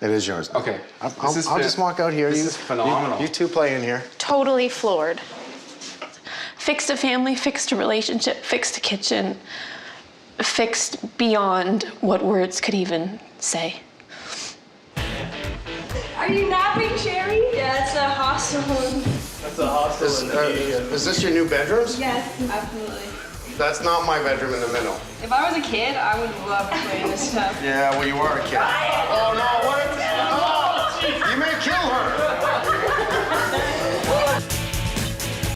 S1: It is yours.
S15: Okay.
S1: I'll just walk out here.
S15: This is phenomenal.
S1: You two play in here.
S13: Totally floored. Fixed a family, fixed a relationship, fixed a kitchen, fixed beyond what words could even say.
S17: Are you napping, Sherry? Yeah, it's a hostel.
S1: That's a hostel. Is this your new bedrooms?
S17: Yes, absolutely.
S1: That's not my bedroom in the middle.
S17: If I was a kid, I would love playing this stuff.
S1: Yeah, well, you are a kid. Oh, no, what? Oh, you may kill her.